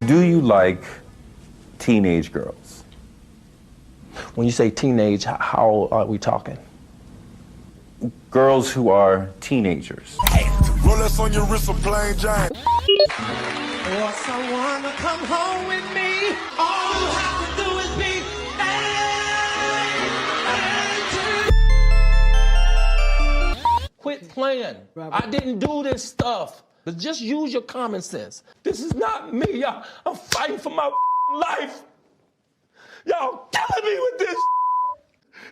Do you like teenage girls? When you say teenage, how are we talking? Girls who are teenagers. Rolex on your wrist, a plain Jane. For someone to come home with me, all you have to do is be quit playing. I didn't do this stuff. But just use your common sense. This is not me, y'all. I'm fighting for my life. Y'all killing me with this.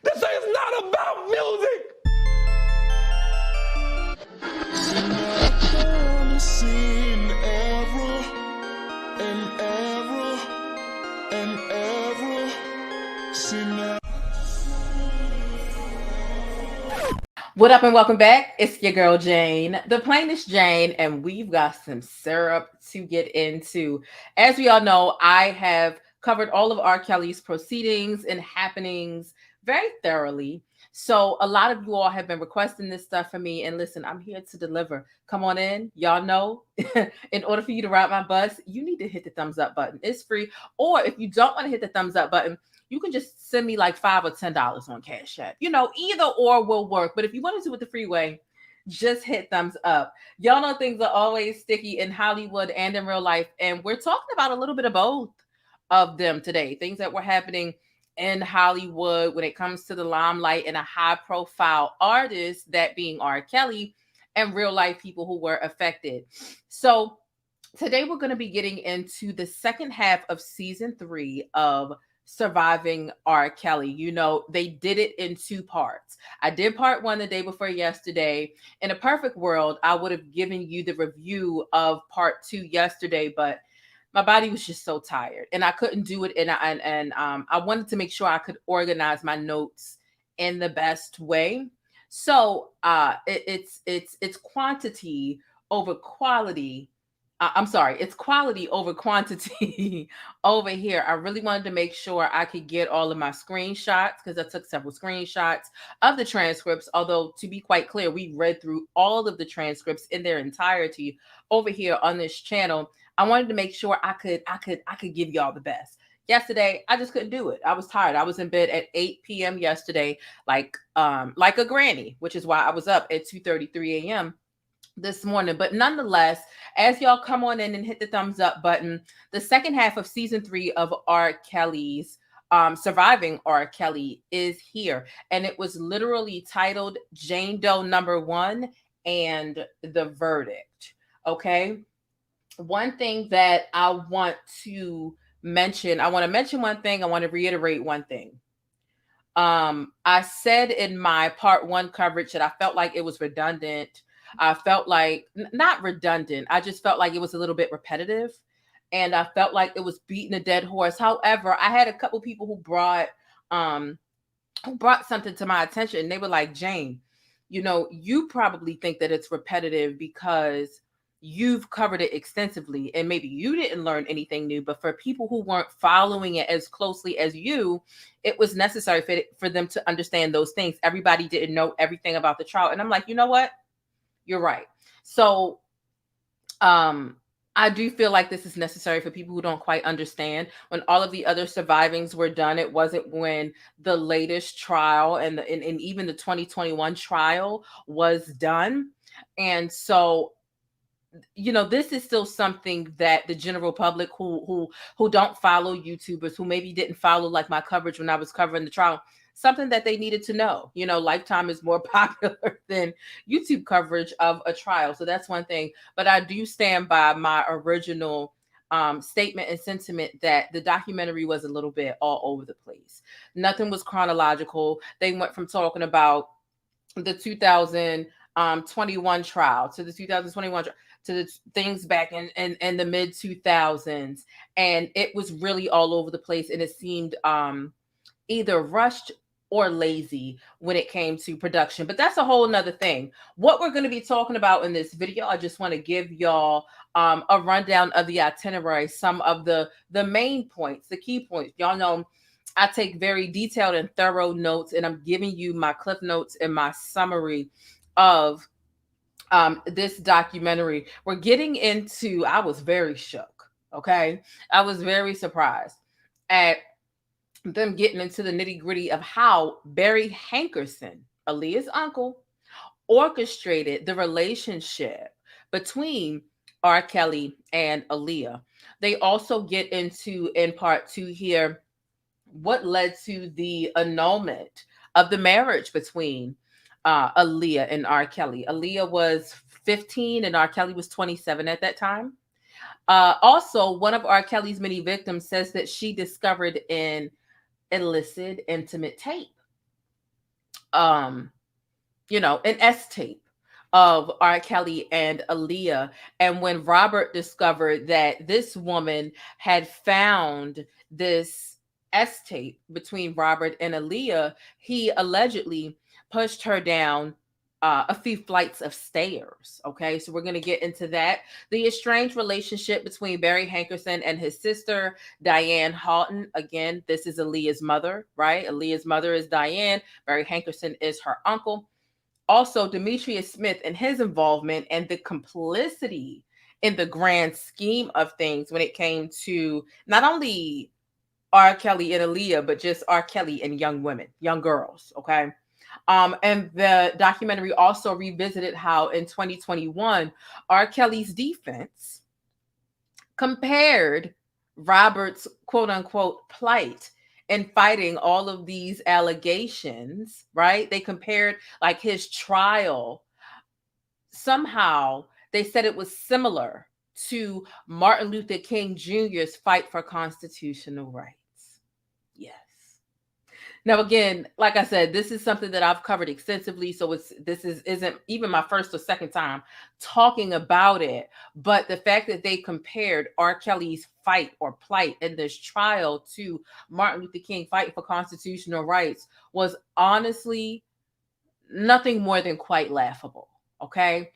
This is not about music. What up and welcome back. It's your girl Jane, the plainest Jane, and we've got some syrup to get into. As we all know, I have covered all of R. Kelly's proceedings and happenings very thoroughly. So a lot of you all have been requesting this stuff for me, and listen, I'm here to deliver. Come on in. Y'all know, in order for you to ride my bus, you need to hit the thumbs up button. It's free. Or if you don't want to hit the thumbs up button, you can just send me like $5 or $10 on Cash App. You know, either or will work. But if you want to do it the freeway, just hit thumbs up. Y'all know things are always sticky in Hollywood and in real life. And we're talking about a little bit of both of them today. Things that were happening in Hollywood when it comes to the limelight and a high profile artist, that being R. Kelly, and real life people who were affected. So today we're going to be getting into the second half of season 3 of Surviving R. Kelly. You know, they did it in 2 parts. I did part 1 the day before yesterday. In a perfect world, I would have given you the review of part 2 yesterday, but my body was just so tired and I couldn't do it. And I wanted to make sure I could organize my notes in the best way. So it's quantity over quality. I'm sorry, it's quality over quantity over here. I really wanted to make sure I could get all of my screenshots because I took several screenshots of the transcripts. Although, to be quite clear, we read through all of the transcripts in their entirety over here on this channel. I wanted to make sure I could give y'all the best. Yesterday, I just couldn't do it. I was tired. I was in bed at 8 p.m. yesterday, like a granny, which is why I was up at 2:33 a.m. this morning. But nonetheless, as y'all come on in and hit the thumbs up button, the second half of season 3 of R. Kelly's Surviving R. Kelly is here. And it was literally titled Jane Doe #1 and the Verdict. Okay. One thing that I want to mention one thing. I want to reiterate one thing. I said in my part 1 coverage that I felt like it was redundant. I felt like not redundant. I just felt like it was a little bit repetitive, and I felt like it was beating a dead horse. However, I had a couple people who brought something to my attention, and they were like, Jane, you know, you probably think that it's repetitive because you've covered it extensively and maybe you didn't learn anything new, but for people who weren't following it as closely as you, it was necessary for them to understand those things. Everybody didn't know everything about the trial. And I'm like, you know what? You're right. So I do feel like this is necessary for people who don't quite understand. When all of the other survivings were done, it wasn't when the latest trial and even the 2021 trial was done. And so, you know, this is still something that the general public who don't follow YouTubers, who maybe didn't follow like my coverage when I was covering the trial, something that they needed to know. You know, Lifetime is more popular than YouTube coverage of a trial. So that's one thing. But I do stand by my original statement and sentiment that the documentary was a little bit all over the place. Nothing was chronological. They went from talking about the 2021 trial to the 2021 trial to the things back in the mid 2000s. And it was really all over the place. And it seemed either rushed or lazy when it came to production. But that's a whole nother thing. What we're going to be talking about in this video, I just want to give y'all a rundown of the itinerary, some of the main points, the key points. Y'all know I take very detailed and thorough notes, and I'm giving you my cliff notes and my summary of this documentary. We're getting into, I was very shook. Okay. I was very surprised at them getting into the nitty gritty of how Barry Hankerson, Aaliyah's uncle, orchestrated the relationship between R. Kelly and Aaliyah. They also get into, in part 2 here, what led to the annulment of the marriage between Aaliyah and R. Kelly. Aaliyah was 15 and R. Kelly was 27 at that time. Also, one of R. Kelly's many victims says that she discovered an illicit intimate tape, an S tape of R. Kelly and Aaliyah. And when Robert discovered that this woman had found this S tape between Robert and Aaliyah, he allegedly pushed her down a few flights of stairs. Okay, so we're going to get into that. The estranged relationship between Barry Hankerson and his sister, Diane Haughton. Again, this is Aaliyah's mother, right? Aaliyah's mother is Diane. Barry Hankerson is her uncle. Also, Demetrius Smith and his involvement and the complicity in the grand scheme of things when it came to not only R. Kelly and Aaliyah, but just R. Kelly and young women, young girls, okay? And the documentary also revisited how in 2021, R. Kelly's defense compared Robert's quote unquote plight in fighting all of these allegations, right? They compared like his trial. Somehow they said it was similar to Martin Luther King Jr.'s fight for constitutional rights. Yes. Now, again, like I said, this is something that I've covered extensively. So this isn't even my first or second time talking about it. But the fact that they compared R. Kelly's fight or plight in this trial to Martin Luther King fighting for constitutional rights was honestly nothing more than quite laughable. Okay.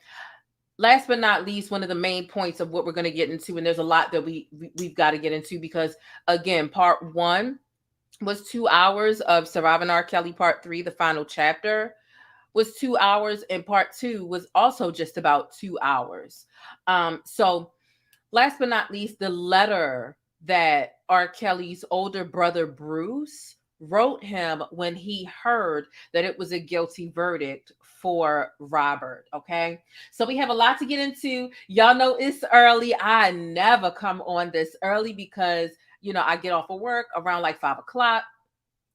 Last but not least, one of the main points of what we're going to get into, and there's a lot that we've got to get into because, again, part 1 was 2 hours of Surviving R. Kelly. Part 3, the final chapter, was 2 hours, and part 2 was also just about 2 hours. So last but not least, the letter that R. Kelly's older brother Bruce wrote him when he heard that it was a guilty verdict for Robert. Okay, so we have a lot to get into. Y'all know it's early. I never come on this early because I get off of work around like 5 o'clock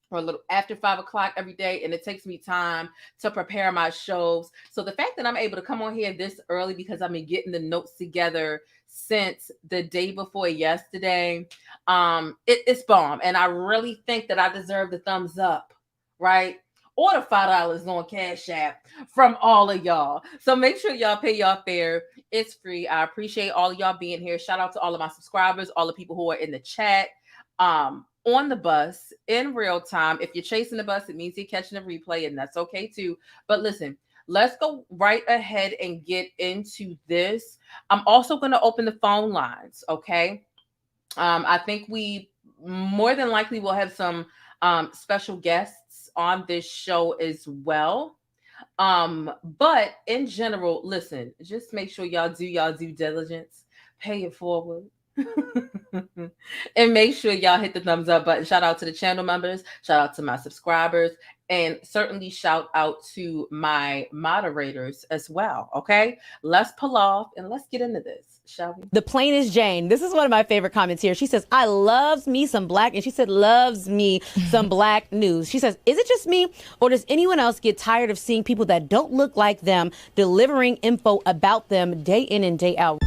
or a little after 5 o'clock every day, and it takes me time to prepare my shows. So the fact that I'm able to come on here this early because I've been getting the notes together since the day before yesterday, it's bomb. And I really think that I deserve the thumbs up, right? Or the $5 on Cash App from all of y'all. So make sure y'all pay y'all fare. It's free. I appreciate all of y'all being here. Shout out to all of my subscribers, all the people who are in the chat, on the bus in real time. If you're chasing the bus, it means you're catching a replay, and that's okay too. But listen, let's go right ahead and get into this. I'm also going to open the phone lines, okay? I think we more than likely will have some special guests on this show as well. But in general, listen, just make sure y'all do y'all due diligence, pay it forward. And make sure y'all hit the thumbs up button. Shout out to the channel members, shout out to my subscribers, and certainly shout out to my moderators as well. Okay, let's pull off and let's get into this, shall we? The plainest Jane. This is one of my favorite comments here. She says, I loves me some black, and she said, loves me some black news. She says, is it just me, or does anyone else get tired of seeing people that don't look like them delivering info about them day in and day out?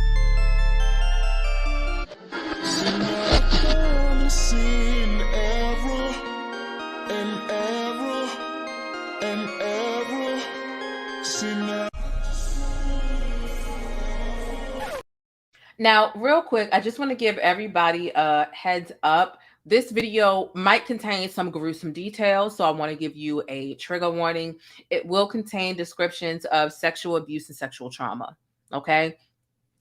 Now, real quick, I just want to give everybody a heads up. This video might contain some gruesome details, so I want to give you a trigger warning. It will contain descriptions of sexual abuse and sexual trauma, okay?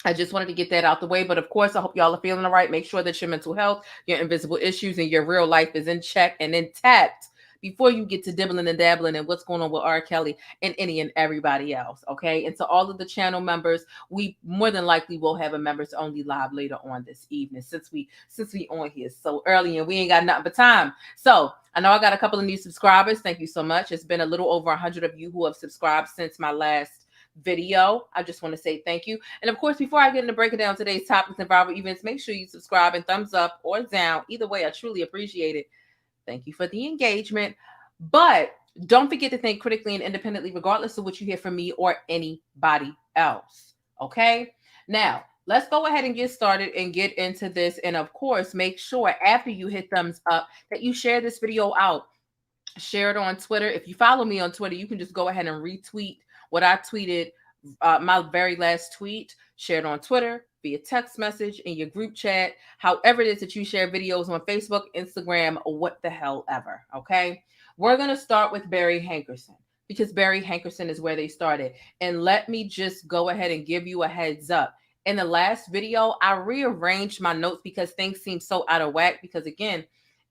I just wanted to get that out the way, but of course, I hope y'all are feeling all right. Make sure that your mental health, your invisible issues, and your real life is in check and intact, before you get to dibbling and dabbling and what's going on with R. Kelly and any and everybody else. Okay. And to all of the channel members, we more than likely will have a members only live later on this evening since we on here so early and we ain't got nothing but time. So I know I got a couple of new subscribers. Thank you so much. It's been a little over 100 of you who have subscribed since my last video. I just want to say thank you. And of course, before I get into breaking down today's topics and viral events, make sure you subscribe and thumbs up or down. Either way, I truly appreciate it. Thank you for the engagement. But don't forget to think critically and independently, regardless of what you hear from me or anybody else. Okay? Now, let's go ahead and get started and get into this. And of course, make sure after you hit thumbs up that you share this video out. Share it on Twitter. If you follow me on Twitter, you can just go ahead and retweet what I tweeted, my very last tweet. Share it on Twitter, via text message, in your group chat, however it is that you share videos on Facebook, Instagram, or what the hell ever. Okay? We're going to start with Barry Hankerson because Barry Hankerson is where they started. And let me just go ahead and give you a heads up. In the last video, I rearranged my notes because things seemed so out of whack because, again,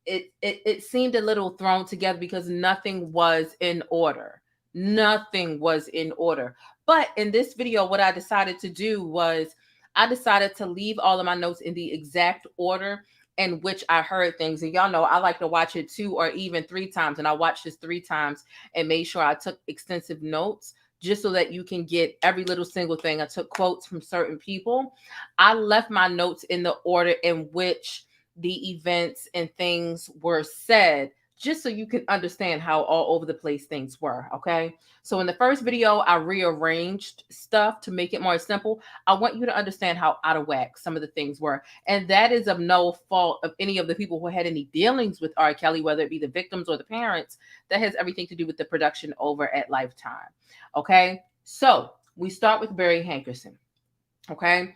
it seemed a little thrown together because nothing was in order. Nothing was in order. But in this video, what I decided to do was I decided to leave all of my notes in the exact order in which I heard things. And y'all know I like to watch it 2 or even 3 times. And I watched this 3 times and made sure I took extensive notes just so that you can get every little single thing. I took quotes from certain people. I left my notes in the order in which the events and things were said, just so you can understand how all over the place things were, okay? So in the first video, I rearranged stuff to make it more simple. I want you to understand how out of whack some of the things were. And that is of no fault of any of the people who had any dealings with R. Kelly, whether it be the victims or the parents. That has everything to do with the production over at Lifetime, okay? So we start with Barry Hankerson, okay?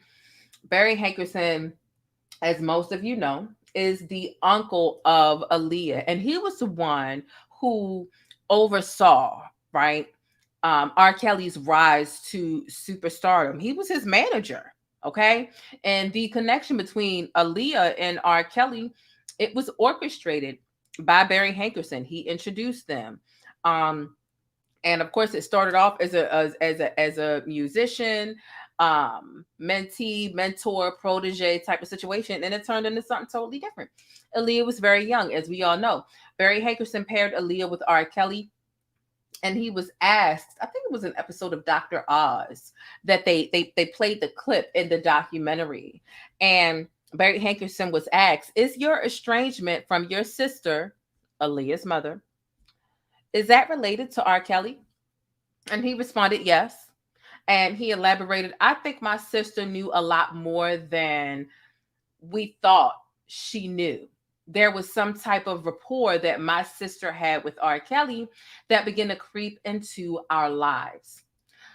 Barry Hankerson, as most of you know, is the uncle of Aaliyah. And he was the one who oversaw, right, R. Kelly's rise to superstardom. He was his manager, okay? And the connection between Aaliyah and R. Kelly, it was orchestrated by Barry Hankerson. He introduced them. And of course, it started off as a musician, mentee, mentor, protege type of situation, and it turned into something totally different. Aaliyah was very young, as we all know. Barry Hankerson paired Aaliyah with R. Kelly, and he was asked, I think it was an episode of Dr. Oz, that they played the clip in the documentary, and Barry Hankerson was asked, is your estrangement from your sister, Aaliyah's mother, is that related to R. Kelly? And he responded, yes. And he elaborated, I think my sister knew a lot more than we thought she knew. There was some type of rapport that my sister had with R. Kelly that began to creep into our lives.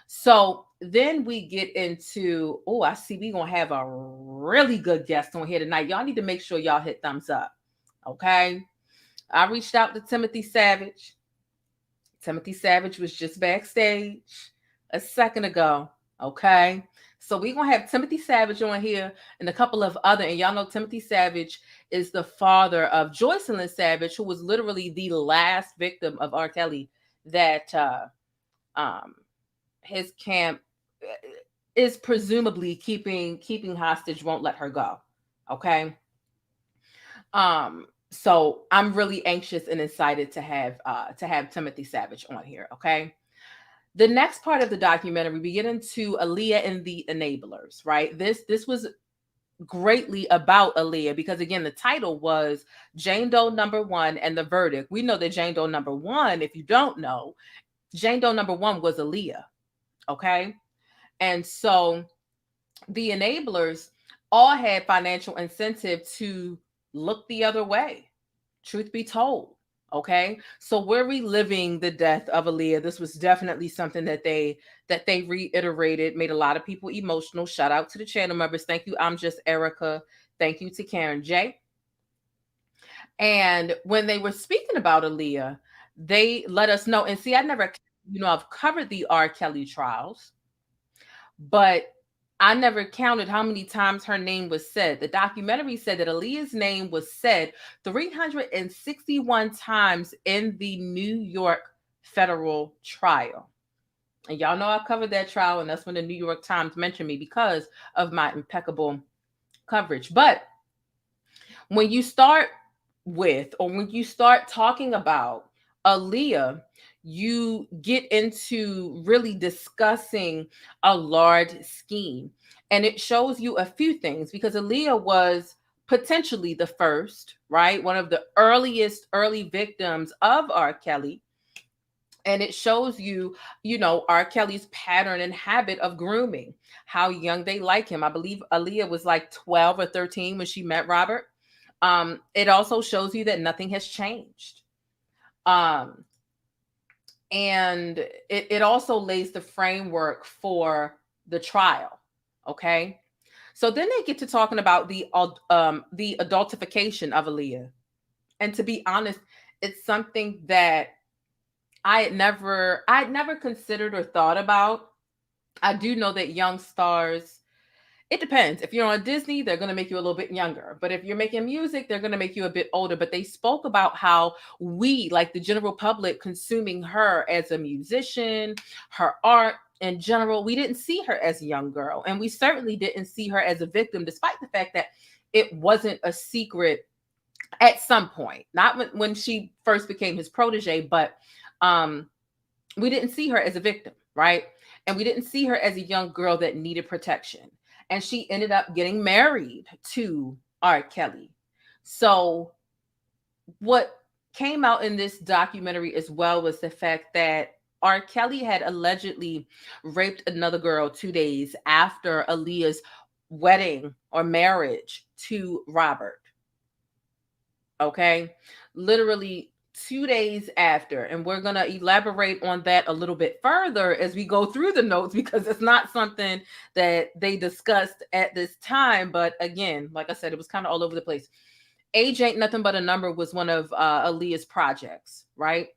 So then we get into, oh, I see we're going to have a really good guest on here tonight. Y'all need to make sure y'all hit thumbs up, okay? I reached out to Timothy Savage. Timothy Savage was just backstage a second ago, okay? So we're going to have Timothy Savage on here and a couple of other, and y'all know Timothy Savage is the father of Joycelyn Savage, who was literally the last victim of R. Kelly that his camp is presumably keeping hostage, won't let her go, okay? So I'm really anxious and excited to have Timothy Savage on here, okay? The next part of the documentary, we get into Aaliyah and the enablers, right? This was greatly about Aaliyah because, again, the title was Jane Doe number 1 and the verdict. We know that Jane Doe number 1, if you don't know, Jane Doe number 1 was Aaliyah, okay? And so the enablers all had financial incentive to look the other way, truth be told. Okay, so we're reliving the death of Aaliyah. This was definitely something that they reiterated, made a lot of people emotional. Shout out to the channel members. Thank you. I'm just Erica. Thank you to Karen J. And when they were speaking about Aaliyah, they let us know. And see, I've covered the R. Kelly trials, but I never counted how many times her name was said. The documentary said that Aaliyah's name was said 361 times in the New York federal trial. And y'all know I covered that trial, and that's when the New York Times mentioned me because of my impeccable coverage. But when you start with, or when you start talking about Aaliyah, you get into really discussing a large scheme. And it shows you a few things, because Aaliyah was potentially the first, right? One of the early victims of R. Kelly. And it shows you, R. Kelly's pattern and habit of grooming, how young they like him. I believe Aaliyah was like 12 or 13 when she met Robert. It also shows you that nothing has changed. And it also lays the framework for the trial. Okay. So then they get to talking about the adultification of Aaliyah. And to be honest, it's something that I'd never considered or thought about. I do know that young stars, it depends. If you're on Disney, they're going to make you a little bit younger. But if you're making music, they're going to make you a bit older. But they spoke about how we, like the general public, consuming her as a musician, her art in general, we didn't see her as a young girl. And we certainly didn't see her as a victim, despite the fact that it wasn't a secret at some point. Not when she first became his protege, but we didn't see her as a victim, right? And we didn't see her as a young girl that needed protection. And she ended up getting married to R. Kelly. So what came out in this documentary as well was the fact that R. Kelly had allegedly raped another girl 2 days after Aaliyah's wedding or marriage to Robert. Okay, literally 2 days after. And we're going to elaborate on that a little bit further as we go through the notes, because it's not something that they discussed at this time. But again, like I said, it was kind of all over the place. Age Ain't Nothing But a Number was one of Aaliyah's projects, right?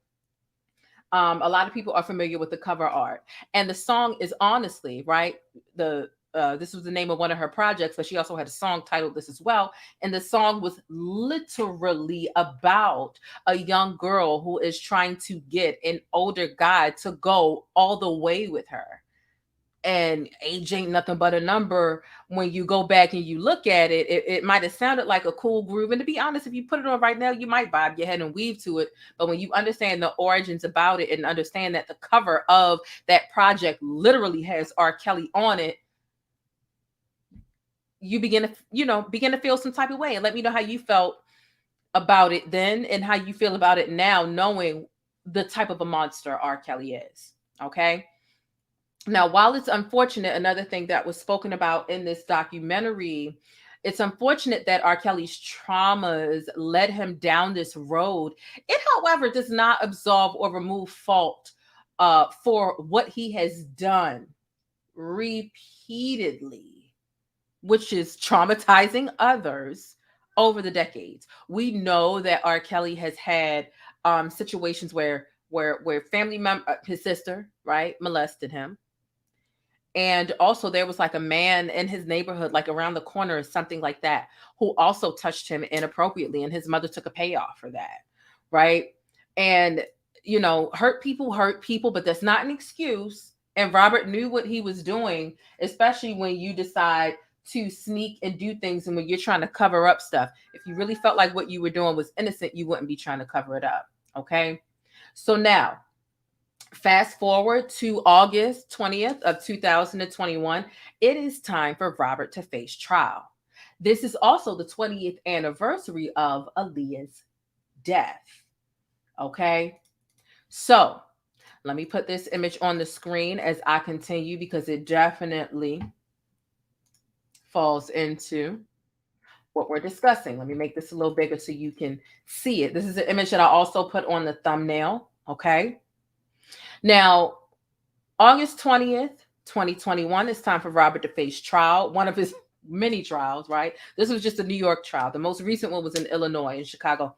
A lot of people are familiar with the cover art. And the song is honestly, right, this was the name of one of her projects, but she also had a song titled this as well. And the song was literally about a young girl who is trying to get an older guy to go all the way with her. And Age Ain't Nothing But a Number, when you go back and you look at it, it might have sounded like a cool groove. And to be honest, if you put it on right now, you might bob your head and weave to it. But when you understand the origins about it and understand that the cover of that project literally has R. Kelly on it, you begin to feel some type of way. And let me know how you felt about it then and how you feel about it now, knowing the type of a monster R. Kelly is. Okay. Now, while it's unfortunate, another thing that was spoken about in this documentary, it's unfortunate that R. Kelly's traumas led him down this road. It, however, does not absolve or remove fault for what he has done repeatedly, which is traumatizing others over the decades. We know that R. Kelly has had situations where family member, his sister, right, molested him. And also there was like a man in his neighborhood, like around the corner or something like that, who also touched him inappropriately. And his mother took a payoff for that. Right. And, hurt people, but that's not an excuse. And Robert knew what he was doing, especially when you decide to sneak and do things. And when you're trying to cover up stuff, if you really felt like what you were doing was innocent, you wouldn't be trying to cover it up. Okay. So now, fast forward to August 20th of 2021, it is time for Robert to face trial. This is also the 20th anniversary of Aaliyah's death. Okay, so let me put this image on the screen as I continue, because it definitely falls into what we're discussing. Let me make this a little bigger so you can see it. This is an image that I also put on the thumbnail. Okay. Now, August 20th, 2021, it's time for Robert to face trial, one of his many trials, right? This was just a New York trial. The most recent one was in Illinois, in Chicago.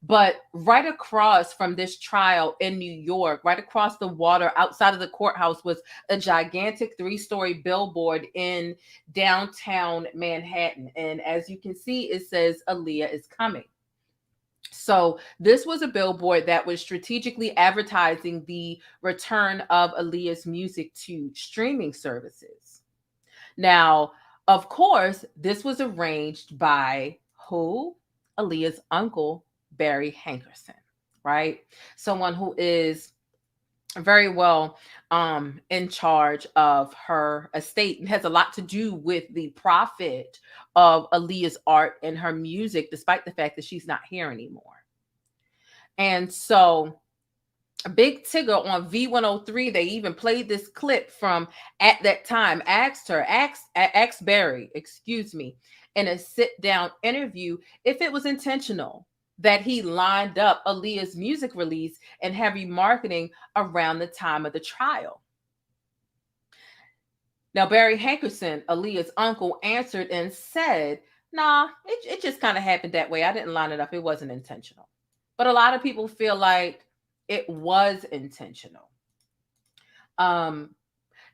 But right across from this trial in New York, right across the water outside of the courthouse, was a gigantic 3-story billboard in downtown Manhattan. And as you can see, it says Aaliyah is coming. So this was a billboard that was strategically advertising the return of Aaliyah's music to streaming services. Now, of course, this was arranged by who? Aaliyah's uncle, Barry Hankerson, right? Someone who is very well in charge of her estate and has a lot to do with the profit of Aaliyah's art and her music, despite the fact that she's not here anymore. And so Big Tigger on V103, they even played this clip from at that time, asked Barry, in a sit-down interview if it was intentional that he lined up Aaliyah's music release and heavy marketing around the time of the trial. Now, Barry Hankerson, Aaliyah's uncle, answered and said, nah, it just kind of happened that way. I didn't line it up. It wasn't intentional. But a lot of people feel like it was intentional.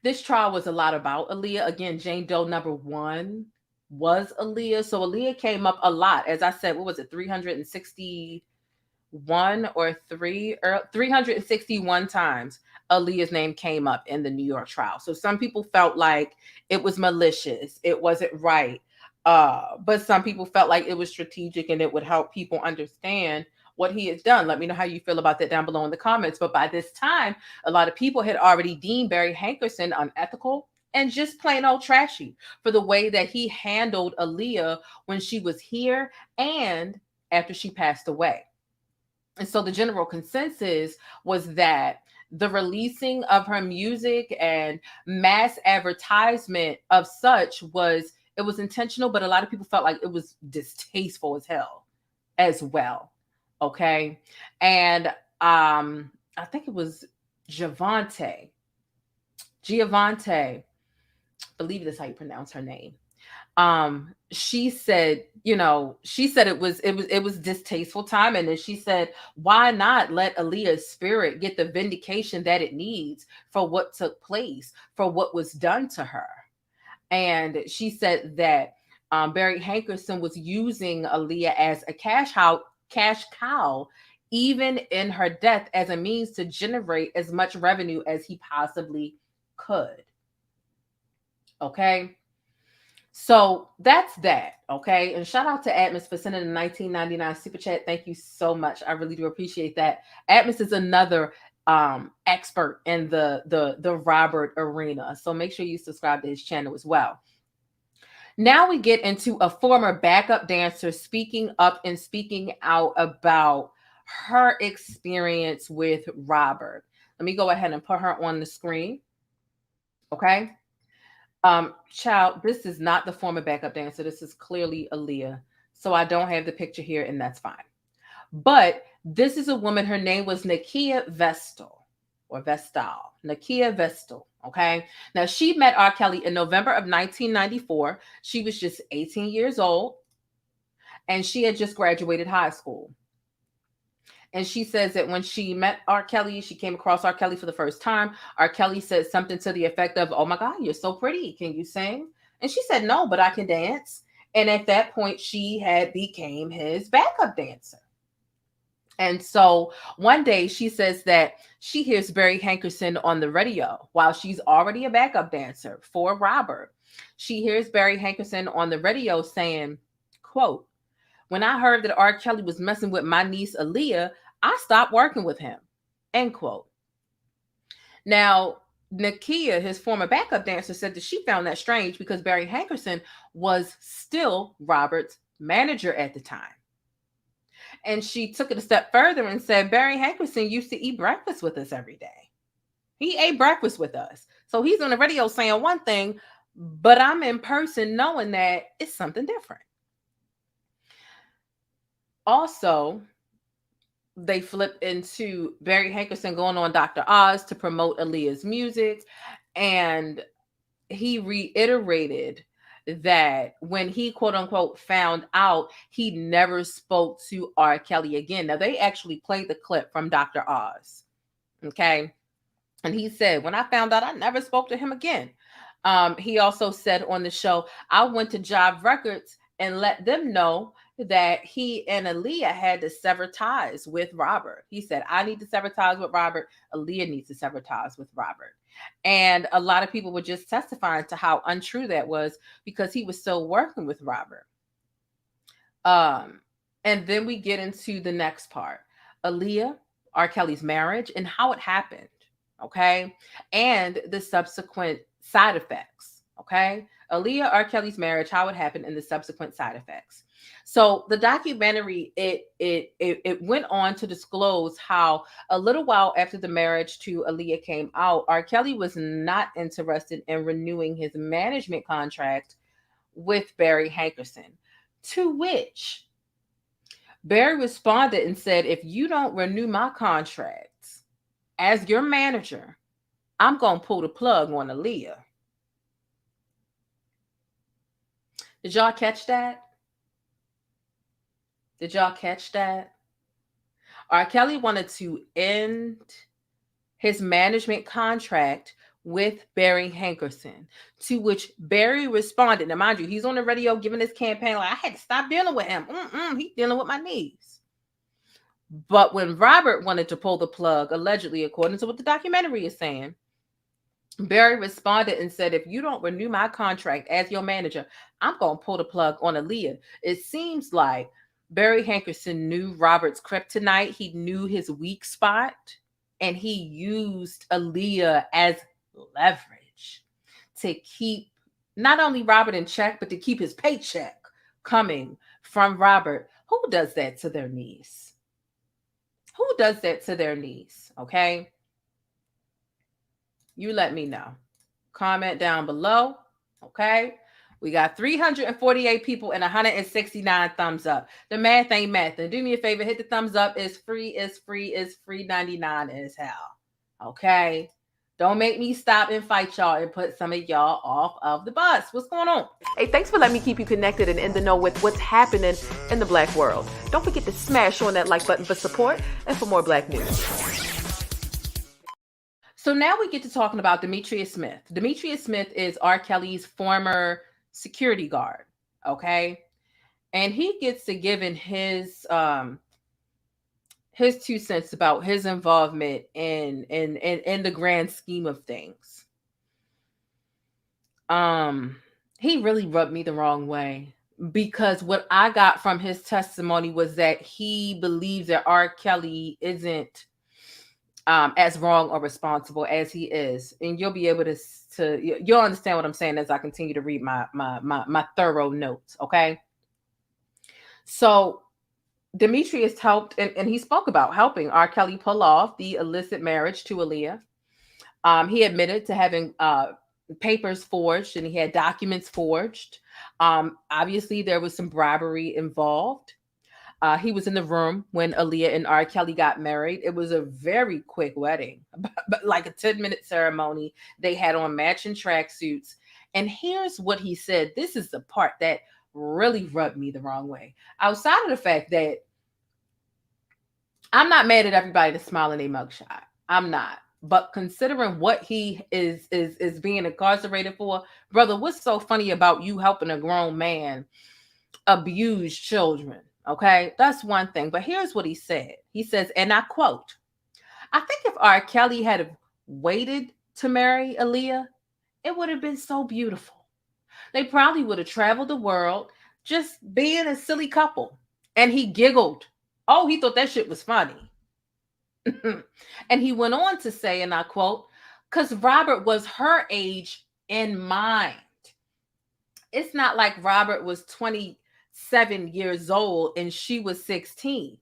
This trial was a lot about Aaliyah. Again, Jane Doe number 1 was Aaliyah. So Aaliyah came up a lot. As I said, what was it? 361 or 361 times Aaliyah's name came up in the New York trial. So some people felt like it was malicious. It wasn't right. But some people felt like it was strategic and it would help people understand what he has done. Let me know how you feel about that down below in the comments. But by this time, a lot of people had already deemed Barry Hankerson unethical and just plain old trashy for the way that he handled Aaliyah when she was here and after she passed away. And so the general consensus was that the releasing of her music and mass advertisement of such was intentional, but a lot of people felt like it was distasteful as hell as well. Okay. And I think it was Giovante, I believe that's how you pronounce her name. She said it was distasteful time. And then she said, why not let Aaliyah's spirit get the vindication that it needs for what took place, for what was done to her? And she said that Barry Hankerson was using Aaliyah as a cash cow, even in her death, as a means to generate as much revenue as he possibly could. Okay. So that's that. Okay. And shout out to Atmos for sending a 1999 super chat. Thank you so much. I really do appreciate that. Atmos is another expert in the Robert arena. So make sure you subscribe to his channel as well. Now we get into a former backup dancer speaking up and speaking out about her experience with Robert. Let me go ahead and put her on the screen. Okay. Child, this is not the former backup dancer. This is clearly Aaliyah. So I don't have the picture here, and that's fine. But this is a woman. Her name was Nakia Vestal. Nakia Vestal. Okay. Now she met R. Kelly in November of 1994. She was just 18 years old and she had just graduated high school. And she says that when she met R. Kelly, she came across R. Kelly for the first time. R. Kelly said something to the effect of, oh my God, you're so pretty. Can you sing? And she said, no, but I can dance. And at that point, she had became his backup dancer. And so one day she says that she hears Barry Hankerson on the radio while she's already a backup dancer for Robert. She hears Barry Hankerson on the radio saying, quote, when I heard that R. Kelly was messing with my niece Aaliyah, I stopped working with him, end quote. Now, Nakia, his former backup dancer, said that she found that strange because Barry Hankerson was still Robert's manager at the time. And she took it a step further and said, Barry Hankerson used to eat breakfast with us every day. He ate breakfast with us. So he's on the radio saying one thing, but I'm in person knowing that it's something different. Also, they flipped into Barry Hankerson going on Dr. Oz to promote Aaliyah's music. And he reiterated that when he quote unquote found out, he never spoke to R. Kelly again. Now they actually played the clip from Dr. Oz. Okay. And he said, when I found out, I never spoke to him again. He also said on the show, I went to Jive Records and let them know that he and Aaliyah had to sever ties with Robert. He said, I need to sever ties with Robert. Aaliyah needs to sever ties with Robert. And a lot of people were just testifying to how untrue that was because he was still working with Robert. And then we get into the next part. Aaliyah, R. Kelly's marriage, and how it happened. Okay. And the subsequent side effects. Okay. Aaliyah, R. Kelly's marriage, how it happened, and the subsequent side effects. So the documentary, it went on to disclose how a little while after the marriage to Aaliyah came out, R. Kelly was not interested in renewing his management contract with Barry Hankerson, to which Barry responded and said, if you don't renew my contracts as your manager, I'm going to pull the plug on Aaliyah. Did y'all catch that? Did y'all catch that? R. Kelly wanted to end his management contract with Barry Hankerson, to which Barry responded. Now, mind you, he's on the radio giving his campaign like, I had to stop dealing with him. He's dealing with my knees. But when Robert wanted to pull the plug, allegedly, according to what the documentary is saying, Barry responded and said, if you don't renew my contract as your manager, I'm going to pull the plug on Aaliyah. It seems like Barry Hankerson knew Robert's kryptonite. He knew his weak spot, and he used Aaliyah as leverage to keep not only Robert in check, but to keep his paycheck coming from Robert. Who does that to their niece? Who does that to their niece? Okay. You let me know. Comment down below. Okay. We got 348 people and 169 thumbs up. The math ain't math. And do me a favor, hit the thumbs up. It's free, it's free, it's free 99 as hell. Okay. Don't make me stop and fight y'all and put some of y'all off of the bus. What's going on? Hey, thanks for letting me keep you connected and in the know with what's happening in the Black world. Don't forget to smash on that like button for support and for more Black news. So now we get to talking about Demetrius Smith. Demetrius Smith is R. Kelly's former security guard. Okay. And he gets to give in his 2 cents about his involvement in the grand scheme of things. He really rubbed me the wrong way, because what I got from his testimony was that he believes that R. Kelly isn't as wrong or responsible as he is. And you'll be able to you'll understand what I'm saying as I continue to read my thorough notes. Okay. So Demetrius helped, and he spoke about helping R. Kelly pull off the illicit marriage to Aaliyah. He admitted to having papers forged, and he had documents forged. Obviously, there was some bribery involved. He was in the room when Aaliyah and R. Kelly got married. It was a very quick wedding, but like a 10-minute ceremony. They had on matching tracksuits. And here's what he said. This is the part that really rubbed me the wrong way. Outside of the fact that I'm not mad at everybody that's smiling a mugshot. I'm not. But considering what he is being incarcerated for, brother, what's so funny about you helping a grown man abuse children? Okay, that's one thing. But here's what he said. He says, and I quote, I think if R. Kelly had waited to marry Aaliyah, it would have been so beautiful. They probably would have traveled the world just being a silly couple. And he giggled. Oh, he thought that shit was funny. And he went on to say, and I quote, because Robert was her age in mind. It's not like Robert was 27 years old and she was 16.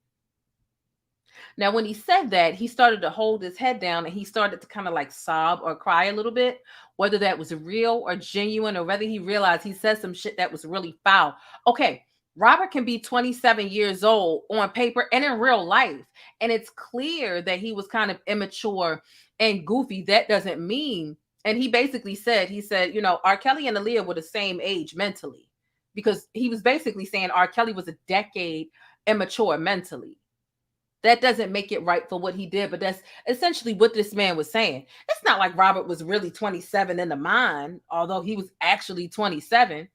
Now, when he said that, he started to hold his head down and he started to kind of like sob or cry a little bit, whether that was real or genuine, or whether he realized he said some shit that was really foul. Okay, Robert can be 27 years old on paper and in real life. And it's clear that he was kind of immature and goofy. That doesn't mean, And he basically said, you know, R. Kelly and Aaliyah were the same age mentally, because he was basically saying R. Kelly was a decade immature mentally. That doesn't make it right for what he did, but that's essentially what this man was saying. It's not like Robert was really 27 in the mind, although he was actually 27.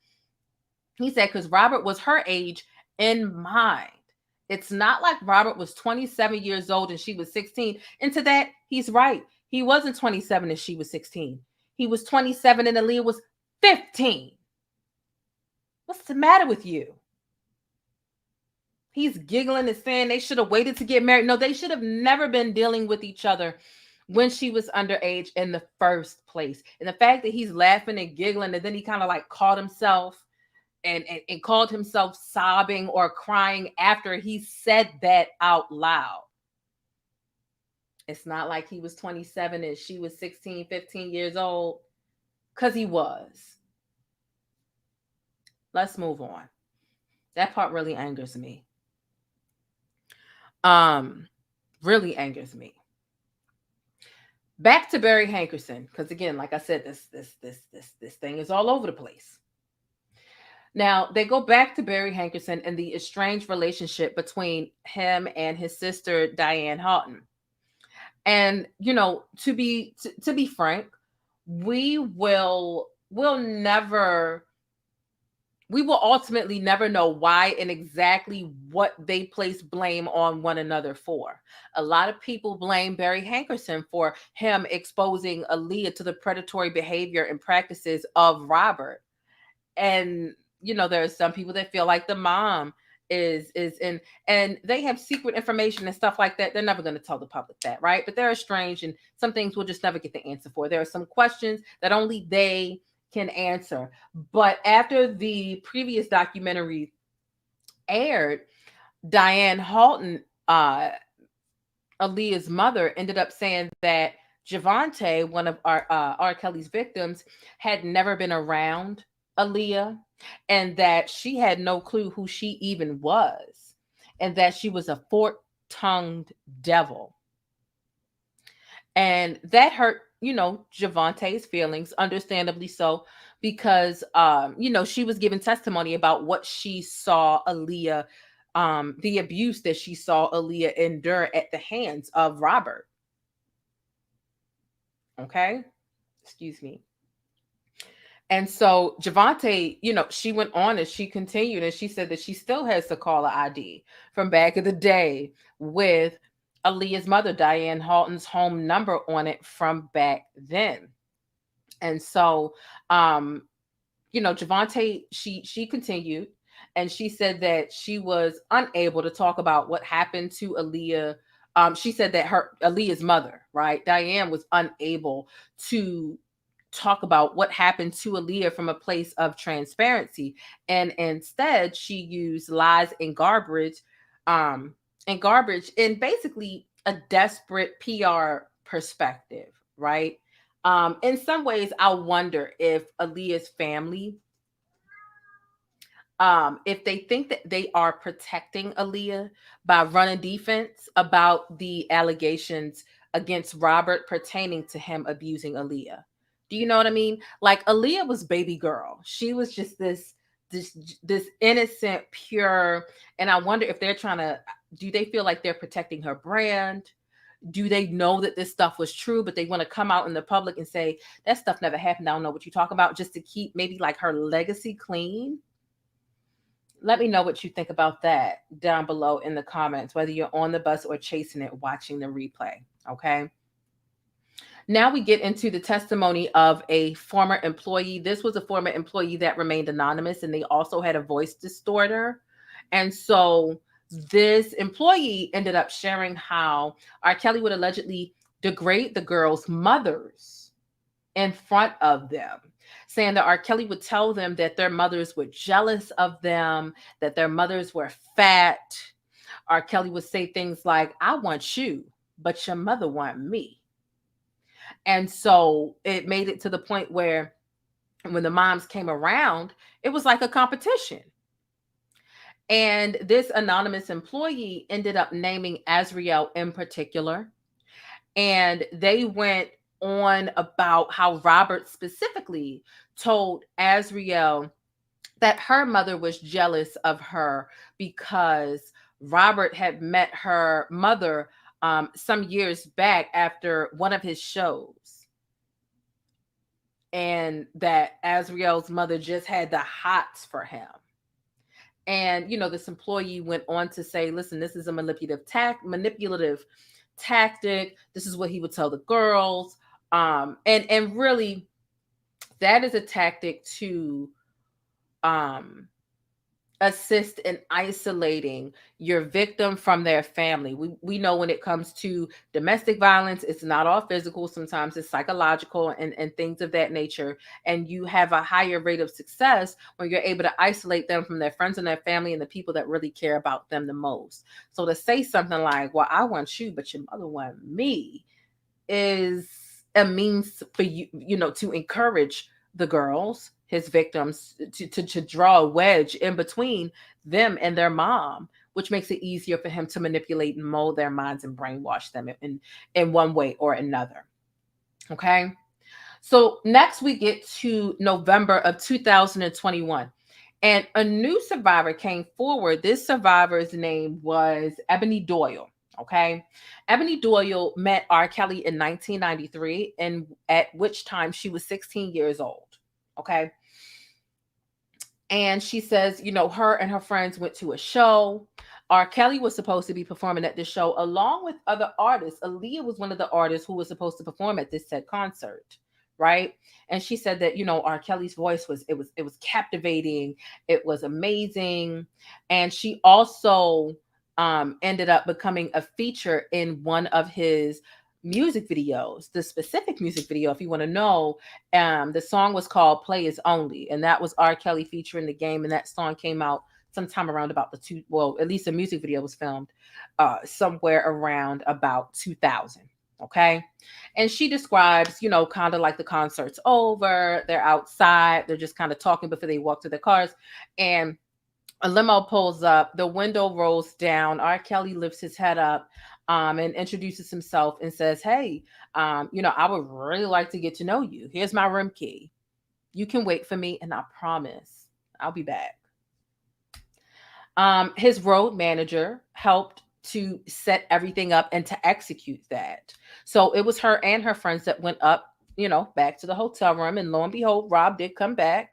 He said, because Robert was her age in mind. It's not like Robert was 27 years old and she was 16. And to that, he's right. He wasn't 27 and she was 16. He was 27 and Aaliyah was 15. What's the matter with you? He's giggling and saying they should have waited to get married. No, they should have never been dealing with each other when she was underage in the first place. And the fact that he's laughing and giggling, and then he kind of like caught himself and called himself sobbing or crying after he said that out loud. It's not like he was 27 and she was 16, 15 years old, because he was. Let's move on. That part really angers me. Really angers me. Back to Barry Hankerson, because again, like I said, this thing is all over the place. Now they go back to Barry Hankerson and the estranged relationship between him and his sister Diane Haughton. And you know, to be frank, we will ultimately never know why and exactly what they place blame on one another for. A lot of people blame Barry Hankerson for him exposing Aaliyah to the predatory behavior and practices of Robert. And, you know, there are some people that feel like the mom is in, and they have secret information and stuff like that. They're never going to tell the public that, right? But they're estranged, and some things we'll just never get the answer for. There are some questions that only they can answer. But after the previous documentary aired, Diane Haughton, Aaliyah's mother, ended up saying that Javante, one of R. Kelly's victims, had never been around Aaliyah, and that she had no clue who she even was, and that she was a fork-tongued devil. And that hurt, you know, Javante's feelings, understandably so, because, you know, she was giving testimony about what she saw Aaliyah, the abuse that she saw Aaliyah endure at the hands of Robert. Okay? Excuse me. And so Javante, you know, she went on and she continued, and she said that she still has the caller ID from back in the day with Aaliyah's mother, Diane Haughton's home number on it from back then. And so, you know, Javante, she continued, and she said that she was unable to talk about what happened to Aaliyah. She said that Aaliyah's mother, right, Diane, was unable to talk about what happened to Aaliyah from a place of transparency, and instead she used lies and garbage, in basically a desperate PR perspective, right? In some ways, I wonder if Aaliyah's family, if they think that they are protecting Aaliyah by running defense about the allegations against Robert pertaining to him abusing Aaliyah. Do you know what I mean? Like, Aaliyah was baby girl. She was just this innocent, pure. And I wonder if they're do they feel like they're protecting her brand? Do they know that this stuff was true, but they want to come out in the public and say, that stuff never happened, I don't know what you're talking about, just to keep maybe like her legacy clean? Let me know what you think about that down below in the comments, whether you're on the bus or chasing it, watching the replay, okay? Now we get into the testimony of a former employee. This was a former employee that remained anonymous, and they also had a voice distorter. And so this employee ended up sharing how R. Kelly would allegedly degrade the girls' mothers in front of them, saying that R. Kelly would tell them that their mothers were jealous of them, that their mothers were fat. R. Kelly would say things like, I want you, but your mother want me. And so it made it to the point where when the moms came around, it was like a competition. And this anonymous employee ended up naming Azriel in particular. And they went on about how Robert specifically told Azriel that her mother was jealous of her because Robert had met her mother some years back after one of his shows. And that Azriel's mother just had the hots for him. And, you know, this employee went on to say, listen, this is a manipulative tactic. This is what he would tell the girls. And really, that is a tactic to assist in isolating your victim from their family. We know when it comes to domestic violence, it's not all physical. Sometimes it's psychological and things of that nature. And you have a higher rate of success when you're able to isolate them from their friends and their family and the people that really care about them the most. So to say something like, well, I want you, but your mother want me, is a means for you, you know, to encourage the girls, his victims, to draw a wedge in between them and their mom, which makes it easier for him to manipulate and mold their minds and brainwash them in one way or another. Okay. So next we get to November of 2021, and a new survivor came forward. This survivor's name was Ebony Doyle. Okay. Ebony Doyle met R. Kelly in 1993, and at which time she was 16 years old. Okay. And she says, you know, her and her friends went to a show. R. Kelly was supposed to be performing at this show along with other artists. Aaliyah was one of the artists who was supposed to perform at this said concert. Right. And she said that, you know, R. Kelly's voice was captivating. It was amazing. And she also ended up becoming a feature in one of his music videos. The specific music video, if you want to know, the song was called Players Only, and that was R. Kelly featuring The Game, and that song came out sometime around about at least the music video was filmed somewhere around about 2000. Okay. And she describes, you know, kind of like the concert's over, they're outside, they're just kind of talking before they walk to their cars, and a limo pulls up, the window rolls down, R. Kelly lifts his head up and introduces himself and says, hey, you know, I would really like to get to know you. Here's my room key. You can wait for me, and I promise I'll be back. His road manager helped to set everything up and to execute that. So it was her and her friends that went up, you know, back to the hotel room, and lo and behold, Rob did come back.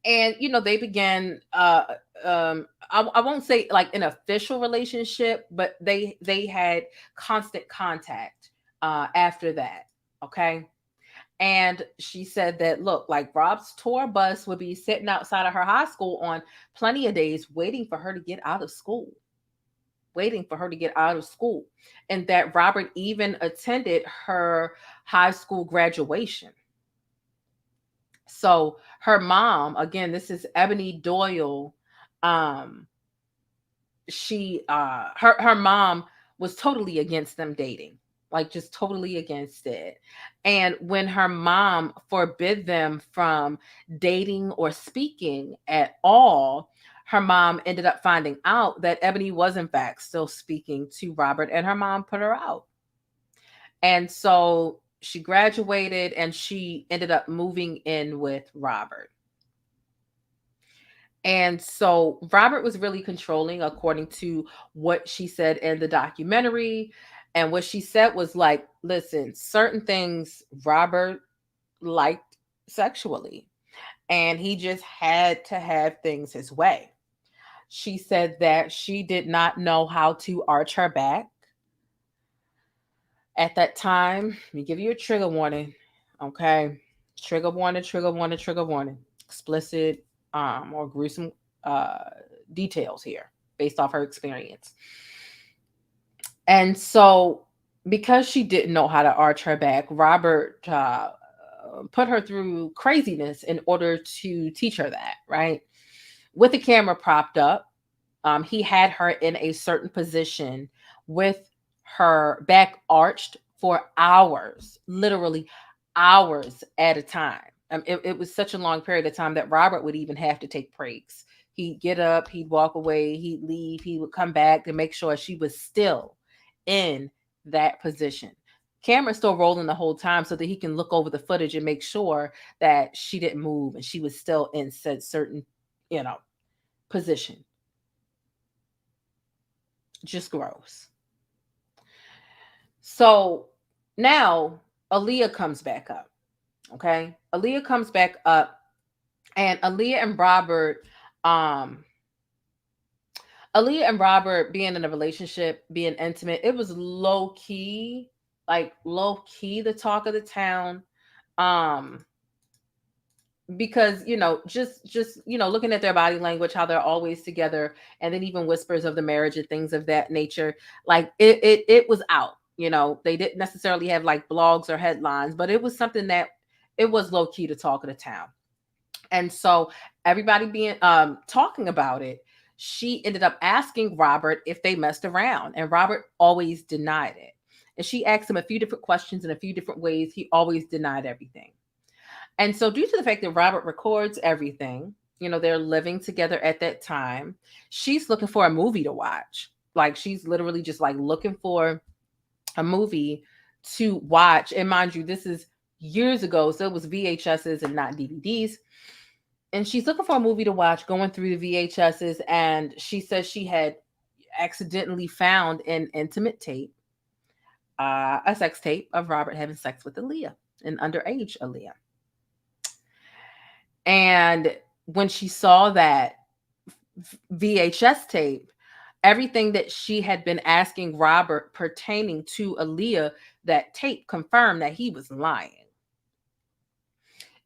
And, you know, they began, I won't say like an official relationship, but they had constant contact after that. Okay. And she said that, look, like Rob's tour bus would be sitting outside of her high school on plenty of days waiting for her to get out of school. And that Robert even attended her high school graduation. So her mom, again, this is Ebony Doyle. Her mom was totally against them dating, like just totally against it. And when her mom forbid them from dating or speaking at all, her mom ended up finding out that Ebony was in fact still speaking to Robert, and her mom put her out. And so she graduated and she ended up moving in with Robert. And so Robert was really controlling, according to what she said in the documentary. And what she said was like, listen, certain things Robert liked sexually, and he just had to have things his way. She said that she did not know how to arch her back. At that time, let me give you a trigger warning. Okay. Trigger warning. Explicit or gruesome details here based off her experience. And so because she didn't know how to arch her back, Robert put her through craziness in order to teach her that, right? With the camera propped up, he had her in a certain position with her back arched for hours, literally hours at a time. It was such a long period of time that Robert would even have to take breaks. He'd get up, he'd walk away, he'd leave, he would come back to make sure she was still in that position. camera's still rolling the whole time so that he can look over the footage and make sure that she didn't move and she was still in said certain, position. Just gross. So now Aaliyah comes back up. Okay. Aaliyah comes back up, and Aaliyah and Robert being in a relationship, being intimate, it was low key the talk of the town. Because, just looking at their body language, how they're always together, and then even whispers of the marriage and things of that nature, like it was out, they didn't necessarily have like blogs or headlines, but it was something that it was low key the talk of the town. And so everybody being talking about it, she ended up asking Robert if they messed around, and Robert always denied it. And she asked him a few different questions in a few different ways. He always denied everything. And so due to the fact that Robert records everything, they're living together at that time, she's looking for a movie to watch. Like, she's literally just like looking for a movie to watch. And mind you, this is years ago, so it was VHSs and not DVDs. And she's looking for a movie to watch, going through the VHSs, and she says she had accidentally found an intimate tape, a sex tape of Robert having sex with Aaliyah, an underage Aaliyah. And when she saw that VHS tape, everything that she had been asking Robert pertaining to Aaliyah, that tape confirmed that he was lying.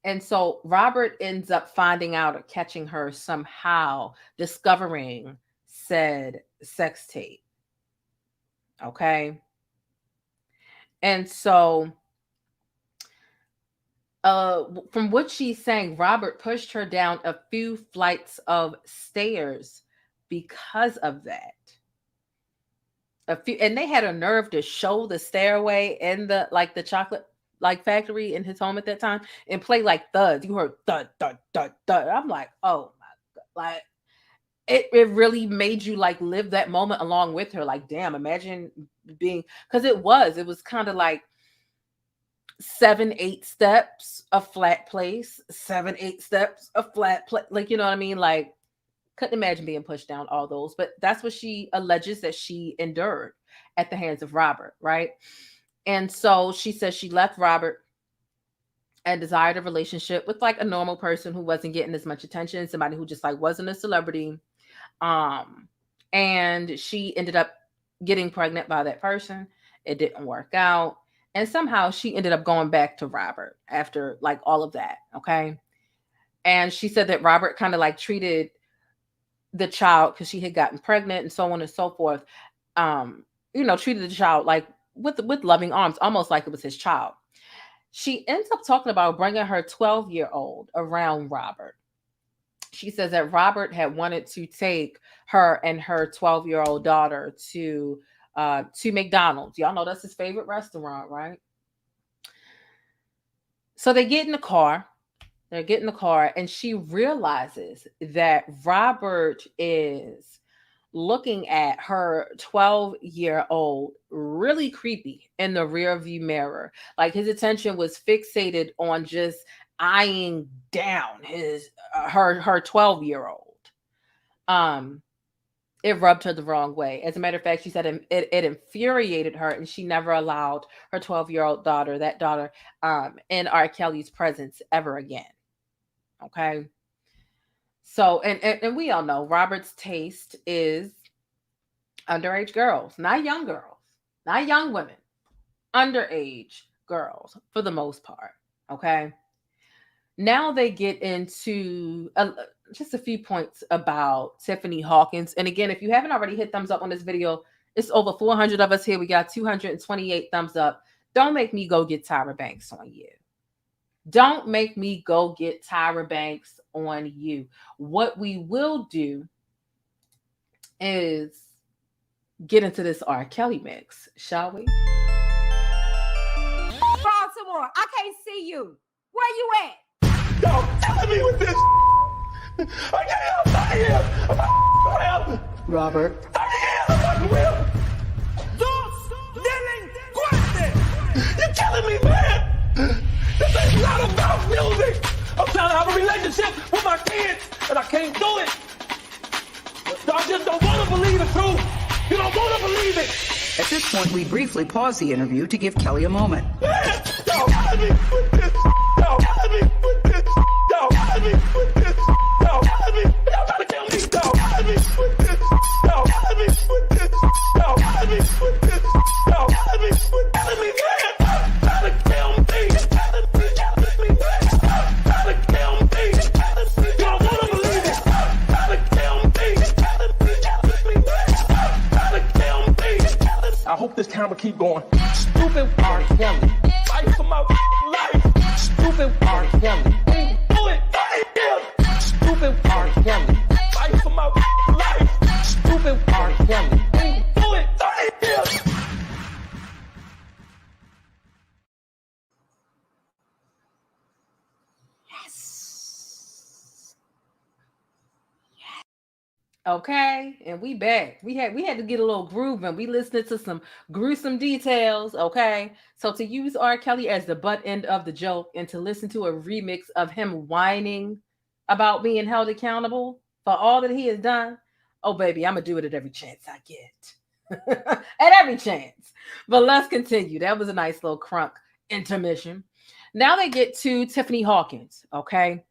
And so Robert ends up finding out or catching her somehow, discovering said sex tape. Okay. And so from what she's saying, Robert pushed her down a few flights of stairs because of that. And they had a nerve to show the stairway in the chocolate factory in his home at that time and play like thuds. You heard thud, thud, thud, thud. I'm like, oh my God. Like, it really made you like live that moment along with her. Like, damn, imagine being, because it was kind of like 7-8 steps, a flat place, 7-8 steps, a flat place. Like, you know what I mean? Like, couldn't imagine being pushed down all those, but that's what she alleges that she endured at the hands of Robert, right? And so she says she left Robert and desired a relationship with like a normal person who wasn't getting as much attention, somebody who just like wasn't a celebrity. And she ended up getting pregnant by that person. It didn't work out. And somehow she ended up going back to Robert after like all of that. Okay. And she said that Robert kind of like treated the child, because she had gotten pregnant and so on and so forth, treated the child like with loving arms, almost like it was his child. She ends up talking about bringing her 12-year-old around Robert. She says that Robert had wanted to take her and her 12-year-old daughter to McDonald's. Y'all know that's his favorite restaurant, right? So they get in the car. They're getting in the car, and she realizes that Robert is looking at her 12-year-old really creepy in the rear view mirror. Like, his attention was fixated on just eyeing down her 12-year-old. It rubbed her the wrong way. As a matter of fact, she said it infuriated her, and she never allowed her 12-year-old daughter, in R. Kelly's presence ever again. Okay. So, and we all know Robert's taste is underage girls, not young girls, not young women, underage girls for the most part. Okay. Now they get into just a few points about Tiffany Hawkins. And again, if you haven't already hit thumbs up on this video, it's over 400 of us here. We got 228 thumbs up. Don't make me go get Tyra Banks on you. Don't make me go get Tyra Banks on you. What we will do is get into this R. Kelly mix, shall we? Baltimore, I can't see you. Where you at? Y'all telling me with this. I can't help. I'm help. Robert. I can't help. Dos delincuentes. relationship with my kids, and I can't do it. Y'all just don't want to believe the truth. You don't want to believe it. At this point, we briefly pause the interview to give Kelly a moment. Yo, let me quit this. Yo, let me quit this. Yo, let me quit this. Yo, let me. Y'all trying to kill me. Yo, let me quit this. Yo, let me quit this. Yo, let me quit this. Yo, let me quit. Let me live. Trying to kill me. Let me live. Trying to kill me. You don't want to believe it. Trying to kill me. Let me live. Trying to kill me. I hope this camera keep going. Stupid R. Kelly. Fight for my life. Stupid R. Kelly. Do it. Stupid R. Kelly. Fight for my life. Stupid R. Kelly. Do it. Okay, and we back. We had to get a little grooving. We listened to some gruesome details. Okay, so to use R. Kelly as the butt end of the joke and to listen to a remix of him whining about being held accountable for all that he has done. Oh baby, I'm gonna do it at every chance I get. At every chance. But let's continue. That was a nice little crunk intermission. Now they get to Tiffany Hawkins. Okay.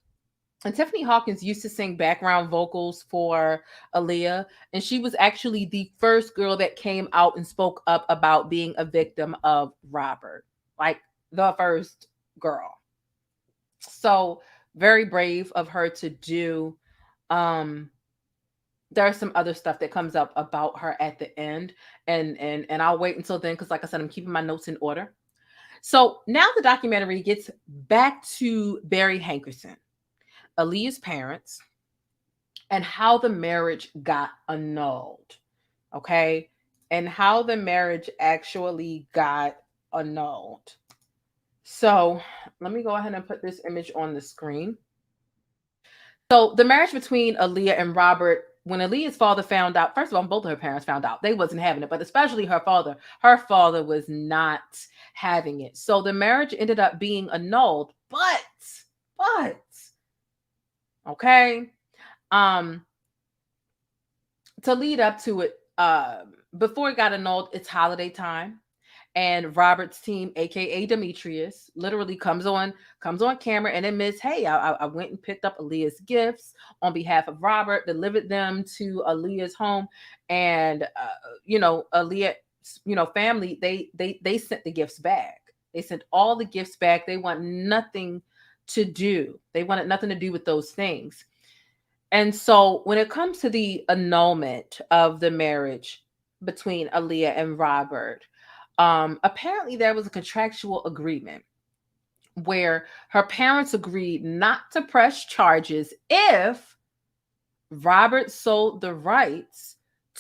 And Tiffany Hawkins used to sing background vocals for Aaliyah, and she was actually the first girl that came out and spoke up about being a victim of Robert, like the first girl. So very brave of her to do. There's some other stuff that comes up about her at the end, and I'll wait until then because, like I said, I'm keeping my notes in order. So now the documentary gets back to Barry Hankerson, Aaliyah's parents, and how the marriage got annulled. Okay. And how the marriage actually got annulled. So let me go ahead and put this image on the screen. So the marriage between Aaliyah and Robert, when Aaliyah's father found out, first of all, both of her parents found out they wasn't having it, but especially her father was not having it. So the marriage ended up being annulled, but okay. To lead up to it, before it got annulled, it's holiday time, and Robert's team, aka Demetrius, literally comes on camera and admits, "Hey, I went and picked up Aaliyah's gifts on behalf of Robert, delivered them to Aaliyah's home, and Aaliyah, family, they sent the gifts back. They sent all the gifts back. They want nothing to do. They wanted nothing to do with those things." And so when it comes to the annulment of the marriage between Aaliyah and Robert, apparently there was a contractual agreement where her parents agreed not to press charges if Robert sold the rights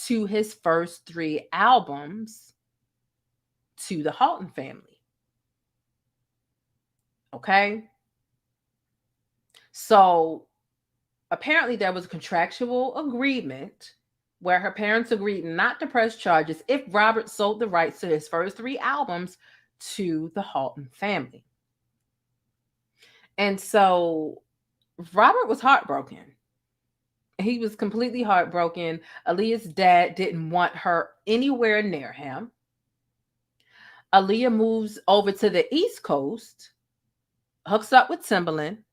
to his first 3 albums to the Haughton family. Okay. So apparently there was a contractual agreement where her parents agreed not to press charges if Robert sold the rights to his first 3 albums to the Haughton family. And so Robert was heartbroken. He was completely heartbroken. Aaliyah's dad didn't want her anywhere near him. Aaliyah moves over to the East Coast, hooks up with Timbaland,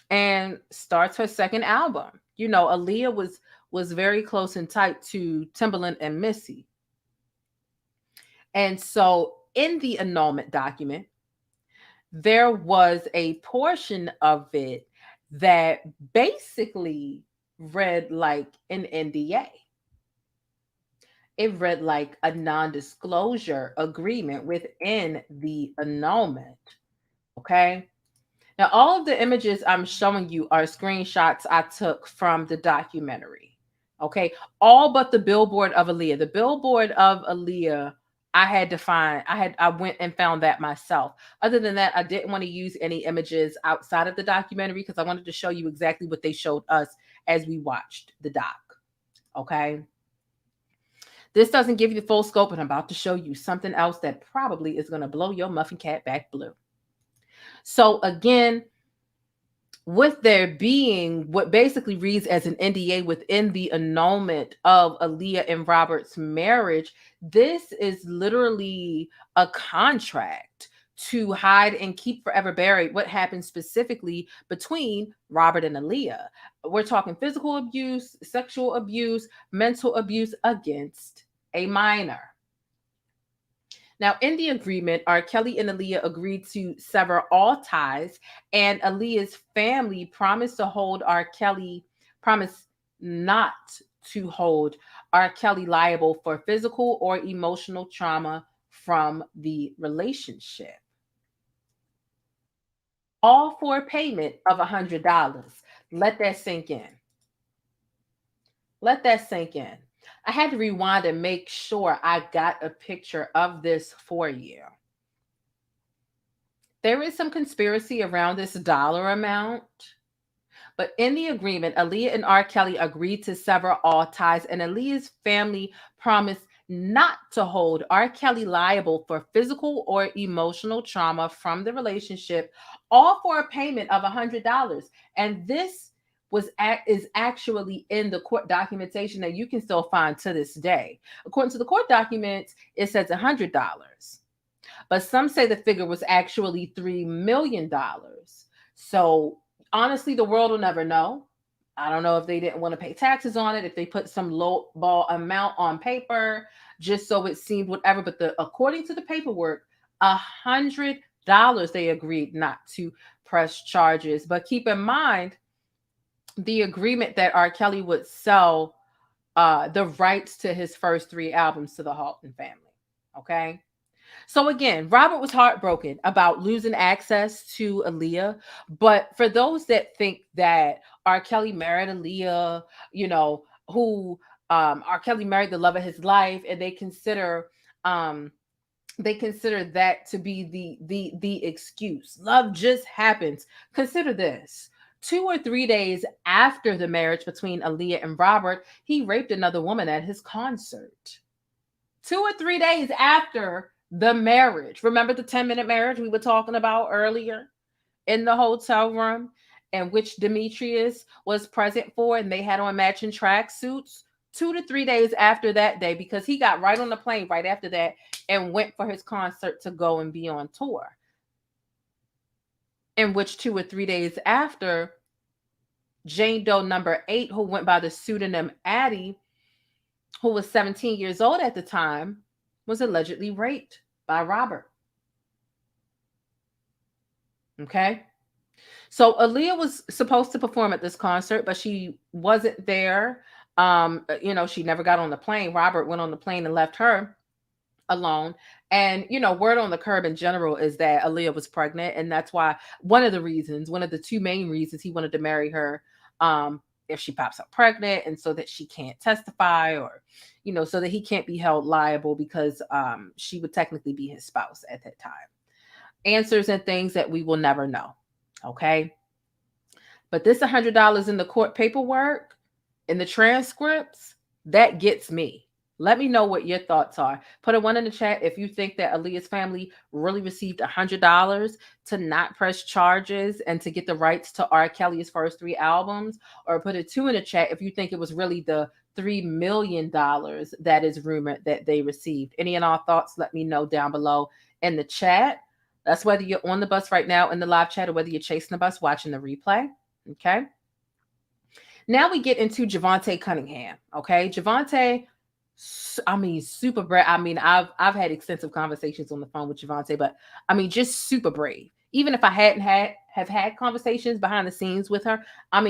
and starts her second album. Aaliyah was very close and tight to Timbaland and Missy. And so in the annulment document, there was a portion of it that basically read like an NDA. It read like a non-disclosure agreement within the annulment. Okay. Now, all of the images I'm showing you are screenshots I took from the documentary. Okay. All but the billboard of Aaliyah. The billboard of Aaliyah, I had to find, I went and found that myself. Other than that, I didn't want to use any images outside of the documentary because I wanted to show you exactly what they showed us as we watched the doc. Okay. This doesn't give you the full scope, and I'm about to show you something else that probably is going to blow your muffin cap back blue. So again, with there being what basically reads as an NDA within the annulment of Aaliyah and Robert's marriage, this is literally a contract to hide and keep forever buried what happened specifically between Robert and Aaliyah. We're talking physical abuse, sexual abuse, mental abuse against a minor. Now, in the agreement, R. Kelly and Aaliyah agreed to sever all ties, and Aaliyah's family promised not to hold R. Kelly liable for physical or emotional trauma from the relationship. All for a payment of $100. Let that sink in. Let that sink in. I had to rewind and make sure I got a picture of this for you. There is some conspiracy around this dollar amount, but in the agreement, Aaliyah and R. Kelly agreed to sever all ties, and Aaliyah's family promised not to hold R. Kelly liable for physical or emotional trauma from the relationship, all for a payment of $100. And this is actually in the court documentation that you can still find to this day. According to the court documents, it says $100, but some say the figure was actually $3 million. So honestly, the world will never know. I don't know if they didn't want to pay taxes on it, if they put some low ball amount on paper, just so it seemed whatever. But according to the paperwork, $100 they agreed not to press charges. But keep in mind, the agreement that R. Kelly would sell the rights to his first 3 albums to the Haughton family. Okay. So again, Robert was heartbroken about losing access to Aaliyah. But for those that think that R. Kelly married Aaliyah, who R. Kelly married the love of his life, and they consider that to be the excuse. Love just happens. Consider this. 2 or 3 days after the marriage between Aaliyah and Robert, he raped another woman at his concert. 2 or 3 days after the marriage. Remember the 10-minute marriage we were talking about earlier in the hotel room, in which Demetrius was present for, and they had on matching tracksuits? 2 to 3 days after that day, because he got right on the plane right after that and went for his concert to go and be on tour. In which 2 or 3 days after, Jane Doe number 8, who went by the pseudonym Addie, who was 17 years old at the time, was allegedly raped by Robert. Okay. So Aaliyah was supposed to perform at this concert, but she wasn't there. She never got on the plane. Robert went on the plane and left her alone. And, word on the curb in general is that Aaliyah was pregnant. And that's why one of the 2 main reasons he wanted to marry her, if she pops up pregnant, and so that she can't testify, or, so that he can't be held liable, because she would technically be his spouse at that time. Answers and things that we will never know. Okay. But this $100 in the court paperwork, in the transcripts, that gets me. Let me know what your thoughts are. Put a 1 in the chat if you think that Aaliyah's family really received $100 to not press charges and to get the rights to R. Kelly's first 3 albums. Or put a 2 in the chat if you think it was really the $3 million that is rumored that they received. Any and all thoughts, let me know down below in the chat. That's whether you're on the bus right now in the live chat, or whether you're chasing the bus watching the replay. Okay. Now we get into Javante Cunningham. Okay. Javante, super brave. I've had extensive conversations on the phone with Javante, but just super brave. Even if I hadn't had conversations behind the scenes with her,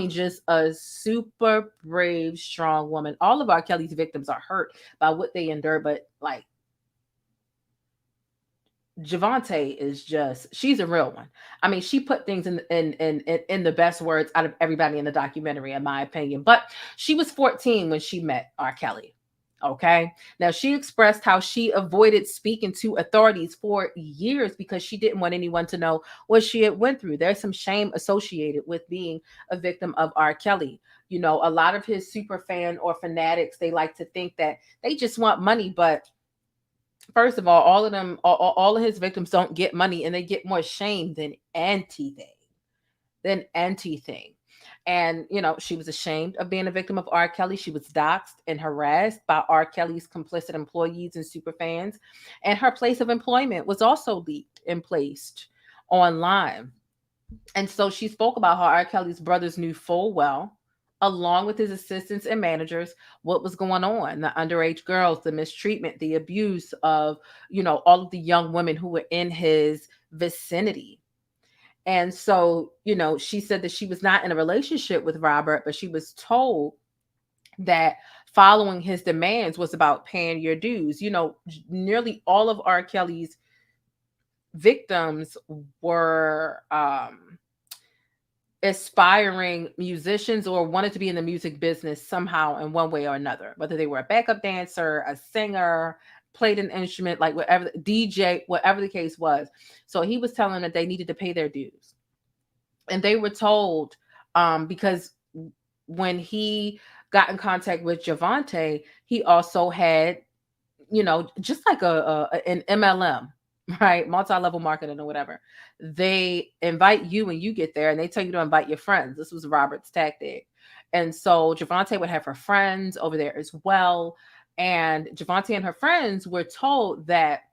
just a super brave, strong woman. All of R. Kelly's victims are hurt by what they endure, but Javante is she's a real one. She put things in the best words out of everybody in the documentary, in my opinion. But she was 14 when she met R. Kelly. Okay. Now, she expressed how she avoided speaking to authorities for years because she didn't want anyone to know what she had went through. There's some shame associated with being a victim of R. Kelly. A lot of his super fan or fanatics, they like to think that they just want money. But first of all of his victims don't get money, and they get more shame than anything. an anti thing. And, you know, she was ashamed of being a victim of R. Kelly. She was doxxed and harassed by R. Kelly's complicit employees and superfans. And her place of employment was also leaked and placed online. And so she spoke about how R. Kelly's brothers knew full well, along with his assistants and managers, what was going on, the underage girls, the mistreatment, the abuse of, you know, all of the young women who were in his vicinity. And so, you know, she said that she was not in a relationship with Robert, but she was told that following his demands was about paying your dues. You know, nearly all of R. Kelly's victims were aspiring musicians or wanted to be in the music business somehow in one way or another, whether they were a backup dancer, a singer, played an instrument, like whatever, DJ, whatever the case was. So he was telling them that they needed to pay their dues. And they were told, because when he got in contact with Javante, he also had, you know, just like an MLM, right? Multi-level marketing or whatever. They invite you when you get there and they tell you to invite your friends. This was Robert's tactic. And so Javante would have her friends over there as well. And Javante and her friends were told that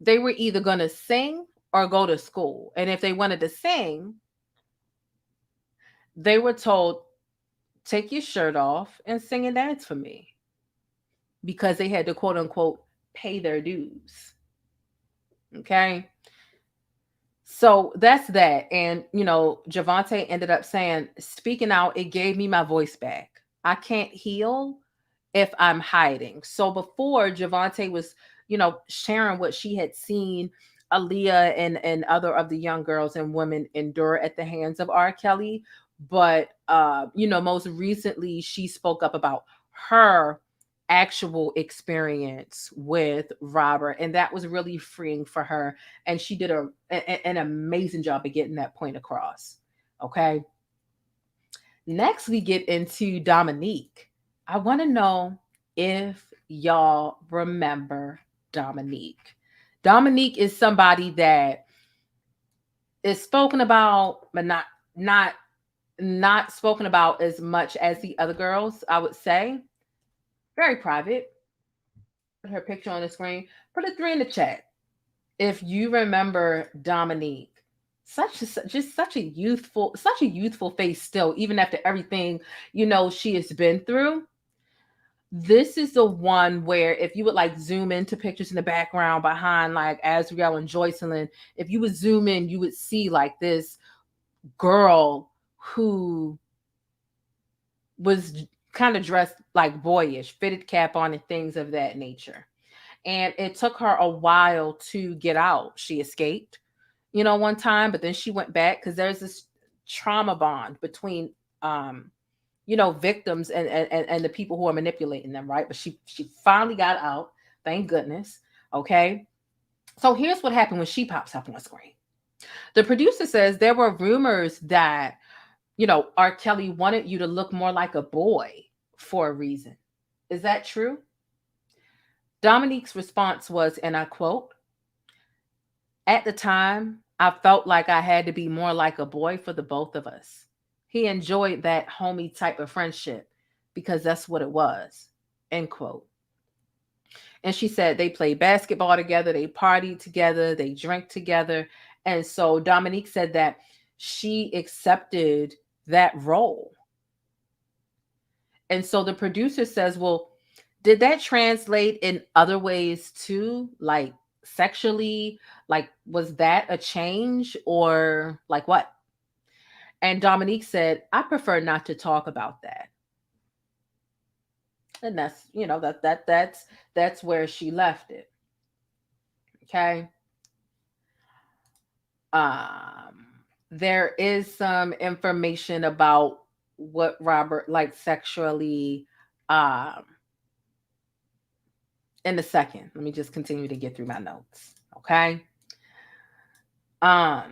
they were either going to sing or go to school. And if they wanted to sing, they were told, take your shirt off and sing and dance for me, because they had to, quote unquote, pay their dues. Okay. So that's that. And, you know, Javante ended up saying, speaking out, it gave me my voice back. I can't heal if I'm hiding. So before, Javante was, you know, sharing what she had seen Aaliyah and other of the young girls and women endure at the hands of R. Kelly. But, you know, most recently, she spoke up about her actual experience with Robert, and that was really freeing for her. And she did an amazing job of getting that point across. Okay. Next, we get into Dominique. I want to know if y'all remember Dominique. Dominique is somebody that is spoken about, but not spoken about as much as the other girls, I would say. Very private. Put her picture on the screen. Put a 3 in the chat if you remember Dominique. Such a youthful face still, even after everything, you know, she has been through. This is the one where if you would like zoom into pictures in the background behind like Azriel and Joycelyn, if you would zoom in, you would see like this girl who was kind of dressed like boyish, fitted cap on and things of that nature. And it took her a while to get out. She escaped, you know, one time, but then she went back because there's this trauma bond between, you know, victims and the people who are manipulating them, right? But she finally got out, thank goodness. Okay. So here's what happened when she pops up on the screen. The producer says there were rumors that, you know, R. Kelly wanted you to look more like a boy for a reason. Is that true? Dominique's response was, and I quote, "At the time, I felt like I had to be more like a boy for the both of us. He enjoyed that homie type of friendship because that's what it was." End quote. And she said they played basketball together, they partied together, they drank together. And so Dominique said that she accepted that role. And so the producer says, well, did that translate in other ways too? Like sexually? Like, was that a change or like what? And Dominique said, I prefer not to talk about that. And that's, you know, that's where she left it. Okay. There is some information about what Robert liked sexually in a second. Let me just continue to get through my notes. Okay. Now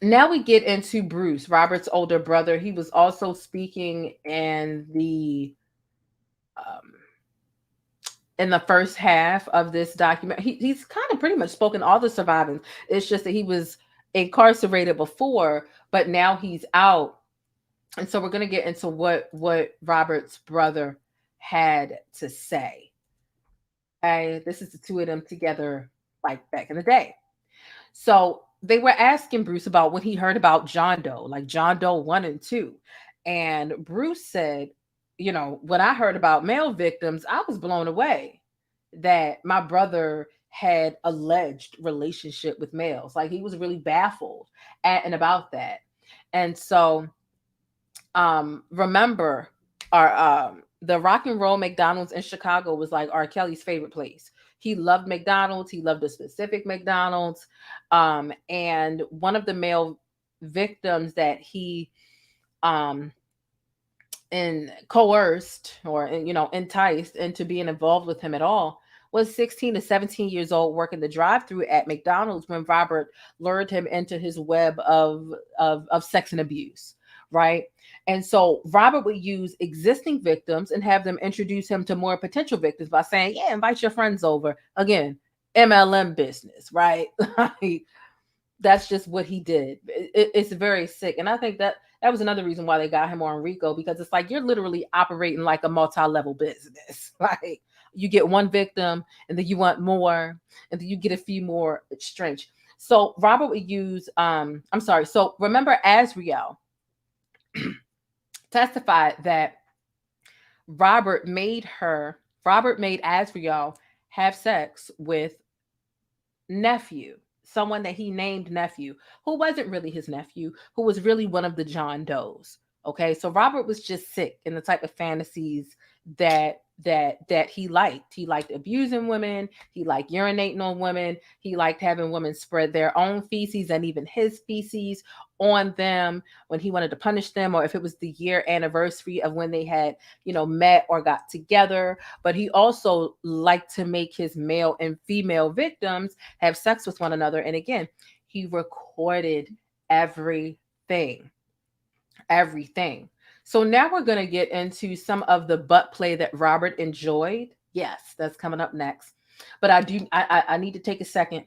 we get into Bruce, Robert's older brother. He was also speaking in the first half of this document. He's kind of pretty much spoken all the survivors. It's just that he was incarcerated before, but now he's out. And so we're going to get into what Robert's brother had to say. Okay, this is the two of them together like back in the day. So they were asking Bruce about when he heard about John Doe, like John Doe 1 and 2. And Bruce said, you know, when I heard about male victims, I was blown away that my brother had alleged relationship with males. Like he was really baffled at and about that. And so remember our the Rock and Roll McDonald's in Chicago was like R. Kelly's favorite place. He loved McDonald's. He loved a specific McDonald's. And one of the male victims that he coerced or, you know, enticed into being involved with him at all was 16 to 17 years old, working the drive-through at McDonald's when Robert lured him into his web of sex and abuse, right? And so Robert would use existing victims and have them introduce him to more potential victims by saying, yeah, invite your friends over. Again, MLM business, right? That's just what he did. It's very sick. And I think that was another reason why they got him on RICO, because it's like you're literally operating like a multi-level business. Like you get one victim and then you want more and then you get a few more. It's strange. So Robert would use, So remember Azriel testified that Robert made Azriel have sex with nephew, someone that he named nephew, who wasn't really his nephew, who was really one of the John Does. Okay, so Robert was just sick in the type of fantasies that he liked. He liked abusing women. He liked urinating on women. He liked having women spread their own feces and even his feces on them when he wanted to punish them, or if it was the year anniversary of when they had, you know, met or got together. But he also liked to make his male and female victims have sex with one another. And again, he recorded everything. So now we're going to get into some of the butt play that Robert enjoyed. Yes, that's coming up next. But I need to take a second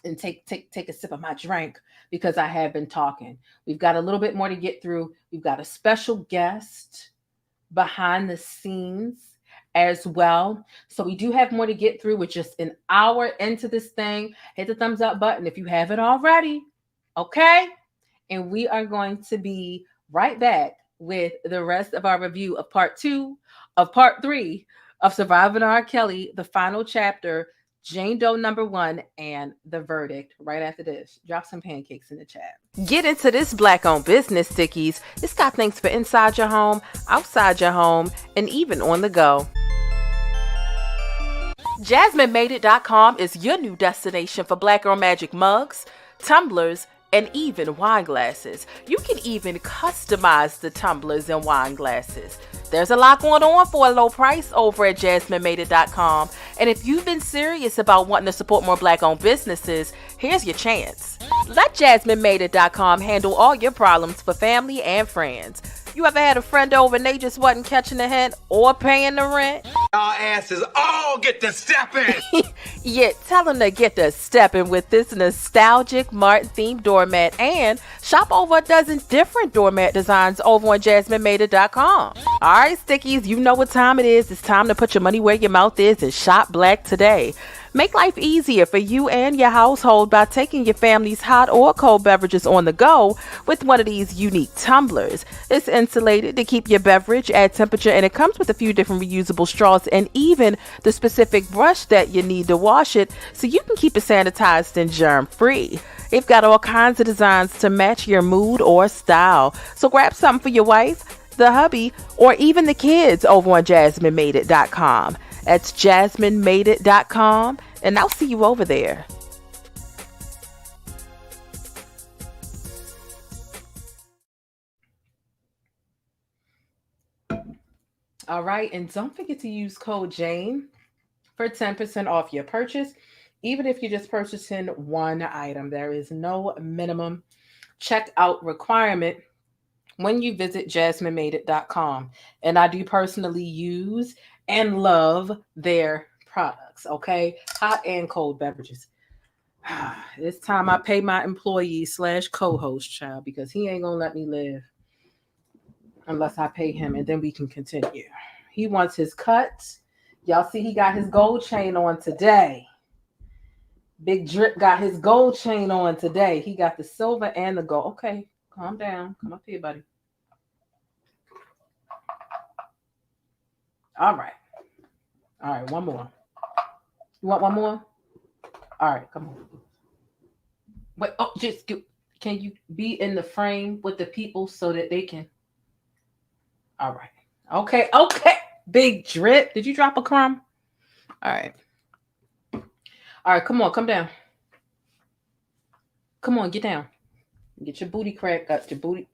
and take a sip of my drink because I have been talking. We've got a little bit more to get through. We've got a special guest behind the scenes as well. So we do have more to get through. We're just an hour into this thing. Hit the thumbs up button if you haven't already. Okay? And we are going to be right back with the rest of our review of part 2 of part 3 of Surviving R. Kelly, the final chapter, Jane Doe number 1, and the verdict right after this. Drop some pancakes in the chat. Get into this Black-owned business, Stickies. It's got things for inside your home, outside your home, and even on the go. JasmineMadeIt.com is your new destination for Black Girl Magic mugs, tumblers, and even wine glasses. You can even customize the tumblers and wine glasses. There's a lot going on for a low price over at JasmineMadeIt.com. And if you've been serious about wanting to support more Black-owned businesses, here's your chance. Let JasmineMadeIt.com handle all your problems for family and friends. You ever had a friend over and they just wasn't catching the hint or paying the rent? Y'all asses all get to stepping. Yeah, tell them to get to stepping with this nostalgic Martin-themed doormat and shop over a dozen different doormat designs over on JasmineMadeIt.com. All right, Stickies, you know what time it is. It's time to put your money where your mouth is and shop Black today. Make life easier for you and your household by taking your family's hot or cold beverages on the go with one of these unique tumblers. It's insulated to keep your beverage at temperature, and it comes with a few different reusable straws and even the specific brush that you need to wash it so you can keep it sanitized and germ-free. They've got all kinds of designs to match your mood or style. So grab something for your wife, the hubby, or even the kids over on JasmineMadeIt.com. That's JasmineMadeIt.com, and I'll see you over there. All right, and don't forget to use code JANE for 10% off your purchase, even if you're just purchasing one item. There is no minimum checkout requirement when you visit JasmineMadeIt.com. And I do personally use and love their products, okay? Hot and cold beverages. It's time I pay my employee / co-host, child, because he ain't gonna let me live unless I pay him, and then we can continue. He wants his cut. Y'all see he got his gold chain on today. Big Drip got his gold chain on today. He got the silver and the gold. Okay, calm down. Come up here, buddy. All right. All right, one more. You want one more? All right, come on. Wait, oh, can you be in the frame with the people so that they can? All right. Okay. Big Drip. Did you drop a crumb? All right. All right, come on, come down. Come on, get down. Get your booty crack up, your booty.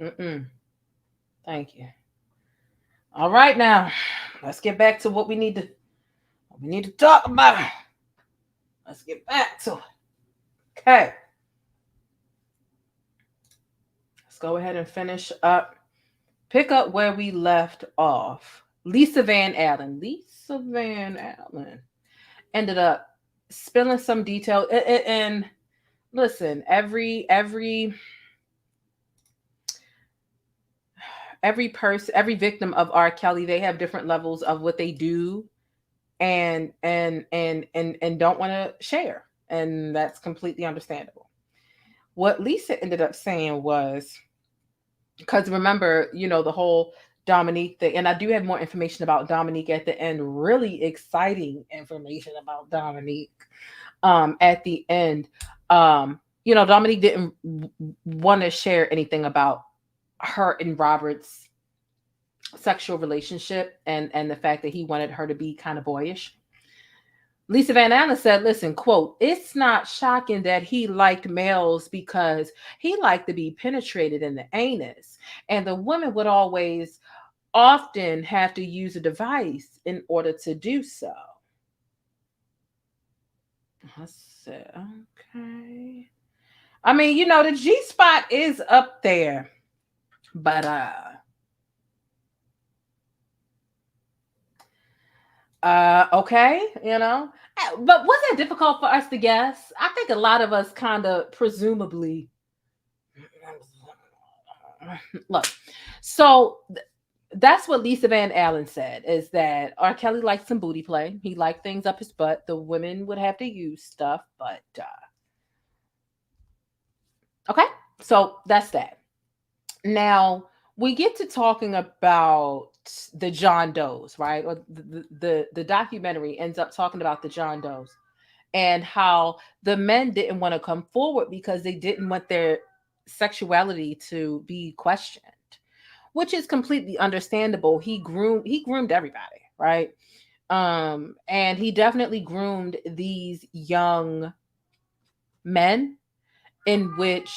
Thank you. All right, now let's get back to what we need to talk about. Let's get back to it. Okay. Let's go ahead and finish up. Pick up where we left off. Lisa Van Allen ended up spilling some detail. And listen, every person, every victim of R. Kelly, they have different levels of what they do and don't want to share. And that's completely understandable. What Lisa ended up saying was, because remember, the whole Dominique thing, and I do have more information about Dominique at the end, really exciting information about Dominique at the end. Dominique didn't want to share anything about her and Robert's sexual relationship and the fact that he wanted her to be kind of boyish. Lisa Van Allen said, listen, quote, "It's not shocking that he liked males because he liked to be penetrated in the anus. And the women would often have to use a device in order to do so." I said, okay. I mean, the G-spot is up there, but okay, but was it difficult for us to guess? I think a lot of us kind of presumably look. So that's what Lisa Van Allen said, is that R. Kelly liked some booty play. He liked things up his butt. The women would have to use stuff, but okay. So that's that. Now we get to talking about the John Does, right? Or the documentary ends up talking about the John Does and how the men didn't want to come forward because they didn't want their sexuality to be questioned, which is completely understandable. He groomed everybody, right? And he definitely groomed these young men in which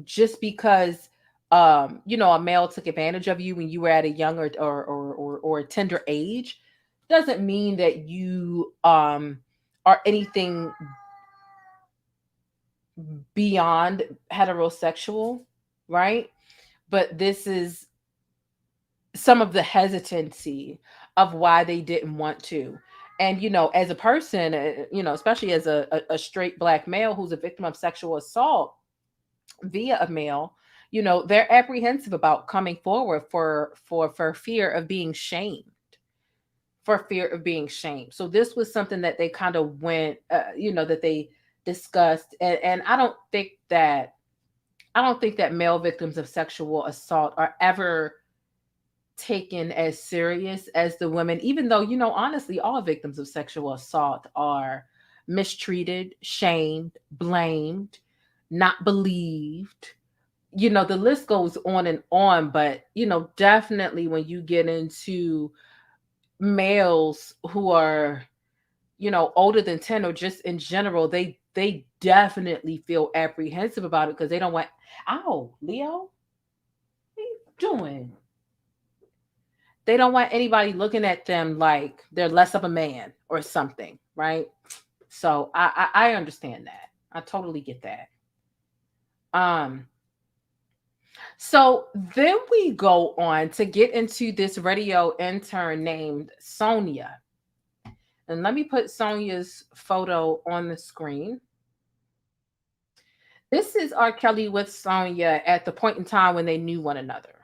just because a male took advantage of you when you were at a young or a tender age doesn't mean that you are anything beyond heterosexual, right? But this is some of the hesitancy of why they didn't want to. And, as a person, especially as a straight Black male who's a victim of sexual assault via a male, they're apprehensive about coming forward for fear of being shamed. So this was something that they kind of went, that they discussed. And I don't think that male victims of sexual assault are ever taken as serious as the women, even though, honestly, all victims of sexual assault are mistreated, shamed, blamed, not believed. The list goes on and on, but, definitely when you get into males who are, older than 10 or just in general, they definitely feel apprehensive about it because they don't want, ow, Leo, what are you doing? They don't want anybody looking at them like they're less of a man or something, right? So I understand that. I totally get that. So then we go on to get into this radio intern named Sonia. And let me put Sonia's photo on the screen. This is R. Kelly with Sonya at the point in time when they knew one another.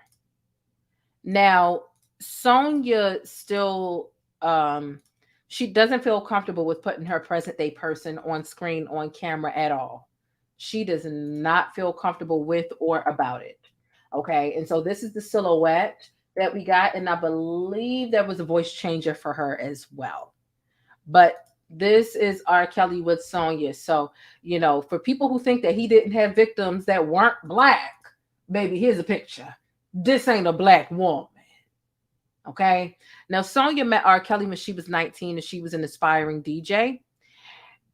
Now, Sonya still she doesn't feel comfortable with putting her present day person on screen on camera at all. She does not feel comfortable with or about it. Okay. And so this is the silhouette that we got. And I believe there was a voice changer for her as well. But this is R. Kelly with Sonya. So, you know, for people who think that he didn't have victims that weren't black, baby, here's a picture. This ain't a black woman. Okay. Now, Sonya met R. Kelly when she was 19 and she was an aspiring DJ.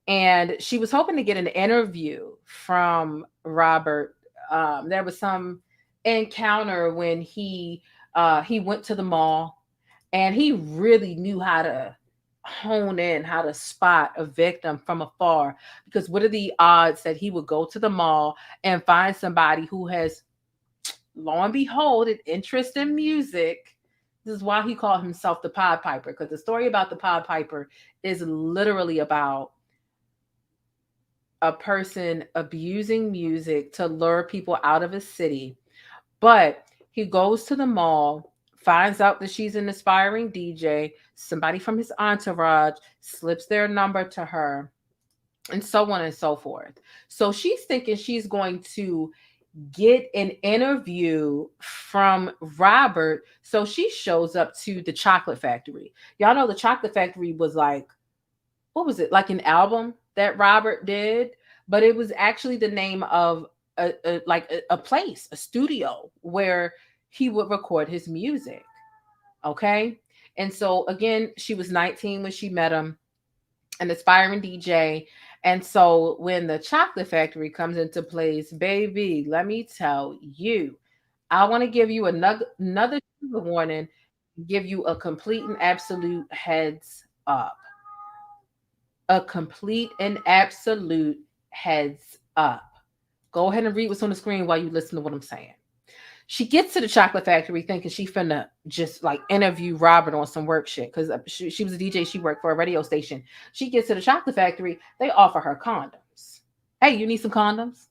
And she was hoping to get an interview from Robert. There was some encounter when he went to the mall, and he really knew how to hone in, how to spot a victim from afar. Because what are the odds that he would go to the mall and find somebody who has, lo and behold, an interest in music? This is why he called himself the Pied Piper, because the story about the Pied Piper is literally about a person abusing music to lure people out of a city. But he goes to the mall, finds out that she's an aspiring DJ, somebody from his entourage slips their number to her, and so on and so forth. So she's thinking she's going to get an interview from Robert. So she shows up to the Chocolate Factory. Y'all know the Chocolate Factory was like, what was it? Like an album that Robert did, but it was actually the name of a place, a studio where he would record his music. Okay. And so again, she was 19 when she met him, an aspiring DJ. And so when the Chocolate Factory comes into place, baby, let me tell you, I want to give you another warning, give you a complete and absolute heads up. A complete and absolute heads up. Go ahead and read what's on the screen while you listen to what I'm saying. She gets to the Chocolate Factory thinking she finna just like interview Robert on some work shit, because she was a DJ. She worked for a radio station. She gets to the Chocolate Factory. They offer her condoms. Hey, you need some condoms?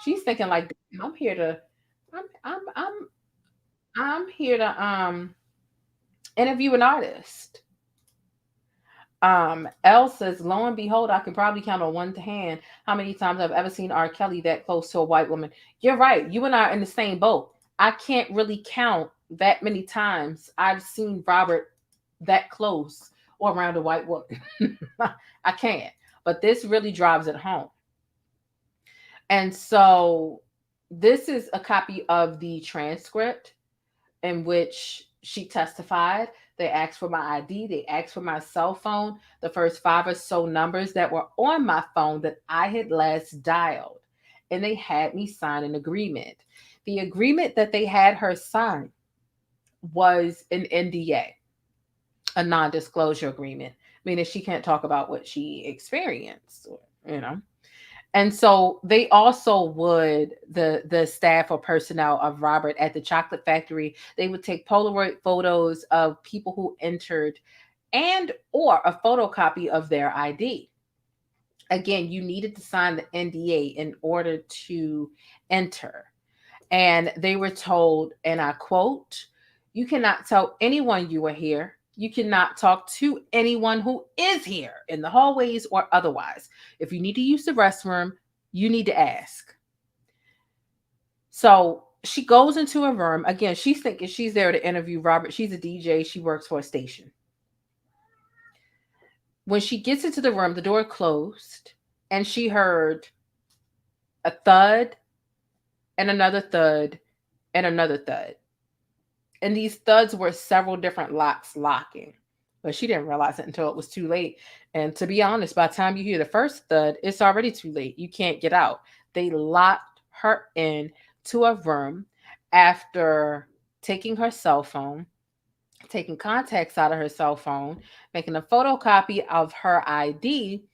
She's thinking like, I'm here to interview an artist. Elle says, lo and behold, I can probably count on one hand how many times I've ever seen R. Kelly that close to a white woman. You're right. You and I are in the same boat. I can't really count that many times I've seen Robert that close or around a white woman. I can't. But this really drives it home. And so this is a copy of the transcript in which she testified. They asked for my ID. They asked for my cell phone, the first 5 or so numbers that were on my phone that I had last dialed. And they had me sign an agreement. The agreement that they had her sign was an NDA, a non-disclosure agreement, meaning she can't talk about what she experienced, you know. And so they also would, the staff or personnel of Robert at the Chocolate Factory, they would take Polaroid photos of people who entered and or a photocopy of their ID. Again, you needed to sign the NDA in order to enter. And they were told, and I quote, "You cannot tell anyone you are here. You cannot talk to anyone who is here in the hallways or otherwise. If you need to use the restroom, you need to ask." So she goes into a room. Again, she's thinking she's there to interview Robert. She's a DJ. She works for a station. When she gets into the room, the door closed, and she heard a thud and another thud and another thud. And these thuds were several different locks locking, but she didn't realize it until it was too late. And to be honest, by the time you hear the first thud, it's already too late. You can't get out. They locked her in to a room after taking her cell phone, taking contacts out of her cell phone, making a photocopy of her ID,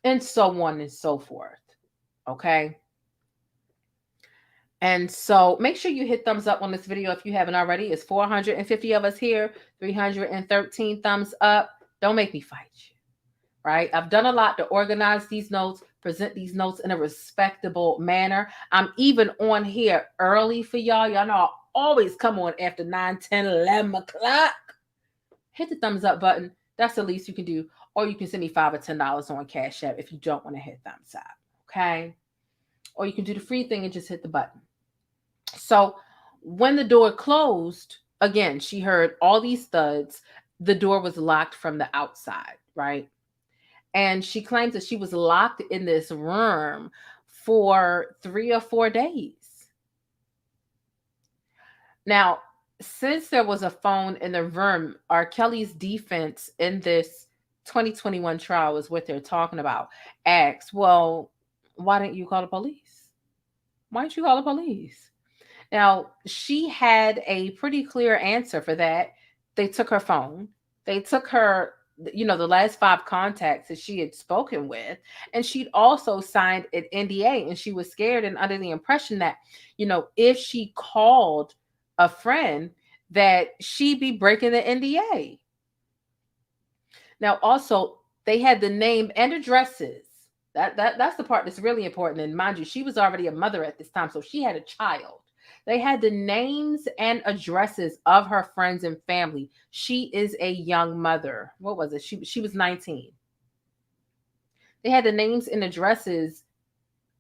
and so on and so forth. Okay. And so make sure you hit thumbs up on this video if you haven't already. It's 450 of us here, 313 thumbs up. Don't make me fight you, right? I've done a lot to organize these notes, present these notes in a respectable manner. I'm even on here early for y'all. Y'all know I always come on after 9, 10, 11 o'clock. Hit the thumbs up button. That's the least you can do. Or you can send me $5 or $10 on Cash App if you don't want to hit thumbs up. Okay? Or you can do the free thing and just hit the button. So when the door closed, again, she heard all these thuds. The door was locked from the outside, right? And she claims that she was locked in this room for 3 or 4 days. Now, since there was a phone in the room, R. Kelly's defense in this 2021 trial is what they're talking about. Asked, well, why didn't you call the police? Why didn't you call the police? Now, she had a pretty clear answer for that. They took her phone. They took her, the last 5 contacts that she had spoken with. And she'd also signed an NDA. And she was scared and under the impression that, if she called a friend, that she'd be breaking the NDA. Now, also, they had the name and addresses. That's the part that's really important. And mind you, she was already a mother at this time, so she had a child. They had the names and addresses of her friends and family. She is a young mother. What was it? She was 19. They had the names and addresses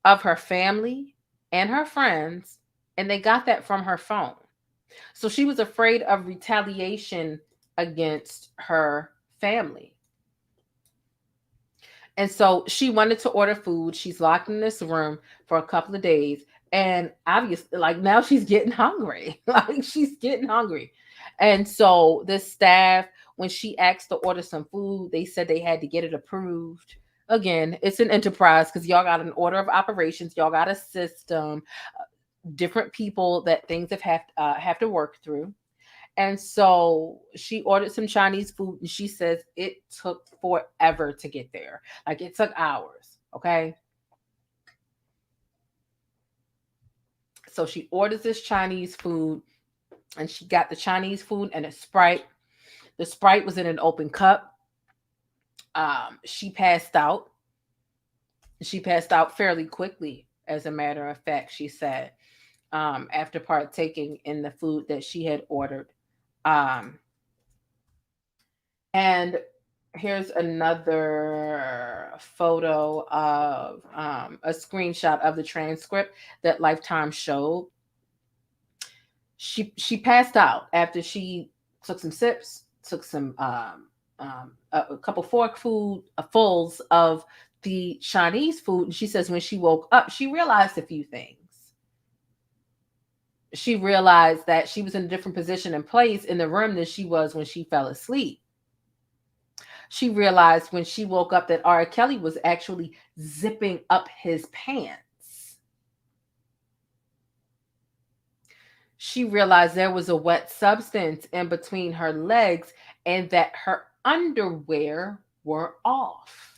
of her family and her friends, and they got that from her phone. So she was afraid of retaliation against her family. And so she wanted to order food. She's locked in this room for a couple of days. And obviously, now she's getting hungry. She's getting hungry. And so the staff, when she asked to order some food, they said they had to get it approved. Again, it's an enterprise because y'all got an order of operations. Y'all got a system, different people that things have to work through. And so she ordered some Chinese food, and she says it took forever to get there. It took hours. Okay. So she orders this Chinese food, and she got the Chinese food and a Sprite. The Sprite was in an open cup. She passed out. She passed out fairly quickly, as a matter of fact, she said, after partaking in the food that she had ordered. And here's another photo of a screenshot of the transcript that Lifetime showed. She passed out after she took some sips, took some a couple forkfuls of the Chinese food. And she says when she woke up, she realized a few things. She realized that she was in a different position and place in the room than she was when she fell asleep. She realized when she woke up that R. Kelly was actually zipping up his pants. She realized there was a wet substance in between her legs and that her underwear were off.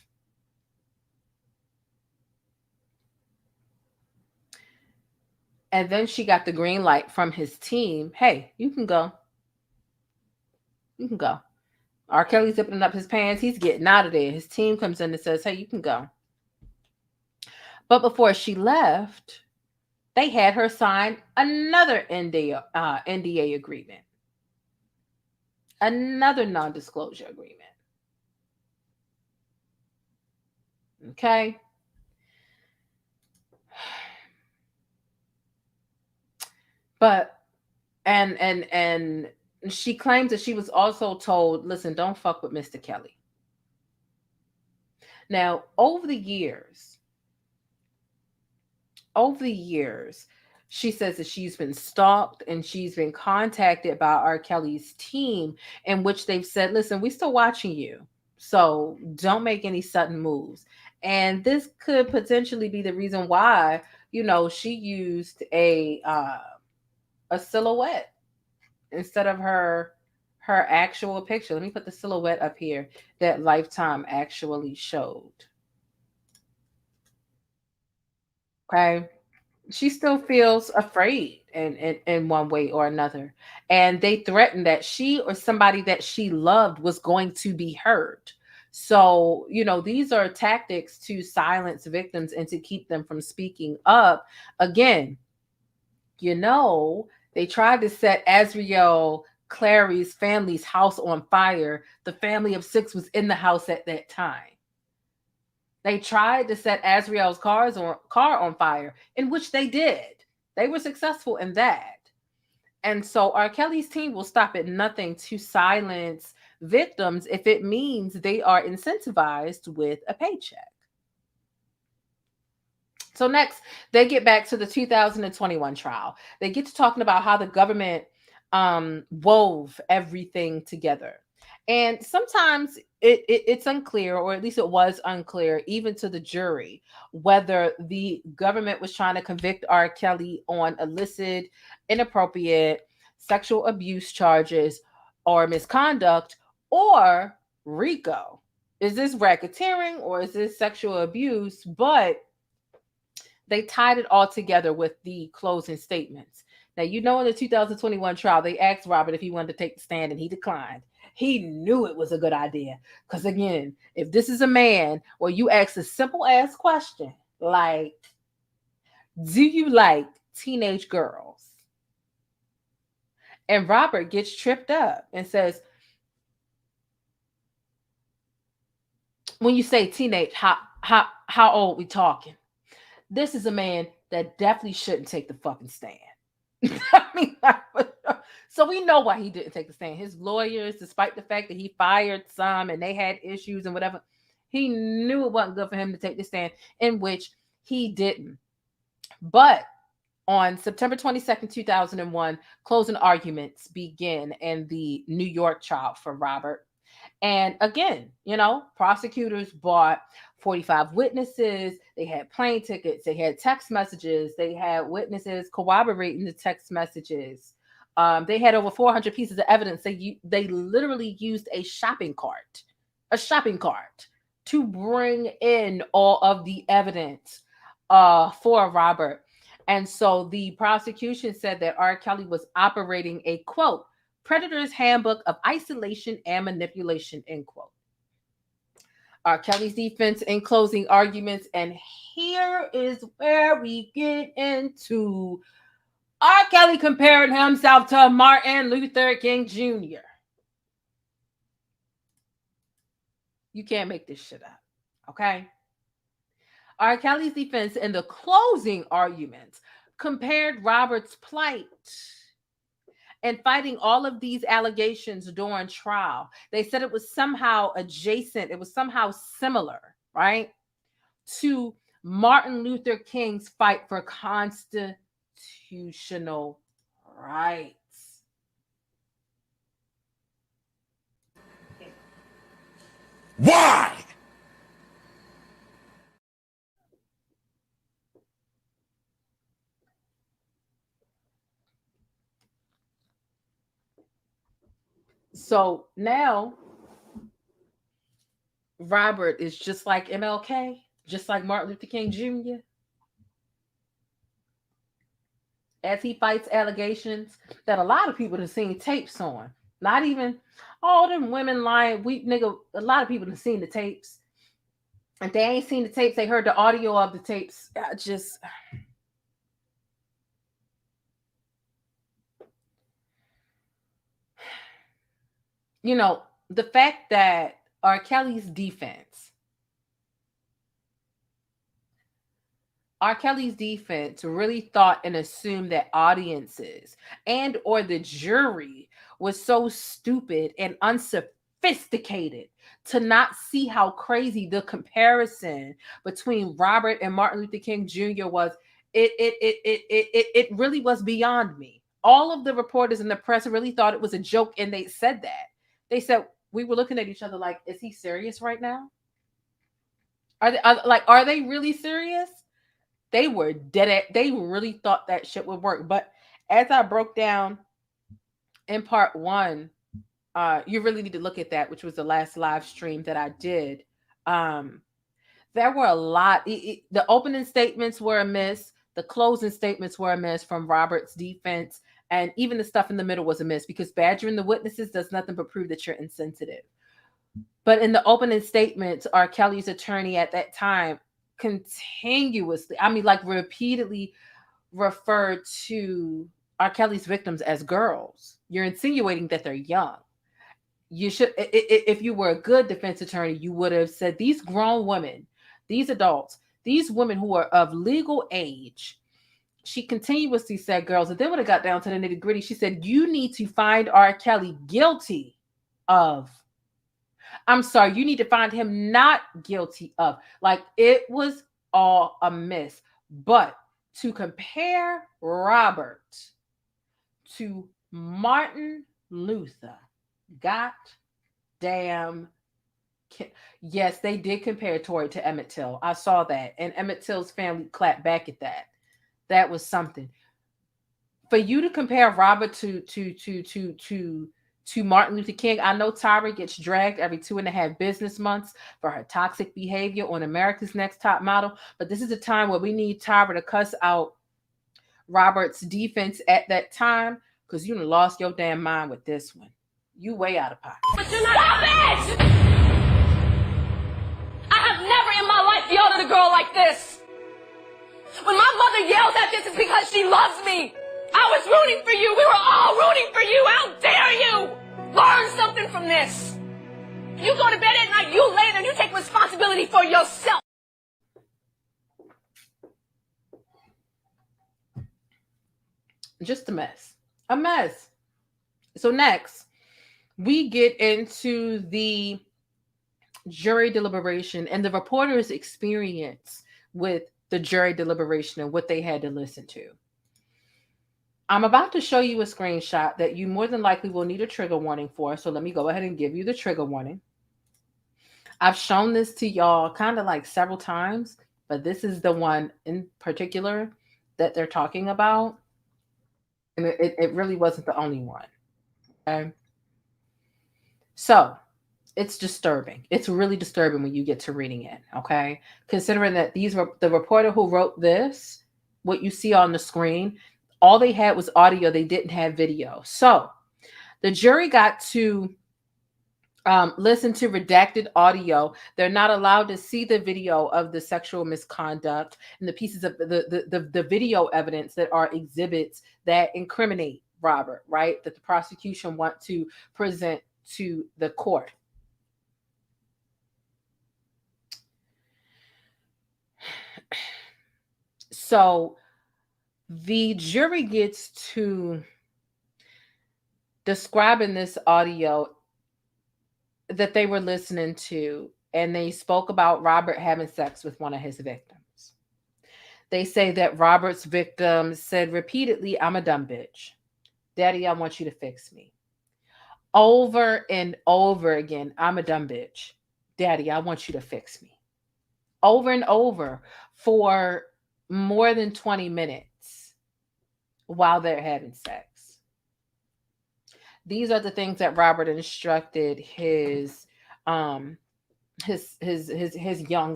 And then she got the green light from his team. Hey, you can go. You can go. R. Kelly's zipping up his pants. He's getting out of there. His team comes in and says, hey, you can go. But before she left, they had her sign another NDA agreement. Another non-disclosure agreement. Okay. But, and she claims that she was also told, listen, don't fuck with Mr. Kelly. Now, over the years, she says that she's been stalked and she's been contacted by R. Kelly's team, in which they've said, listen, we're still watching you, so don't make any sudden moves. And this could potentially be the reason why, she used a silhouette instead of her actual picture. Let me put the silhouette up here that Lifetime actually showed. Okay. She still feels afraid in one way or another. And they threatened that she or somebody that she loved was going to be hurt. So, these are tactics to silence victims and to keep them from speaking up. Again, they tried to set Azriel Clary's family's house on fire. The family of 6 was in the house at that time. They tried to set Azriel's car on fire, in which they did. They were successful in that. And so R. Kelly's team will stop at nothing to silence victims if it means they are incentivized with a paycheck. So next, they get back to the 2021 trial. They get to talking about how the government wove everything together. And sometimes it's unclear, or at least it was unclear, even to the jury, whether the government was trying to convict R. Kelly on illicit, inappropriate sexual abuse charges or misconduct, or RICO. Is this racketeering or is this sexual abuse? But they tied it all together with the closing statements. Now, in the 2021 trial, they asked Robert if he wanted to take the stand, and he declined. He knew it was a good idea. Because again, if this is a man where you ask a simple ass question, like, do you like teenage girls? And Robert gets tripped up and says, when you say teenage, how old we talking? This is a man that definitely shouldn't take the fucking stand. So we know why he didn't take the stand. His lawyers, despite the fact that he fired some and they had issues and whatever, he knew it wasn't good for him to take the stand, in which he didn't. But on September 22nd, 2001, closing arguments begin in the New York trial for Robert. And again, prosecutors bought 45 witnesses. They had plane tickets. They had text messages. They had witnesses corroborating the text messages. They had over 400 pieces of evidence. They literally used a shopping cart to bring in all of the evidence for Robert. And so the prosecution said that R. Kelly was operating a, quote, predator's handbook of isolation and manipulation, end quote. R. Kelly's defense in closing arguments, and here is where we get into R. Kelly comparing himself to Martin Luther King Jr. You can't make this shit up, okay? R. Kelly's defense in the closing arguments compared Robert's plight and fighting all of these allegations during trial. They said it was somehow adjacent, it was somehow similar, right, to Martin Luther King's fight for constitutional rights. Why? So now Robert is just like MLK, just like Martin Luther King Jr. As he fights allegations that a lot of people have seen tapes on. Not even all them women lying, weak nigga. A lot of people have seen the tapes. If they ain't seen the tapes, they heard the audio of the tapes. The fact that R. Kelly's defense really thought and assumed that audiences and or the jury was so stupid and unsophisticated to not see how crazy the comparison between Robert and Martin Luther King Jr. was. It really was beyond me. All of the reporters in the press really thought it was a joke, and they said that. They said, we were looking at each other like, is he serious right now? Are they really serious? They were dead. They really thought that shit would work. But as I broke down in part 1, you really need to look at that, which was the last live stream that I did. There were a lot. The opening statements were a miss. The closing statements were a miss from Robert's defense. And even the stuff in the middle was a miss, because badgering the witnesses does nothing but prove that you're insensitive. But in the opening statements, R. Kelly's attorney at that time continuously, I mean, like repeatedly referred to R. Kelly's victims as girls. You're insinuating that they're young. You should, if you were a good defense attorney, you would have said these grown women, these adults, these women who are of legal age. She continuously said girls, and then when it got down to the nitty gritty, she said, you need to find R. Kelly guilty of, I'm sorry, you need to find him not guilty of. Like, it was all a mess. But to compare Robert to Martin Luther, God damn. Yes, they did compare Tory to Emmett Till. I saw that. And Emmett Till's family clapped back at that. That was something. For you to compare Robert to Martin Luther King, I know Tyra gets dragged every 2.5 business months for her toxic behavior on America's Next Top Model, but this is a time where we need Tyra to cuss out Robert's defense at that time, because you done lost your damn mind with this one. You way out of pocket. But you're not. Stop it! I have never in my life yelled at a girl like this. When my mother yells at this, it's because she loves me. I was rooting for you. We were all rooting for you. How dare you? Learn something from this. You go to bed at night, you lay there, and you take responsibility for yourself. Just a mess. A mess. So next, we get into the jury deliberation and the reporter's experience with the jury deliberation and what they had to listen to. I'm about to show you a screenshot that you more than likely will need a trigger warning for. So let me go ahead and give you the trigger warning. I've shown this to y'all kind of like several times, but this is the one in particular that they're talking about. And it really wasn't the only one. Okay. So it's disturbing. It's really disturbing when you get to reading it. Okay. Considering that these were the reporter who wrote this, what you see on the screen, all they had was audio. They didn't have video. So the jury got to listen to redacted audio. They're not allowed to see the video of the sexual misconduct and the pieces of the video evidence that are exhibits that incriminate Robert, right? That the prosecution want to present to the court. So the jury gets to describe in this audio that they were listening to, and they spoke about Robert having sex with one of his victims. They say that Robert's victim said repeatedly, "I'm a dumb bitch. Daddy, I want you to fix me." Over and over again, "I'm a dumb bitch. Daddy, I want you to fix me." Over and over for more than 20 minutes while they're having sex. These are the things that Robert instructed his young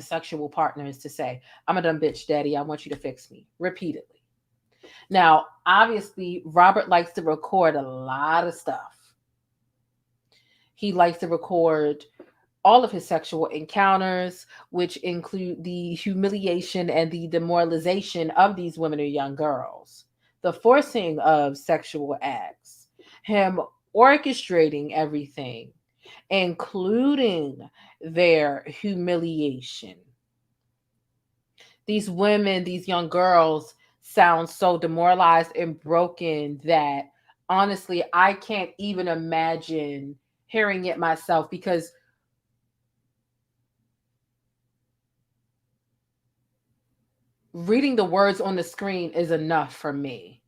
sexual partners to say. "I'm a dumb bitch, Daddy. I want you to fix me," repeatedly. Now, obviously, Robert likes to record a lot of stuff. He likes to record all of his sexual encounters, which include the humiliation and the demoralization of these women or young girls, the forcing of sexual acts, him orchestrating everything, including their humiliation. These women, these young girls, sound so demoralized and broken that honestly, I can't even imagine hearing it myself, because reading the words on the screen is enough for me.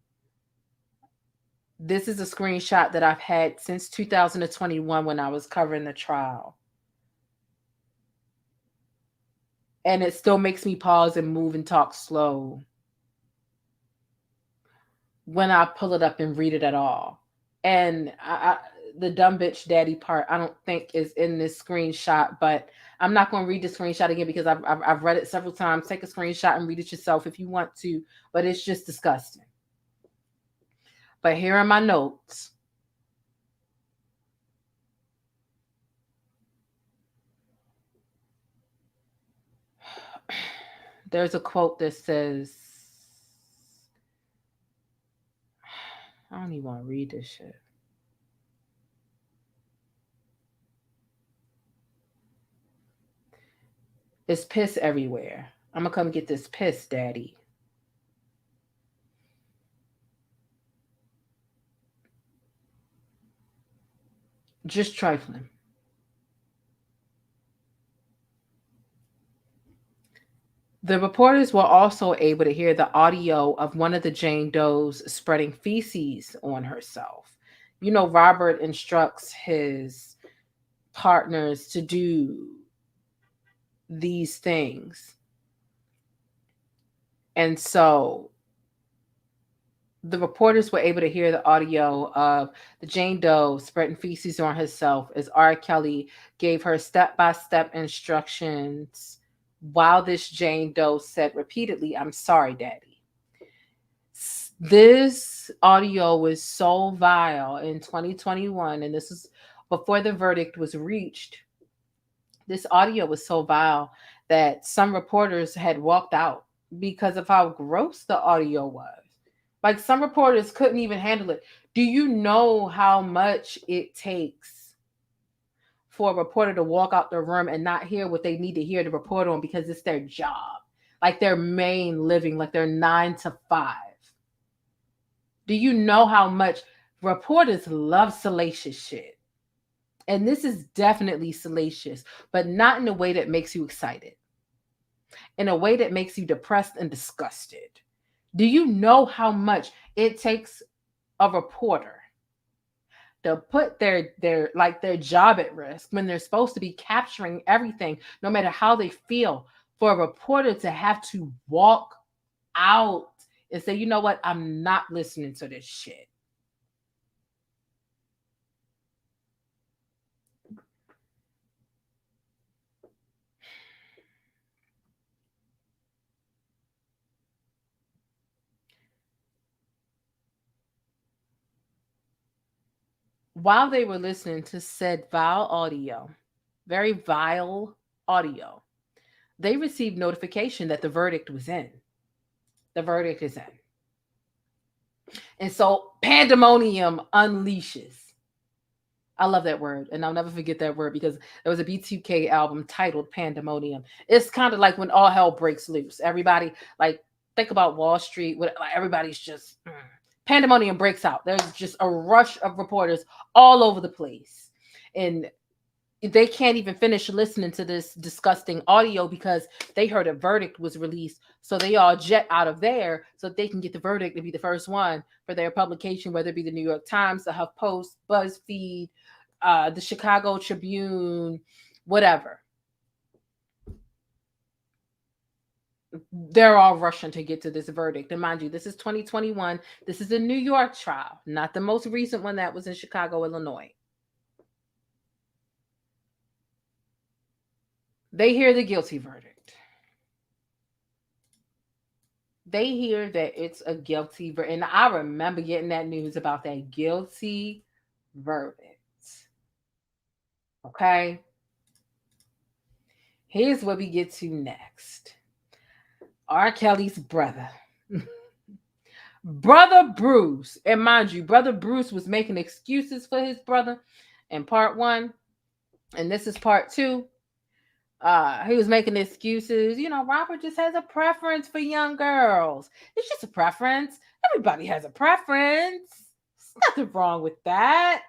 This is a screenshot that I've had since 2021 when I was covering the trial. And it still makes me pause and move and talk slow when I pull it up and read it at all. And the dumb bitch daddy part, I don't think is in this screenshot, but I'm not going to read the screenshot again because I've read it several times. Take a screenshot and read it yourself if you want to, but it's just disgusting. But here are my notes. There's a quote that says, I don't even want to read this shit. It's piss everywhere. I'm gonna come get this piss, daddy. Just trifling. The reporters were also able to hear the audio of one of the Jane Does spreading feces on herself. You know, Robert instructs his partners to do these things. And so the reporters were able to hear the audio of the Jane Doe spreading feces on herself as R. Kelly gave her step-by-step instructions while this Jane Doe said repeatedly, "I'm sorry, daddy." This audio was so vile in 2021, and this is before the verdict was reached. This audio was so vile that some reporters had walked out because of how gross the audio was. Like, some reporters couldn't even handle it. Do you know how much it takes for a reporter to walk out the room and not hear what they need to hear to report on because it's their job, like their main living, like their 9 to 5? Do you know how much reporters love salacious shit? And this is definitely salacious, but not in a way that makes you excited. In a way that makes you depressed and disgusted. Do you know how much it takes a reporter to put their job at risk when they're supposed to be capturing everything, no matter how they feel, for a reporter to have to walk out and say, you know what, I'm not listening to this shit. While they were listening to said vile audio, very vile audio, they received notification that the verdict was in. The verdict is in. And so pandemonium unleashes. I love that word, and I'll never forget that word because there was a B2K album titled Pandemonium. It's kind of like when all hell breaks loose. Everybody, like, think about Wall Street. Like, everybody's just... Pandemonium breaks out. There's just a rush of reporters all over the place. And they can't even finish listening to this disgusting audio because they heard a verdict was released. So they all jet out of there so that they can get the verdict to be the first one for their publication, whether it be the New York Times, the HuffPost, BuzzFeed, the Chicago Tribune, whatever. They're all rushing to get to this verdict. And mind you, this is 2021. This is a New York trial, not the most recent one that was in Chicago, Illinois. They hear the guilty verdict. They hear that it's a guilty verdict. And I remember getting that news about that guilty verdict. Okay? Here's what we get to next. R. Kelly's brother. Brother Bruce. And mind you, Brother Bruce was making excuses for his brother in part 1. And this is part 2. He was making excuses. You know, Robert just has a preference for young girls. It's just a preference. Everybody has a preference. There's nothing wrong with that.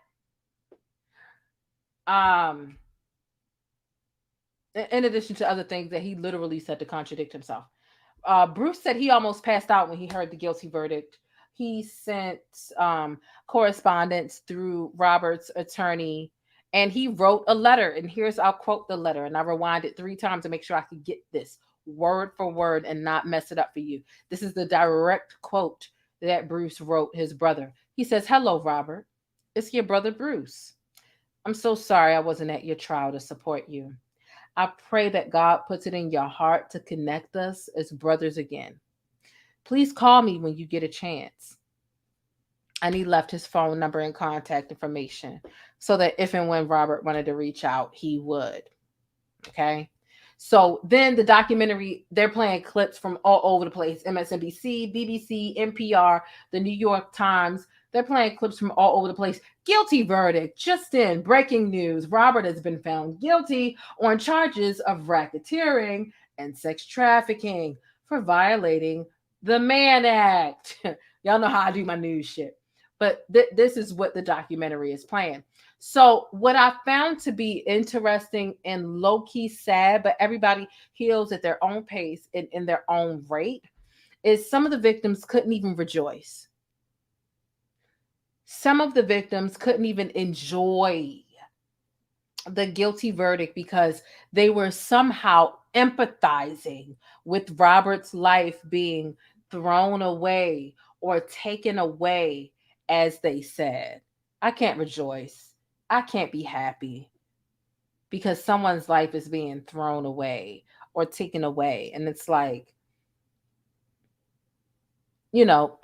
In addition to other things that he literally said to contradict himself. Bruce said he almost passed out when he heard the guilty verdict. He sent correspondence through Robert's attorney, and he wrote a letter. And I'll quote the letter, and I rewind it 3 times to make sure I could get this word for word and not mess it up for you. This is the direct quote that Bruce wrote his brother. He says, "Hello, Robert. It's your brother, Bruce. I'm so sorry I wasn't at your trial to support you. I pray that God puts it in your heart to connect us as brothers again. Please call me when you get a chance." And he left his phone number and contact information so that if and when Robert wanted to reach out, he would. Okay. So then the documentary, they're playing clips from all over the place. MSNBC, BBC, NPR, the New York Times. They're playing clips from all over the place. Guilty verdict. Just in, breaking news. Robert has been found guilty on charges of racketeering and sex trafficking for violating the Mann Act. Y'all know how I do my news shit. But this is what the documentary is playing. So what I found to be interesting and low-key sad, but everybody heals at their own pace and in their own rate, is some of the victims couldn't even rejoice. Some of the victims couldn't even enjoy the guilty verdict because they were somehow empathizing with Robert's life being thrown away or taken away, as they said. I can't rejoice. I can't be happy because someone's life is being thrown away or taken away. And it's like, you know,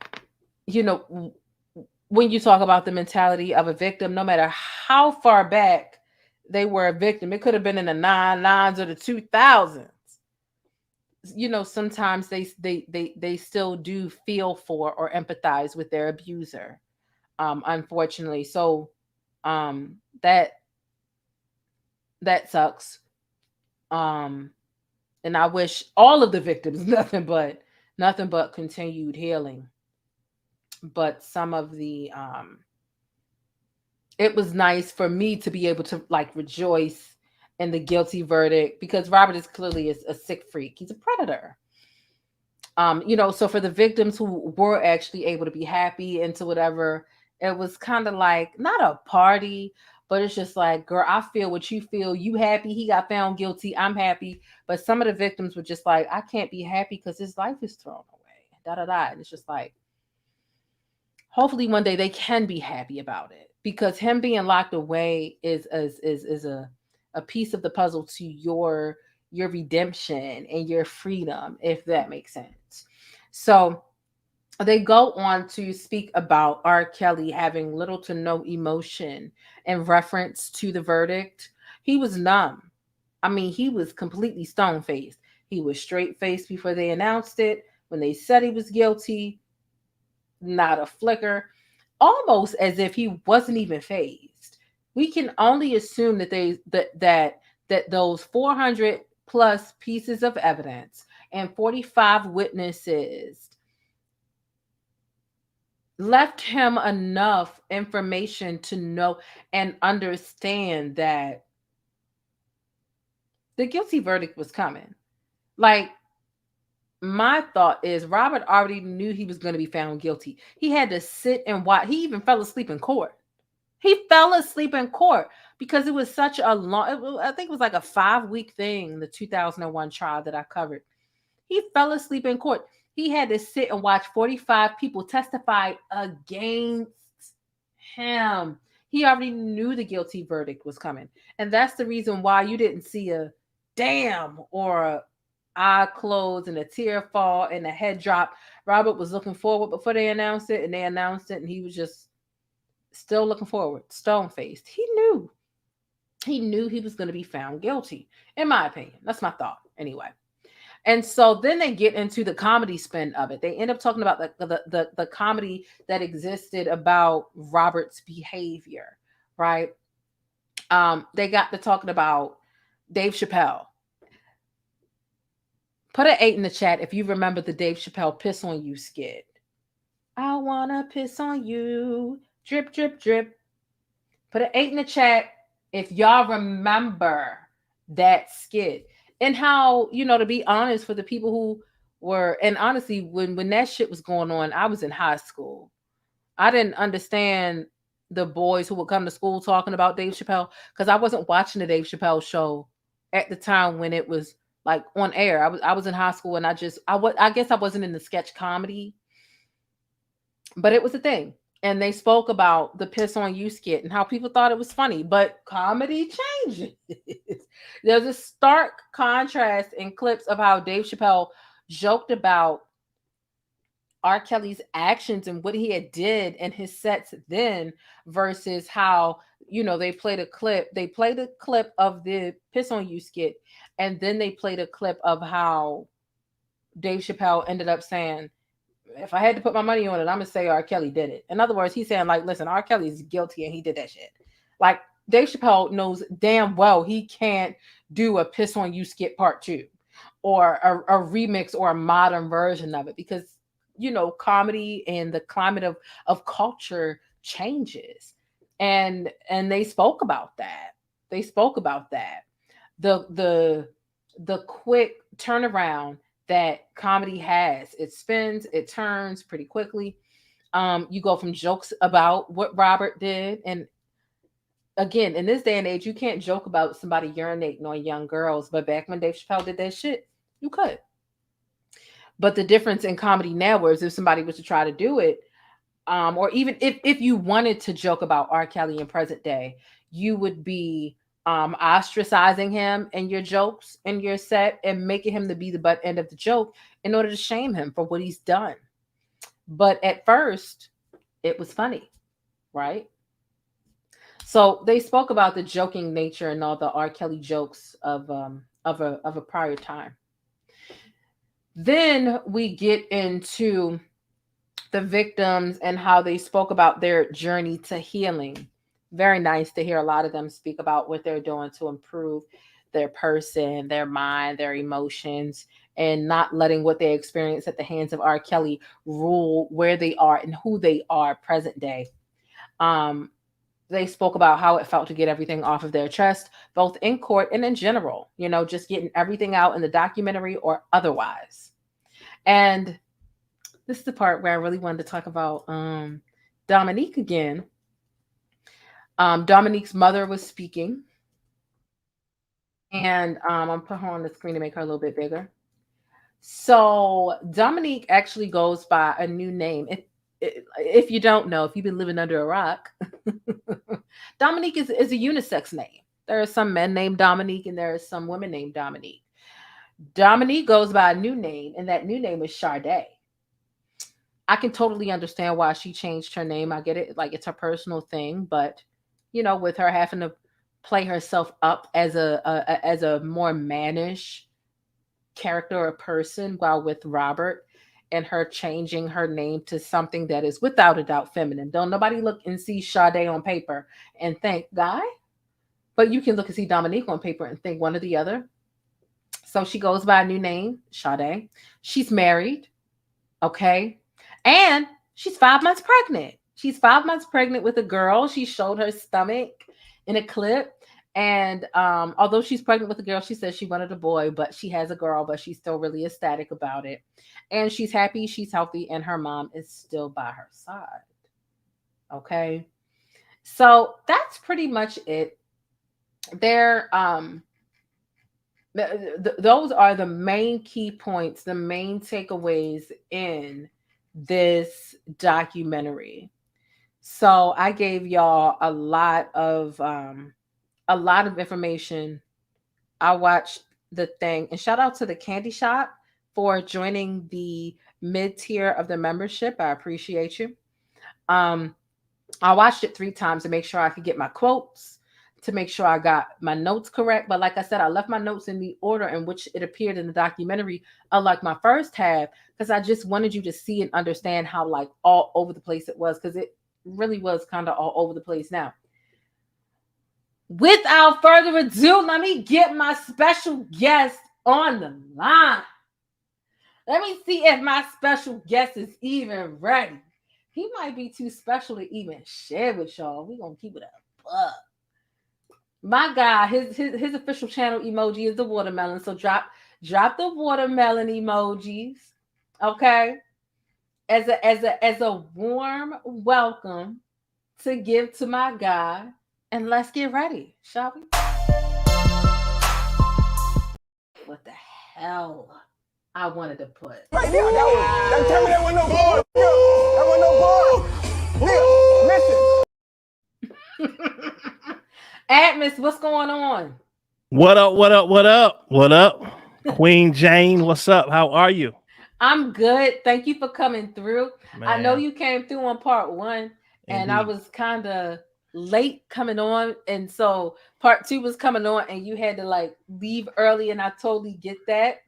when you talk about the mentality of a victim, no matter how far back they were a victim, it could have been in the 99s or the 2000s. Sometimes they still do feel for or empathize with their abuser, unfortunately. So that sucks. And I wish all of the victims nothing but continued healing. But some of the it was nice for me to be able to rejoice in the guilty verdict because Robert is clearly a sick freak. He's a predator. So for the victims who were actually able to be happy into whatever, it was kind of like not a party, but it's just like, girl, I feel what you feel. You happy? He got found guilty. I'm happy. But some of the victims were just like, I can't be happy because his life is thrown away. Da da da. And it's just like, hopefully one day they can be happy about it because him being locked away is a piece of the puzzle to your redemption and your freedom, if that makes sense. So they go on to speak about R. Kelly having little to no emotion in reference to the verdict. He was numb. I mean, he was completely stone-faced. He was straight-faced before they announced it. When they said he was guilty, not a flicker, almost as if he wasn't even fazed. We can only assume that those 400 plus pieces of evidence and 45 witnesses left him enough information to know and understand that the guilty verdict was coming. Like, my thought is Robert already knew he was going to be found guilty. He had to sit and watch. He even fell asleep in court. He fell asleep in court because it was such a long, I think it was like a 5-week thing, the 2001 trial that I covered. He fell asleep in court. He had to sit and watch 45 people testify against him. He already knew the guilty verdict was coming. And that's the reason why you didn't see a damn or a eye closed and a tear fall and a head drop. Robert was looking forward before they announced it, and they announced it, and he was just still looking forward, stone-faced. He knew he was going to be found guilty, in my opinion. That's my thought, anyway. And so then they get into the comedy spin of it. They end up talking about the comedy that existed about Robert's behavior, right? They got to talking about Dave Chappelle. Put an 8 in the chat if you remember the Dave Chappelle Piss on You skit. I want to piss on you. Drip, drip, drip. Put an 8 in the chat if y'all remember that skit. And how, to be honest, for the people who were, and honestly, when that shit was going on, I was in high school. I didn't understand the boys who would come to school talking about Dave Chappelle because I wasn't watching the Dave Chappelle show at the time when it was like on air. I was in high school and I guess I wasn't in the sketch comedy, but it was a thing. And they spoke about the Piss on You skit and how people thought it was funny, but comedy changes. There's a stark contrast in clips of how Dave Chappelle joked about R. Kelly's actions and what he had did in his sets then versus how, they played a clip. They played a clip of the Piss on You skit, and then they played a clip of how Dave Chappelle ended up saying, if I had to put my money on it, I'm gonna say R. Kelly did it. In other words, he's saying, like, listen, R. Kelly is guilty and he did that shit. Like, Dave Chappelle knows damn well he can't do a Piss on You skit part 2 or a remix or a modern version of it because, comedy and the climate of culture changes. And they spoke about that. The quick turnaround that comedy has. It spins, it turns pretty quickly. You go from jokes about what Robert did. And again, in this day and age, you can't joke about somebody urinating on young girls. But back when Dave Chappelle did that shit, you could. But the difference in comedy now is if somebody was to try to do it, or even if you wanted to joke about R. Kelly in present day, you would be ostracizing him in your jokes in your set and making him to be the butt end of the joke in order to shame him for what he's done. But at first, it was funny, right? So they spoke about the joking nature and all the R. Kelly jokes of a prior time. Then we get into the victims and how they spoke about their journey to healing. Very nice to hear a lot of them speak about what they're doing to improve their person, their mind, their emotions, and not letting what they experience at the hands of R. Kelly rule where they are and who they are present day. They spoke about how it felt to get everything off of their chest, both in court and in general, just getting everything out in the documentary or otherwise. And this is the part where I really wanted to talk about Dominique again. Dominique's mother was speaking, and I'm putting her on the screen to make her a little bit bigger. So Dominique actually goes by a new name. If you don't know, if you've been living under a rock, Dominique is a unisex name. There are some men named Dominique, and there are some women named Dominique. Dominique goes by a new name, and that new name is Sade. I can totally understand why she changed her name. I get it, like it's her personal thing, but with her having to play herself up as a more mannish character or person, while with Robert and her changing her name to something that is without a doubt feminine. Don't nobody look and see Sade on paper and think guy, but you can look and see Dominique on paper and think one or the other. So she goes by a new name, Sade. She's married, okay, and she's 5 months pregnant. She's 5 months pregnant with a girl. She showed her stomach in a clip. And although she's pregnant with a girl, she says she wanted a boy, but she has a girl, but she's still really ecstatic about it. And she's happy, she's healthy, and her mom is still by her side. Okay. So that's pretty much it. Those are the main key points, the main takeaways in this documentary. So I gave y'all a lot of information. I watched the thing, and shout out to the Candy Shop for joining the mid-tier of the membership. I appreciate you. I watched it 3 times to make sure I could get my quotes, to make sure I got my notes correct. But like I said, I left my notes in the order in which it appeared in the documentary, unlike my first half, because I just wanted you to see and understand how like all over the place it was, because it really was kind of all over the place. Now, without further ado, let me get my special guest on the line. Let me see if my special guest is even ready. He might be too special to even share with y'all. We're going to keep it a buck. My guy, his official channel emoji is the watermelon. So drop the watermelon emojis. Okay? As a warm welcome to give to my guy. And let's get ready, shall we? What the hell I wanted to put. Right there, that was no bar. That was no bar. Listen. Atmos, what's going on? What up? Queen Jane, what's up? How are you? I'm good. Thank you for coming through. Man. I know you came through on part 1, and Indeed. I was kind of late coming on, and so part 2 was coming on, and you had to like leave early, and I totally get that.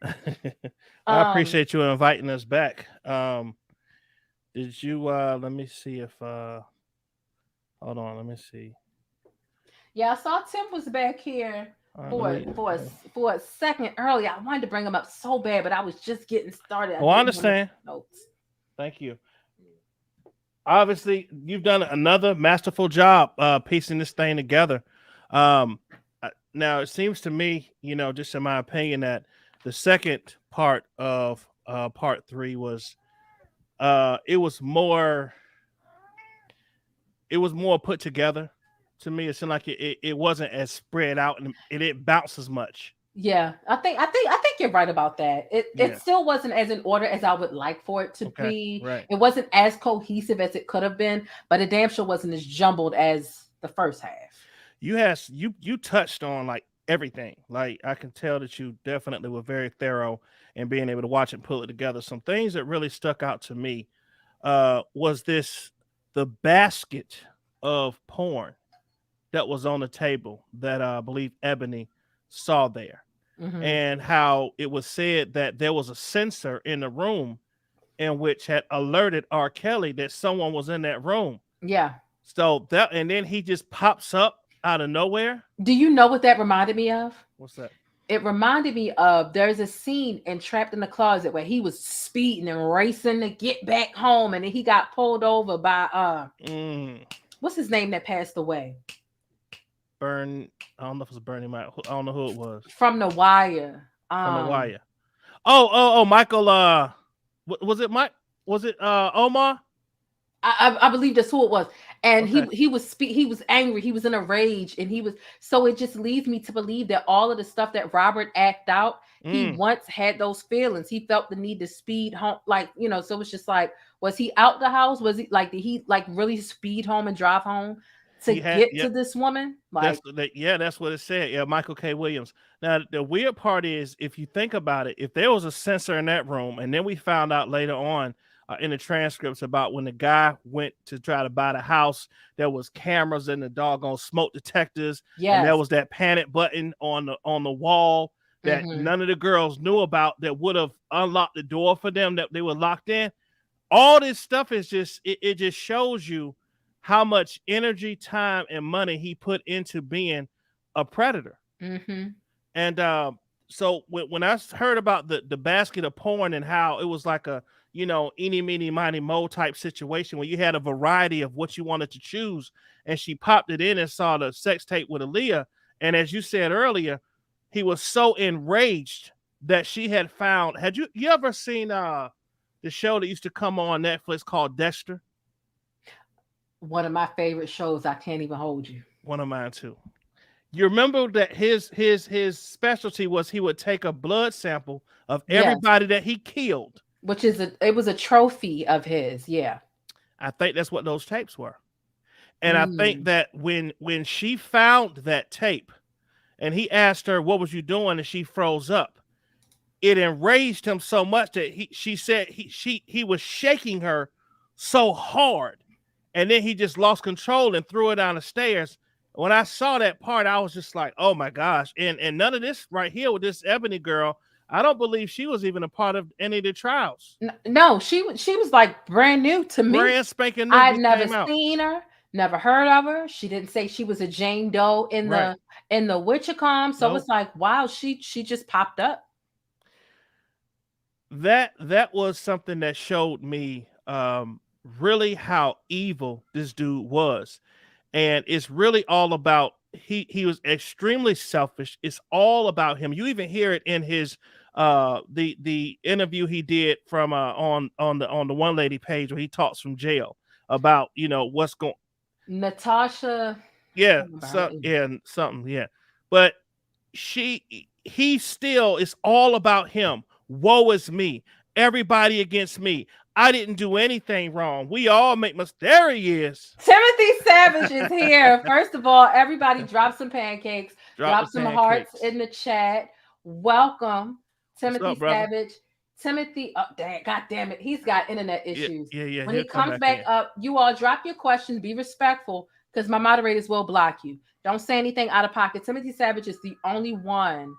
I appreciate you inviting us back. Did you let me see if hold on, let me see. Yeah, I saw Tim was back here for a second earlier. I wanted to bring him up so bad, but I was just getting started. I understand. Thank you. Obviously, you've done another masterful job piecing this thing together. Now, it seems to me, just in my opinion, that the second part of part 3 was it was more put together. To me, it seemed like it wasn't as spread out, and it didn't bounce as much. Yeah, I think you're right about that. It still wasn't as in order as I would like for it to be. Right. It wasn't as cohesive as it could have been, but it damn sure wasn't as jumbled as the first half. You touched on like everything. Like I can tell that you definitely were very thorough in being able to watch and pull it together. Some things that really stuck out to me was the basket of porn that was on the table that I believe Ebony saw there. Mm-hmm. And how it was said that there was a sensor in the room in which had alerted R. Kelly that someone was in that room. Yeah. So and then he just pops up out of nowhere. Do you know what that reminded me of? What's that? It reminded me of there's a scene in Trapped in the Closet where he was speeding and racing to get back home, and then he got pulled over by what's his name that passed away? I don't know if it was Bernie Mac. I don't know who it was. From The Wire. From The Wire. Oh, Michael. Was it Mike? Was it Omar? I believe that's who it was. And he was angry. He was in a rage, and so it just leads me to believe that all of the stuff that Robert acted out, he once had those feelings. He felt the need to speed home, so it's just like, was he out the house? Was he did he really speed home and drive home to get to this woman? That's what it said. Yeah, Michael K. Williams. Now, the weird part is, if you think about it, if there was a sensor in that room, and then we found out later on in the transcripts about when the guy went to try to buy the house, there was cameras and the doggone smoke detectors. Yes. And there was that panic button on the wall that none of the girls knew about that would have unlocked the door for them, that they were locked in. All this stuff is just, it just shows you how much energy, time, and money he put into being a predator. Mm-hmm. And so when I heard about the basket of porn and how it was like a, eeny, meeny, miny, mo type situation where you had a variety of what you wanted to choose, and she popped it in and saw the sex tape with Aaliyah. And as you said earlier, he was so enraged that she had found. Had you ever seen the show that used to come on Netflix called Dexter? One of my favorite shows. I can't even hold you. One of mine too. You remember that his specialty was he would take a blood sample of everybody that he killed, which is it was a trophy of his. Yeah, I think that's what those tapes were. And I think that when she found that tape, and he asked her, "What was you doing?" and she froze up, it enraged him so much that she said he was shaking her so hard. And then he just lost control and threw her down the stairs. When I saw that part, I was just like, oh my gosh. And none of this right here with this Ebony girl, I don't believe she was even a part of any of the trials. No, she was like brand new to me. Brand spanking new. I'd never seen her, never heard of her. She didn't say she was a Jane Doe in the Witchicom. So it's like, wow, she just popped up. That was something that showed me really how evil this dude was. And it's really all about he was extremely selfish. It's all about him. You even hear it in his the interview he did from on the One Lady page where he talks from jail about what's going Natasha. Yeah, something. Yeah. But he still, it's all about him. Woe is me. Everybody against me. I didn't do anything wrong. We all make mistakes. There he is. Timothy Savage is here. First of all, everybody drop some pancakes. Drop some hearts in the chat. Welcome, Timothy Savage. Timothy, God damn it. He's got internet issues. Yeah. When he comes back up, you all drop your questions. Be respectful. because my moderators will block you. Don't say anything out of pocket. Timothy Savage is the only one.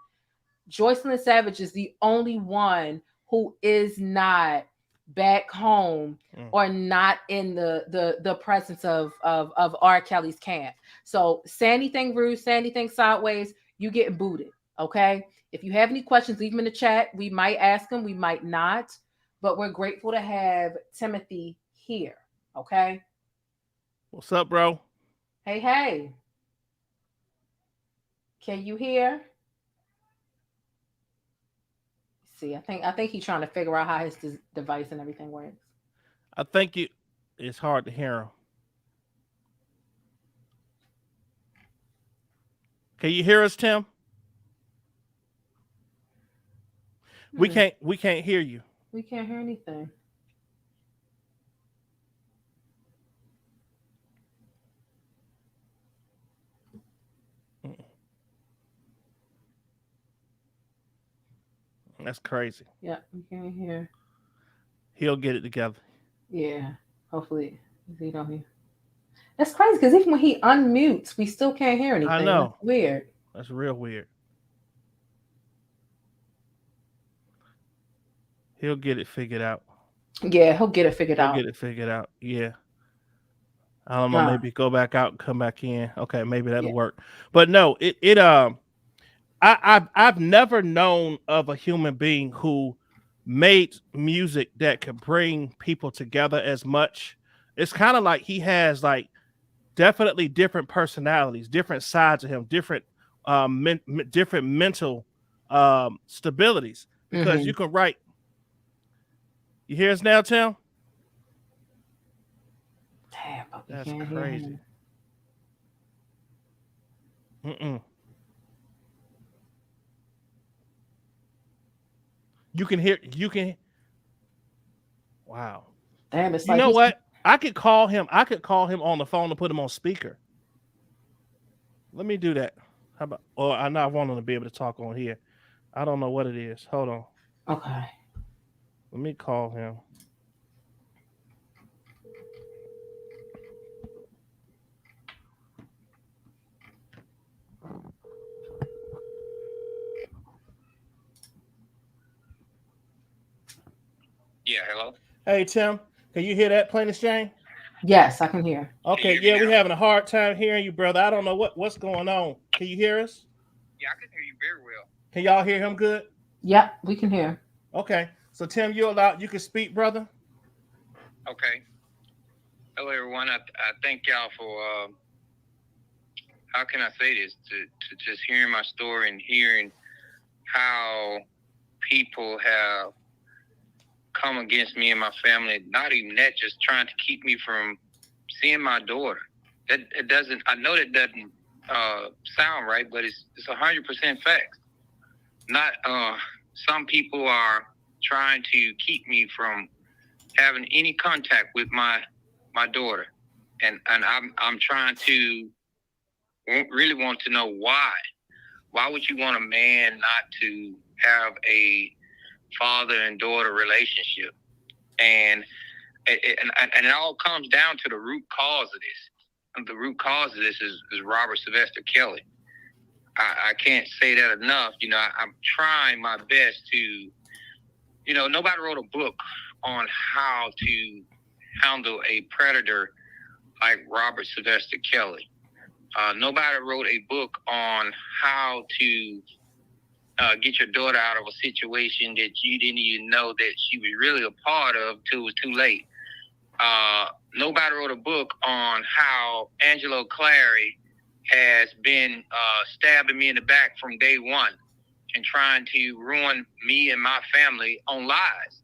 Joycelyn Savage is the only one who is not back home or not in the presence of R. Kelly's camp. So say anything rude, say anything sideways, you get booted. Okay. If you have any questions, leave them in the chat. We might ask them, we might not, but we're grateful to have Timothy here. Okay. What's up, bro? Hey. Can you hear? See, I think he's trying to figure out how his device and everything works. I think it's hard to hear him. Can you hear us, Tim? We can't hear you. We can't hear anything. That's crazy. Yeah, we can't hear. He'll get it together. Yeah, hopefully he don't hear. That's crazy because even when he unmutes, we still can't hear anything. I know. That's weird. That's real weird. He'll get it figured out. Yeah, he'll get it figured out. Get it figured out. Yeah. I don't know. Maybe go back out and come back in. Okay, maybe that'll work. But no, I've never known of a human being who made music that could bring people together as much. It's kind of like he has like definitely different personalities, different sides of him, different different mental stabilities. Because you can write. You hear us now, Tim? Damn, that's crazy. You can hear. Wow. Damn, it's you know what? I could call him. I could call him on the phone and put him on speaker. Let me do that. How about? Or I know I want him to be able to talk on here. I don't know what it is. Hold on. Okay. Let me call him. Yeah, hello? Hey, Tim, can you hear that, Plainest Jane? Yes, I can hear. Okay, yeah, we're having a hard time hearing you, brother. I don't know what's going on. Can you hear us? Yeah, I can hear you very well. Can y'all hear him good? Yep, we can hear. Okay, so Tim, you're allowed. You can speak, brother. Okay. Hello, everyone. I thank y'all for, how can I say this? To just hearing my story and hearing how people have come against me and my family. Not even that, just trying to keep me from seeing my daughter. It doesn't. I know that doesn't sound right, but it's 100% facts. Not some people are trying to keep me from having any contact with my daughter, and I'm trying to really want to know why. Why would you want a man not to have a father and daughter relationship? And it all comes down to the root cause of this. And the root cause of this is Robert Sylvester Kelly. I can't say that enough. You know, I'm trying my best to, you know, nobody wrote a book on how to handle a predator like Robert Sylvester Kelly. Nobody wrote a book on how to get your daughter out of a situation that you didn't even know that she was really a part of till it was too late. Nobody wrote a book on how Angelo Clary has been stabbing me in the back from day one and trying to ruin me and my family on lies.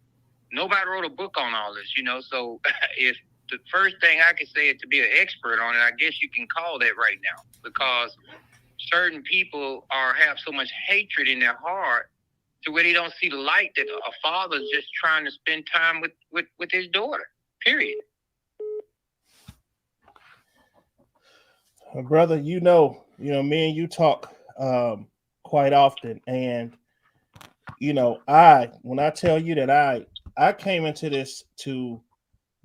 Nobody wrote a book on all this, you know. So if the first thing I can say is to be an expert on it, I guess you can call that right now, because certain people have so much hatred in their heart to where they don't see the light that a father's just trying to spend time with his daughter, period. Brother, you know, me and you talk quite often, and you know, when I tell you that I came into this to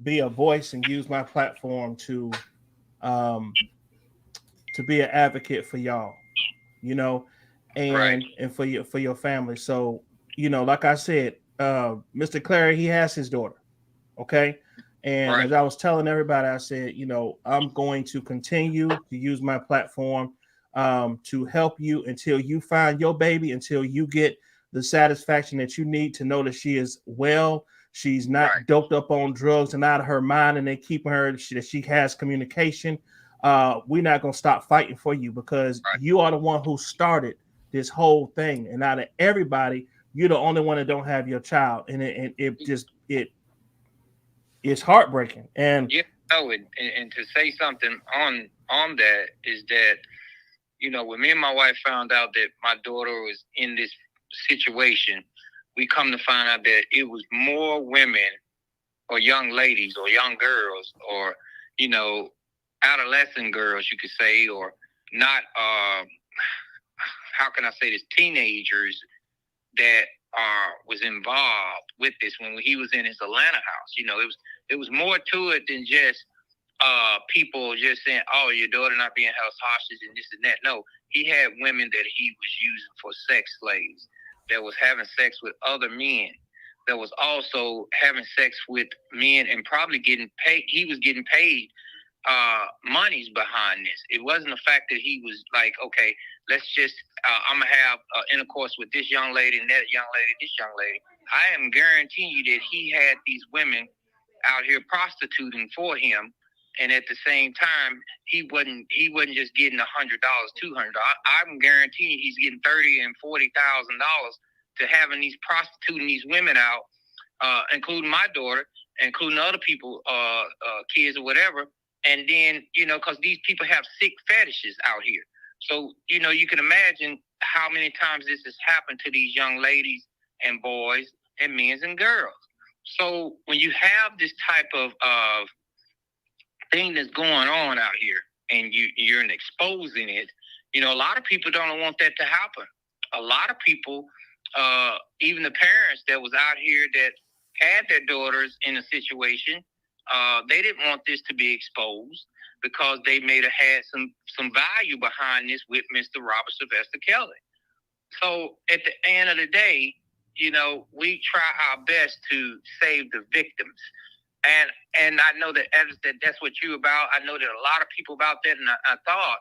be a voice and use my platform to to be an advocate for y'all, you know, and for your family. So, you know, like I said, Mr. Clary, he has his daughter. Okay. And as I was telling everybody, I said, you know, I'm going to continue to use my platform to help you until you find your baby, until you get the satisfaction that you need to know that she is well. She's not doped up on drugs and out of her mind, and they keeping her that she has communication. We're not going to stop fighting for you because you are the one who started this whole thing. And out of everybody, you're the only one that don't have your child. And it's heartbreaking. And and to say something on that is that, you know, when me and my wife found out that my daughter was in this situation, we come to find out that it was more women or young ladies or young girls or, you know, adolescent girls, you could say, or not, how can I say this, teenagers that was involved with this when he was in his Atlanta house. You know, it was more to it than just people just saying, oh, your daughter not being held hostage and this and that. No, he had women that he was using for sex slaves, that was having sex with other men, that was also having sex with men and probably getting paid. He was getting paid monies behind this. It wasn't the fact that he was like, okay, let's just, I'm going to have intercourse with this young lady and that young lady, this young lady. I am guaranteeing you that he had these women out here prostituting for him. And at the same time, he wasn't just getting $100, $200. I'm guaranteeing he's getting $30,000 and $40,000 to having these prostituting these women out, including my daughter, including other people, kids or whatever. And then, you know, because these people have sick fetishes out here. So, you know, you can imagine how many times this has happened to these young ladies and boys and men and girls. So when you have this type of thing that's going on out here and you're exposing it, you know, a lot of people don't want that to happen. A lot of people, even the parents that was out here that had their daughters in a situation, they didn't want this to be exposed because they may have had some value behind this with Mr. Robert Sylvester Kelly. So at the end of the day, you know, we try our best to save the victims. And I know that that's what you're about. I know that a lot of people about that, and I thought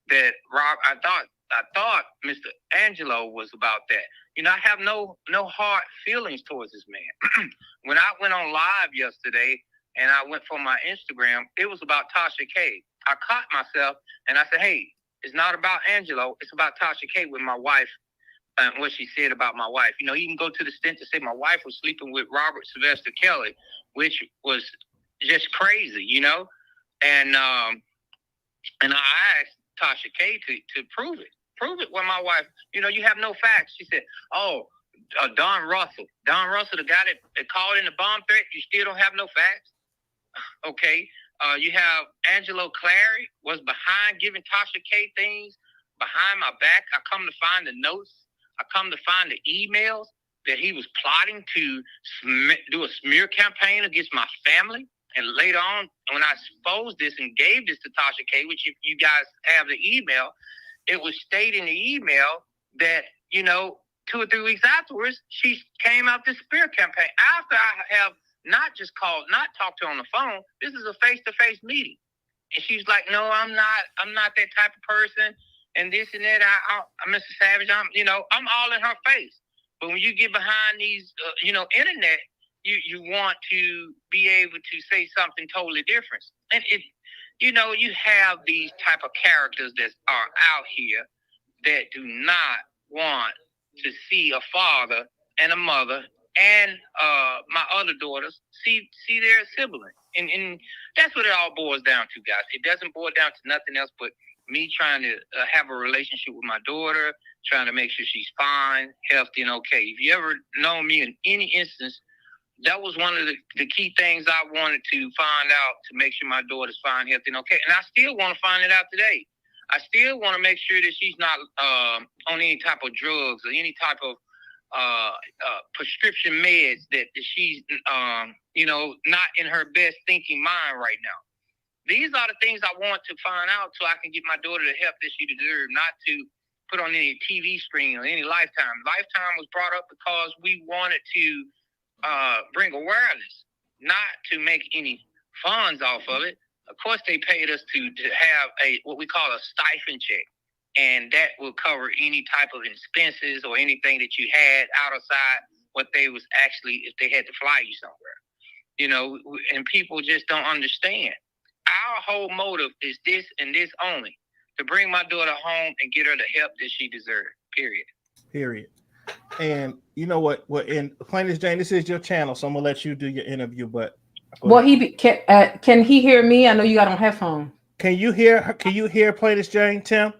that I thought Mr. Angelo was about that. You know, I have no hard feelings towards this man. When I went on live yesterday and I went for my Instagram, it was about Tasha K. I caught myself and I said, hey, it's not about Angelo, it's about Tasha K with my wife and what she said about my wife. You know, you can go to the extent to say my wife was sleeping with Robert Sylvester Kelly, which was just crazy, you know? And I asked Tasha K to prove it. Prove it with my wife. You know, you have no facts. She said, oh, Don Russell, the guy that called in the bomb threat, you still don't have no facts? Okay. You have Angelo Clary was behind giving Tasha K things behind my back. I come to find the notes. I come to find the emails that he was plotting to do a smear campaign against my family. And later on, when I exposed this and gave this to Tasha K, which if you guys have the email, it was stated in the email that, you know, 2 or 3 weeks afterwards, she came out this smear campaign. After I have not talked to her on the phone, this is a face-to-face meeting. And she's like, no, I'm not that type of person. And this and that, I'm Mr. Savage, I'm all in her face. But when you get behind these, internet, you want to be able to say something totally different. And you have these type of characters that are out here that do not want to see a father and a mother and my other daughters see their sibling. And that's what it all boils down to, guys. It doesn't boil down to nothing else but me trying to have a relationship with my daughter, trying to make sure she's fine, healthy, and okay. If you ever know me in any instance, that was one of the key things I wanted to find out to make sure my daughter's fine, healthy, and okay. And I still want to find it out today. I still want to make sure that she's not on any type of drugs or any type of prescription meds, that she's, not in her best thinking mind right now. These are the things I want to find out so I can get my daughter the help that she deserves, not to put on any TV screen or any Lifetime. Lifetime was brought up because we wanted to bring awareness, not to make any funds off of it. Of course, they paid us to have what we call a stipend check, and that will cover any type of expenses or anything that you had outside what they was actually if they had to fly you somewhere. You know, and people just don't understand. Our whole motive is this and this only, to bring my daughter home and get her the help that she deserves, period. And you know what? In Plaintiff Jane, this is your channel, so I'm gonna let you do your interview. But well, can he hear me? I know you got on headphones. Can you hear her? Can you hear Plaintiff Jane, Tim?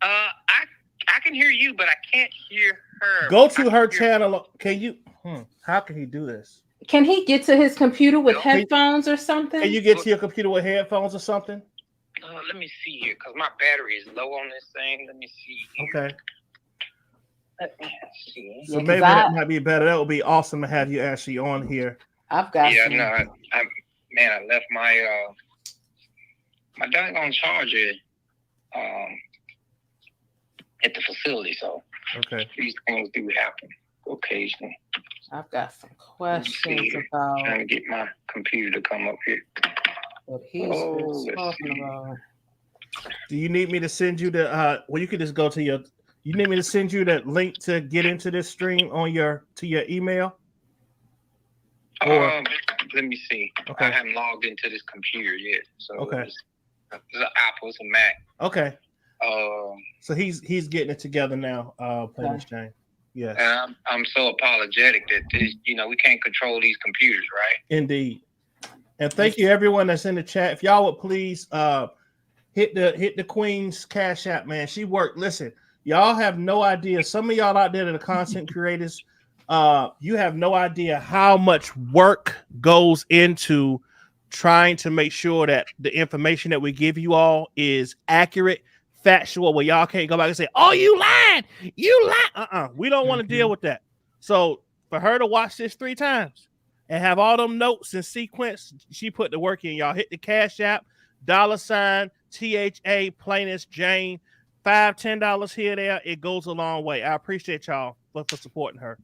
I can hear you, but I can't hear her. Go to her channel. Can you? How can he do this? Can he get to his computer with headphones or something? Can you get to your computer with headphones or something? Let me see here, because my battery is low on this thing. Let me see here. Okay. Let me see. So maybe that might be better. That would be awesome to have you actually on here. I've got I left my my doggone charger at the facility, so these things do happen occasionally. I've got some questions about trying to get my computer to come up here. What he's talking about. Do you need me to send you the well, you can just go to your, you need me to send you that link to get into this stream on your email? Let me see. I haven't logged into this computer yet. So it's an Apple, it's a Mac. Okay. So he's getting it together now, Plaintiff Jane. Yes. And I'm so apologetic that this, we can't control these computers, right? Indeed. And thank you everyone that's in the chat. If y'all would please hit the Queen's Cash App, man. She worked. Listen, y'all have no idea. Some of y'all out there that are content creators, you have no idea how much work goes into trying to make sure that the information that we give you all is accurate, factual, where y'all can't go back and say, oh, you lied. We don't want to deal with that. So for her to watch this 3 times and have all them notes in sequence, she put the work in. Y'all hit the Cash App, $THA Plaintiff Jane, $5-10 here there. It goes a long way. I appreciate y'all for supporting her.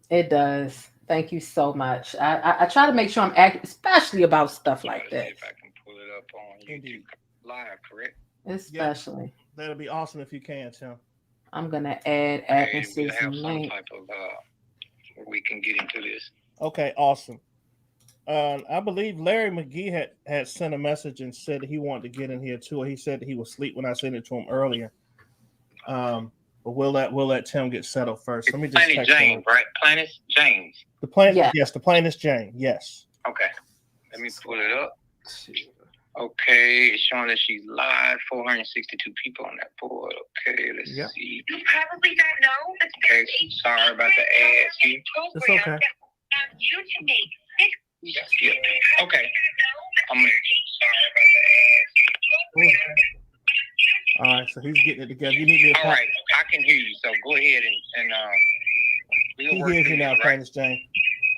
It does. Thank you so much. I try to make sure I'm accurate, especially about stuff like this. If I can pull it up on YouTube live, correct? Especially. Yeah, that'll be awesome if you can, Tim. I'm gonna add atmosphere have some type of where we can get into this. Okay, awesome. I believe Larry McGee had sent a message and said that he wanted to get in here too. He said that he was asleep when I sent it to him earlier. But we'll let Tim get settled first. Let me just Plaintiff Jane, right? Plaintiff Jane. The plaintiff, yes, the Plaintiff Jane, yes. Okay, let me pull it up. Okay, it's showing that she's live. 462 people on that board. Okay, let's see. You probably don't know. Okay, sorry about the ads here. It's okay. You to make Yeah. Okay. Sorry about All right, so he's getting it together. You need me to all right, I can hear you. So go ahead and he hears you now, Plaintiff Jane.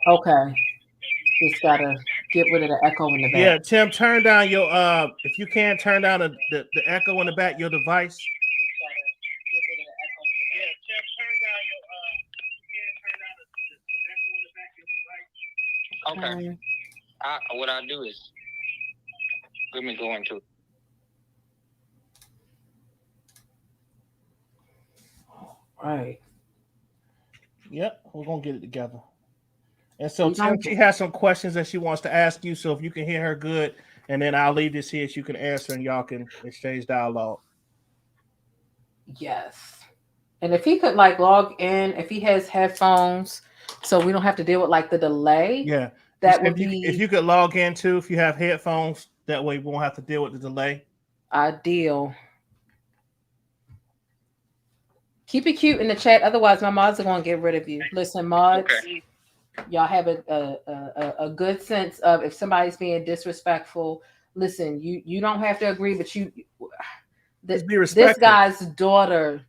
Okay. Just gotta get rid of the echo in the back. Yeah, Tim, turn down your if you can turn down the echo in the back, your device. Okay. What I do is let me go into. Right. Yep, we're gonna get it together. And so Tim, she has some questions that she wants to ask you. So if you can hear her good, and then I'll leave this here so you can answer and y'all can exchange dialogue. Yes. And if he could log in, if he has headphones, so we don't have to deal with the delay. Yeah. That would be if you could log in too, if you have headphones, that way we won't have to deal with the delay. Ideal. Keep it cute in the chat, otherwise my mods are gonna get rid of you. Listen, mods, y'all have a good sense of if somebody's being disrespectful. Listen, you don't have to agree, but be respectful. This guy's daughter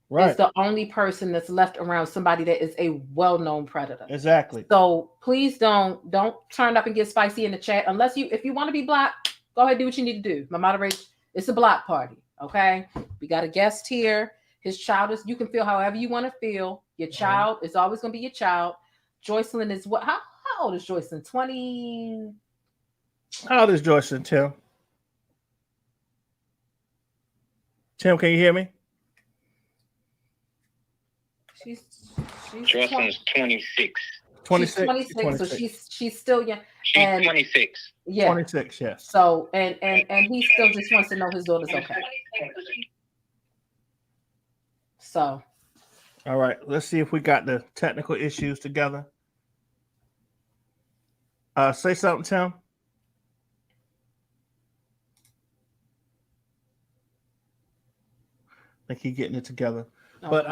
Right. is the only person that's left around somebody that is a well-known predator. Exactly. So please don't turn up and get spicy in the chat unless if you want to be blocked, Go ahead, do what you need to do. My moderator, it's a block party. Okay, we got a guest here. His child is. You can feel however you want to feel. Your child is always going to be your child. Joycelyn is what? How old is Joycelyn? 20. How old is Joycelyn, Tim? Tim, can you hear me? She's Joycelyn's 26. 26. She's 26, so she's still young. She's 26. Yeah. 26, yes. So and he still just wants to know his daughter's okay. So. All right, let's see if we got the technical issues together. Say something, Tim. I think he's getting it together. Okay. But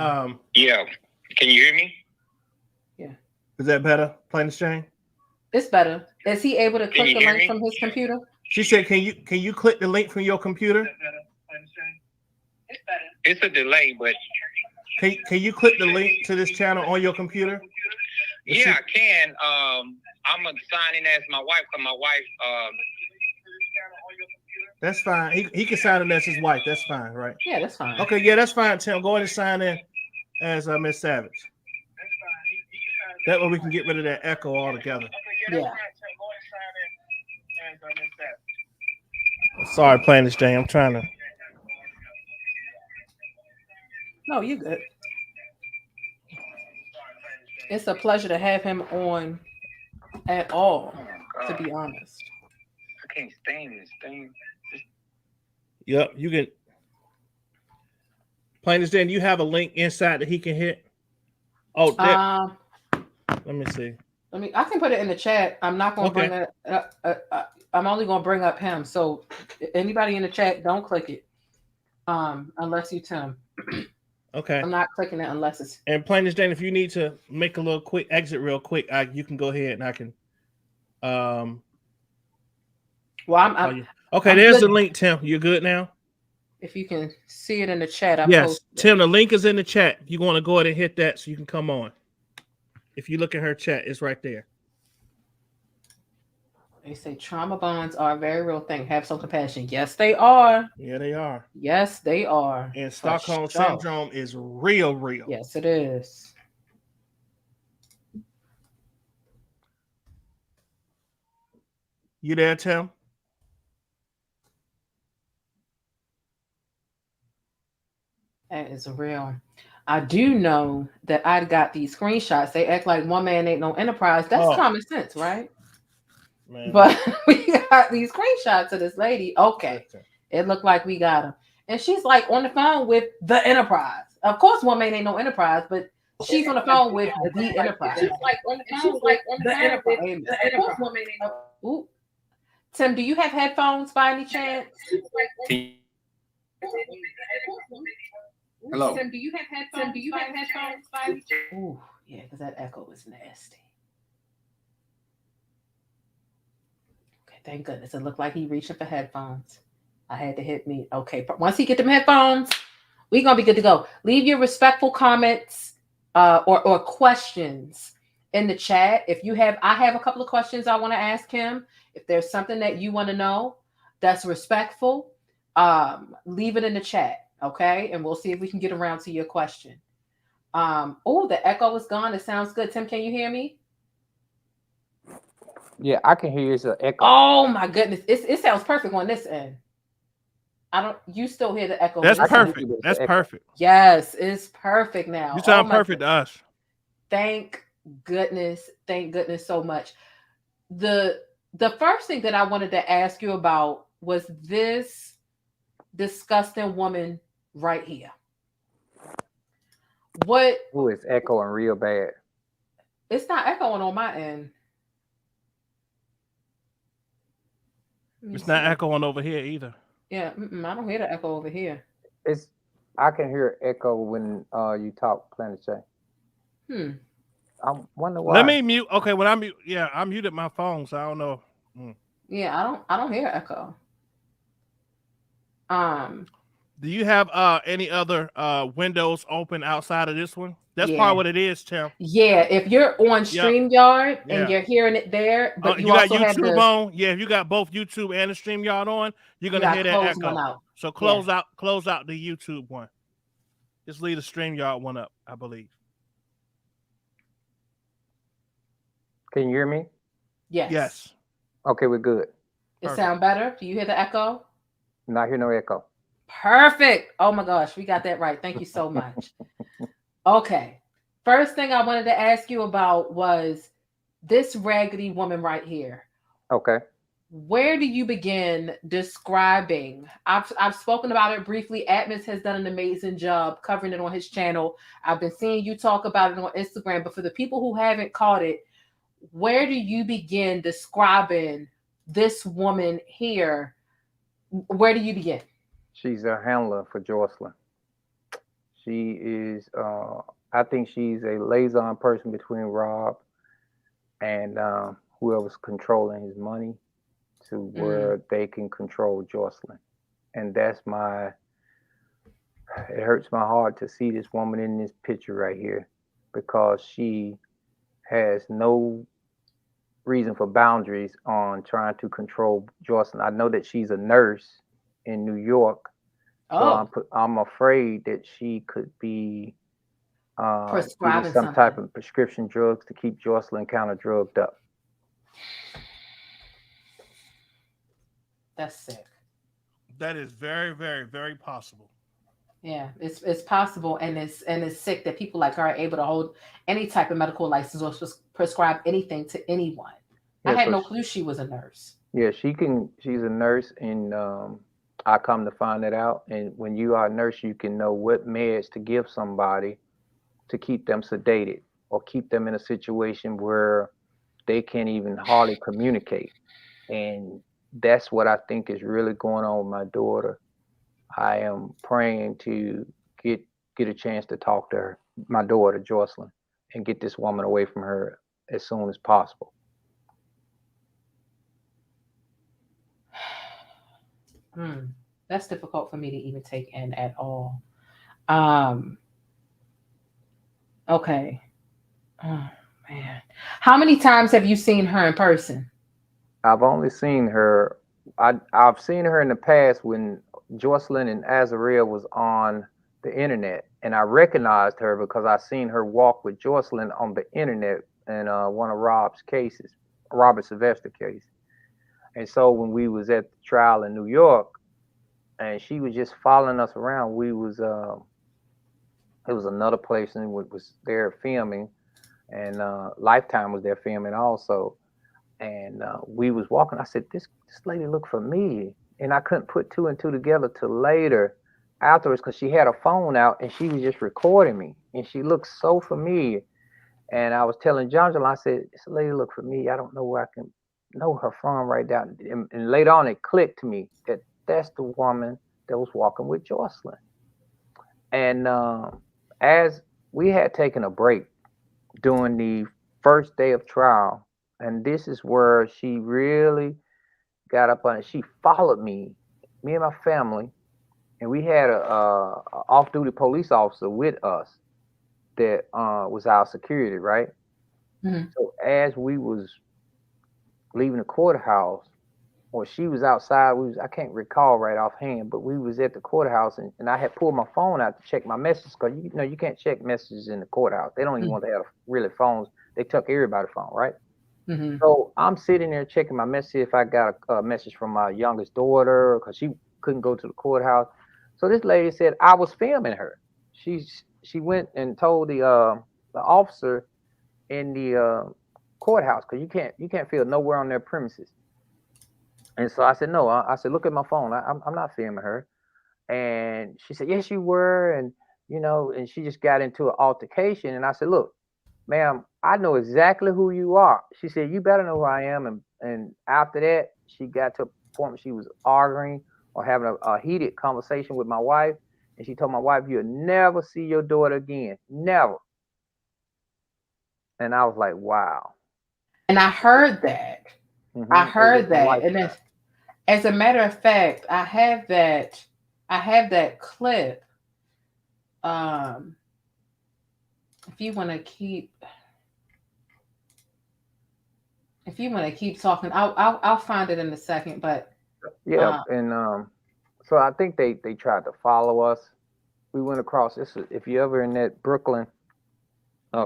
yeah. Can you hear me? Yeah. Is that better, Plain as Jane? It's better. Is he able to click the link from his computer? She said, "Can you click the link from your computer?" It's better. It's a delay, but can you click the link to this channel on your computer? Yeah, I can. I'm gonna sign in as my wife because my wife. That's fine. He can sign in as his wife. That's fine, right? Yeah, that's fine. Okay, yeah, that's fine, Tim. Go ahead and sign in as Miss Savage. That way we can get rid of that echo altogether. Yeah. Sorry, Plain as Jane. I'm trying to. No, you good. It's a pleasure to have him on at all, to be honest. I can't stand this thing. Yep, you can. Plain as Jane, you have a link inside that he can hit. Oh, let me see. I can put it in the chat. I'm not going to bring it. I'm only going to bring up him. So anybody in the chat, don't click it, unless you Tim. Okay. I'm not clicking it unless it's. And Plain as Jane, if you need to make a little quick exit real quick, you can go ahead and I can. Well, I'm okay, I'm there's good. the link, Tim. You're good now? If you can see it in the chat, yes, Tim, the link is in the chat. You want to go ahead and hit that so you can come on. If you look at her chat, it's right there. They say trauma bonds are a very real thing. Have some compassion. Yes, they are. Yeah, they are. Yes, they are. And Stockholm Syndrome is real, real. Yes, it is. You there, Tim? That is real. I do know that I got these screenshots. They act like one man ain't no enterprise. That's common sense, right? Man. But we got these screenshots of this lady. Okay. It looked like we got her. And she's like on the phone with the enterprise. Of course, one man ain't no enterprise, but she's on the phone with the enterprise. She's like on the phone with the enterprise. Of course, one man ain't no. Ooh. Tim, do you have headphones by any chance? Hello. Tim, do you have headphones? Do you have headphones by any chance? Ooh, yeah, because that echo is nasty. Okay, thank goodness. It looked like he reaching for headphones. I had to hit me. Okay, but once he get them headphones, we're gonna be good to go. Leave your respectful comments or questions in the chat. If you have, I have a couple of questions I want to ask him. If there's something that you want to know that's respectful, leave it in the chat. Okay, and we'll see if we can get around to your question. Oh, the echo is gone. It sounds good. Tim, can you hear me? Yeah, I can hear you. It's an echo. Oh my goodness, it sounds perfect on this end. You still hear the echo? That's perfect. That's perfect. Yes, it's perfect now. You sound perfect to us. Thank goodness so much. The first thing that I wanted to ask you about was this disgusting woman right here. What? Oh, it's echoing real bad. It's not echoing on my end. It's not echoing over here either. Yeah, I don't hear the echo over here. I can hear echo when you talk, Planet J. I wonder why. Let me mute. Okay, when I mute, yeah, I muted my phone, so I don't know. Yeah, I don't hear echo. Do you have any other windows open outside of this one? That's Yeah. part of what it is, Tim. Yeah, if you're on StreamYard and you're hearing it there, but you also got have YouTube the on. Yeah, if you got both YouTube and the StreamYard on, you're gonna hear that close echo. one out. So close out the YouTube one. Just leave the StreamYard one up, I believe. Can you hear me? Yes. Yes. Okay, we're good. It sound better? Do you hear the echo? Not hear no echo. Perfect. Oh my gosh, we got that right. Thank you so much. Okay. First thing I wanted to ask you about was this raggedy woman right here. Okay. Where do you begin describing? I've spoken about it briefly. Atmos has done an amazing job covering it on his channel. I've been seeing you talk about it on Instagram, but for the people who haven't caught it, where do you begin describing this woman here? Where do you begin? She's a handler for Jocelyn. She is, I think she's a liaison person between Rob and whoever's controlling his money to where they can control Jocelyn. And that's it hurts my heart to see this woman in this picture right here because she has no reason for boundaries on trying to control Jocelyn. I know that she's a nurse in New York. So I'm afraid that she could be prescribing some type of prescription drugs to keep Jocelyn kind of drugged up. That's sick. That is very, very, very possible. Yeah, it's possible, and it's sick that people like her are able to hold any type of medical license or prescribe anything to anyone. Yeah, I had no clue she was a nurse. Yeah, she's a nurse, and I come to find that out. And when you are a nurse, you can know what meds to give somebody to keep them sedated or keep them in a situation where they can't even hardly communicate. And that's what I think is really going on with my daughter. I am praying to get a chance to talk to her, my daughter, Jocelyn, and get this woman away from her as soon as possible. That's difficult for me to even take in at all. Okay. Oh man. How many times have you seen her in person? I've only seen her. I've seen her in the past when Jocelyn and Azariah was on the internet, and I recognized her because I seen her walk with Jocelyn on the internet in one of Rob's cases, Robert Sylvester case. And so when we was at the trial in New York, and she was just following us around, we was it was another place and was there filming, and Lifetime was there filming also. And we was walking. I said, this lady looked familiar, and I couldn't put two and two together till later afterwards because she had a phone out and she was just recording me, and she looked so familiar. And I was telling John, I said, this lady looked familiar. I don't know where I can know her from right now. And later on, it clicked to me that that's the woman that was walking with Jocelyn. And as we had taken a break during the first day of trial, and this is where she really got up on it. She followed me and my family, and we had a off-duty police officer with us that was our security, right? Mm-hmm. So as we was leaving the courthouse, or she was outside, I can't recall right offhand, but we was at the courthouse, and I had pulled my phone out to check my messages, because you can't check messages in the courthouse. They don't even want to have really phones. They took everybody's phone, right? Mm-hmm. So I'm sitting there checking my message if I got a message from my youngest daughter, because she couldn't go to the courthouse. So this lady said I was filming her. She went and told the officer in the courthouse, because you can't film nowhere on their premises. And so I said, no. I said, look at my phone. I'm not filming her. And she said, yes, you were. And and she just got into an altercation. And I said, look, ma'am, I know exactly who you are. She said, you better know who I am. And after that, she got to a point where she was arguing or having a heated conversation with my wife. And she told my wife, you'll never see your daughter again. Never. And I was like, wow. And I heard that. Mm-hmm. I heard that. And as a matter of fact, I have that I have that clip. If you want to keep talking, I'll find it in a second. But Yeah, and so I think they tried to follow us. We went across this. If you ever in that Brooklyn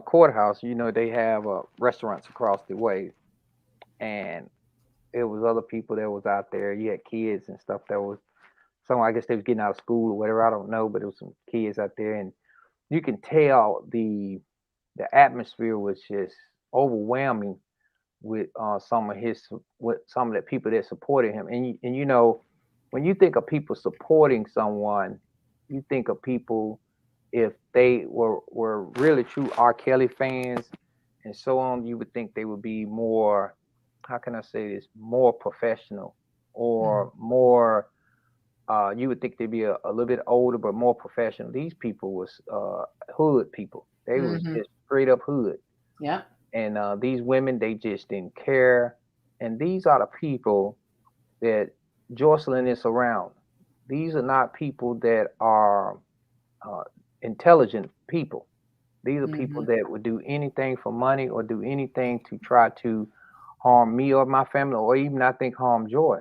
courthouse, you know they have restaurants across the way, and it was other people that was out there. You had kids and stuff that was. Some I guess they was getting out of school or whatever. I don't know, but it was some kids out there, and you can tell the atmosphere was just overwhelming with some of the people that supported him. And you know, when you think of people supporting someone, you think of people if they were really true R. Kelly fans and so on, you would think they would be more, how can I say this, more professional or more you would think they'd be a little bit older but more professional. These people was hood people. They was just straight up hood. Yeah. And these women, they just didn't care. And these are the people that Jocelyn is around. These are not people that are intelligent people. These are people that would do anything for money or do anything to try to harm me or my family, or even I think harm Joy.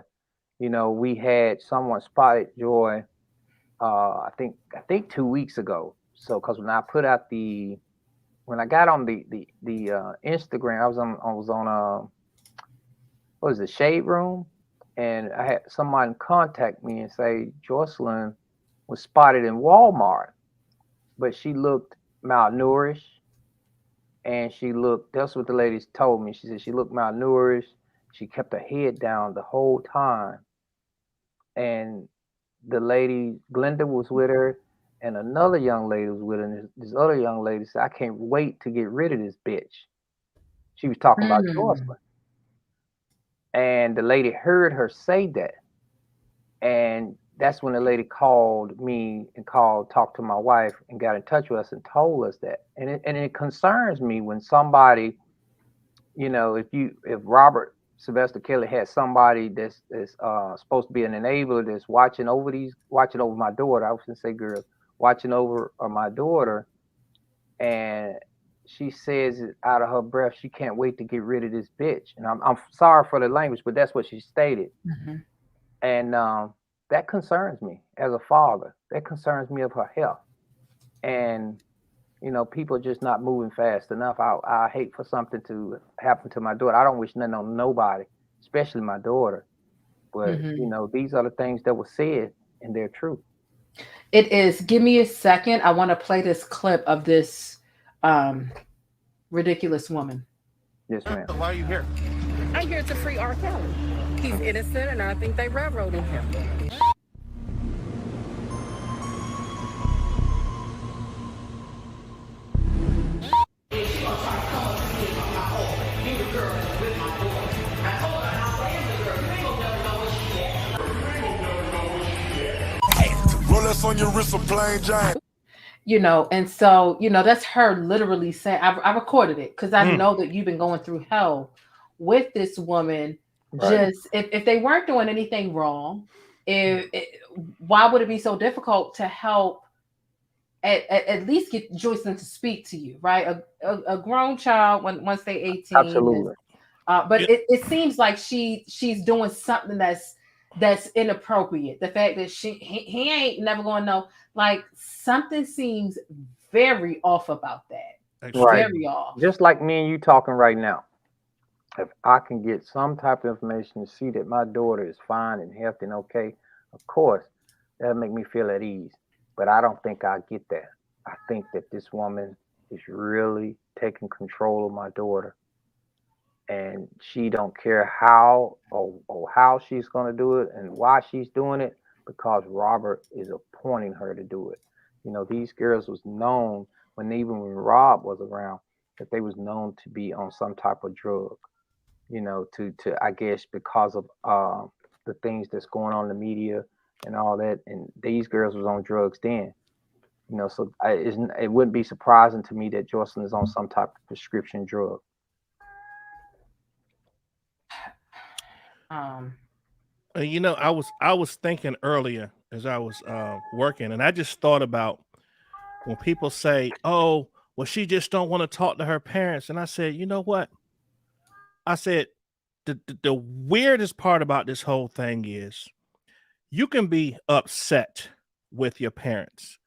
You know, we had someone spotted Joy, I think 2 weeks ago. So, because when I put out when I got on the Instagram, I was on what was it, Shade Room, and I had someone contact me and say Jocelyn was spotted in Walmart, but she looked malnourished, and that's what the ladies told me. She said she looked malnourished. She kept her head down the whole time. And the lady, Glenda, was with her, and another young lady was with her. And this other young lady said, I can't wait to get rid of this bitch. She was talking about Jocelyn. And the lady heard her say that. And that's when the lady called me and talked to my wife and got in touch with us and told us that. And it concerns me when somebody, you know, if Robert Sylvester Kelly had somebody that's supposed to be an enabler that's watching over my daughter. I was gonna say girls watching over my daughter, and she says it out of her breath, she can't wait to get rid of this bitch. And I'm sorry for the language, but that's what she stated. And that concerns me as a father. That concerns me of her health. And you know, people are just not moving fast enough. I hate for something to happen to my daughter. I don't wish nothing on nobody, especially my daughter. But, you know, these are the things that were said, and they're true. It is. Give me a second. I want to play this clip of this ridiculous woman. Yes, ma'am. Why are you here? I'm here to free R. Kelly. He's innocent, and I think they railroaded him. On your wrist of plain giant. You know, and so, you know, that's her literally saying, I recorded it because I know that you've been going through hell with this woman. Right. Just if they weren't doing anything wrong, why would it be so difficult to help at least get Jocelyn to speak to you, right? A grown child once they're 18. Absolutely. But it seems like she's doing something that's inappropriate. The fact that he ain't never gonna know, like something seems very off about that. Right. Very off. Just like me and you talking right now. If I can get some type of information to see that my daughter is fine and healthy and okay, of course, that'll make me feel at ease. But I don't think I get that. I think that this woman is really taking control of my daughter. And she don't care how or how she's going to do it and why she's doing it, because Robert is appointing her to do it. You know, these girls was known even when Rob was around, that they was known to be on some type of drug, you know, to I guess because of the things that's going on in the media and all that. And these girls was on drugs then, you know, so it wouldn't be surprising to me that Jocelyn is on some type of prescription drug. You know, I was thinking earlier as I was working, and I just thought about when people say, "Oh, well, she just don't want to talk to her parents," and I said, you know what? I said the weirdest part about this whole thing is you can be upset with your parents,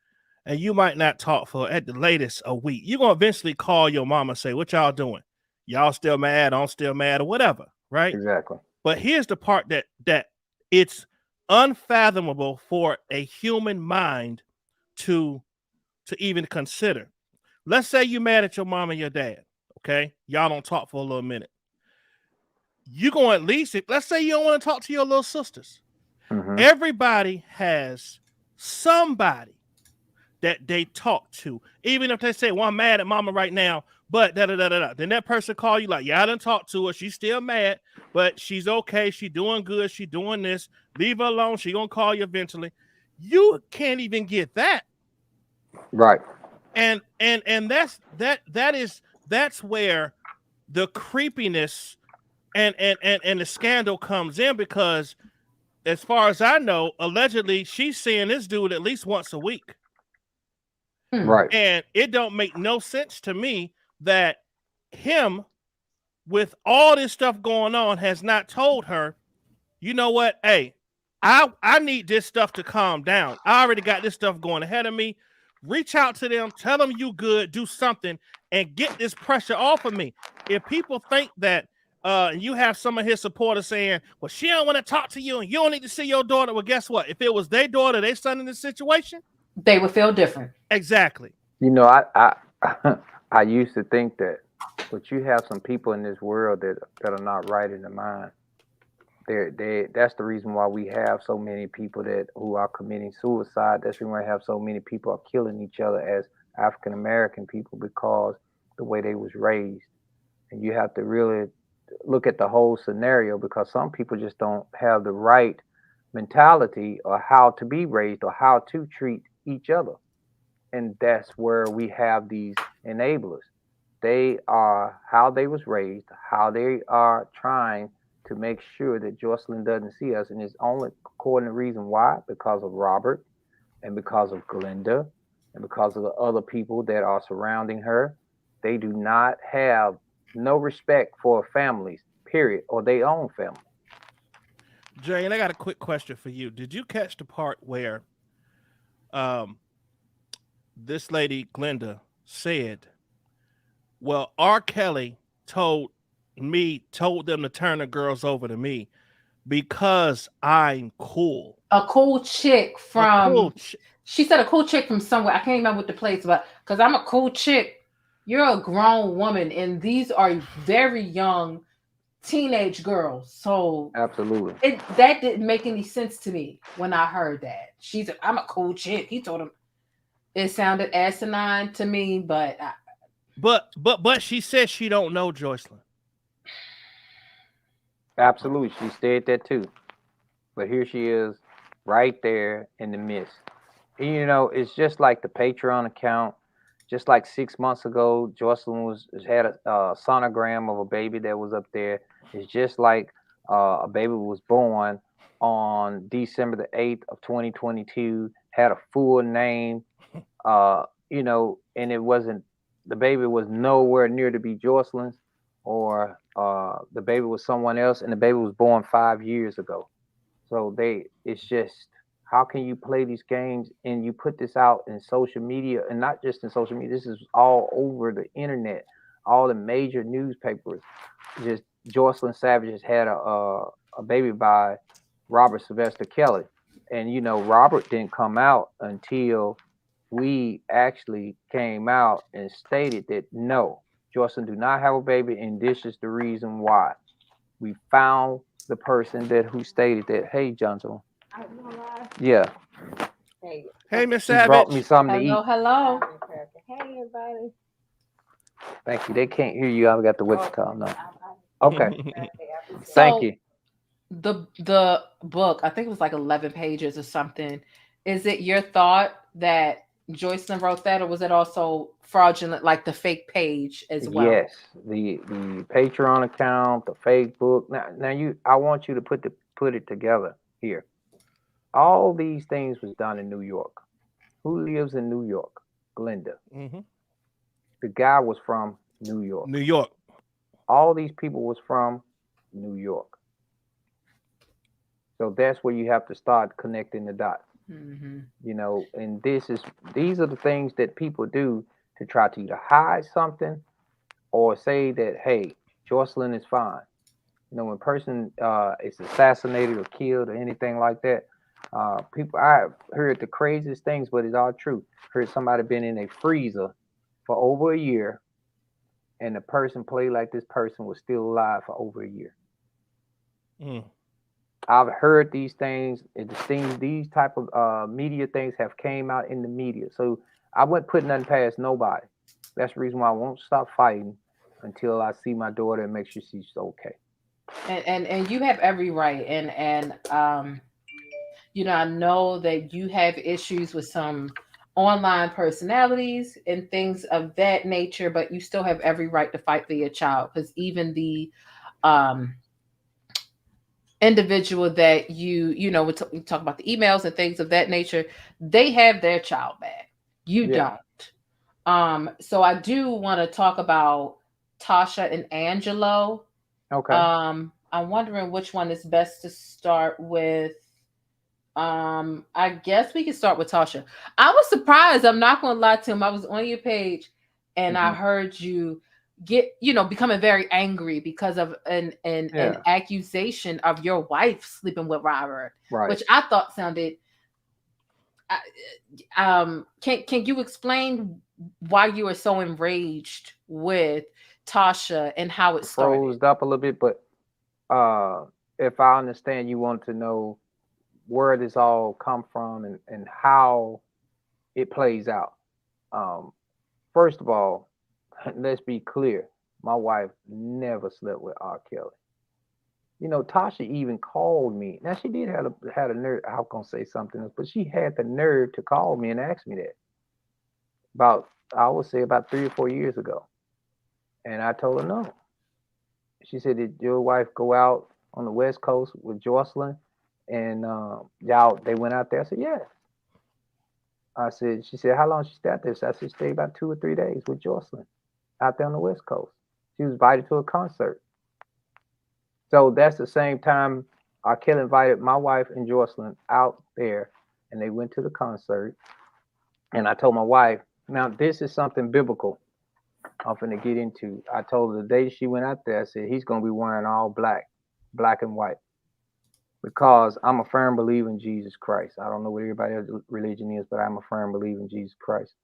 and you might not talk for at the latest a week. You're gonna eventually call your mom and say, "What y'all doing? Y'all still mad? I'm still mad, or whatever." Right? Exactly. But here's the part that it's unfathomable for a human mind to even consider. Let's say you're mad at your mom and your dad. Okay, y'all don't talk for a little minute. You gonna at least, let's say you don't want to talk to your little sisters. Mm-hmm. Everybody has somebody that they talk to, even if they say, "Well, I'm mad at mama right now," but da da da da da. Then that person call you like, "Yeah, I done talked to her. She's still mad, but she's okay. She doing good. She doing this. Leave her alone. She gonna call you eventually." You can't even get that. Right. And that's where the creepiness and the scandal comes in, because as far as I know, allegedly she's seeing this dude at least once a week. Right. And it don't make no sense to me that him, with all this stuff going on, has not told her, you know what? Hey, I need this stuff to calm down. I already got this stuff going ahead of me. Reach out to them, tell them you good, do something, and get this pressure off of me. If people think that you have some of his supporters saying, "Well, she don't want to talk to you and you don't need to see your daughter," well, guess what? If it was their daughter, their son in this situation, they would feel different. Exactly. You know, I used to think that, but you have some people in this world that are not right in the mind. That's the reason why we have so many people who are committing suicide. That's the reason why we have so many people are killing each other as African American people, because the way they was raised. And you have to really look at the whole scenario, because some people just don't have the right mentality or how to be raised or how to treat each other. And that's where we have these enablers. They are how they was raised, how they are trying to make sure that Jocelyn doesn't see us. And it's only according to reason why, because of Robert and because of Glenda and because of the other people that are surrounding her. They do not have no respect for families, period, or their own family. Jay, and I got a quick question for you. Did you catch the part where this lady, Glenda, said, "Well, R. Kelly told them to turn the girls over to me because I'm cool." A cool chick from, she said a cool chick from somewhere. I can't remember what the place, but because I'm a cool chick. You're a grown woman, and these are very young teenage girls. So absolutely, that didn't make any sense to me when I heard that. I'm a cool chick. He told him. It sounded asinine to me, but she said she don't know Jocelyn. Absolutely, she said that too. But here she is, right there in the midst. And, you know, it's just like the Patreon account. Just like 6 months ago, Jocelyn had a sonogram of a baby that was up there. It's just like a baby was born on December the 8th of 2022, had a full name, you know, and the baby was nowhere near to be Jocelyn's, or the baby was someone else, and the baby was born 5 years ago. So it's just, how can you play these games and you put this out in social media, and not just in social media, this is all over the internet, all the major newspapers. Just Jocelyn Savage has had a baby by Robert Sylvester Kelly. And, you know, Robert didn't come out until we actually came out and stated that, no, Jocelyn do not have a baby, and this is the reason why. We found the person who stated that. Hey, Johnson. Yeah. Hey, Miss She Savage. brought me something to eat. Hello. Hey, everybody. Thank you. They can't hear you. I've got the Wichita. No. Okay. So, Thank you. The book, I think it was like 11 pages or something. Is it your thought that Jocelyn wrote that, or was it also fraudulent, like the fake page as well? Yes, the Patreon account, the fake book. Now I want you to put it together here. All these things was done in New York. Who lives in New York? Glenda. Mm-hmm. The guy was from New York. New York. All these people was from New York. So that's where you have to start connecting the dots. Mm-hmm. You know, and these are the things that people do to try to either hide something or say that, hey, Jocelyn is fine. You know, when a person is assassinated or killed or anything like that, people, I've heard the craziest things, but it's all true. Heard somebody been in a freezer for over a year, and the person played like this person was still alive for over a year. Mm. I've heard these things. These type of media things have came out in the media. So I wouldn't put nothing past nobody. That's the reason why I won't stop fighting until I see my daughter and make sure she's okay. And you have every right. And you know, I know that you have issues with some online personalities and things of that nature, but you still have every right to fight for your child, because even the individual that you know, we talk about the emails and things of that nature, they have their child back. You don't. So I do want to talk about Tasha and Angelo. Okay. I'm wondering which one is best to start with. I guess we can start with Tasha. I was surprised. I'm not going to lie to him. I was on your page and I heard you becoming very angry because of an accusation of your wife sleeping with Robert, which I thought sounded. Can you explain why you are so enraged with Tasha and how it started? Froze up a little bit, but if I understand, you want to know where this all come from and how it plays out. First of all, let's be clear. My wife never slept with R. Kelly. You know, Tasha even called me. Now, she did have a nerve. I was going to say something else, but she had the nerve to call me and ask me that. I would say about 3 or 4 years ago. And I told her no. She said, did your wife go out on the West Coast with Jocelyn? And they went out there? I said, yeah. She said, how long she stayed out there? I said, she stayed about 2 or 3 days with Jocelyn out there on the West Coast. She was invited to a concert. So that's the same time R. Kelly invited my wife and Jocelyn out there, and they went to the concert. And I told my wife, now this is something biblical I'm finna get into. I told her the day she went out there, I said, he's going to be wearing all black and white. Because I'm a firm believer in Jesus Christ. I don't know what everybody else's religion is, but I'm a firm believer in Jesus Christ.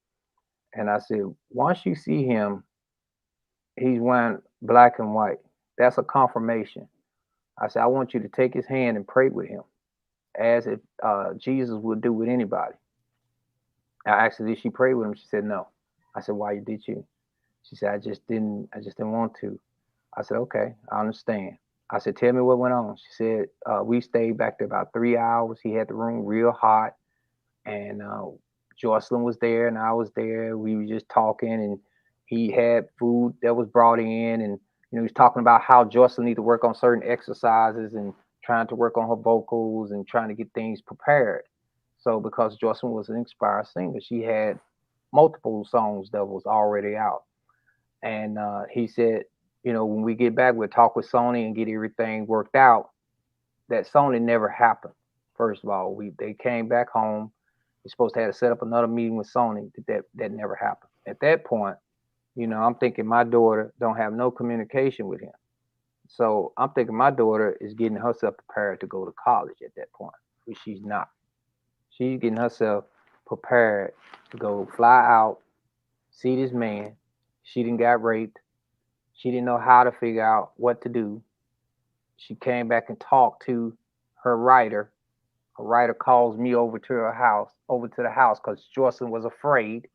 And I said, once you see him, he's wearing black and white. That's a confirmation. I said, I want you to take his hand and pray with him, as if Jesus would do with anybody. I asked her, did she pray with him? She said, no. I said, why did you? She said, I just didn't want to. I said, okay, I understand. I said, tell me what went on. She said, we stayed back there about 3 hours. He had the room real hot. And Jocelyn was there and I was there. We were just talking, and he had food that was brought in. And, he was talking about how Jocelyn needed to work on certain exercises and trying to work on her vocals and trying to get things prepared. So because Jocelyn was an inspired singer, she had multiple songs that was already out. And he said, when we get back, we'll talk with Sony and get everything worked out. That Sony never happened. First of all, they came back home. We're supposed to have to set up another meeting with Sony. That never happened. At that point, I'm thinking my daughter don't have no communication with him. So I'm thinking my daughter is getting herself prepared to go to college at that point, which she's not. She's getting herself prepared to go fly out, see this man. She didn't got raped. She didn't know how to figure out what to do. She came back and talked to her writer. Her writer calls me over to the house because Jocelyn was afraid.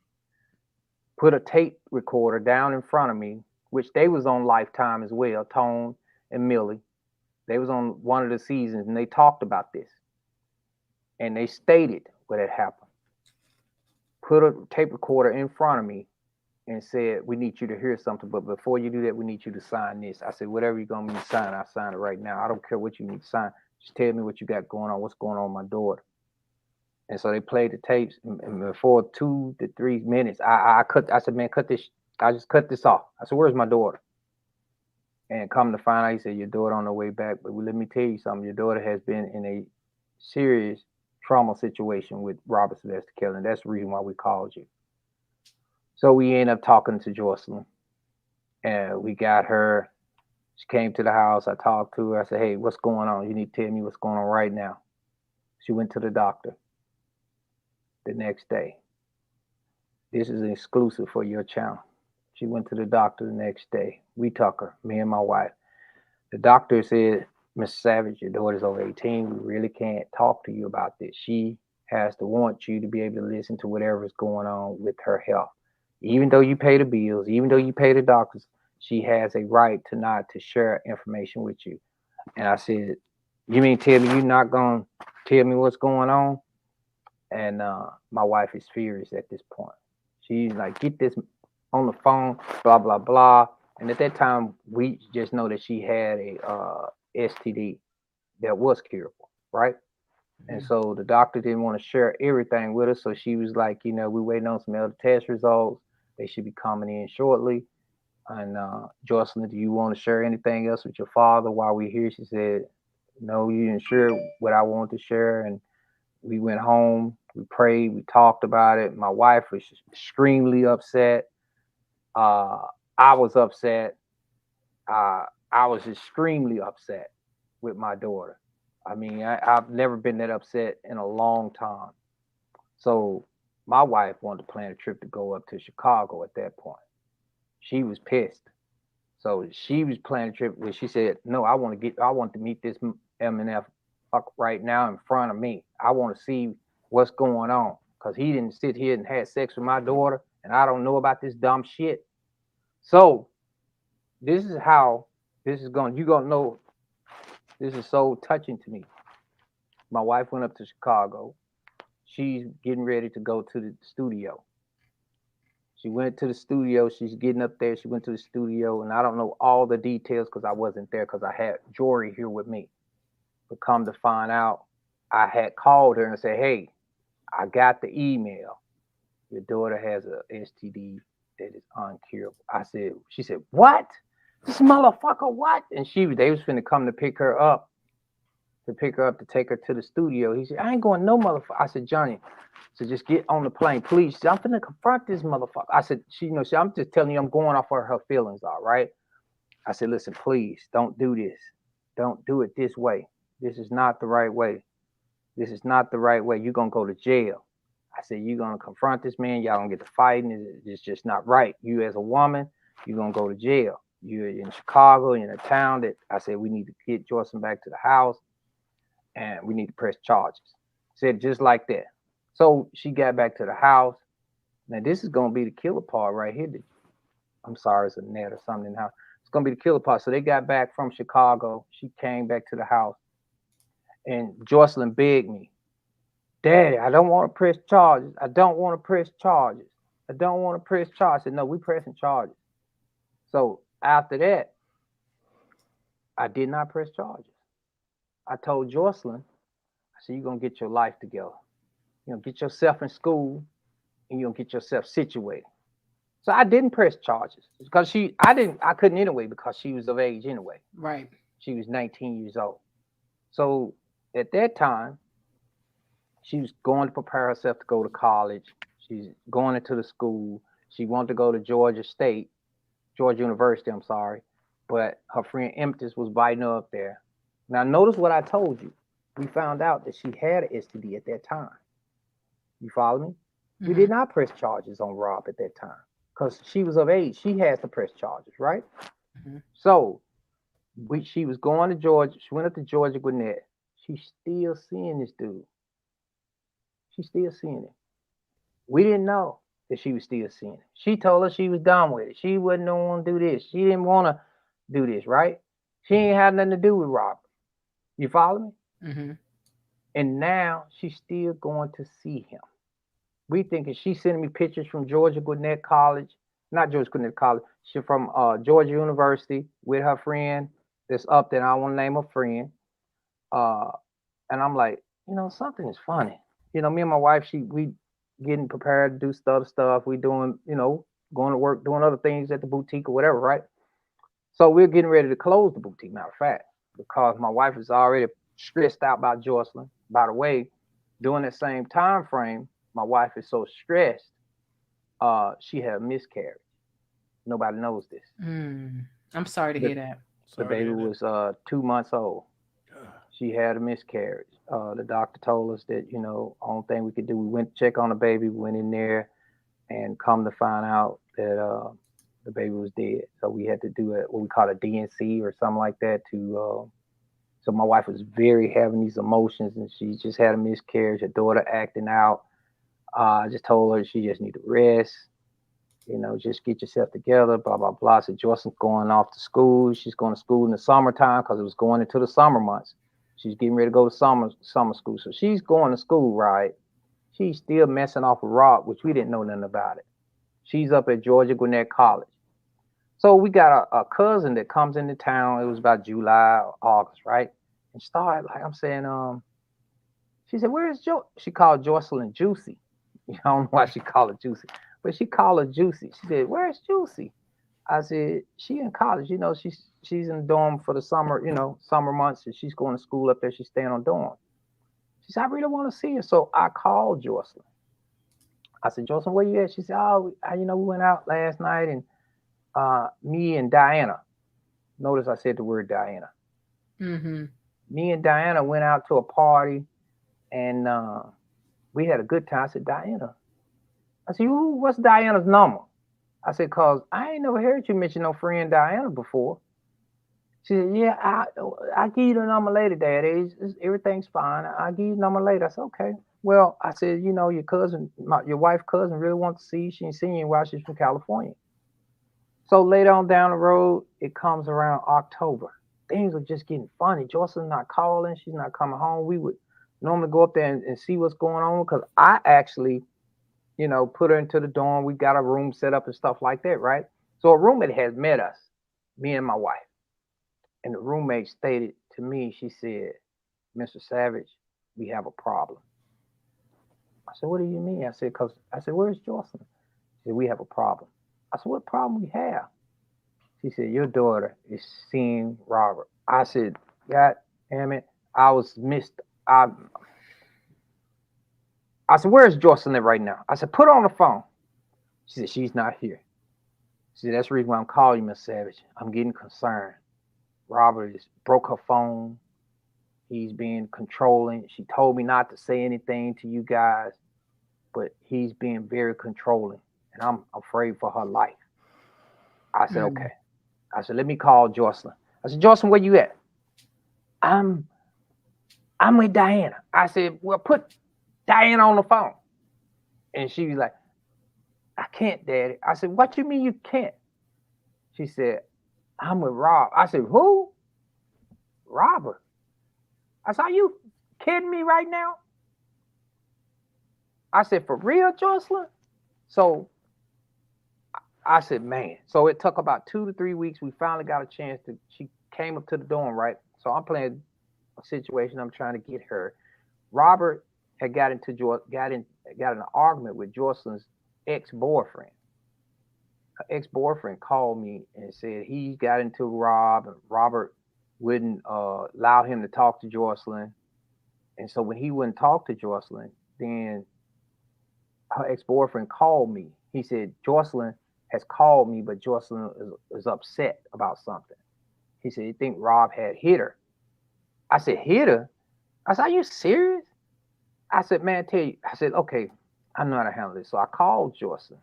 Put a tape recorder down in front of me, which they was on Lifetime as well, Tone and Millie. They was on one of the seasons, and they talked about this. And they stated what had happened. Put a tape recorder in front of me and said, we need you to hear something, but before you do that, we need you to sign this. I said, whatever you're going to sign, I'll sign it right now. I don't care what you need to sign. Just tell me what you got going on, what's going on with my daughter. And so they played the tapes, and before 2 to 3 minutes, I said, man, cut this. I just cut this off. I said, where's my daughter? And come to find out, he said, your daughter on the way back. But let me tell you something. Your daughter has been in a serious trauma situation with Robert Sylvester Kelly, and that's the reason why we called you. So we ended up talking to Jocelyn, and we got her. She came to the house. I talked to her. I said, hey, what's going on? You need to tell me what's going on right now. She went to the doctor the next day. This is an exclusive for your channel. She went to the doctor the next day. We took her, me and my wife. The doctor said, Mr. Savage, your daughter's over 18. We really can't talk to you about this. She has to want you to be able to listen to whatever is going on with her health. Even though you pay the bills, even though you pay the doctors, she has a right to not to share information with you. And I said, you mean tell me you're not going to tell me what's going on? And my wife is furious at this point. She's like, get this on the phone, blah, blah, blah. And at that time, we just know that she had a STD that was curable, right? And so the doctor didn't want to share everything with us. So she was like, you know, we're waiting on some other test results. They should be coming in shortly. And Jocelyn, do you want to share anything else with your father while we're here? She said, no, you didn't share what I wanted to share. And we went home, we prayed, we talked about it. My wife was extremely upset. I was upset. I was extremely upset with my daughter. I mean, I've never been that upset in a long time. So my wife wanted to plan a trip to go up to Chicago at that point. She was pissed. So she was planning a trip where she said, no, I want to meet this MNF right now in front of me. I want to see what's going on. Because he didn't sit here and had sex with my daughter, and I don't know about this dumb shit. So this is how this is going. You're going to know this is so touching to me. My wife went up to Chicago. She's getting ready to go to the studio. She went to the studio. She's getting up there. She went to the studio, and I don't know all the details because I wasn't there because I had Jory here with me. But come to find out, I had called her and said, hey, I got the email. Your daughter has a STD that is uncurable. She said, what? This motherfucker, what? And they was finna come to pick her up, to take her to the studio. He said, I ain't going no motherfucker. I said, Johnny, so just get on the plane, please. I'm finna confront this motherfucker. I said, I'm just telling you, I'm going off where her feelings are, right? I said, listen, please, don't do this. Don't do it this way. This is not the right way. This is not the right way. You're going to go to jail. I said, you're going to confront this man. Y'all don't get to fighting. It's just not right. You as a woman, you're going to go to jail. You're in Chicago, in a town that I said, we need to get Jocelyn back to the house and we need to press charges. Said just like that. So she got back to the house. Now this is going to be the killer part right here. I'm sorry, it's a net or something in the house. It's going to be the killer part. So they got back from Chicago. She came back to the house and Jocelyn begged me, Daddy, I don't want to press charges. I don't want to press charges. I don't want to press charges. I said, no, we're pressing charges. So after that, I did not press charges. I told Jocelyn, I said, you're going to get your life together. You're going to get yourself in school and you're going to get yourself situated. So I didn't press charges because I couldn't anyway because she was of age anyway. Right. She was 19 years old. So at that time, she was going to prepare herself to go to college. She's going into the school. She wanted to go to Georgia University, I'm sorry. But her friend Emptis was biting her up there. Now, notice what I told you. We found out that she had an STD at that time. You follow me? Mm-hmm. We did not press charges on Rob at that time because she was of age. She has to press charges, right? Mm-hmm. So she was going to Georgia. She went up to Georgia Gwinnett. She's still seeing this dude. She's still seeing it. We didn't know that she was still seeing it. She told us she was done with it. She wasn't want to do this. She didn't want to do this, right? She ain't had nothing to do with Robert. You follow me? Mm-hmm. And now she's still going to see him. We thinking she's sending me pictures from Georgia Gwinnett College. Not Georgia Gwinnett College. She's from Georgia University with her friend that's up there. I don't want to name her friend. And I'm like, something is funny. me and my wife, we getting prepared to do stuff. We doing, going to work, doing other things at the boutique or whatever, right? So we're getting ready to close the boutique, matter of fact, because my wife is already stressed out about Jocelyn. By the way, during that same time frame, my wife is so stressed, she had a miscarriage. Nobody knows this. I'm sorry to hear that. The baby was 2 months old. She had a miscarriage. The doctor told us that, only thing we could do, we went to check on the baby, went in there, and come to find out that the baby was dead. So we had to do what we call a DNC or something like that to. So my wife was very having these emotions, and she just had a miscarriage. Her daughter acting out. I just told her she just need to rest. Just get yourself together, blah, blah, blah. So Jocelyn's going off to school. She's going to school in the summertime because it was going into the summer months. She's getting ready to go to summer school. So she's going to school, right? She's still messing off with Rob, which we didn't know nothing about it. She's up at Georgia Gwinnett College. So we got a cousin that comes into town. It was about July or August, right? And started, like I'm saying, she said, where's Jo? She called Jocelyn Juicy. I don't know why she called her Juicy, but she called her Juicy. She said, where's Juicy? I said, she in college. She's in the dorm for the summer, summer months. And she's going to school up there. She's staying on dorm. She said, I really want to see her. So I called Jocelyn. I said, Jocelyn, where you at? She said, we went out last night, and me and Diana. Notice I said the word Diana. Mm-hmm. Me and Diana went out to a party, and we had a good time. I said, Diana. I said, what's Diana's number? I said, cause I ain't never heard you mention no friend Diana before. She said, yeah, I'll give you the number later, Daddy. Everything's fine. I'll give you the number later. I said, okay. Well, I said, your cousin, your wife's cousin really wants to see you. She ain't seen you while she's from California. So later on down the road, it comes around October. Things are just getting funny. Jocelyn's not calling. She's not coming home. We would normally go up there and see what's going on because I actually, put her into the dorm. We got a room set up and stuff like that, right? So a roommate has met us, me and my wife. And the roommate stated to me, she said, Mr. Savage, we have a problem. I said, what do you mean? I said, where's Jocelyn? She said, we have a problem. I said, what problem we have? She said, your daughter is seeing Robert. I said, God damn it. I was missed. I said, where's Jocelyn right now? I said, put her on the phone. She said, she's not here. She said, that's the reason why I'm calling you, Miss Savage. I'm getting concerned. Robert just broke her phone. He's being controlling. She told me not to say anything to you guys, but he's being very controlling, and I'm afraid for her life. I said, okay. I said, let me call Jocelyn. I said, Jocelyn, where you at? I'm with Diana. I said, well, put Diana on the phone. And she was like, I can't, Daddy. I said, what you mean you can't? She said, I'm with Rob. I said, who? Robert. I said, are you kidding me right now? I said, for real, Jocelyn? So I said, man. So it took about 2 to 3 weeks. We finally got a chance to, she came up to the dorm, right? So I'm playing a situation. I'm trying to get her. Robert had got in an argument with Jocelyn's ex-boyfriend. Her ex-boyfriend called me and said he got into Rob, and Robert wouldn't allow him to talk to Jocelyn. And so when he wouldn't talk to Jocelyn, then her ex-boyfriend called me. He said, Jocelyn has called me, but Jocelyn is upset about something. He said, he think Rob had hit her. I said, hit her? I said, are you serious? I said, man, I said, okay, I know how to handle this. So I called Jocelyn.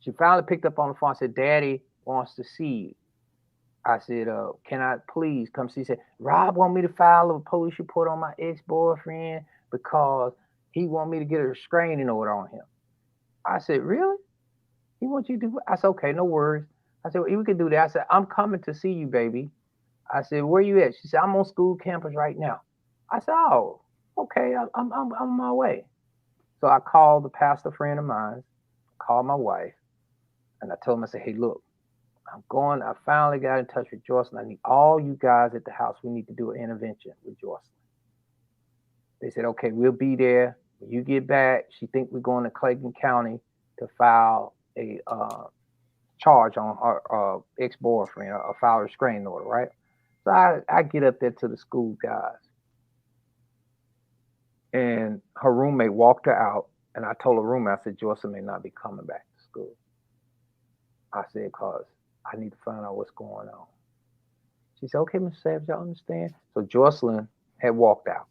She finally picked up on the phone and said, Daddy wants to see you. I said, can I please come see? He said, Rob want me to file a police report on my ex-boyfriend because he want me to get a restraining order on him. I said, really? He wants you to do what? I said, okay, no worries. I said, well, we can do that. I said, I'm coming to see you, baby. I said, where you at? She said, I'm on school campus right now. I said, oh, okay, I'm on my way. So I called the pastor friend of mine, called my wife, and I told him, I said, hey, look, I finally got in touch with Jocelyn. I need all you guys at the house. We need to do an intervention with Jocelyn. They said, okay, we'll be there. When you get back, she think we're going to Clayton County to file a charge on her ex-boyfriend, or file a restraining order, right? So I get up there to the school guys, and her roommate walked her out, and I told her roommate, I said, Jocelyn may not be coming back to school. I said, because I need to find out what's going on. She said, okay, Mr. Savage, I understand. So Jocelyn had walked out,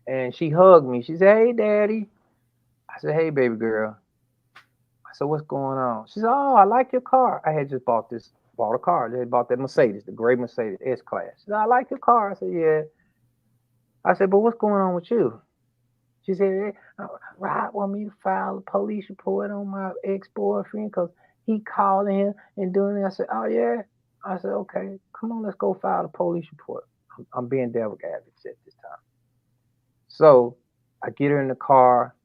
and she hugged me. She said, hey, Daddy. I said, hey, baby girl. I said, what's going on? She said, oh, I like your car. I had just bought a car. They had bought that Mercedes, the gray Mercedes S-Class. She said, I like your car. I said, yeah. I said, but what's going on with you? She said, Rod want me to file a police report on my ex-boyfriend because he called him and doing it. I said, oh, yeah. I said, okay, come on, let's go file the police report. I'm being devil's advocate at this time. So I get her in the car.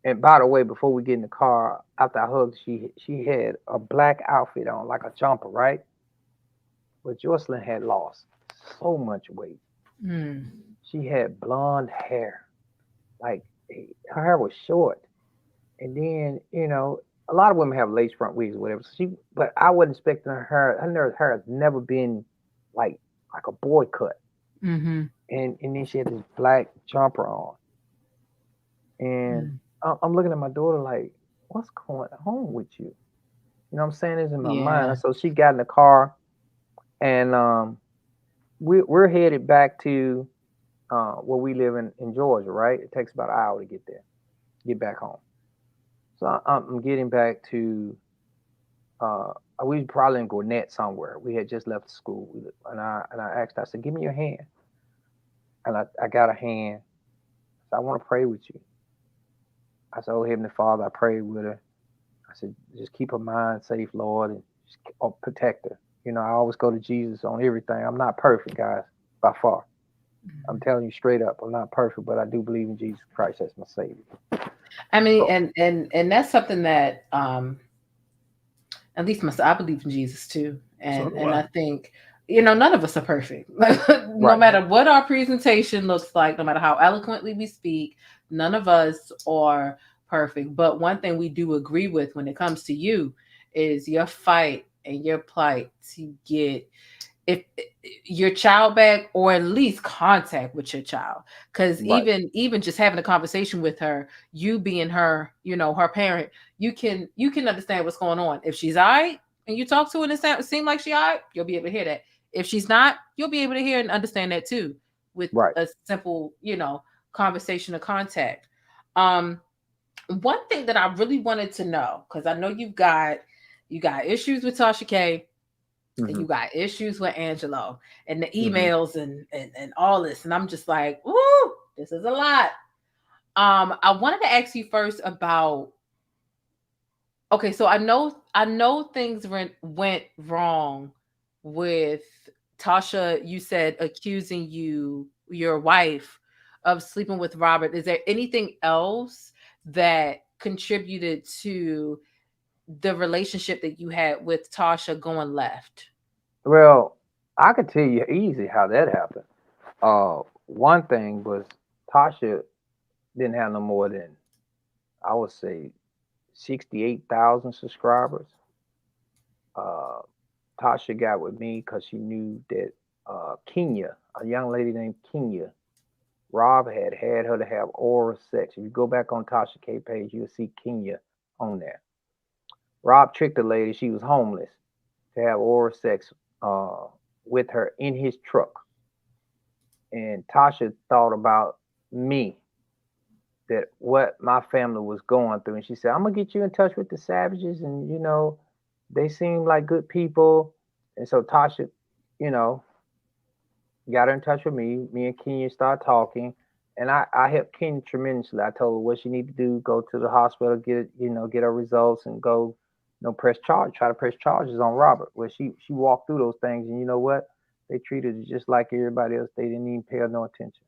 And by the way, before we get in the car, after I hugged, she had a black outfit on, like a jumper, right? But Jocelyn had lost so much weight. Mm. She had blonde hair. Like, her hair was short. And then, you know, a lot of women have lace front wigs or whatever. But I wasn't expecting her hair has never been like a boy cut. Mm-hmm. And then she had this black jumper on. And I'm looking at my daughter like, what's going on with you? You know what I'm saying? It's in my mind. So she got in the car, and we're headed back to where we live in Georgia, right? It takes about an hour to get back home. So I'm getting back to, we was probably in Gwinnett somewhere. We had just left school. And I asked, I said, give me your hand. And I got a hand. I want to pray with you. I said, oh, Heavenly Father, I prayed with her. I said, just keep her mind safe, Lord, and just protect her. You know, I always go to Jesus on everything. I'm not perfect, guys, by far. I'm telling you straight up, I'm not perfect, but I do believe in Jesus Christ as my Savior. I mean, and that's something that, at least I believe in Jesus too. And I think, you know, none of us are perfect. No matter what our presentation looks like, no matter how eloquently we speak, none of us are perfect. But one thing we do agree with when it comes to you is your fight and your plight to get your child back, or at least contact with your child. Because even just having a conversation with her, you being her, you know, her parent, you can understand what's going on. If she's all right and you talk to her and it seems like she's all right, you'll be able to hear that. If she's not, you'll be able to hear and understand that too, with a simple, you know, conversation or contact. One thing that I really wanted to know, because I know you got issues with Tasha K, and you got issues with Angelo and the emails and all this, and I'm just like, ooh, this is a lot. I wanted to ask you first about, okay, so I know things went wrong with Tasha. You said accusing your wife of sleeping with Robert. Is there anything else that contributed to the relationship that you had with Tasha going left? Well, I could tell you easy how that happened. One thing was Tasha didn't have no more than, I would say, 68,000 subscribers. Tasha got with me because she knew that Kenya, a young lady named Kenya, Rob had her to have oral sex. If you go back on Tasha K page, you'll see Kenya on there. Rob tricked the lady, she was homeless, to have oral sex with her in his truck. And Tasha thought about me, that what my family was going through. And she said, I'm going to get you in touch with the Savages. And, you know, they seem like good people. And so Tasha, you know, got her in touch with me. Me and Kenya started talking. And I helped Kenya tremendously. I told her what she needed to do, go to the hospital, get her results, and go, try to press charges on Robert. Well, she walked through those things, and you know what? They treated her just like everybody else. They didn't even pay her no attention.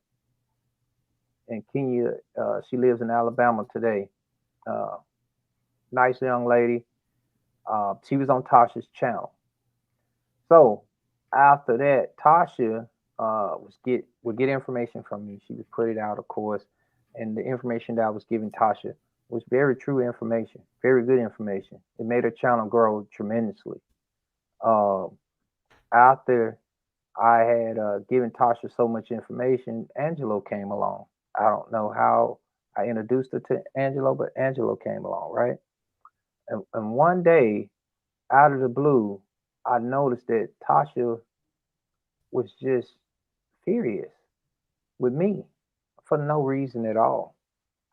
And Kenya, she lives in Alabama today. Nice young lady. She was on Tasha's channel. So after that, Tasha would get information from me. She would put it out, of course, and the information that I was giving Tasha was very true information, very good information. It made her channel grow tremendously. After I had given Tasha so much information, Angelo came along. I don't know how I introduced her to Angelo, but Angelo came along, right? And one day, out of the blue, I noticed that Tasha was just furious with me for no reason at all.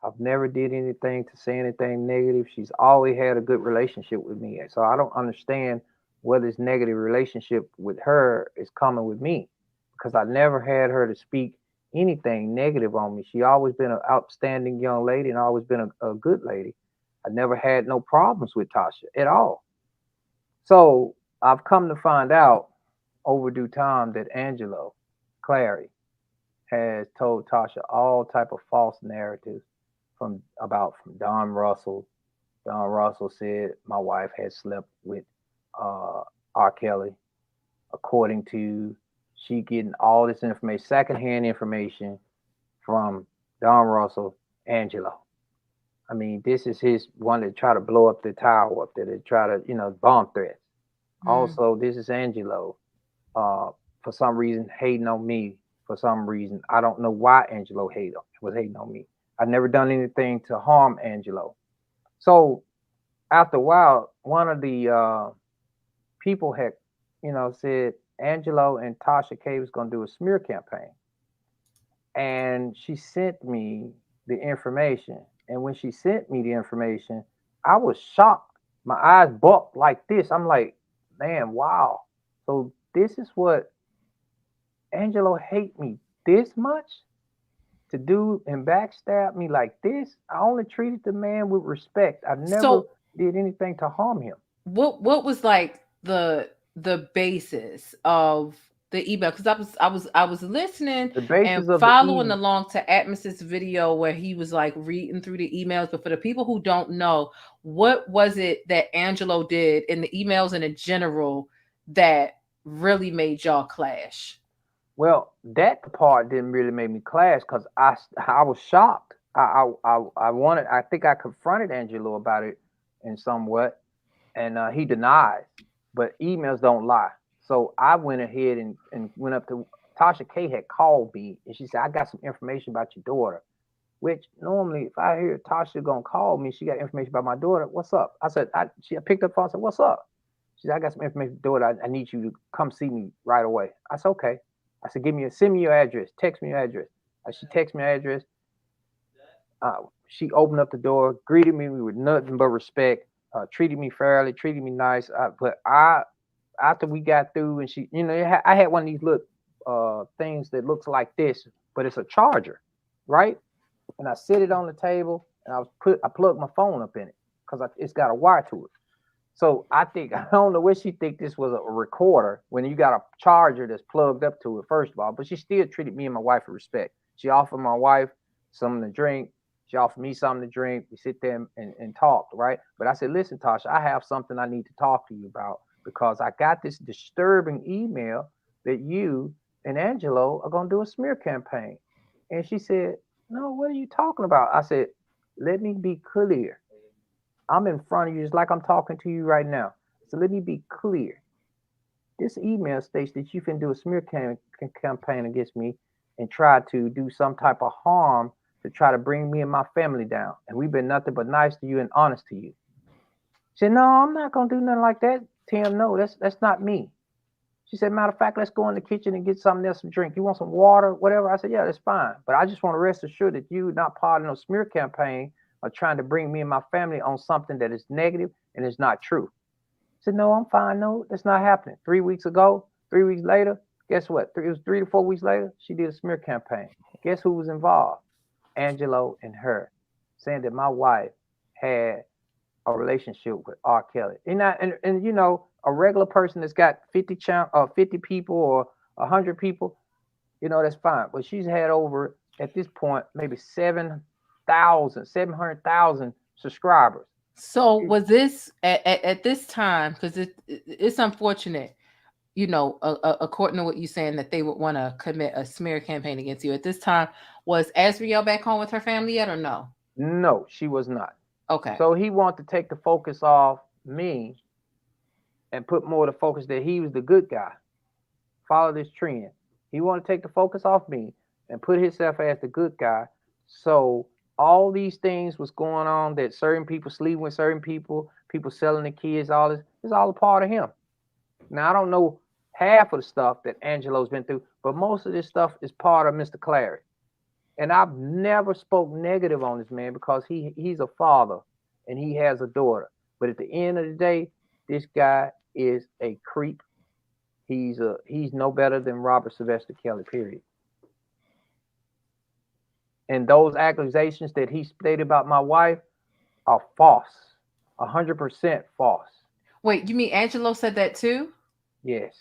I've never did anything to say anything negative. She's always had a good relationship with me. So I don't understand where this negative relationship with her is coming with me, because I never had her to speak anything negative on me. She always been an outstanding young lady and always been a good lady. I never had no problems with Tasha at all. So I've come to find out over due time that Angelo Clary has told Tasha all type of false narratives from Don Russell. Don Russell said my wife had slept with R. Kelly. According to she getting all this information, secondhand information from Don Russell, Angelo. I mean, this is his one to try to blow up the tower up there, to try to, bomb threats. Also, this is Angelo, for some reason, hating on me. For some reason, I don't know why Angelo was hating on me. I've never done anything to harm Angelo. So after a while, one of the people had, said Angelo and Tasha K was going to do a smear campaign. And she sent me the information. And when she sent me the information, I was shocked. My eyes bucked like this. I'm like, man, wow. So this is what Angelo hate me this much? To do and backstab me like this? I only treated the man with respect. I never did anything to harm him. What was like the basis of the email? Because I was listening and following along to Atmos's video where he was like reading through the emails. But for the people who don't know, what was it that Angelo did in the emails and in general that really made y'all clash? Well, that part didn't really make me clash because I was shocked. I think I confronted Angelo about it in somewhat, and he denied. But emails don't lie. So I went ahead and went up to Tasha K had called me and she said, I got some information about your daughter. Which normally if I hear Tasha gonna call me, she got information about my daughter. What's up? I said, she picked up the phone and said, what's up? She said, I got some information about your daughter. I need you to come see me right away. I said, okay. I said, send me your address. Text me your address. She texted me her address. She opened up the door, greeted me with nothing but respect, treated me fairly, treated me nice. But after we got through and she, I had one of these little things that looks like this, but it's a charger, right? And I set it on the table and I plugged my phone up in it because it's got a wire to it. So I don't know where she think this was a recorder when you got a charger that's plugged up to it, first of all, but she still treated me and my wife with respect. She offered my wife something to drink. She offered me something to drink. We sit there and talk, right? But I said, listen, Tasha, I have something I need to talk to you about because I got this disturbing email that you and Angelo are going to do a smear campaign. And she said, no, what are you talking about? I said, let me be clear. I'm in front of you just like I'm talking to you right now. So let me be clear. This email states that you can do a smear campaign against me and try to do some type of harm to try to bring me and my family down. And we've been nothing but nice to you and honest to you. She said, no, I'm not going to do nothing like that. Tim, no, that's not me. She said, matter of fact, let's go in the kitchen and get something else to drink. You want some water, whatever? I said, yeah, that's fine. But I just want to rest assured that you're not part of no smear campaign or trying to bring me and my family on something that is negative and is not true. I said, no, I'm fine. No, that's not happening. 3 weeks ago, 3 weeks later, guess what? It was 3 to 4 weeks later, she did a smear campaign. Guess who was involved? Angelo and her, saying that my wife had a relationship with R. Kelly. And a regular person that's got 50 people or 100 people, that's fine. But she's had over, at this point, maybe 700,000 subscribers. So was this at this time, because it's unfortunate, according to what you're saying, that they would want to commit a smear campaign against you. At this time, Was Azriel back home with her family yet or no? No, she was not. Okay. So he wanted to take the focus off me and put more of the focus that he was the good guy. Follow this trend. He wanted to take the focus off me and put himself as the good guy. So all these things was going on, that certain people sleeping with certain people selling the kids, all this, it's all a part of him. Now, I don't know half of the stuff that Angelo's been through, but most of this stuff is part of Mr. Clary. And I've never spoke negative on this man because he's a father and he has a daughter. But at the end of the day, this guy is a creep. He's no better than Robert Sylvester Kelly, period. And those accusations that he stated about my wife are false, 100% false. Wait, you mean Angelo said that too? Yes.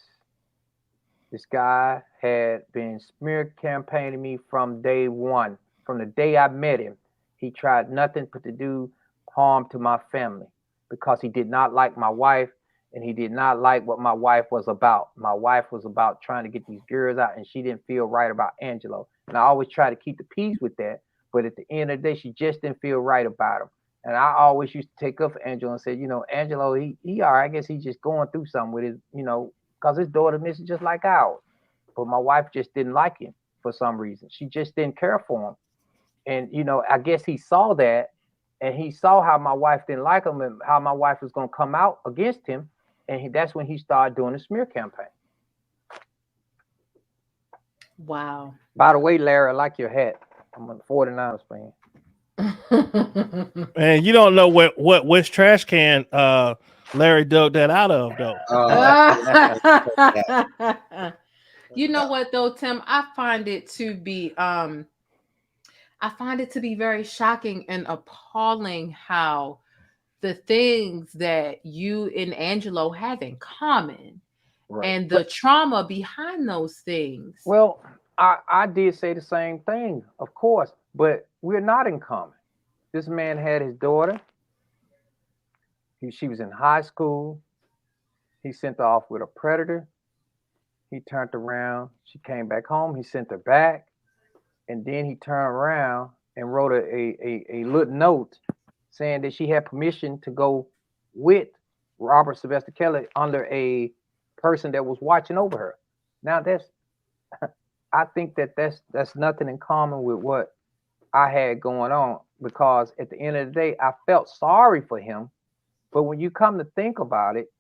This guy had been smear campaigning me from day one. From the day I met him, he tried nothing but to do harm to my family because he did not like my wife and he did not like what my wife was about. My wife was about trying to get these girls out and she didn't feel right about Angelo. And I always try to keep the peace with that. But at the end of the day, she just didn't feel right about him. And I always used to take up for Angelo and say, you know, Angelo, he all right. I guess he's just going through something with his, you know, because his daughter misses just like ours. But my wife just didn't like him for some reason. She just didn't care for him. And, you know, I guess he saw that and he saw how my wife didn't like him and how my wife was going to come out against him. And that's when he started doing the smear campaign. Wow. By the way, Larry, I like your hat. I'm a 49ers fan. And you don't know which trash can Larry dug that out of, though. You know what though, Tim? I find it to be very shocking and appalling how the things that you and Angelo have in common and the trauma behind those things. Well, I did say the same thing, of course, but we're not in common. This man had his daughter. She was in high school. He sent her off with a predator. He turned around. She came back home. He sent her back. And then he turned around and wrote a little note saying that she had permission to go with Robert Sylvester Kelly under a person that was watching over her. Now I think that's nothing in common with what I had going on, because at the end of the day, I felt sorry for him. But when you come to think about it,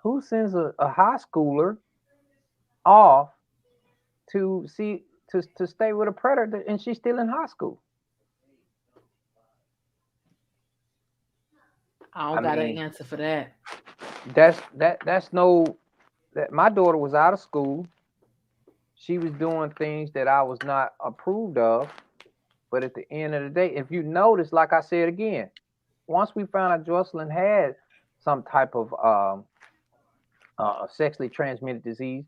who sends a high schooler off to stay with a predator and she's still in high school? I don't got an answer for that. That my daughter was out of school. She was doing things that I was not approved of. But at the end of the day, if you notice, like I said again, once we found out Jocelyn had some type of sexually transmitted disease,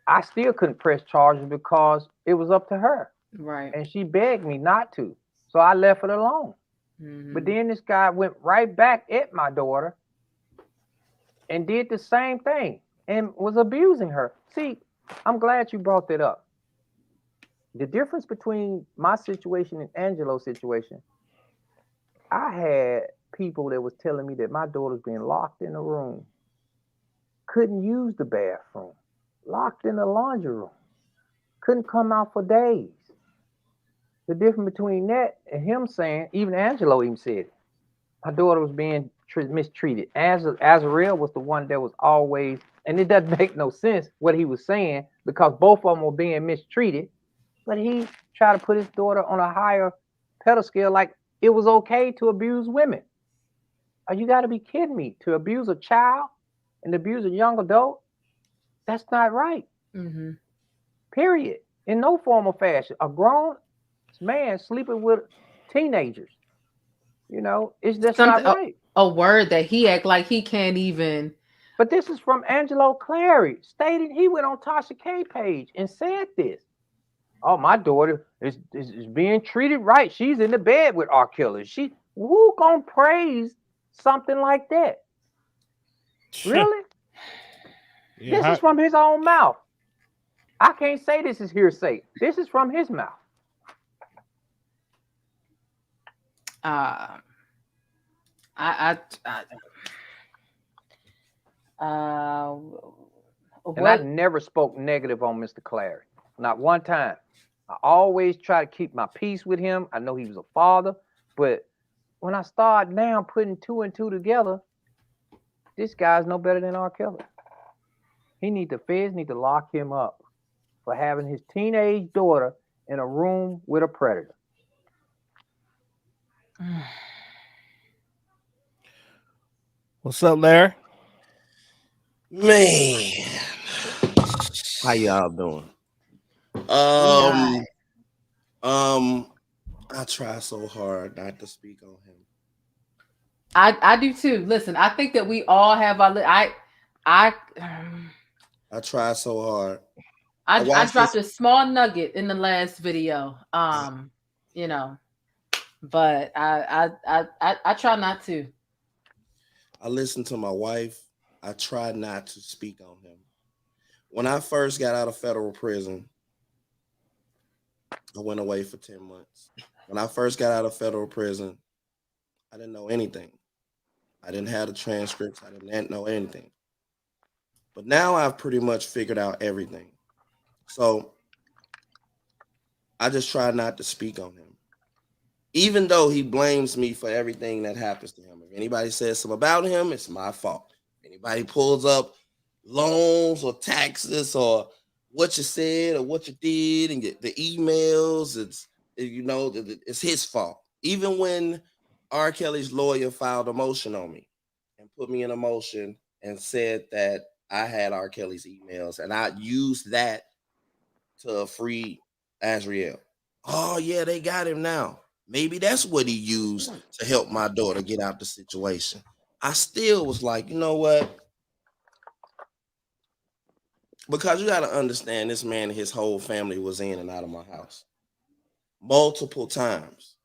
I still couldn't press charges because it was up to her. Right. And she begged me not to. So I left it alone. Mm-hmm. But then this guy went right back at my daughter and did the same thing and was abusing her. See, I'm glad you brought that up. The difference between my situation and Angelo's situation, I had people that was telling me that my daughter's being locked in a room, couldn't use the bathroom, locked in the laundry room, couldn't come out for days. The difference between that and him saying, even Angelo even said it, my daughter was being mistreated. Azriel was the one that was always, and it doesn't make no sense what he was saying because both of them were being mistreated, but he tried to put his daughter on a higher pedestal like it was okay to abuse women. You got to be kidding me. To abuse a child and abuse a young adult, that's not right. Mm-hmm. Period. In no form or fashion. A grown man sleeping with teenagers, you know, it's just not right. A word that he act like he can't even. But this is from Angelo Clary, stating he went on Tasha K page and said this. Oh, my daughter is being treated right. She's in the bed with R. Kelly. Who gonna praise something like that? Really? Yeah, this is from his own mouth. I can't say this is hearsay. This is from his mouth. I And I never spoke negative on Mr. Clary. Not one time. I always try to keep my peace with him. I know he was a father, but when I start now putting two and two together, this guy's no better than R. Kelly. The feds need to lock him up for having his teenage daughter in a room with a predator. What's up, Larry? Man, how y'all doing? I try so hard not to speak on him. I do too. Listen, I think that we all have our. I try so hard. I dropped a small nugget in the last video. You know, but I try not to. I listen to my wife. I try not to speak on him. When I first got out of federal prison, I went away for 10 months. When I first got out of federal prison, I didn't know anything. I didn't have the transcripts. I didn't know anything. But now I've pretty much figured out everything. So I just try not to speak on him. Even though he blames me for everything that happens to him. If anybody says something about him, it's my fault. If anybody pulls up loans or taxes or what you said or what you did and get the emails, it's his fault. Even when R. Kelly's lawyer filed a motion on me and put me in a motion and said that I had R. Kelly's emails and I used that to free Azriel. Oh yeah, they got him now. Maybe that's what he used to help my daughter get out the situation. I still was like, you know what? Because you got to understand, this man and his whole family was in and out of my house multiple times.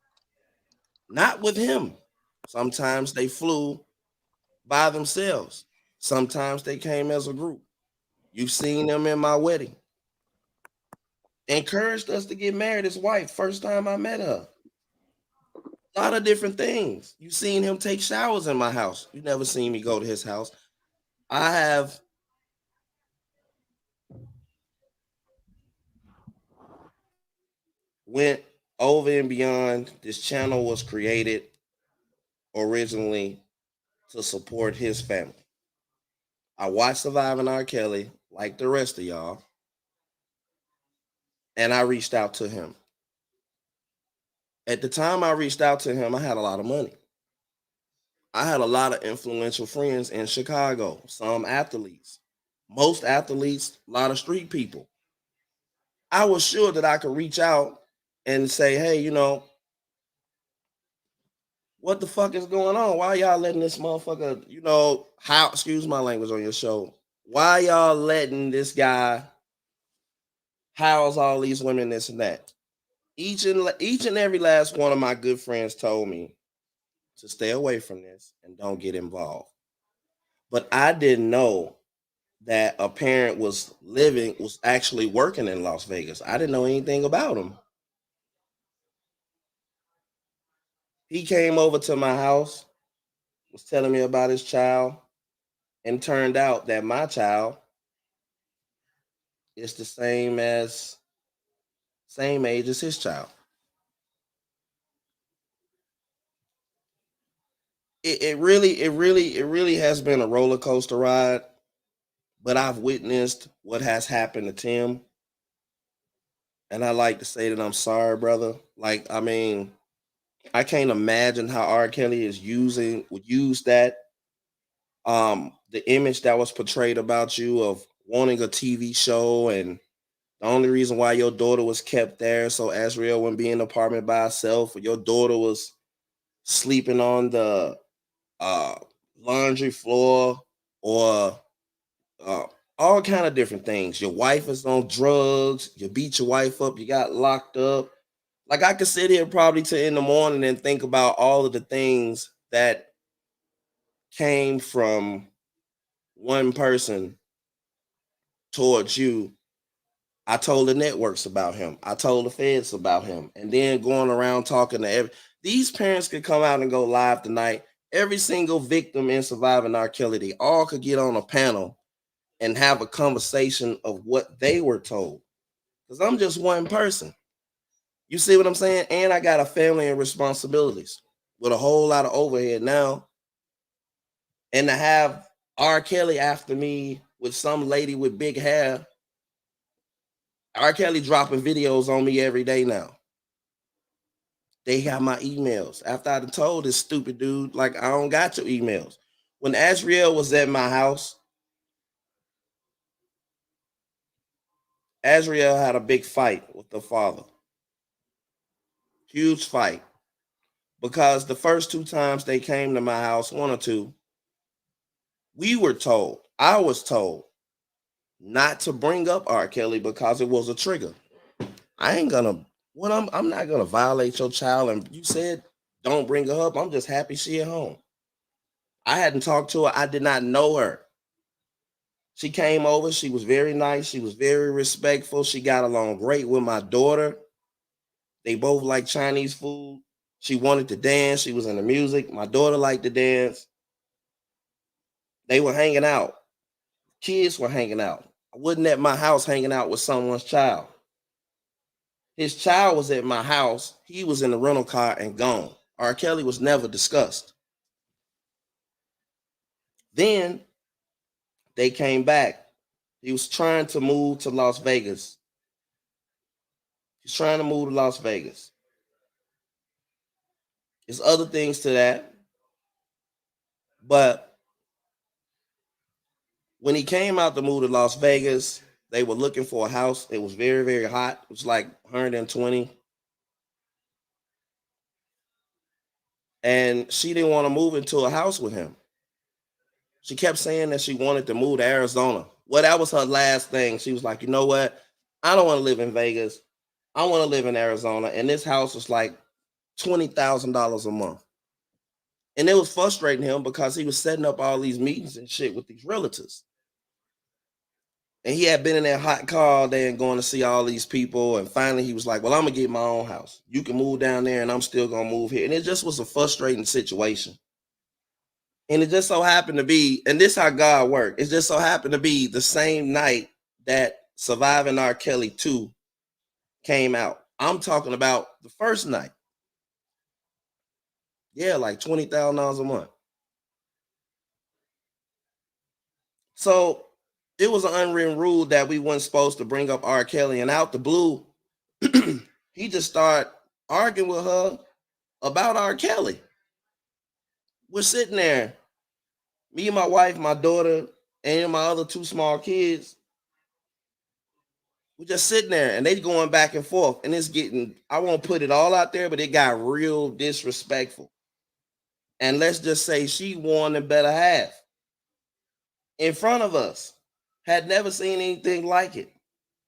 Not with him. Sometimes they flew by themselves. Sometimes they came as a group. You've seen them in my wedding. Encouraged us to get married. His wife, first time I met her. A lot of different things. You've seen him take showers in my house. You never seen me go to his house. I have went over and beyond. This channel was created originally to support his family. I watched Surviving R. Kelly like the rest of y'all, and I reached out to him. At the time I reached out to him, I had a lot of money. I had a lot of influential friends in Chicago, some athletes, most athletes, a lot of street people. I was sure that I could reach out and say, hey, what the fuck is going on? Why y'all letting this motherfucker, excuse my language on your show. Why y'all letting this guy house all these women, this and that? Each and every last one of my good friends told me to stay away from this and don't get involved. But I didn't know that a parent was actually working in Las Vegas. I didn't know anything about him. He came over to my house, was telling me about his child, and turned out that my child is the same age as his child. It really has been a roller coaster ride, but I've witnessed what has happened to Tim. And I like to say that I'm sorry, brother. I can't imagine how R. Kelly would use that. The image that was portrayed about you of wanting a TV show, and the only reason why your daughter was kept there so Azriel wouldn't be in the apartment by herself, or your daughter was sleeping on the laundry floor, or all kind of different things. Your wife is on drugs. You beat your wife up. You got locked up. Like, I could sit here probably till in the morning and think about all of the things that came from one person towards you. I told the networks about him. I told the feds about him. And then going around talking to these parents could come out and go live tonight. Every single victim in surviving R. Kelly, they all could get on a panel and have a conversation of what they were told. Because I'm just one person. You see what I'm saying? And I got a family and responsibilities with a whole lot of overhead now. And to have R. Kelly after me with some lady with big hair, R. Kelly dropping videos on me every day now. They got my emails. After I told this stupid dude, like, I don't got your emails. When Azriel was at my house, Azriel had a big fight with the father. Huge fight. Because the first 2 times they came to my house, 1 or 2, we were told, I was told, not to bring up R. Kelly because it was a trigger. I'm not gonna violate your child, and you said don't bring her up. I'm just happy she at home. I hadn't talked to her. I did not know her. She came over. She was very nice. She was very respectful. She got along great with my daughter. They both like Chinese food. She wanted to dance. She was into music. My daughter liked to dance. They were hanging out. Kids were hanging out. I wasn't at my house hanging out with someone's child. His child was at my house. He was in the rental car and gone. R. Kelly was never discussed. Then they came back. He was trying to move to Las Vegas. He's trying to move to Las Vegas. There's other things to that. But when he came out to move to Las Vegas, they were looking for a house. It was very, very hot. It was like 120. And she didn't want to move into a house with him. She kept saying that she wanted to move to Arizona. Well, that was her last thing. She was like, you know what? I don't want to live in Vegas. I want to live in Arizona. And this house was like $20,000 a month. And it was frustrating him because he was setting up all these meetings and shit with these realtors. And he had been in that hot car all day and going to see all these people. And finally he was like, well, I'm going to get my own house. You can move down there and I'm still going to move here. And it just was a frustrating situation. And it just so happened to be, and this is how God worked, it just so happened to be the same night that Surviving R. Kelly 2 came out. I'm talking about the first night. Yeah, like $20,000 a month. So it was an unwritten rule that we weren't supposed to bring up R. Kelly, and out the blue, he just started arguing with her about R. Kelly. We're sitting there, me and my wife, my daughter, and my other 2 small kids. We're just sitting there and they going back and forth, and it's getting, I won't put it all out there, but it got real disrespectful. And let's just say she won the better half in front of us. Had never seen anything like it.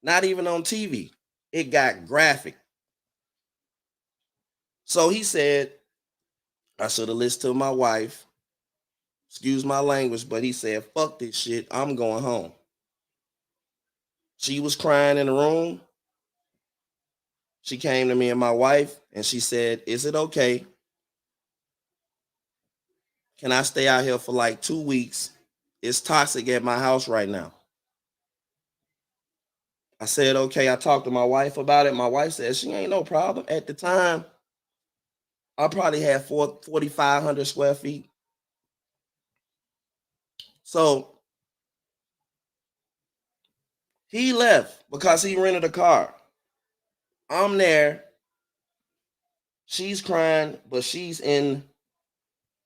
Not even on TV. It got graphic. So he said, I should have listened to my wife. Excuse my language, but he said, fuck this shit. I'm going home. She was crying in the room. She came to me and my wife and she said, is it okay? Can I stay out here for like 2 weeks? It's toxic at my house right now. I said, okay. I talked to my wife about it. My wife said she ain't no problem. At the time, I probably had 4,500 square feet. So he left because he rented a car. I'm there. She's crying, but she's in,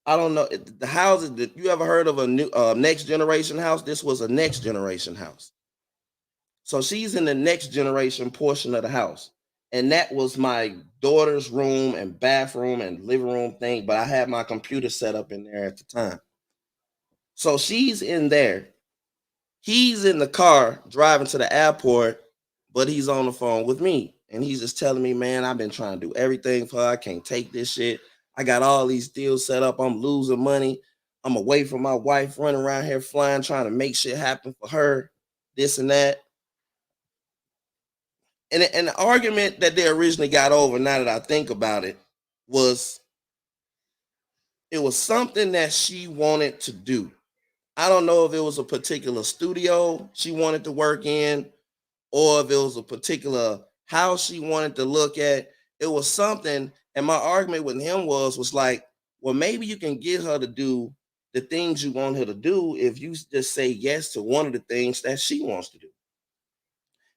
I don't know, the houses that you ever heard of a new next generation house? This was a next generation house. So she's in the next generation portion of the house. And that was my daughter's room and bathroom and living room thing. But I had my computer set up in there at the time. So she's in there. He's in the car driving to the airport, but he's on the phone with me. And he's just telling me, man, I've been trying to do everything for her. I can't take this shit. I got all these deals set up. I'm losing money. I'm away from my wife, running around here flying, trying to make shit happen for her, this and that. And the argument that they originally got over, now that I think about it, was it was something that she wanted to do. I don't know if it was a particular studio she wanted to work in, or if it was a particular house she wanted to look at. It was something, and my argument with him was like, well, maybe you can get her to do the things you want her to do if you just say yes to one of the things that she wants to do.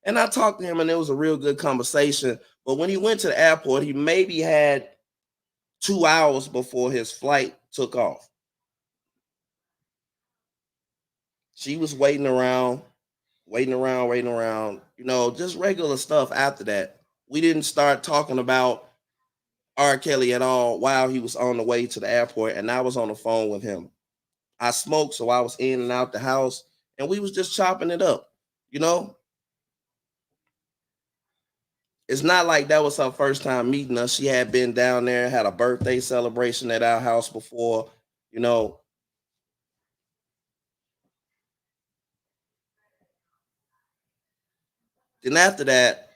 And I talked to him, and it was a real good conversation. But when he went to the airport, he maybe had 2 hours before his flight took off. She was waiting around, just regular stuff after that. We didn't start talking about R. Kelly at all while he was on the way to the airport, and I was on the phone with him. I smoked, so I was in and out the house, and we was just chopping it up, It's not like that was her first time meeting us. She had been down there, had a birthday celebration at our house before, Then after that,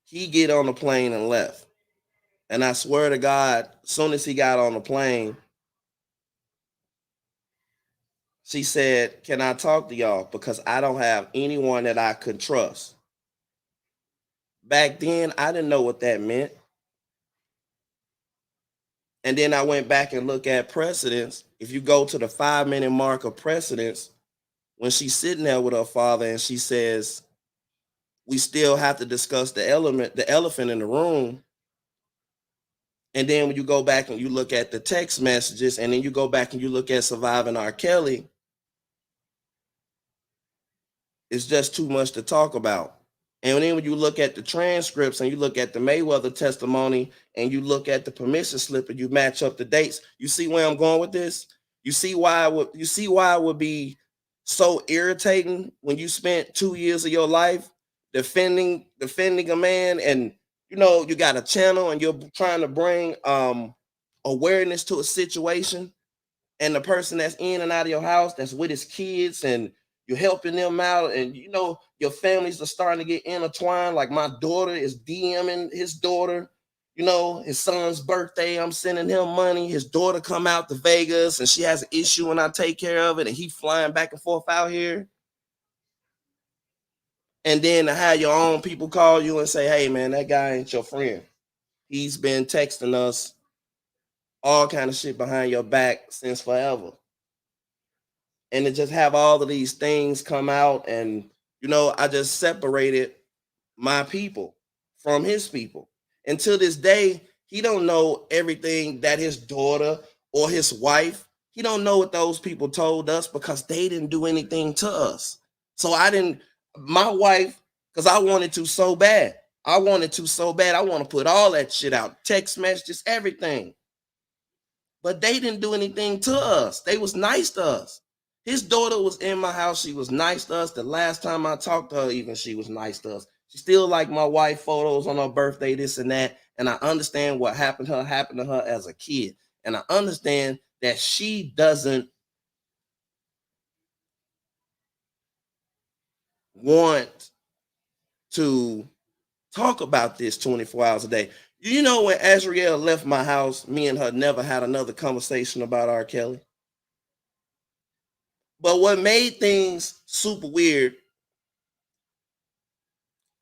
he get on the plane and left. And I swear to God, as soon as he got on the plane, she said, "Can I talk to y'all? Because I don't have anyone that I could trust." Back then, I didn't know what that meant. And then I went back and looked at precedents. If you go to the 5-minute mark of precedents, when she's sitting there with her father and she says, "We still have to discuss the elephant in the room." And then when you go back and you look at the text messages, and then you go back and you look at Surviving R. Kelly, it's just too much to talk about. And then when you look at the transcripts and you look at the Mayweather testimony and you look at the permission slip and you match up the dates, you see where I'm going with this? You see why it would be so irritating when you spent 2 years of your life defending a man, and you got a channel and you're trying to bring awareness to a situation, and the person that's in and out of your house, that's with his kids, and you're helping them out, and your families are starting to get intertwined. Like my daughter is DMing his daughter, his son's birthday, I'm sending him money. His daughter come out to Vegas and she has an issue and I take care of it, and he flying back and forth out here. And then to have your own people call you and say, "Hey man, that guy ain't your friend. He's been texting us all kind of shit behind your back since forever." And to just have all of these things come out, and I just separated my people from his people. And to this day, he don't know everything that his daughter or his wife, he don't know what those people told us, because they didn't do anything to us. So my wife, because I wanted to so bad. I want to put all that shit out, text messages, everything. But they didn't do anything to us. They was nice to us. His daughter was in my house. She was nice to us. The last time I talked to her, even, she was nice to us. She still liked my wife photos on her birthday, this and that. And I understand what happened to her as a kid. And I understand that she doesn't want to talk about this 24 hours a day. When Azriel left my house, me and her never had another conversation about R. Kelly. But what made things super weird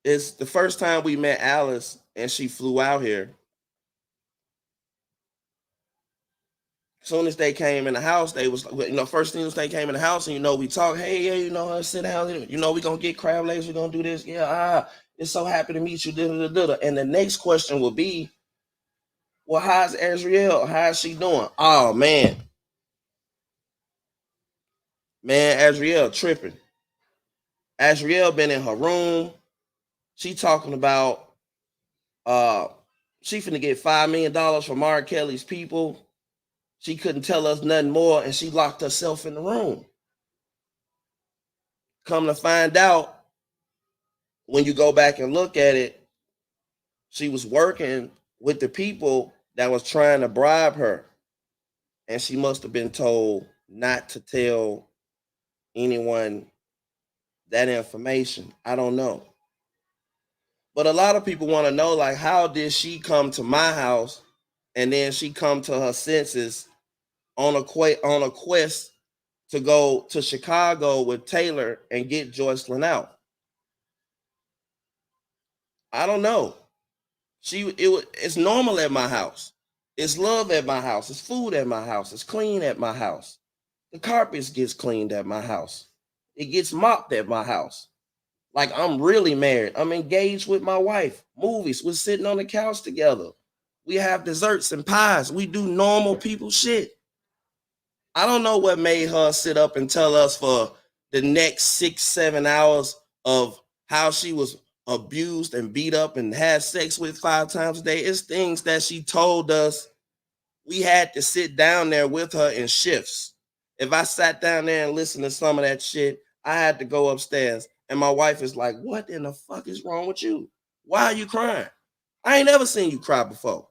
is the first time we met Alice and she flew out here. As soon as they came in the house, they was, first thing was they came in the house and, we talk, "Hey, yeah, sit down, we're going to get crab legs, we're going to do this. Yeah, it's so happy to meet you. And the next question will be, well, how's Azriel? How's she doing? Oh, man, Azriel tripping. Azriel been in her room. She talking about she finna get $5 million from R. Kelly's people. She couldn't tell us nothing more, and she locked herself in the room. Come to find out, when you go back and look at it, she was working with the people that was trying to bribe her. And she must have been told not to tell anyone that information. I don't know. But a lot of people want to know, like, how did she come to my house and then she come to her senses on a quest to go to Chicago with Taylor and get Joycelyn out? I don't know. It's normal at my house. It's love at my house. It's food at my house. It's clean at my house. The carpets gets cleaned at my house. It gets mopped at my house. Like, I'm really married. I'm engaged with my wife. Movies. We're sitting on the couch together. We have desserts and pies. We do normal people shit. I don't know what made her sit up and tell us for the next 6-7 hours of how she was abused and beat up and had sex with 5 times a day. It's things that she told us. We had to sit down there with her in shifts. If I sat down there and listened to some of that shit, I had to go upstairs. And my wife is like, what in the fuck is wrong with you? Why are you crying? I ain't never seen you cry before.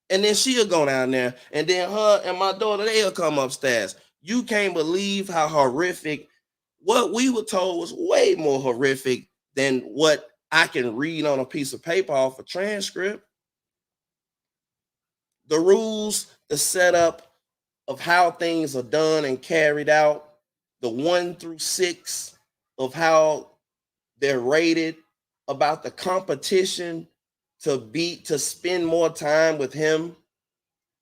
And then she'll go down there, and then her and my daughter, they'll come upstairs. You can't believe how horrific. What we were told was way more horrific than what I can read on a piece of paper off a transcript. The rules, the setup of how things are done and carried out, the 1 through 6 of how they're rated, about the competition to spend more time with him,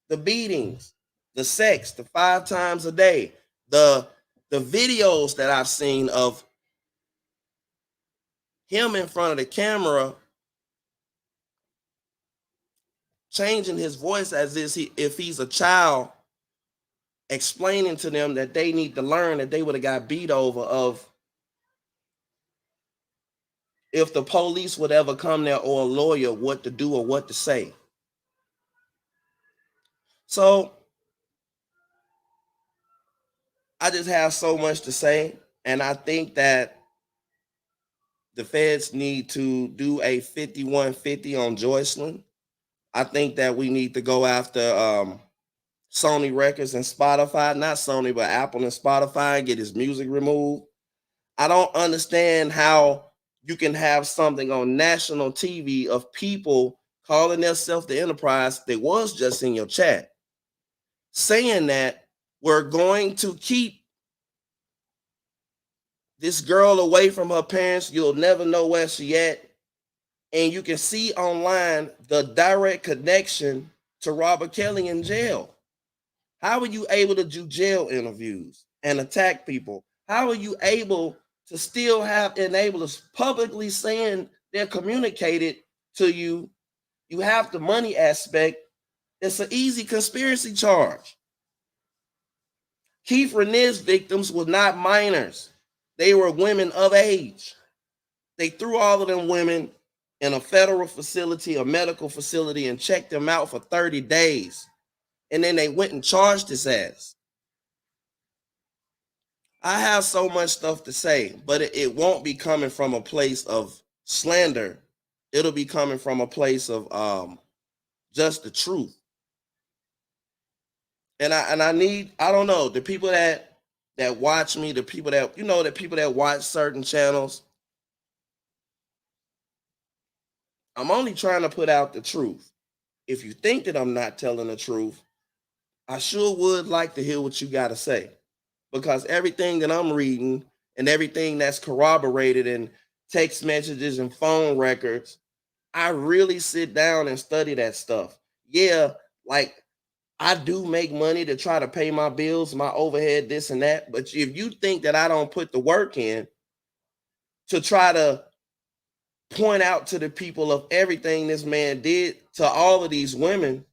the beatings, the sex, the 5 times a day, the videos that I've seen of him in front of the camera changing his voice as if he's a child, explaining to them that they need to learn that they would have got beat over of if the police would ever come there or a lawyer, what to do or what to say. So I just have so much to say. And I think that the feds need to do a 5150 on Joycelyn. I think that we need to go after Sony Records and Spotify, not Sony, but Apple and Spotify, and get his music removed. I don't understand how you can have something on national TV of people calling themselves the Enterprise that was just in your chat, saying that we're going to keep this girl away from her parents. You'll never know where she at. And you can see online the direct connection to Robert Kelly in jail. How are you able to do jail interviews and attack people? How are you able to still have enablers publicly saying they're communicated to you? You have the money aspect. It's an easy conspiracy charge. Keith Renee's victims were not minors. They were women of age. They threw all of them women in a federal facility, a medical facility, and checked them out for 30 days. And then they went and charged his ass. I have so much stuff to say, but it won't be coming from a place of slander. It'll be coming from a place of just the truth. And I need, I don't know, the people that watch me, the people that, the people that watch certain channels, I'm only trying to put out the truth. If you think that I'm not telling the truth, I sure would like to hear what you got to say, because everything that I'm reading and everything that's corroborated in text messages and phone records, I really sit down and study that stuff. Yeah, like I do make money to try to pay my bills, my overhead, this and that. But if you think that I don't put the work in to try to point out to the people of everything this man did to all of these women,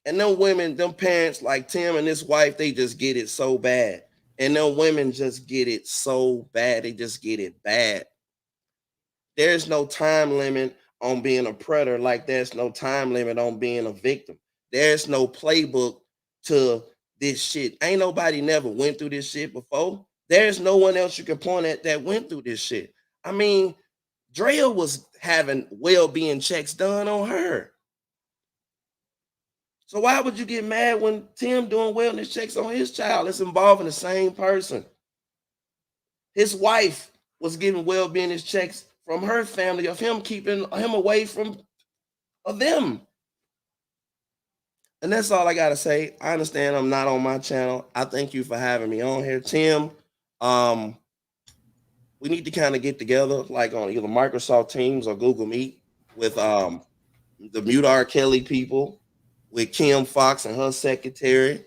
and them women, them parents like Tim and his wife, they just get it so bad. And them women just get it so bad. They just get it bad. There's no time limit on being a predator, like there's no time limit on being a victim. There's no playbook to this shit. Ain't nobody never went through this shit before. There's no one else you can point at that went through this shit. I mean, Drea was having well-being checks done on her. So why would you get mad when Tim doing wellness checks on his child? It's involving the same person. His wife was getting well-being checks from her family of him keeping him away from them. And that's all I gotta say. I understand I'm not on my channel. I thank you for having me on here, Tim. We need to kind of get together, like on either Microsoft Teams or Google Meet, with the Mute R. Kelly people, with Kim Fox and her secretary,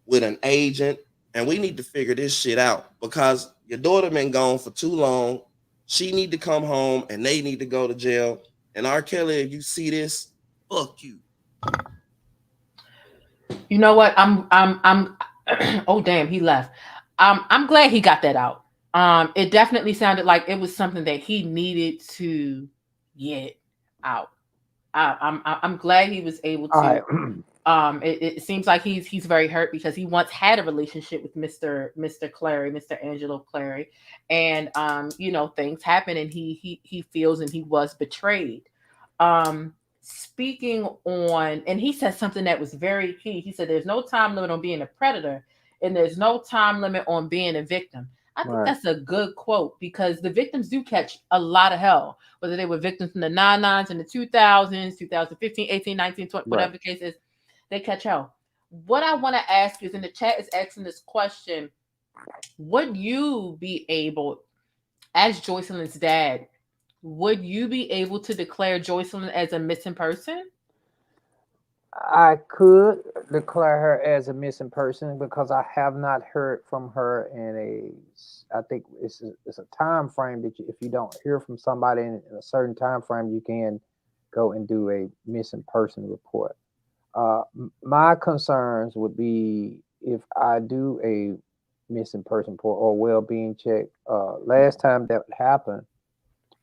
with an agent, and we need to figure this shit out because your daughter been gone for too long. She need to come home, and they need to go to jail. And R. Kelly, if you see this, fuck you. You know what? I'm oh damn, he left. I'm glad he got that out. It definitely sounded like it was something that he needed to get out. I'm glad he was able to. It seems like he's very hurt because he once had a relationship with Mr. Clary, Mr. Angelo Clary, and you know, things happen, and he feels and he was betrayed. Speaking on, and he said something that was very key. He said, "There's no time limit on being a predator, and there's no time limit on being a victim." I think that's a good quote because the victims do catch a lot of hell, whether they were victims in the 99s and the 2000s, 2015, 18, 19, 20, whatever the case is, they catch hell. What I want to ask is, in the chat is asking this question: would you be able, as Joycelyn's dad, would you be able to declare Joycelyn as a missing person? I could declare her as a missing person because I have not heard from her I think it's a time frame that if you don't hear from somebody in a certain time frame, you can go and do a missing person report. My concerns would be if I do a missing person report or well-being check. Last time that happened,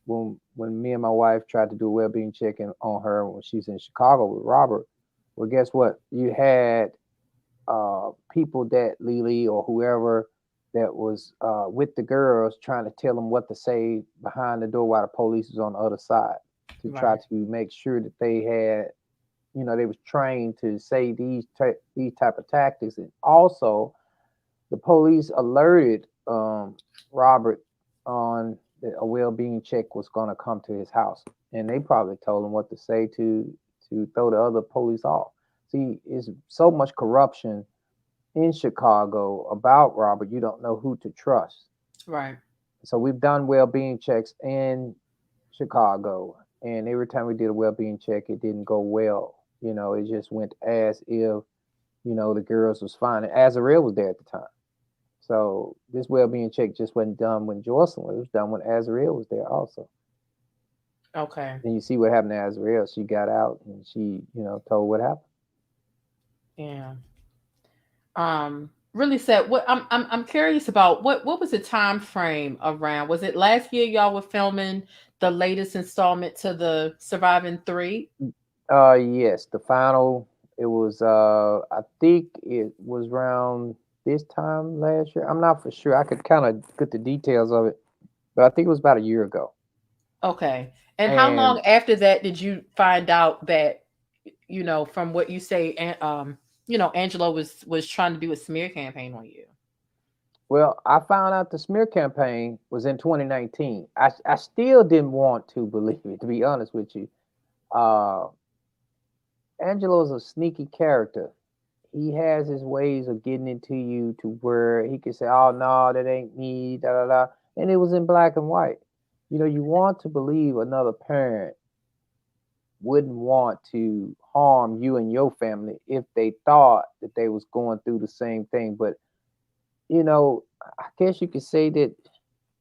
when me and my wife tried to do a well-being check on her when she's in Chicago with Robert, well, guess what? You had people that Lily or whoever that was with the girls trying to tell them what to say behind the door while the police was on the other side to try to make sure that they had, you know, they was trained to say these type of tactics. And also, the police alerted Robert on that a well-being check was going to come to his house, and they probably told him what to say to throw the other police off. See, it's so much corruption in Chicago about Robert. You don't know who to trust. Right. So we've done well-being checks in Chicago, and every time we did a well-being check, it didn't go well. You know, it just went as if, you know, the girls was fine. And Azarel was there at the time. So this well-being check just wasn't done when Joycelyn was. It was done when Azarel was there also. Okay. And you see what happened to Azarel. She got out and she, you know, told what happened. Yeah. Really sad. What I'm curious about what was the time frame around? Was it last year y'all were filming the latest installment to the Surviving 3? Yes, the final. It was I think it was around this time last year. I'm not for sure. I could kind of get the details of it, but I think it was about a year ago. Okay. And how long after that did you find out that, you know, from what you say, and you know, Angelo was trying to do a smear campaign on you? Well, I found out the smear campaign was in 2019. I still didn't want to believe it, to be honest with you. Angelo's a sneaky character. He has his ways of getting into you to where he can say, "Oh no, that ain't me," da da da, and it was in black and white. You know, you want to believe another parent wouldn't want to harm you and your family if they thought that they was going through the same thing. But, you know, I guess you could say that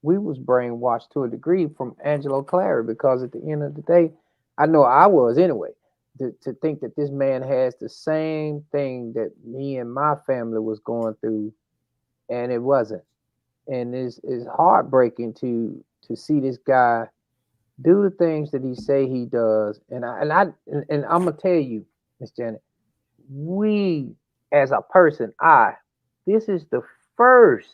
we was brainwashed to a degree from Angelo Clary, because at the end of the day, I know I was anyway, to think that this man has the same thing that me and my family was going through, and it wasn't. And it's heartbreaking to see this guy do the things that he say he does. And I'm gonna tell you, Miss Janet, we as a person, this is the first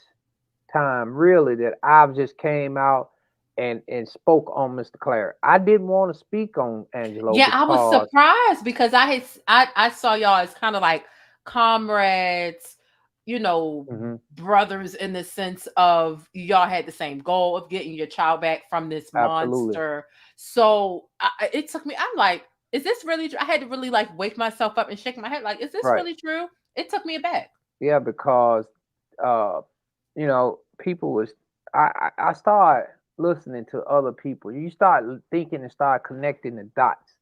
time really that I've just came out and spoke on Mr. Clary. I didn't want to speak on Angelo. Yeah, I was surprised because I saw y'all as kind of like comrades, brothers in the sense of y'all had the same goal of getting your child back from this monster. So it took me, I'm like, is this really true? I had to really like wake myself up and shake my head. Like, is this really true? It took me aback. Yeah, because, people was, I started listening to other people. You start thinking and start connecting the dots,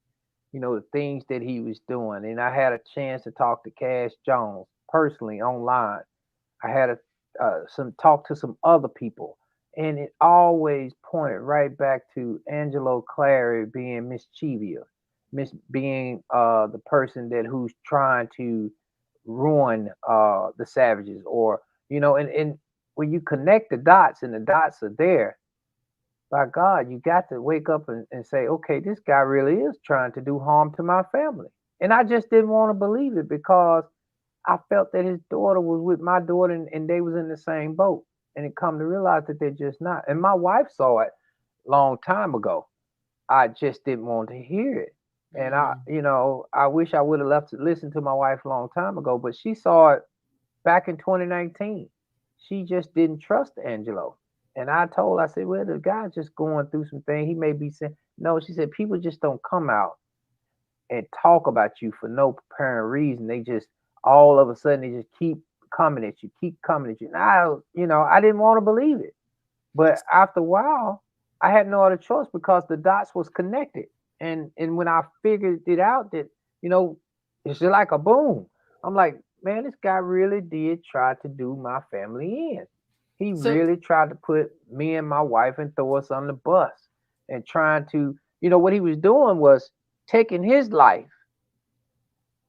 the things that he was doing. And I had a chance to talk to Cash Jones personally online. I had talk to some other people, and it always pointed right back to Angelo Clary being mischievous, being the person who's trying to ruin the savages, or and when you connect the dots and the dots are there, by God, you got to wake up and say, okay, this guy really is trying to do harm to my family. And I just didn't want to believe it, because I felt that his daughter was with my daughter, and they was in the same boat. And it come to realize that they're just not. And my wife saw it long time ago. I just didn't want to hear it. And I wish I would have listened to my wife a long time ago, but she saw it back in 2019. She just didn't trust Angelo. And I said, well, the guy's just going through some things. He may be saying, no, she said, people just don't come out and talk about you for no apparent reason. They just, all of a sudden, they just keep coming at you. And I didn't want to believe it. But after a while, I had no other choice, because the dots was connected. And when I figured it out that, it's just like a boom. I'm like, man, this guy really did try to do my family in. He really tried to put me and my wife and throw us on the bus, and trying to, what he was doing was taking his life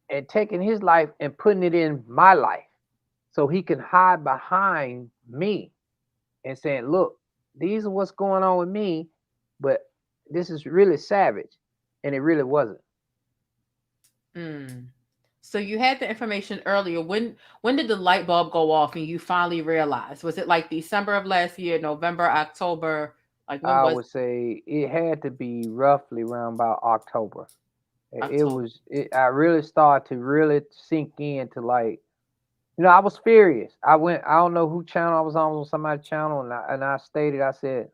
and putting it in my life, so he can hide behind me and saying, look, these are what's going on with me, but this is really savage. And it really wasn't. So you had the information earlier. When did the light bulb go off and you finally realized? Was it like December of last year, November, October? Like when I would say it had to be roughly around about October. I really started to really sink into, like, I was furious. I don't know who channel I was on somebody's channel, and I stated, I said,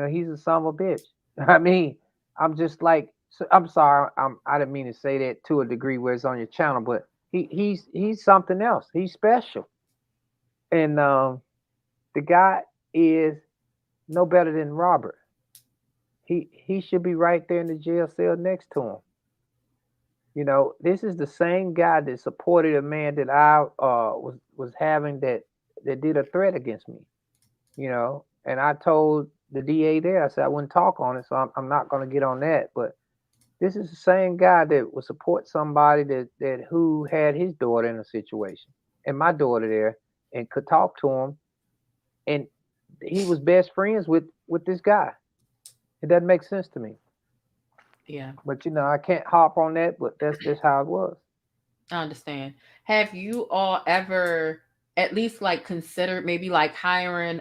he's a son of a bitch. I mean, I'm just like, I'm sorry, I didn't mean to say that to a degree where it's on your channel, but he's something else. He's special. And the guy is no better than Robert. He should be right there in the jail cell next to him. This is the same guy that supported a man that I was having that did a threat against me. And I told the DA there, I said I wouldn't talk on it, so I'm not going to get on that. But this is the same guy that would support somebody that who had his daughter in a situation, and my daughter there, and could talk to him, and he was best friends with this guy. It doesn't make sense to me. Yeah. But I can't hop on that, but that's just how it was. I understand. Have you all ever at least like considered maybe like hiring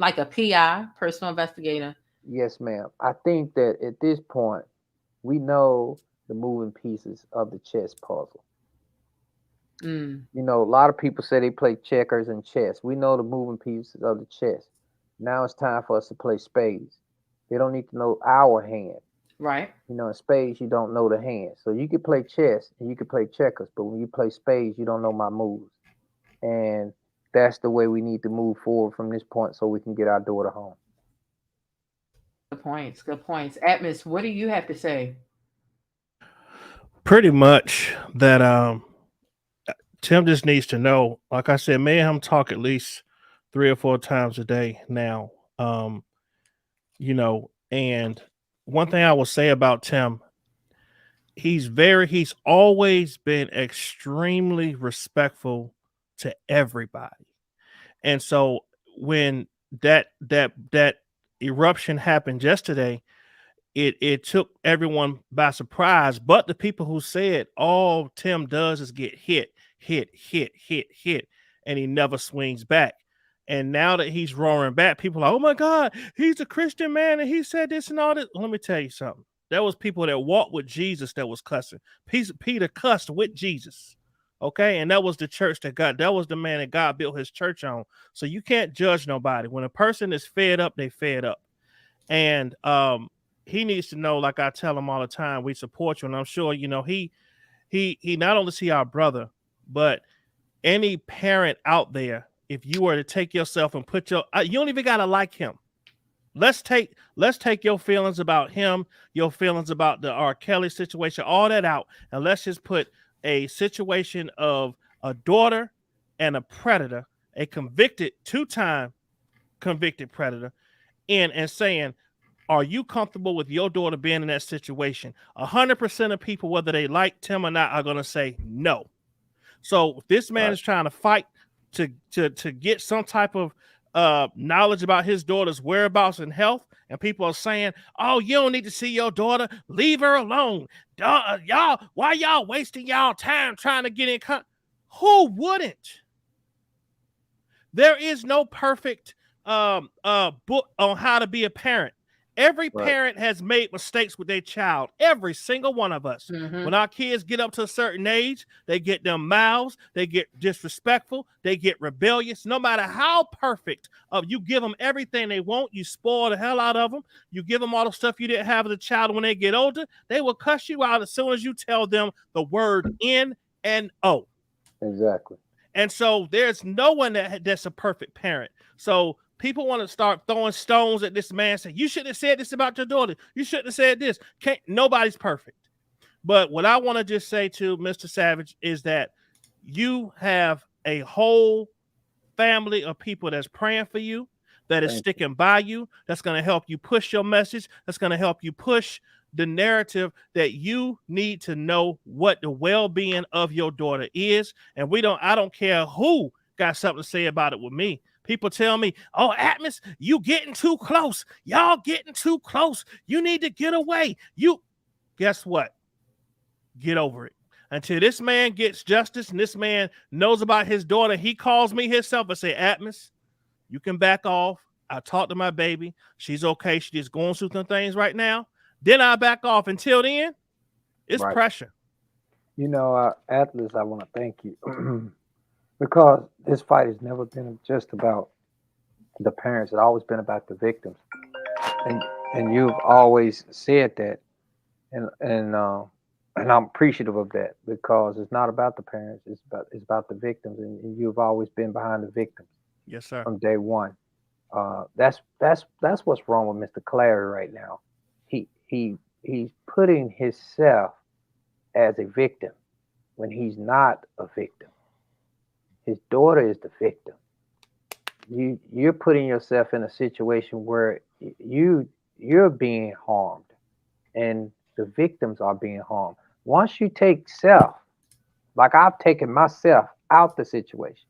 like a PI, personal investigator? Yes, ma'am. I think that at this point, we know the moving pieces of the chess puzzle. A lot of people say they play checkers and chess. We know the moving pieces of the chess. Now it's time for us to play spades. They don't need to know our hand. Right. In spades, you don't know the hand. So you can play chess and you can play checkers, but when you play spades, you don't know my moves. And that's the way we need to move forward from this point, so we can get our daughter home. Good points. Atmos, what do you have to say? Pretty much that Tim just needs to know, like I said, me and him talk at least 3 or 4 times a day now. And one thing I will say about Tim, he's always been extremely respectful to everybody. And so when that eruption happened yesterday, it took everyone by surprise. But the people who said all Tim does is get hit, and he never swings back. And now that he's roaring back, people are like, oh my God, he's a Christian man and he said this and all this. Let me tell you something. There was people that walked with Jesus that was cussing. Peter cussed with Jesus. Okay, and that was the church that was the man that God built his church on. So you can't judge nobody. When a person is fed up, they fed up. And he needs to know, like I tell him all the time, we support you. And I'm sure, you know, he not only see our brother, but any parent out there, if you were to take yourself and put you don't even gotta like him. Let's take your feelings about him, your feelings about the R. Kelly situation, all that out, and let's just put a situation of a daughter and a predator, a convicted, 2-time convicted predator, in and saying, are you comfortable with your daughter being in that situation? 100% of people, whether they like Tim or not, are going to say no. So if this man is trying to fight to get some type of knowledge about his daughter's whereabouts and health, and people are saying, oh, you don't need to see your daughter, leave her alone. Y'all, why y'all wasting y'all time trying to get in who wouldn't? There is no perfect book on how to be a parent. Every parent has made mistakes with their child. Every single one of us. Mm-hmm. When our kids get up to a certain age, they get them mouths, they get disrespectful, they get rebellious. No matter how perfect you give them everything they want, you spoil the hell out of them. You give them all the stuff you didn't have as a child. When they get older, they will cuss you out as soon as you tell them the word N and O. Exactly. And so there's no one that's a perfect parent. So people want to start throwing stones at this man, saying, you shouldn't have said this about your daughter. You shouldn't have said this. Nobody's perfect. But what I want to just say to Mr. Savage is that you have a whole family of people that's praying for you, that is sticking by you, that's going to help you push your message, that's going to help you push the narrative that you need to know what the well-being of your daughter is. And I don't care who got something to say about it with me. People tell me, oh, Atmos, you getting too close. Y'all getting too close. You need to get away. Guess what? Get over it. Until this man gets justice and this man knows about his daughter, he calls me himself and say, Atmos, you can back off. I talked to my baby. She's okay. She's just going through some things right now. Then I back off. Until then, it's pressure. You know, Atlas, I want to thank you. Because this fight has never been just about the parents. It's always been about the victims, and you've always said that, and I'm appreciative of that, because it's not about the parents. It's about the victims, and you've always been behind the victims. Yes, sir. From day one. That's what's wrong with Mr. Clary right now. He's putting himself as a victim when he's not a victim. His daughter is the victim. You're putting yourself in a situation where you're being harmed and the victims are being harmed. Once you take self, like I've taken myself out the situation,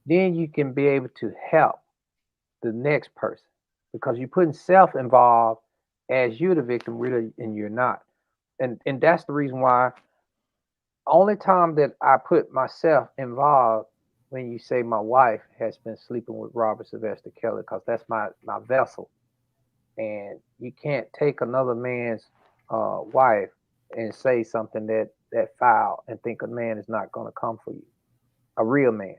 then you can be able to help the next person, because you're putting self involved as you're the victim, really, and you're not. And that's the reason why only time that I put myself involved when you say my wife has been sleeping with Robert Sylvester Kelly, because that's my vessel. And you can't take another man's wife and say something that foul and think a man is not going to come for you, a real man.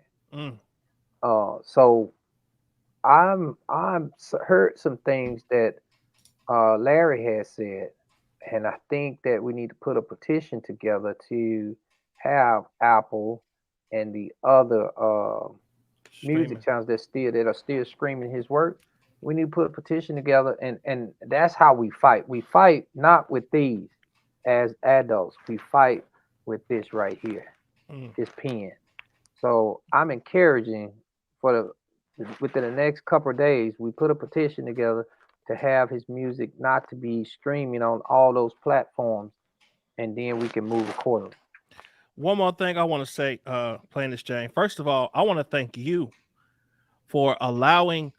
So I'm heard some things that Larry has said, and I think that we need to put a petition together to have Apple and the other music channels that are still streaming his work. We need to put a petition together, and that's how we fight. We fight not with these as adults. We fight with this right here, this pen. So I'm encouraging within the next couple of days, we put a petition together to have his music not to be streaming on all those platforms, and then we can move accordingly. One more thing I want to say, Plaintiff Jane. First of all, I want to thank you for allowing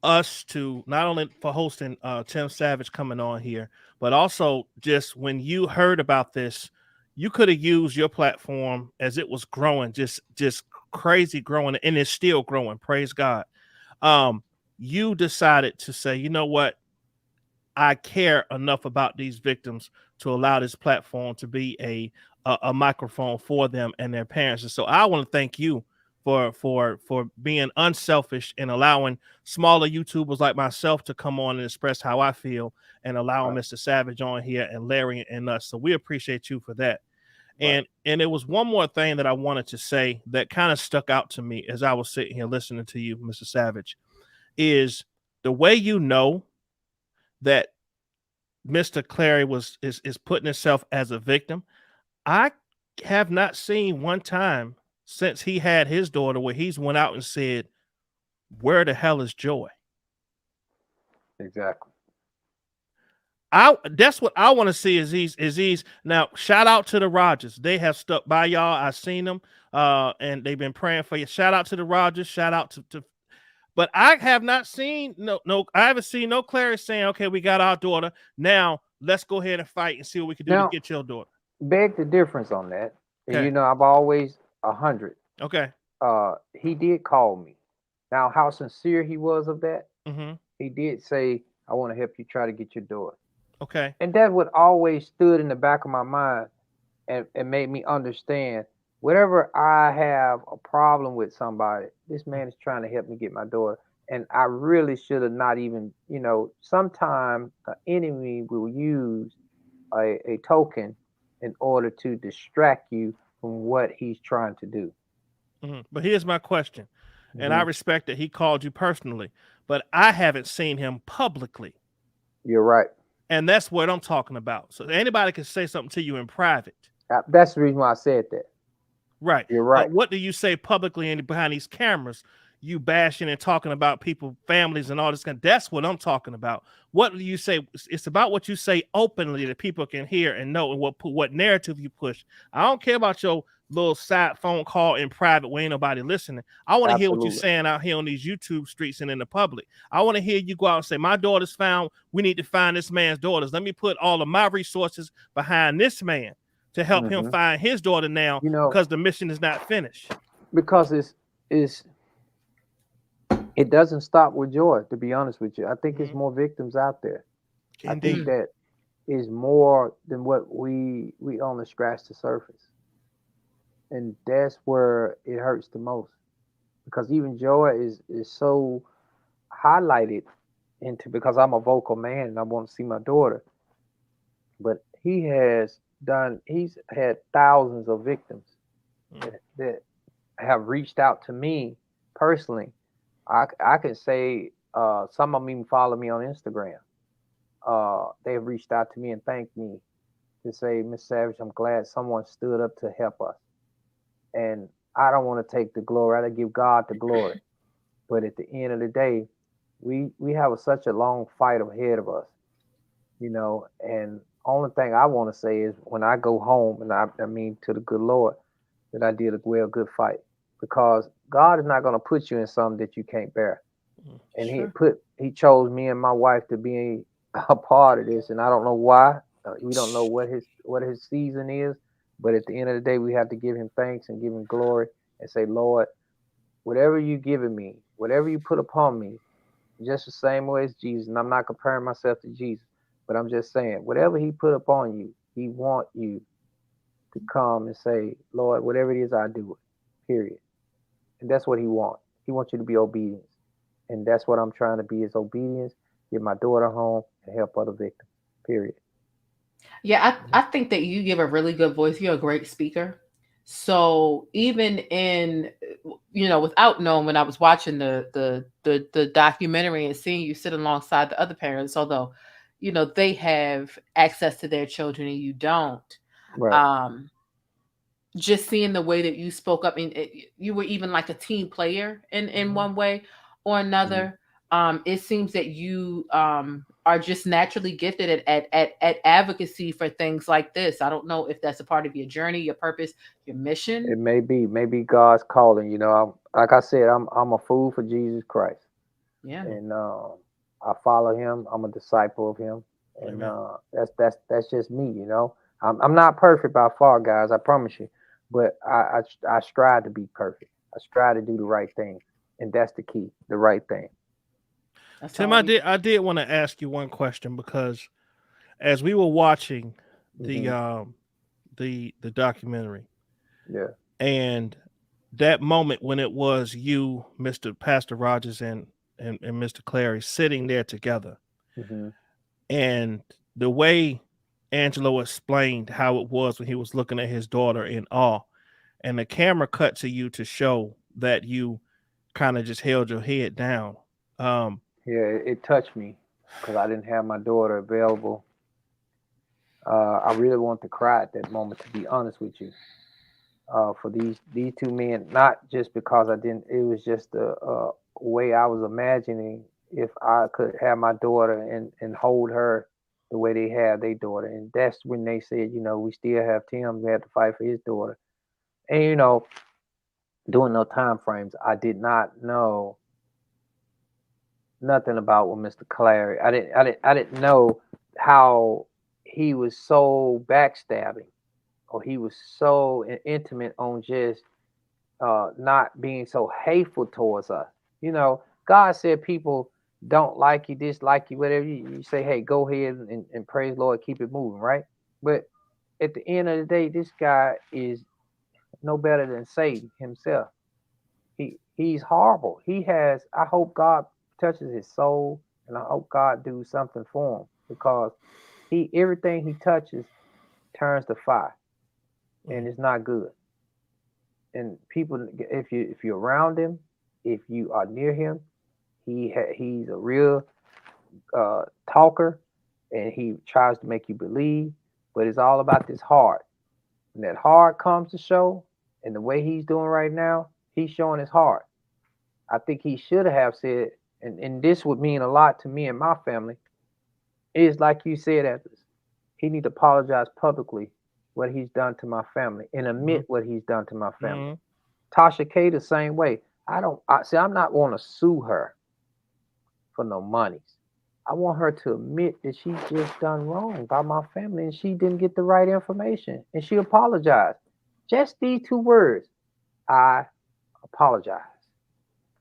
us to, not only for hosting Tim Savage coming on here, but also just when you heard about this, you could have used your platform as it was growing, just crazy growing, and it's still growing. Praise God. You decided to say, you know what? I care enough about these victims to allow this platform to be a microphone for them and their parents. And so I want to thank you for being unselfish and allowing smaller YouTubers like myself to come on and express how I feel, and allowing Mr. Savage on here and Larry and us. So we appreciate you for that. And it was one more thing that I wanted to say that kind of stuck out to me as I was sitting here listening to you, Mr. Savage, is the way you know that Mr. Clary is putting himself as a victim. I have not seen one time since he had his daughter where he's went out and said, "Where the hell is Joy?" Exactly. That's what I want to see. Is these now? Shout out to the Rogers. They have stuck by y'all. I've seen them, and they've been praying for you. Shout out to the Rogers. Shout out to. But I have not seen I haven't seen no Clary saying, "Okay, we got our daughter. Now let's go ahead and fight and see what we can do to get your daughter." Beg the difference on that. Okay. And I've always 100. Okay. He did call me. Now, how sincere he was of that, Mm-hmm. he did say, "I want to help you try to get your daughter." Okay. And that what always stood in the back of my mind and made me understand, whenever I have a problem with somebody, this man is trying to help me get my daughter. And I really should have not even, sometimes the enemy will use a token in order to distract you from what he's trying to do. Mm-hmm. But here's my question. And I respect that he called you personally, but I haven't seen him publicly. You're right. And that's what I'm talking about. So anybody can say something to you in private. That's the reason why I said that. Right. You're right. But what do you say publicly and behind these cameras? You bashing and talking about people, families, and all this kind. That's what I'm talking about. What do you say? It's about what you say openly that people can hear and know, and what narrative you push. I don't care about your little side phone call in private where ain't nobody listening. I want to hear what you're saying out here on these YouTube streets and in the public. I want to hear you go out and say, "My daughter's found. We need to find this man's daughters. Let me put all of my resources behind this man to help him find his daughter now, because the mission is not finished." Because it doesn't stop with Joy, to be honest with you. I think it's more victims out there. Indeed. I think that is more than what we only scratch the surface. And that's where it hurts the most. Because even Joy is so highlighted because I'm a vocal man and I want to see my daughter. But he's had thousands of victims that have reached out to me personally. I can say some of them even follow me on Instagram. They have reached out to me and thanked me to say, "Miss Savage, I'm glad someone stood up to help us." And I don't want to take the glory. I give God the glory. But at the end of the day, we have such a long fight ahead of us, and only thing I want to say is when I go home, and I mean to the good Lord, that I did a good fight. Because God is not going to put you in something that you can't bear. And he chose me and my wife to be a part of this. And I don't know why. We don't know what his season is. But at the end of the day, we have to give him thanks and give him glory and say, "Lord, whatever you given me, whatever you put upon me," just the same way as Jesus. And I'm not comparing myself to Jesus, but I'm just saying, whatever he put upon you, he want you to come and say, "Lord, whatever it is, I do it," period. And that's what he wants. He wants you to be obedient. And that's what I'm trying to be, is obedience, get my daughter home, and help other victims, period. Yeah, I think that you give a really good voice. You're a great speaker. So even in, without knowing, when I was watching the documentary and seeing you sit alongside the other parents, although, they have access to their children and you don't. Right. Just seeing the way that you spoke up, you were even like a team player in one way or another. It seems that you are just naturally gifted at advocacy for things like this. I don't know if that's a part of your journey, your purpose, your mission. It may be God's calling. Like I said, I'm a fool for Jesus Christ. Yeah. And I follow him. I'm a disciple of him. And that's just me. I'm not perfect by far, guys. I promise you. But I strive to be perfect. I strive to do the right thing, and that's the key, the right thing. Tim, I did want to ask you one question, because as we were watching the the documentary. Yeah. And that moment when it was you, Mr. Pastor Rogers, and Mr. Clary sitting there together, and the way Angelo explained how it was when he was looking at his daughter in awe, and the camera cut to you to show that you kind of just held your head down. Yeah, it touched me because I didn't have my daughter available. I really wanted to cry at that moment, to be honest with you. For these two men, not just because I didn't, it was just a way I was imagining if I could have my daughter and hold her the way they have their daughter. And that's when they said, we still have Tim, we had to fight for his daughter. And, during those time frames, I did not know nothing about what Mr. Clary. I didn't know how he was so backstabbing, or he was so intimate on just not being so hateful towards us. God said people don't like you, dislike you, whatever. You say, hey, go ahead and praise Lord, keep it moving, right? But at the end of the day, this guy is no better than Satan himself. He's horrible. I hope God touches his soul, and I hope God do something for him, because everything he touches turns to fire, and it's not good. And people, if you're around him, if you are near him, he's a real talker, and he tries to make you believe, but it's all about this heart. When that heart comes to show, and the way he's doing right now, he's showing his heart. I think he should have said, and this would mean a lot to me and my family, is like you said, Anthony, he need to apologize publicly what he's done to my family and admit what he's done to my family. Tasha K the same way. I'm not want to sue her for no monies. I want her to admit that she just done wrong by my family and she didn't get the right information, and she apologized. Just these two words, I apologize.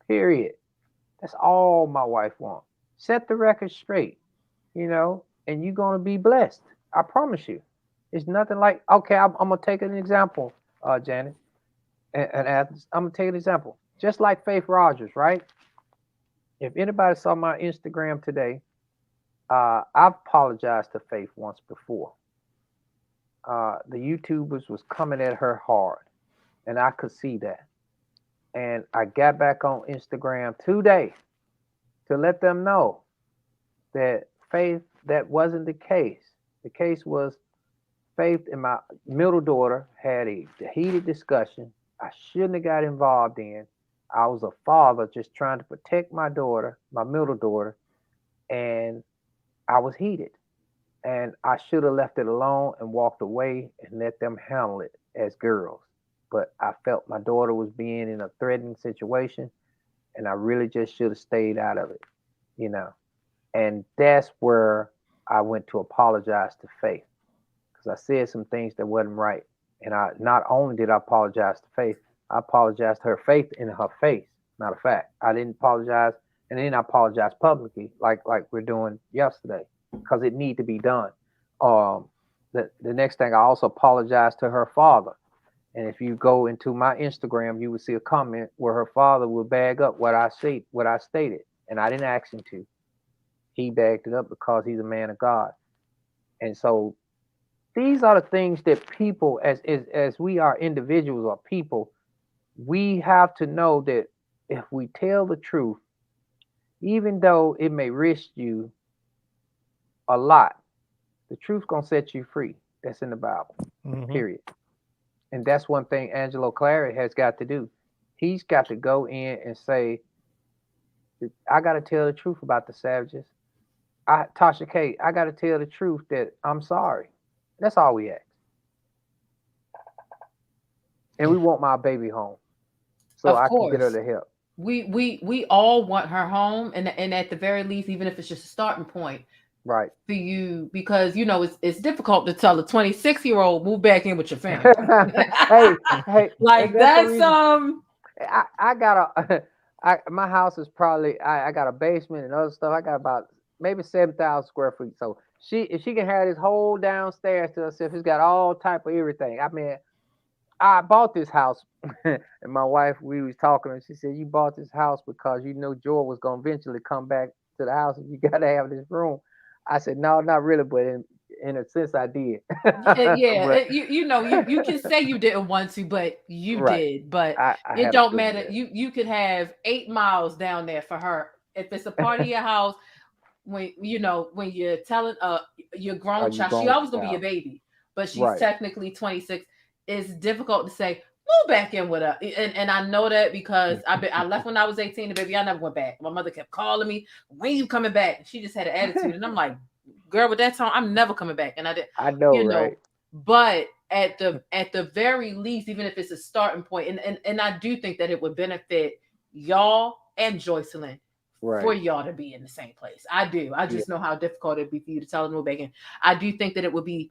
Period. That's all my wife wants. Set the record straight, and you're going to be blessed. I promise you. It's nothing like, okay, I'm going to take an example, Janet. And I'm going to take an example. Just like Faith Rogers, right? If anybody saw my Instagram today, I've apologized to Faith once before. The YouTubers was coming at her hard, and I could see that. And I got back on Instagram today to let them know that Faith, that wasn't the case. The case was Faith and my middle daughter had a heated discussion I shouldn't have got involved in. I was a father just trying to protect my daughter, my middle daughter, and I was heated. And I should have left it alone and walked away and let them handle it as girls. But I felt my daughter was being in a threatening situation, and I really just should have stayed out of it, And that's where I went to apologize to Faith, because I said some things that wasn't right. And I not only did I apologize to Faith, I apologized to her Faith in her face. Matter of fact, I didn't apologize, and then I apologized publicly, like we're doing yesterday, because it need to be done. The next thing, I also apologized to her father. And if you go into my Instagram, you will see a comment where her father will bag up what I stated, and I didn't ask him to. He bagged it up because he's a man of God. And so these are the things that people, as we are individuals or people, we have to know that if we tell the truth, even though it may risk you a lot, the truth's gonna set you free. That's in the Bible, period. And that's one thing Angelo Clary has got to do. He's got to go in and say, I got to tell the truth about the savages. Tasha K, I got to tell the truth that I'm sorry. That's all we ask. And we want my baby home, so I can get her the help. We all want her home, and at the very least, even if it's just a starting point, right, for you, because it's difficult to tell a 26-year-old move back in with your family. hey, like that's my house is probably, I got a basement and other stuff. I got about maybe 7,000 square feet. So if she can have this whole downstairs to herself, it's got all type of everything. I mean, I bought this house, and my wife, we was talking, and she said, "You bought this house because you know Joy was gonna eventually come back to the house, and you gotta have this room." I said, "No, not really, but in a sense, I did." Yeah, But, you know, you can say you didn't want to, but you right. did. But I it had a don't feeling matter. that. You could have 8 miles down there for her. If it's a part of your house, when you're telling your Are grown you child, she grown always gonna be your child? baby, but she's Right. technically 26. It's difficult to say move back in with her, and I know that because I left when I was 18, and baby, I never went back. My mother kept calling me, "When you coming back?" She just had an attitude, and I'm like, "Girl, with that tone, I'm never coming back." And I did, I know, right? But at the very least, even if it's a starting point, and I do think that it would benefit y'all and Joycelyn for Right. y'all to be in the same place. I do. I Yeah. just know how difficult it'd be for you to tell her to move back in. I do think that it would be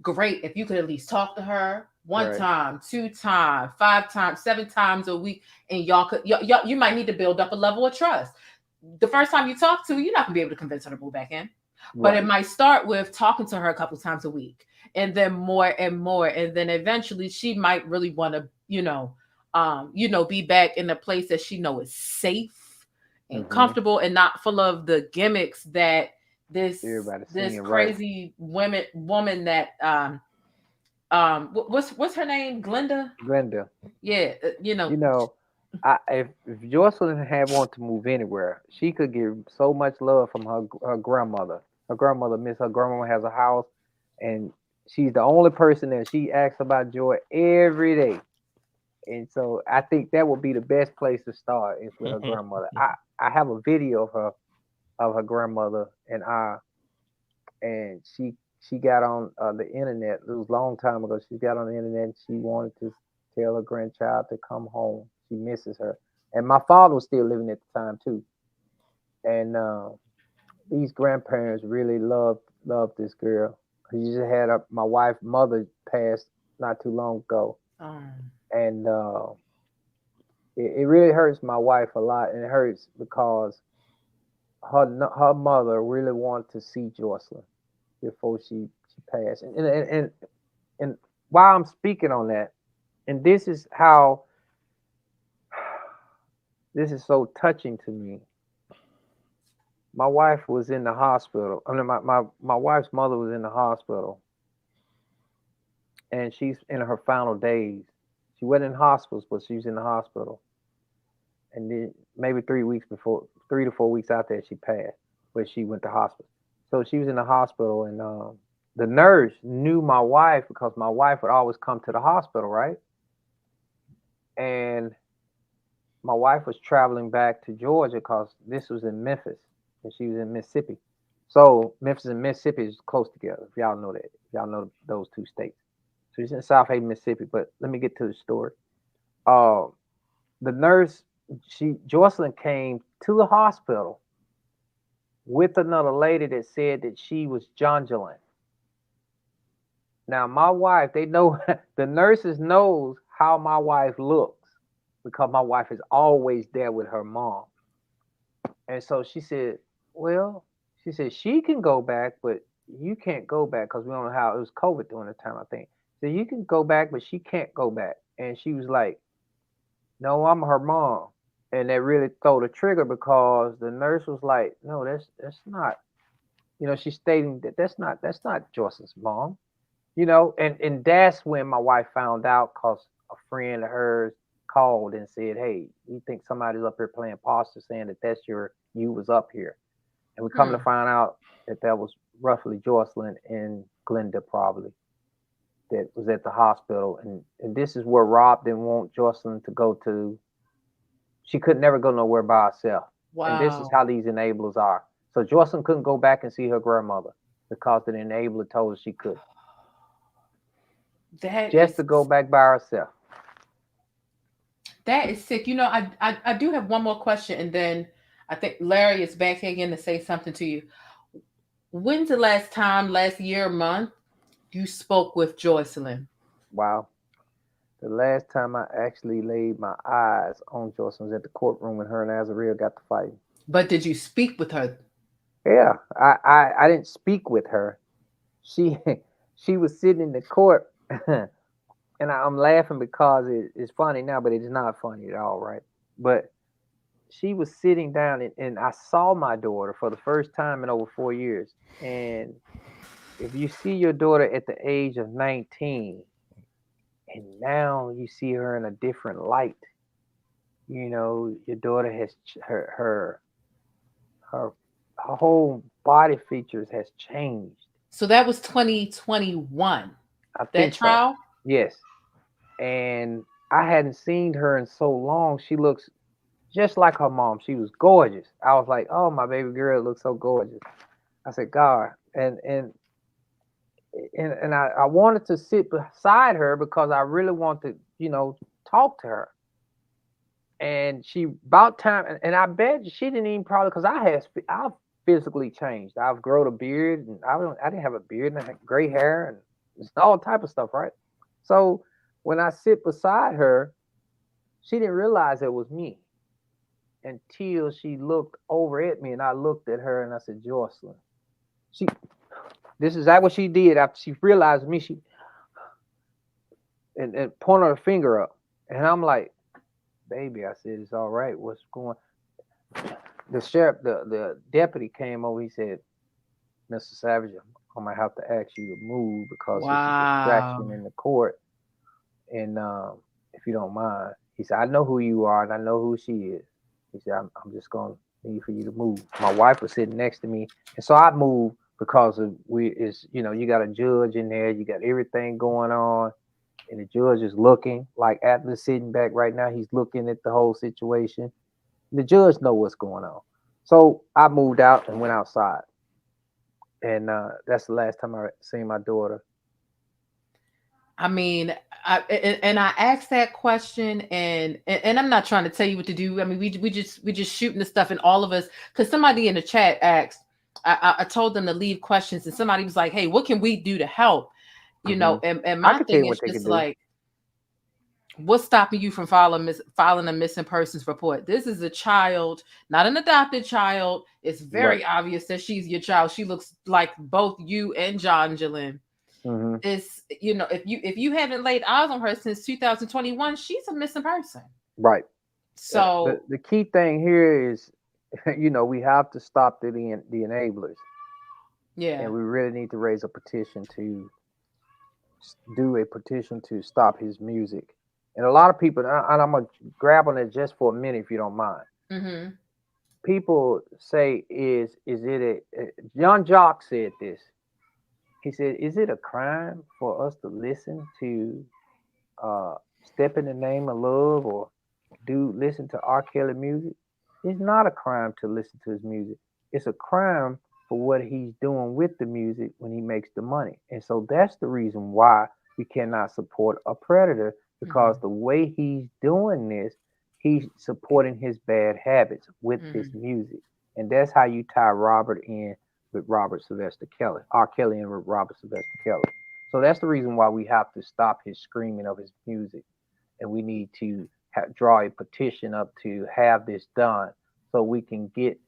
great if you could at least talk to her one Right. time, 2 times, 5 times, 7 times a week, and you might need to build up a level of trust. The first time you talk to her, you're not gonna be able to convince her to move back in. But it Right. might start with talking to her a couple times a week, and then more and more, and then eventually she might really want to, be back in a place that she know is safe and comfortable and not full of the gimmicks that this Everybody this singing, right? crazy woman that what's her name, Glenda? Glenda. Yeah, You know, if Joycelyn had wanted to move anywhere, she could get so much love from her grandmother. Her grandmother her grandmama has a house, and she's the only person that she asks about Joy every day. And so I think that would be the best place to start is with her grandmother. I have a video of her grandmother and she got on the internet. It was a long time ago. She got on the internet and she wanted to tell her grandchild to come home. She misses her. And my father was still living at the time too. And these grandparents really loved this girl. She just had my wife's mother passed not too long ago. And it really hurts my wife a lot, and it hurts because her mother really wanted to see Joycelyn before she passed. And while I'm speaking on that, and this is how this is so touching to me. My wife was in the hospital. I mean, my wife's mother was in the hospital, and she's in her final days. She wasn't in hospitals, but she was in the hospital. And then maybe 3 to 4 weeks out there, she passed, but she went to hospital. So she was in the hospital, and the nurse knew my wife because my wife would always come to the hospital, right? And my wife was traveling back to Georgia because this was in Memphis, and she was in Mississippi. So Memphis and Mississippi is close together, if y'all know that. If y'all know those two states. So she's in South Haven, Mississippi. But let me get to the story. The nurse, Joycelyn came to the hospital with another lady that said that she was Jonjolin. Now, my wife, they know, the nurses knows how my wife looks because my wife is always there with her mom. And so she said, well, she said she can go back, but you can't go back because we don't know how, it was COVID during the time, I think. So you can go back, but she can't go back. And she was like, no, I'm her mom. And that really threw the trigger because the nurse was like, no, that's not, she's stating that that's not Joycelyn's mom, and that's when my wife found out because a friend of hers called and said, hey, you think somebody's up here playing poster saying that you was up here. And we come to find out that was roughly Joycelyn and Glenda probably that was at the hospital. And this is where Rob didn't want Joycelyn to go to. She could never go nowhere by herself. Wow. And this is how these enablers are. So Joycelyn couldn't go back and see her grandmother because the enabler told her she could. To go back by herself. That is sick. I do have one more question, and then I think Larry is back here again to say something to you. When's the last time, last year or month, you spoke with Joycelyn? Wow. The last time I actually laid my eyes on Joycelyn was at the courtroom when her and Azariah got to fighting. But did you speak with her? Yeah, I didn't speak with her. She she was sitting in the court, and I'm laughing because it's funny now, but it's not funny at all, right? But she was sitting down, and I saw my daughter for the first time in over 4 years. And if you see your daughter at the age of 19, and now you see her in a different light, your daughter has her whole body features has changed. So that was 2021. I That think so. trial? Yes. And I hadn't seen her in so long. She looks just like her mom. She was gorgeous. I was like, oh, my baby girl looks so gorgeous. I said, God. And I wanted to sit beside her because I really want to, talk to her. And she about time, and I bet she didn't even probably, because I've physically changed. I've grown a beard, and I didn't have a beard, and I had gray hair and all type of stuff, right? So when I sit beside her, she didn't realize it was me until she looked over at me, and I looked at her and I said, Jocelyn. This is that what she did after she realized me. She and pointed her finger up, and I'm like, baby, I said, it's all right. What's going? The sheriff, the deputy came over. He said, Mr. Savage, I'm gonna have to ask you to move because it's a distraction in the court, and if you don't mind, he said, I know who you are and I know who she is. He said, I'm just gonna need for you to move. My wife was sitting next to me, and so I moved because of you got a judge in there, you got everything going on, and the judge is looking like Atlas sitting back right now. He's looking at the whole situation. The judge know what's going on. So I moved out and went outside, and that's the last time I seen my daughter. I mean, I asked that question, and I'm not trying to tell you what to do. I mean, we just shooting the stuff, and all of us, because somebody in the chat asked, I told them to leave questions, and somebody was like, hey, what can we do to help? You know, and my thing is just like, what's stopping you from filing a missing persons report? This is a child, not an adopted child. It's very obvious that she's your child. She looks like both you and John Jalen. It's, if you haven't laid eyes on her since 2021, she's a missing person. Right. So the key thing here is, we have to stop the enablers. Yeah. And we really need to raise a petition to stop his music. And a lot of people, and I'm going to grab on it just for a minute, if you don't mind. People say, is it Young Jock said this. He said, is it a crime for us to listen to Step in the Name of Love or listen to R. Kelly music? It's not a crime to listen to his music. It's a crime for what he's doing with the music when he makes the money. And so that's the reason why we cannot support a predator, because the way he's doing this, he's supporting his bad habits with his music. And that's how you tie Robert in with Robert Sylvester Kelly, R. Kelly in with Robert Sylvester Kelly. So that's the reason why we have to stop his screaming of his music. And we need to draw a petition up to have this done so we can get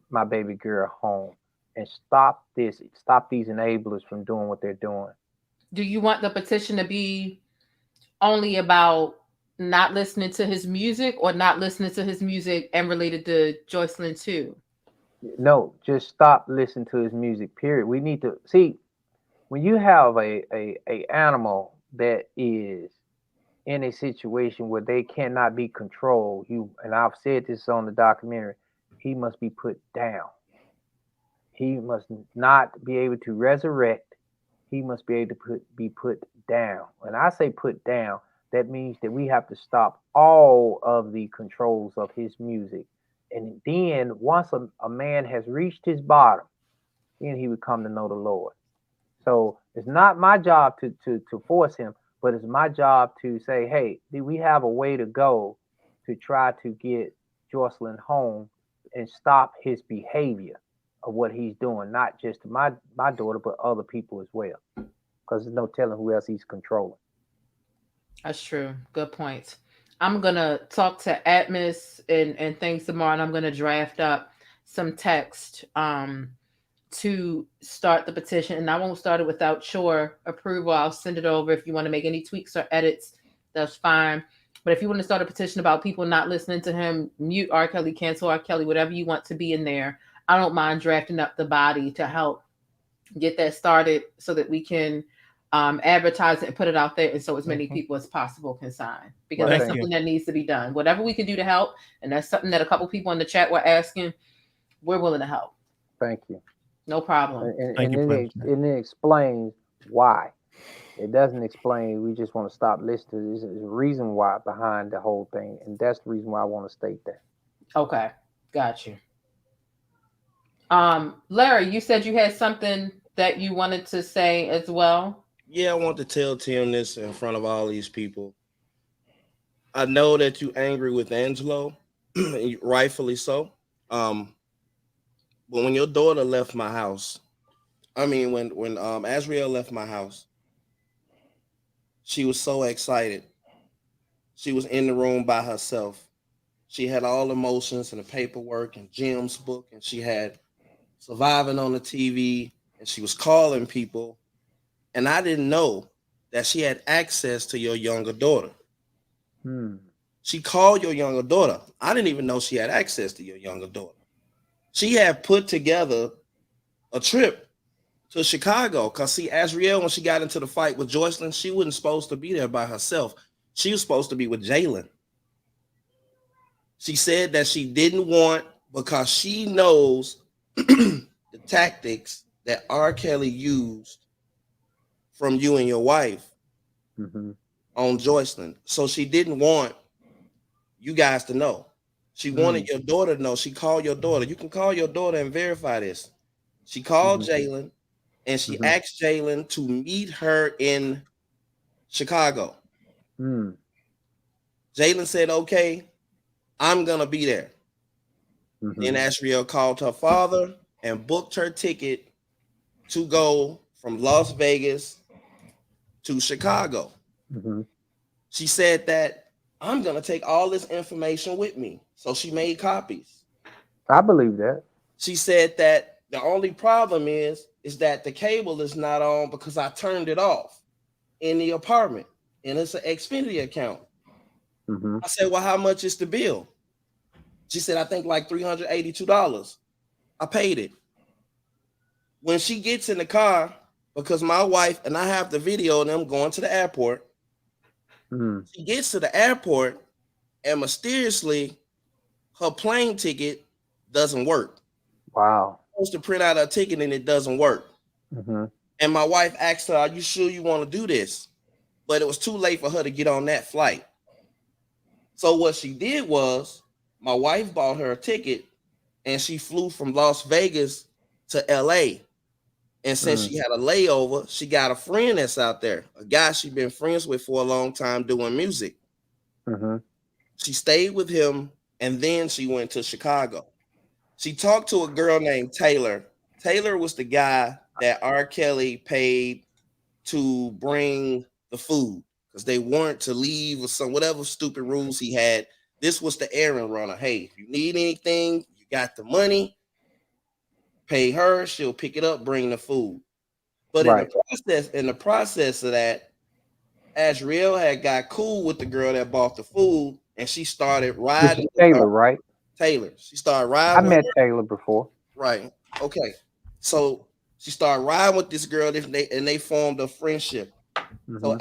my baby girl home and stop these enablers from doing what they're doing. Do you want the petition to be only about not listening to his music, or not listening to his music and related to Jocelyn too? No, just stop listening to his music, period. We need to see, when you have a animal that is in a situation where they cannot be controlled, and I've said this on the documentary, he must be put down. He must not be able to resurrect. He must be able to be put down. When I say put down, that means that we have to stop all of the controls of his music. And then once a man has reached his bottom, then he would come to know the Lord. So it's not my job to force him, but it's my job to say, hey, we have a way to go to try to get Jocelyn home and stop his behavior of what he's doing, not just to my daughter, but other people as well. Because there's no telling who else he's controlling. That's true. Good point. I'm going to talk to Atmos and things tomorrow, and I'm going to draft up some text to start the petition, and I won't start it without your approval. I'll send it over. If you want to make any tweaks or edits, that's fine. But if you want to start a petition about people not listening to him, mute R. Kelly, cancel R. Kelly, whatever you want to be in there, I don't mind drafting up the body to help get that started so that we can advertise it and put it out there, and so as many people as possible can sign, because that's something that needs to be done. Whatever we can do to help, and that's something that a couple people in the chat were asking, we're willing to help. Thank you. No problem. And then it explains why. It doesn't explain, we just want to stop listening. There's a reason why behind the whole thing, and that's the reason why I want to state that. Okay, got you. Larry, you said you had something that you wanted to say as well. Yeah, I want to tell Tim this in front of all these people. I know that you're angry with Angelo, rightfully so. But when your daughter left my house, when Azriel left my house, she was so excited. She was in the room by herself. She had all the motions and the paperwork and Jim's book, and she had Surviving on the TV, and she was calling people. And I didn't know that she had access to your younger daughter. She called your younger daughter. I didn't even know she had access to your younger daughter. She had put together a trip to Chicago because, see, Azriel, when she got into the fight with Joycelyn, she wasn't supposed to be there by herself. She was supposed to be with Jalen. She said that she didn't want, because she knows the tactics that R. Kelly used from you and your wife on Joycelyn. So she didn't want you guys to know. She wanted your daughter to know. She called your daughter. You can call your daughter and verify this. She called Jalen, and she asked Jalen to meet her in Chicago. Jalen said, okay, I'm going to be there. Then Azriel called her father and booked her ticket to go from Las Vegas to Chicago. She said that I'm going to take all this information with me. So she made copies. I believe that. She said that the only problem is that the cable is not on because I turned it off in the apartment, and it's an Xfinity account. I said, well, how much is the bill? She said, I think like $382. I paid it. When she gets in the car, because my wife, and I have the video of them going to the airport, she gets to the airport, and mysteriously, her plane ticket doesn't work. Wow. Supposed to print out her ticket and it doesn't work. And my wife asked her, are you sure you want to do this? But it was too late for her to get on that flight. So what she did was, my wife bought her a ticket and she flew from Las Vegas to LA. And since she had a layover, she got a friend that's out there, a guy she'd been friends with for a long time doing music. She stayed with him, and then she went to Chicago. She talked to a girl named Taylor. Taylor was the guy that R. Kelly paid to bring the food because they weren't to leave or some whatever stupid rules he had. This was the errand runner. Hey, if you need anything, you got the money, pay her, she'll pick it up, bring the food. But in the process of that, Azriel had got cool with the girl that bought the food, and she started riding. Taylor, right? Taylor. She started riding. I met Taylor before. Right. Okay. So she started riding with this girl, and they formed a friendship. So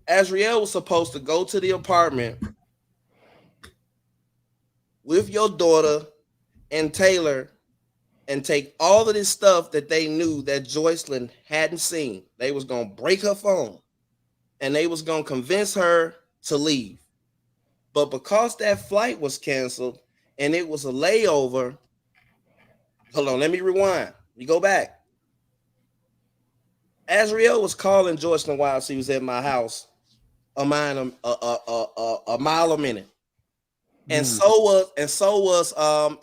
Azriel was supposed to go to the apartment with your daughter and Taylor and take all of this stuff that they knew that Joycelyn hadn't seen. They was going to break her phone, and they was going to convince her to leave. But because that flight was canceled and it was a layover, hold on, let me rewind. You go back. Azriel was calling Joycelyn while she was at my house a mile a minute. And so was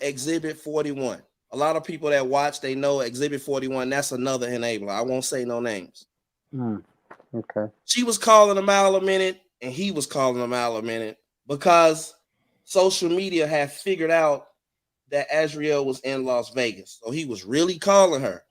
Exhibit 41. A lot of people that watch, they know Exhibit 41, that's another enabler. I won't say no names. Okay. She was calling a mile a minute, and he was calling a mile a minute because social media had figured out that Azriel was in Las Vegas. So he was really calling her.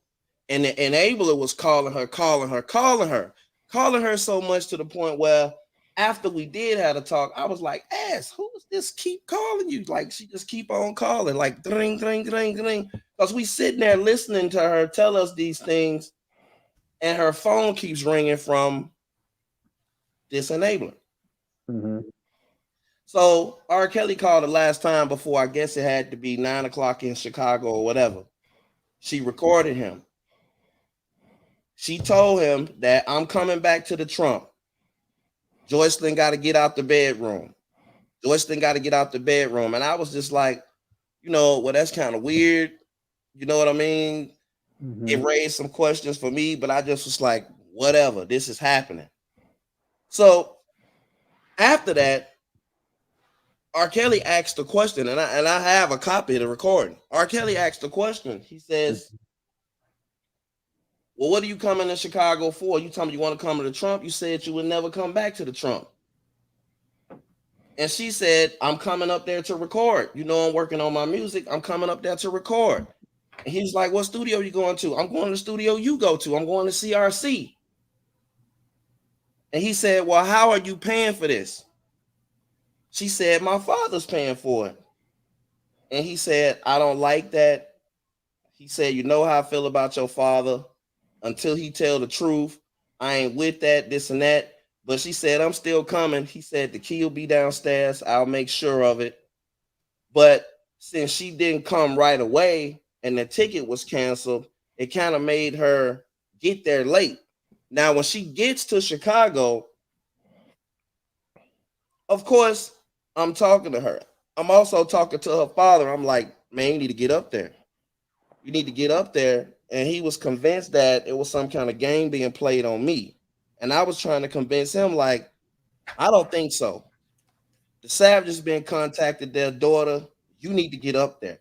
And the enabler was calling her so much to the point where after we did have a talk, I was like, "Ass, who is this keep calling you?" Like she just keep on calling, like dring, dring, dring, dring. Because we sitting there listening to her tell us these things, and her phone keeps ringing from this enabler. Mm-hmm. So R. Kelly called the last time before, I guess it had to be 9 o'clock in Chicago or whatever. She recorded him. She told him that I'm coming back to the Trump. Joycelyn got to get out the bedroom. Joycelyn got to get out the bedroom. And I was just like, well, that's kind of weird. You know what I mean? Mm-hmm. It raised some questions for me, but I just was like, whatever, this is happening. So after that, R. Kelly asked a question, and I have a copy of the recording. R. Kelly asked a question. He says, well, what are you coming to Chicago for? You told me you want to come to the Trump. You said you would never come back to the Trump. And she said, I'm coming up there to record. I'm working on my music. I'm coming up there to record. And he's like, what studio are you going to? I'm going to the studio you go to. I'm going to CRC. And he said, well, how are you paying for this? She said, my father's paying for it. And he said, I don't like that. He said, you know how I feel about your father. Until he tell the truth, I ain't with that, this and that. But she said, I'm still coming. He said, the key will be downstairs. I'll make sure of it. But since she didn't come right away and the ticket was canceled, it kind of made her get there late. Now, when she gets to Chicago, of course, I'm talking to her. I'm also talking to her father. I'm like, man, you need to get up there. You need to get up there. And he was convinced that it was some kind of game being played on me. And I was trying to convince him, like, I don't think so. The Savages been contacted their daughter. You need to get up there.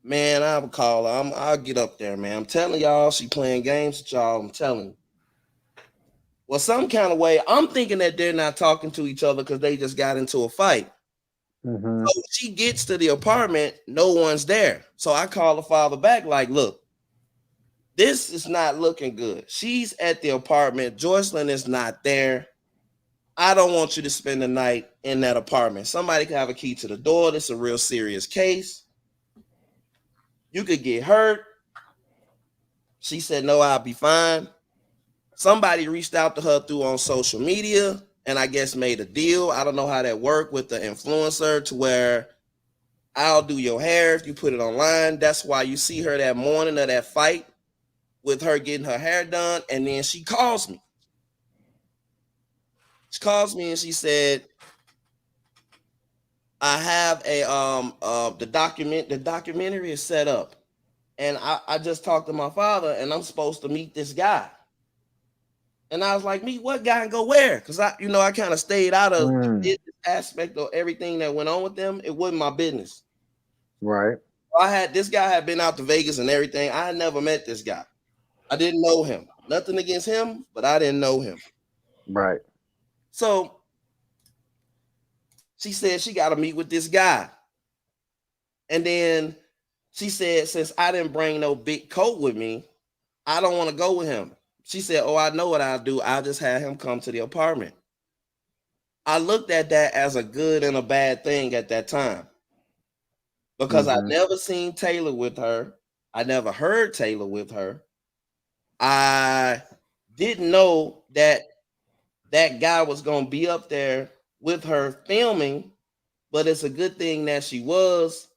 Man, I will call her. I'll get up there, man. I'm telling y'all, she playing games with y'all. I'm telling you. Well, some kind of way, I'm thinking that they're not talking to each other because they just got into a fight. Mm-hmm. So she gets to the apartment, no one's there. So I call the father back, like, look, this is not looking good. She's at the apartment. Joycelyn is not there. I don't want you to spend the night in that apartment. Somebody could have a key to the door. This is a real serious case. You could get hurt. She said, no, I'll be fine. Somebody reached out to her through on social media and I guess made a deal. I don't know how that worked with the influencer to where I'll do your hair if you put it online. That's why you see her that morning of that fight with her getting her hair done. And then she calls me. She calls me and she said, I have the documentary is set up. And I just talked to my father and I'm supposed to meet this guy. And I was like, meet what guy and go where? Because I kind of stayed out of the business aspect of everything that went on with them. It wasn't my business. Right. This guy had been out to Vegas and everything. I had never met this guy. I didn't know him. Nothing against him, but I didn't know him. Right. So she said she got to meet with this guy. And then she said, since I didn't bring no big coat with me, I don't want to go with him. She said, oh, I know what I'll do. I'll just have him come to the apartment. I looked at that as a good and a bad thing at that time. Because I never seen Taylor with her. I never heard Taylor with her. I didn't know that that guy was going to be up there with her filming, but it's a good thing that she was,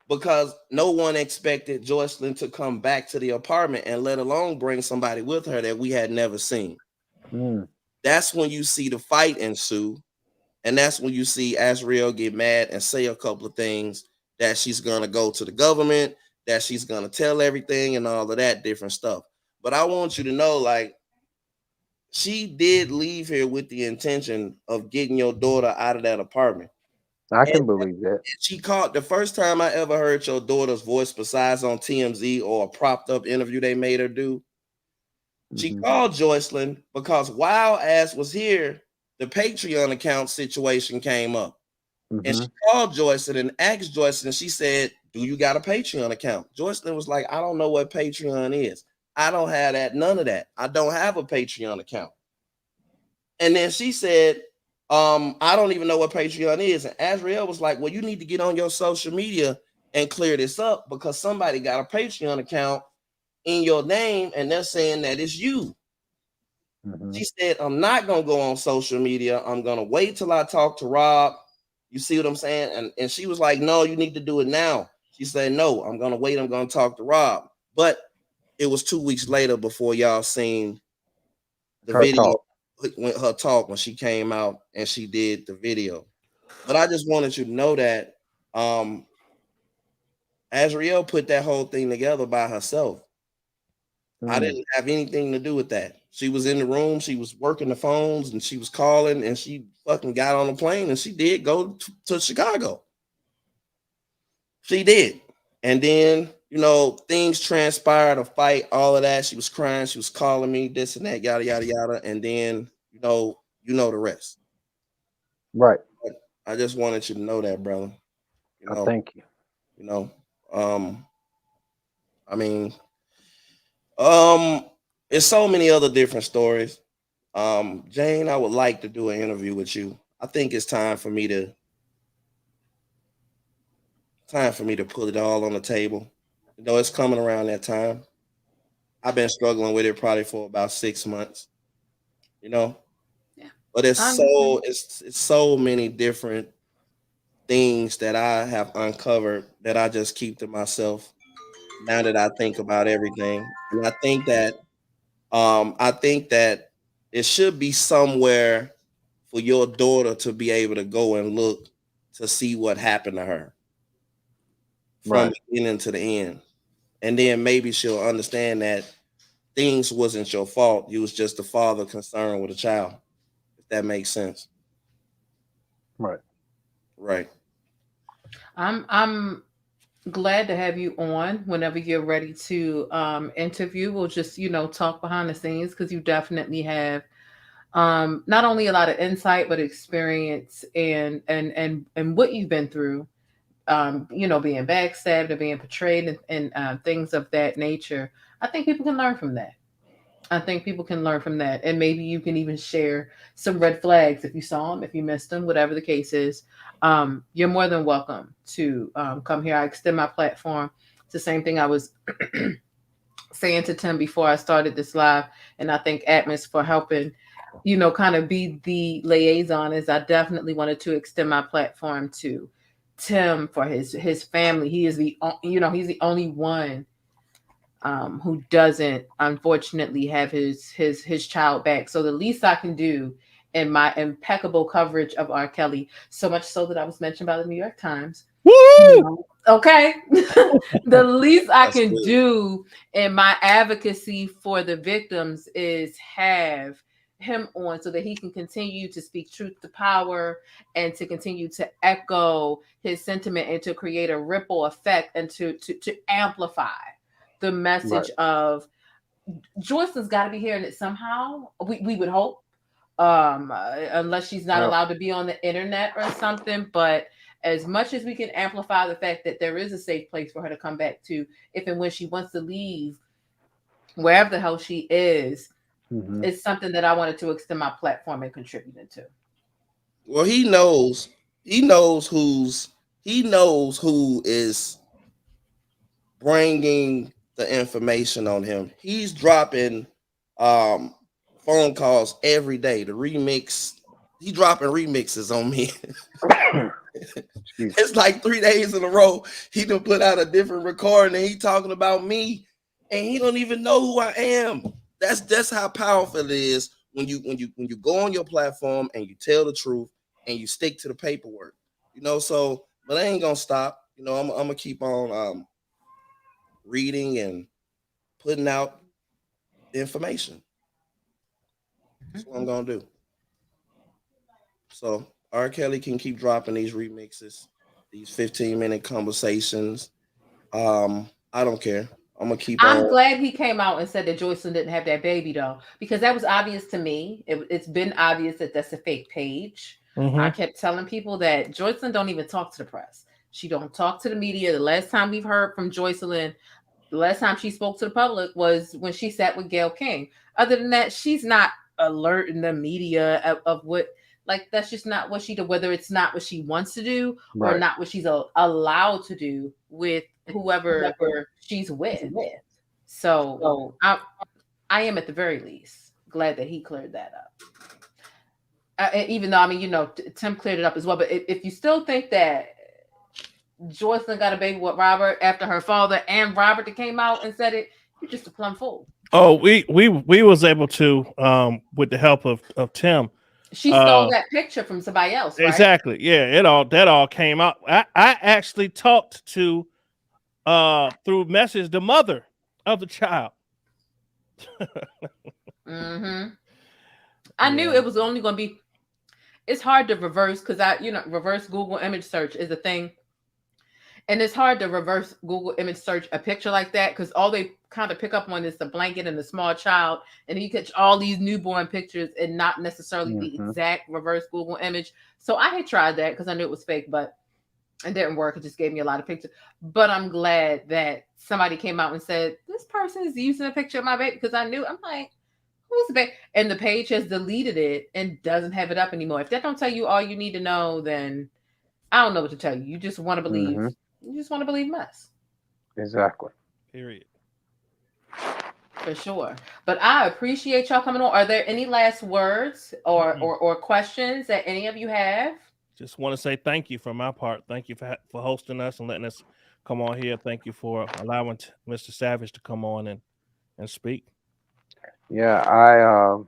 because no one expected Joycelyn to come back to the apartment and let alone bring somebody with her that we had never seen. That's when you see the fight ensue. And that's when you see Azriel get mad and say a couple of things that she's going to go to the government, that she's going to tell everything and all of that different stuff. But I want you to know, like, she did leave here with the intention of getting your daughter out of that apartment. I can believe that. She called the first time I ever heard your daughter's voice besides on TMZ or a propped up interview they made her do. She called Joycelyn because while Ass was here, the Patreon account situation came up. Mm-hmm. And she called Joycelyn and asked Joycelyn, and she said, "Do you got a Patreon account?" Joycelyn was like, "I don't know what Patreon is. I don't have that, none of that. I don't have a Patreon account." And then she said, "I don't even know what Patreon is." And Azriel was like, "Well, you need to get on your social media and clear this up because somebody got a Patreon account in your name and they're saying that it's you." Mm-hmm. She said, "I'm not gonna go on social media. I'm gonna wait till I talk to Rob." You see what I'm saying? And she was like, "No, you need to do it now." She said, "No, I'm gonna wait. I'm gonna talk to Rob." But it was 2 weeks later before y'all seen the video when she came out and she did the video. But I just wanted you to know that Azriel put that whole thing together by herself. I didn't have anything to do with that. She was in the room, she was working the phones, and she was calling, and she fucking got on a plane, and she did go to Chicago. She did. And then, you know, things transpired, a fight, all of that. She was crying, she was calling me, this and that, yada, yada, yada. And then, you know the rest. Right. But I just wanted you to know that, brother. You know, thank you. You know, I mean, there's so many other different stories. Jane, I would like to do an interview with you. I think it's time for me to put it all on the table. You know, it's coming around that time. I've been struggling with it probably for about 6 months. You know, but it's so many different things that I have uncovered that I just keep to myself. Now that I think about everything, and I think that it should be somewhere for your daughter to be able to go and look to see what happened to her from the beginning to the end. And then maybe she'll understand that things wasn't your fault. You was just a father concerned with a child. If that makes sense. Right. Right. I'm glad to have you on whenever you're ready to interview. We'll just, talk behind the scenes because you definitely have not only a lot of insight but experience and what you've been through, being backstabbed or being portrayed and things of that nature. I think people can learn from that. And maybe you can even share some red flags if you saw them, if you missed them, whatever the case is. You're more than welcome to come here. I extend my platform. It's the same thing I was saying to Tim before I started this live. And I thank Atmos for helping, kind of be the liaison, as I definitely wanted to extend my platform to Tim for his family. He is he's the only one who doesn't unfortunately have his child back. So the least I can do in my impeccable coverage of R. Kelly, so much so that I was mentioned by the New York Times. Woo! Okay. The least I can do in my advocacy for the victims is have him on so that he can continue to speak truth to power and to continue to echo his sentiment and to create a ripple effect and to amplify the message of Joycelyn's got to be hearing it somehow. We would hope, unless she's not allowed to be on the internet or something. But as much as we can amplify the fact that there is a safe place for her to come back to, if and when she wants to leave, wherever the hell she is, it's something that I wanted to extend my platform and contribute to. Well, he knows who is bringing the information on him. He's dropping phone calls every day. The remix, he dropping remixes on me. It's like 3 days in a row. He done put out a different recording and he talking about me, and he don't even know who I am. That's how powerful it is when you go on your platform and you tell the truth and you stick to the paperwork. So but I ain't gonna stop. I'm gonna keep on reading and putting out information. That's what I'm gonna do. So R. Kelly can keep dropping these remixes, these 15-minute conversations. I don't care. I'm gonna keep on. I'm glad he came out and said that Joycelyn didn't have that baby though, because that was obvious to me. It's been obvious that that's a fake page. I kept telling people that Joycelyn don't even talk to the press. She don't talk to the media. The last time we've heard from Joycelyn, the last time she spoke to the public was when she sat with Gayle King. Other than that, she's not alerting the media of what, like, that's just not what she do, whether it's not what she wants to do or not what she's allowed to do with whoever she's with. So I am at the very least glad that he cleared that up. Even though, I mean, you know, Tim cleared it up as well. But if you still think that Joycelyn got a baby with Robert after her father and Robert that came out and said it, you're just a plumb fool. Oh, we was able to with the help of Tim. She stole that picture from somebody else, right? Exactly. Yeah, that all came out. I actually talked to through message the mother of the child. I knew it was only going to be. It's hard to reverse because reverse Google image search is a thing. And it's hard to reverse Google image search a picture like that because all they kind of pick up on is the blanket and the small child. And then you catch all these newborn pictures and not necessarily the exact reverse Google image. So I had tried that because I knew it was fake, but it didn't work. It just gave me a lot of pictures. But I'm glad that somebody came out and said, this person is using a picture of my baby because I knew. I'm like, who's the baby? And the page has deleted it and doesn't have it up anymore. If that don't tell you all you need to know, then I don't know what to tell you. You just want to believe. You just want to believe mess. Exactly. Period. For sure. But I appreciate y'all coming on. Are there any last words or questions that any of you have? Just want to say thank you from my part. Thank you for hosting us and letting us come on here. Thank you for allowing Mr. Savage to come on and speak. Yeah,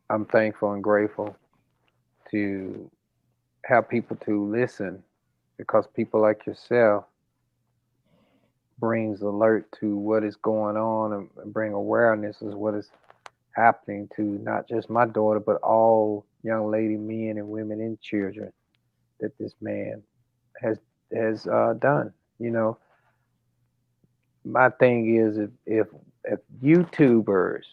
I'm thankful and grateful to have people to listen, because people like yourself brings alert to what is going on and bring awareness as what is happening to not just my daughter, but all young lady, men and women and children that this man has done. You know, my thing is if YouTubers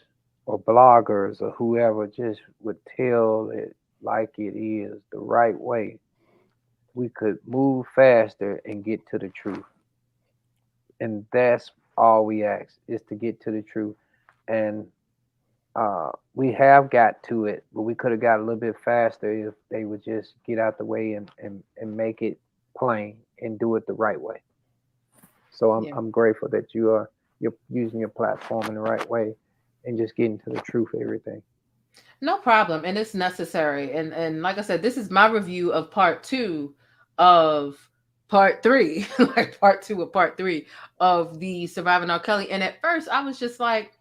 or bloggers or whoever just would tell it like it is the right way, we could move faster and get to the truth. And that's all we ask, is to get to the truth. And we have got to it, but we could have got a little bit faster if they would just get out the way and make it plain and do it the right way. So I'm grateful that you're using your platform in the right way and just getting to the truth of everything. No problem. And it's necessary. And like I said, this is my review of part 2 of part 3, like part 2 of part 3 of the Surviving R. Kelly. And at first I was just like,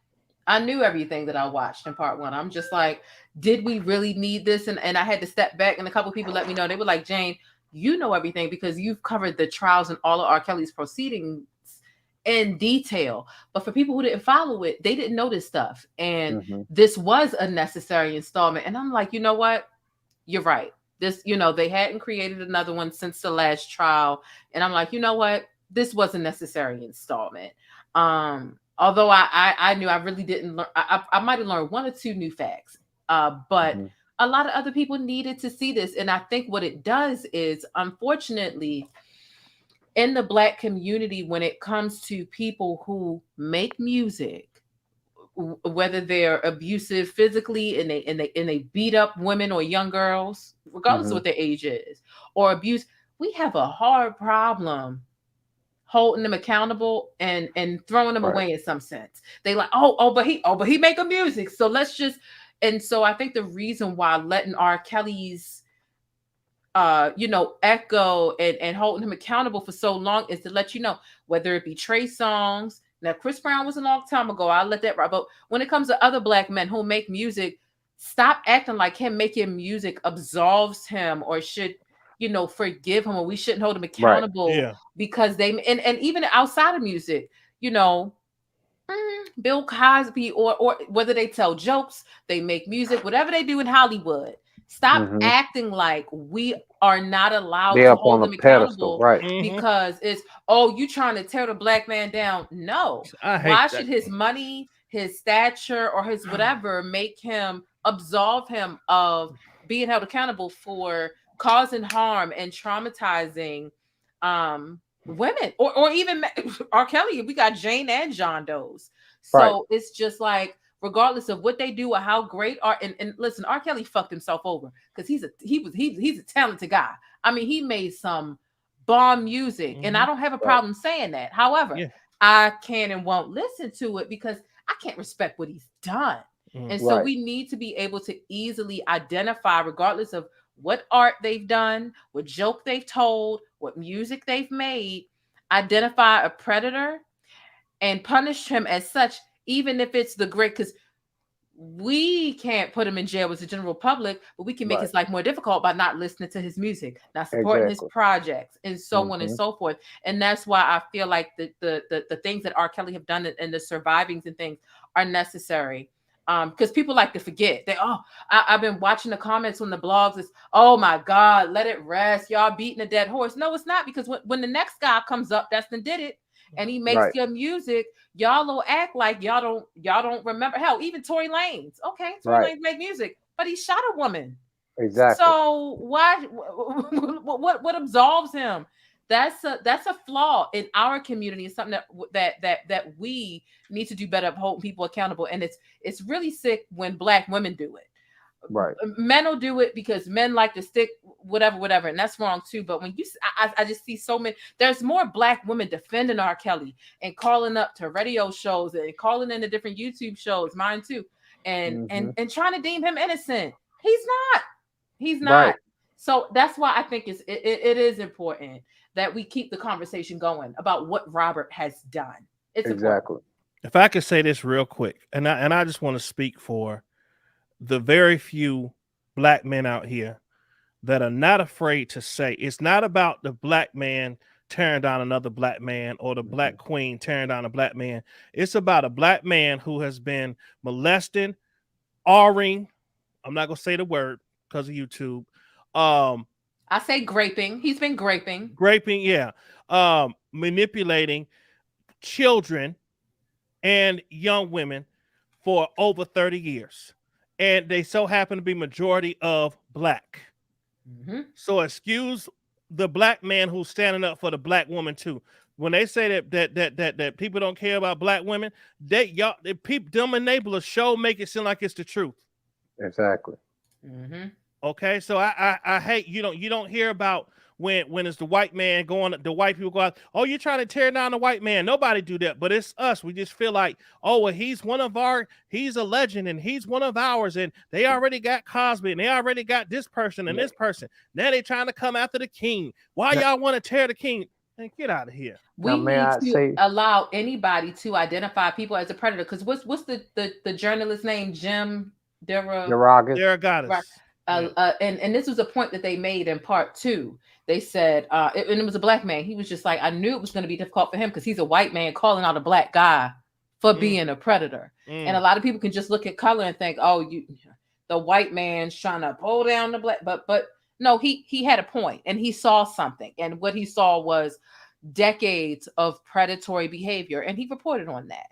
I knew everything that I watched in part 1. I'm just like, did we really need this? And I had to step back, and a couple of people let me know. They were like, Jane, you know everything because you've covered the trials and all of R. Kelly's proceedings in detail. But for people who didn't follow it, they didn't know this stuff. And this was a necessary installment. And I'm like, you know what? You're right. This, they hadn't created another one since the last trial. And I'm like, you know what? This was a necessary installment. Although I knew I really didn't learn, I might have learned 1 or 2 new facts, but a lot of other people needed to see this. And I think what it does is, unfortunately, in the Black community, when it comes to people who make music, whether they're abusive physically and they beat up women or young girls, regardless of what their age is, or abuse, we have a hard problem holding them accountable and throwing them away in some sense. They like, but he make a music, so let's just. And so I think the reason why letting R. Kelly's echo and holding him accountable for so long is to let you know, whether it be Trey Songz. Now, Chris Brown was a long time ago. I'll let that right. But when it comes to other Black men who make music, stop acting like him making music absolves him or should, forgive him, or we shouldn't hold him accountable because they, and even outside of music, Bill Cosby or whether they tell jokes, they make music, whatever they do in Hollywood, stop acting like we are not allowed to hold them accountable, because it's, you trying to tear the Black man down. No. Why should his money, his stature, or his whatever make him absolve him of being held accountable for causing harm and traumatizing women, or even R. Kelly. We got Jane and John Doe's. So it's just like, regardless of what they do or how great are, and listen, R. Kelly fucked himself over because he's a talented guy. I mean, he made some bomb music, and I don't have a problem saying that. However, I can and won't listen to it because I can't respect what he's done. And so we need to be able to easily identify, regardless of what art they've done, what joke they've told, what music they've made, identify a predator and punish him as such, even if it's the great, because we can't put him in jail as the general public, but we can make his life more difficult by not listening to his music, not supporting his projects, and so on and so forth. And that's why I feel like the things that R. Kelly have done and the survivings and things are necessary. Because people like to forget. I've been watching the comments on the blogs. It's, oh my God, let it rest. Y'all beating a dead horse. No, it's not, because when the next guy comes up, that's done did it, and he makes good music, y'all will act like y'all don't remember. Hell, even Tory Lanez. Okay, Tory Lanez make music, but he shot a woman. Exactly. So why? What absolves him? That's a flaw in our community. It's something that we need to do better of holding people accountable. And it's really sick when Black women do it. Right. Men will do it because men like to stick whatever, and that's wrong too. But when I just see so many, there's more Black women defending R. Kelly and calling up to radio shows and calling into different YouTube shows, mine too, and trying to deem him innocent. He's not. Right. So that's why I think it is important that we keep the conversation going about what Robert has done. It's exactly. important. If I could say this real quick, and I just want to speak for the very few Black men out here that are not afraid to say, it's not about the Black man tearing down another Black man or the Black queen tearing down a Black man. It's about a Black man who has been molesting, R-ing. I'm not going to say the word because of YouTube. I say graping. He's been graping. Graping, yeah. Manipulating children and young women for over 30 years. And they so happen to be majority of Black. So excuse the Black man who's standing up for the Black woman too. When they say that people don't care about Black women, them enablers show make it seem like it's the truth. Exactly. Okay, so I hate you don't hear about when it's the white man the white people go out, oh, you're trying to tear down the white man. Nobody do that, but it's us. We just feel like, oh, well, he's a legend and he's one of ours, and they already got Cosby and they already got this person and this person. Now they trying to come after the king. Why y'all want to tear the king? Man, get out of here. We need to allow anybody to identify people as a predator. Because what's the journalist's name? Jim Derogatis. And this was a point that they made in part 2. They said, and it was a Black man. He was just like, I knew it was going to be difficult for him because he's a white man calling out a Black guy for being a predator. And a lot of people can just look at color and think, oh, the white man's trying to pull down the Black. But no, he had a point and he saw something. And what he saw was decades of predatory behavior. And he reported on that.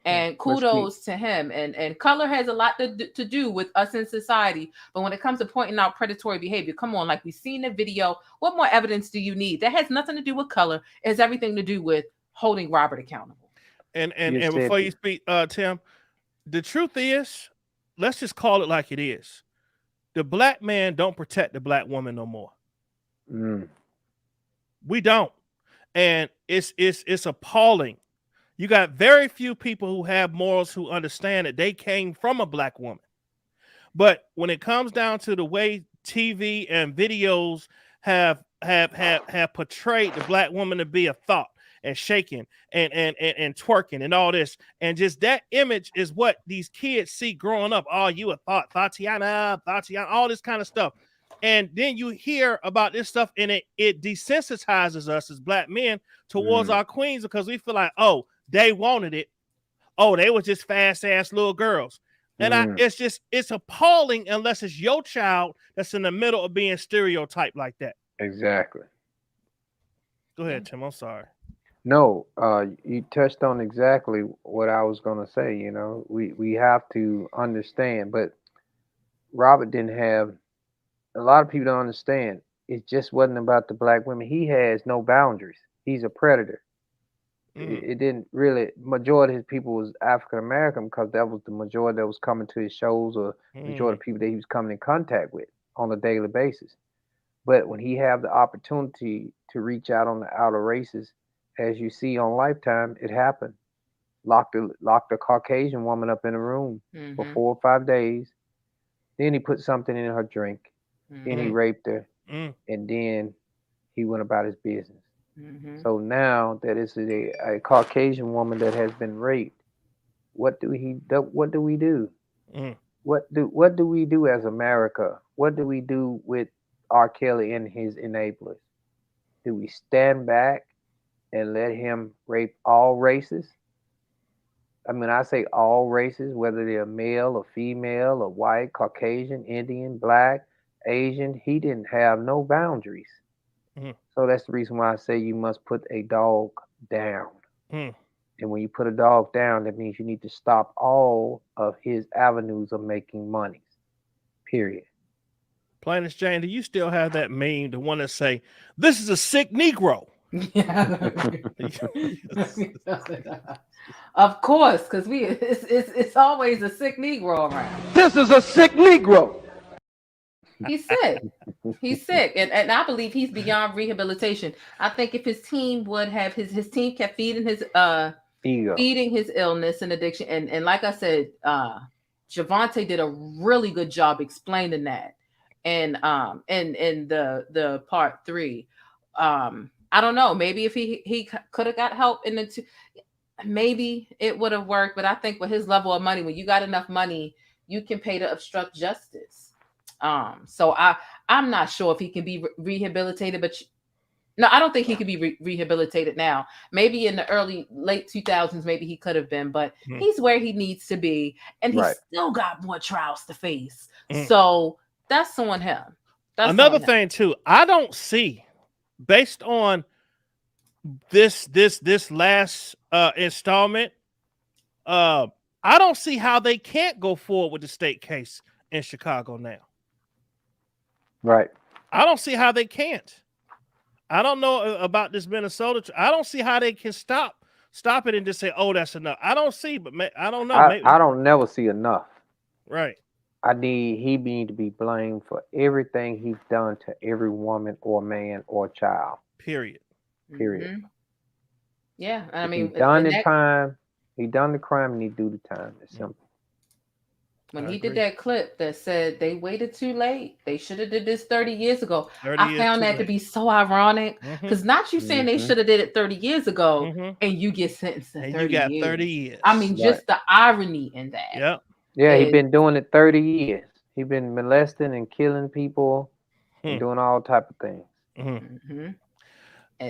And kudos to him. And color has a lot to do with us in society. But when it comes to pointing out predatory behavior, come on, like we've seen the video. What more evidence do you need? That has nothing to do with color. It has everything to do with holding Robert accountable. And before you speak, Tim, the truth is, let's just call it like it is. The Black man don't protect the Black woman no more. We don't. And it's appalling. You got very few people who have morals who understand that they came from a Black woman. But when it comes down to the way TV and videos have portrayed the Black woman to be a thought and shaking and twerking and all this, and just that image is what these kids see growing up. Oh, you a thought, Tatiana, all this kind of stuff. And then you hear about this stuff and it desensitizes us as Black men towards our queens because we feel like, oh, they wanted it. Oh, they were just fast ass little girls. And it's appalling unless it's your child that's in the middle of being stereotyped like that. Exactly. Go ahead, Tim. I'm sorry. No, you touched on exactly what I was going to say. You know, we have to understand, but Robert didn't have a lot of people don't understand. It just wasn't about the black women. He has no boundaries. He's a predator. It didn't really. Majority of his people was African American because that was the majority that was coming to his shows, or majority of people that he was coming in contact with on a daily basis. But when he have the opportunity to reach out on the outer races, as you see on Lifetime, it happened. Locked a Caucasian woman up in a room for 4 or 5 days. Then he put something in her drink. Then he raped her, and then he went about his business. So now that it's a Caucasian woman that has been raped, what do we do? What do we do as America? What do we do with R. Kelly and his enablers? Do we stand back and let him rape all races? I mean, I say all races, whether they're male or female or white, Caucasian, Indian, black, Asian. He didn't have no boundaries. So that's the reason why I say you must put a dog down. And when you put a dog down, that means you need to stop all of his avenues of making money. Period. Plainest Jane, do you still have that meme, the one that say, "This is a sick Negro"? Of course, because it's always a sick Negro around. This is a sick Negro. He's sick. He's sick. And I believe he's beyond rehabilitation. I think if his team would have his team kept feeding his ego, feeding his illness and addiction. And like I said, Javante did a really good job explaining that. And in the part 3. I don't know. Maybe if he could have got help in the two, maybe it would have worked. But I think with his level of money, when you got enough money, you can pay to obstruct justice. So I'm not sure if he can be rehabilitated, but no, I don't think he could be rehabilitated now. Maybe in the late 2000s, maybe he could have been, but he's where he needs to be, and he's still got more trials to face. So that's on him. Another thing too, I don't see, based on this last installment, I don't see how they can't go forward with the state case in Chicago now. Right. I don't see how they can't. I don't know about this Minnesota. I don't see how they can stop it and just say, "Oh, that's enough." I don't see, but I don't know. I don't never see enough. Right. He need to be blamed for everything he's done to every woman or man or child. Period. Yeah, I mean, he done the crime. He done the crime, and he do the time. It's simple. When he did that clip that said they waited too late, they should have did this 30 years ago. I found that to be so ironic, because not you saying they should have did it 30 years ago and you get sentenced to 30 you got years. 30 years. I mean, just the irony in that. Yep. Yeah, he been doing it 30 years. He been molesting and killing people and doing all type of things.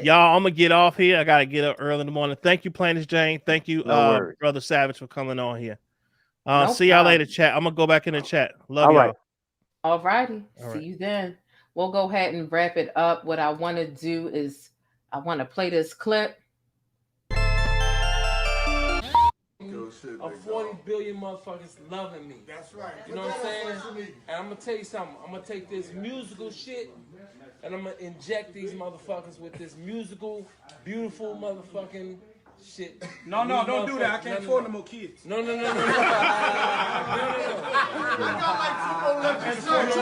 Y'all, I'm gonna get off here. I gotta get up early in the morning. Thank you, Plainest Jane. Thank you, Brother Savage, for coming on here. See y'all later, chat. I'm gonna go back in the chat. Love y'all. All righty. See you then. We'll go ahead and wrap it up. What I want to do is I want to play this clip. 40 billion motherfuckers loving me. That's right. You know what I'm saying? And I'm gonna tell you something. I'm gonna take this musical shit and I'm gonna inject these motherfuckers with this musical, beautiful motherfucking shit. No, don't do that. I can't afford no more kids. No. You don't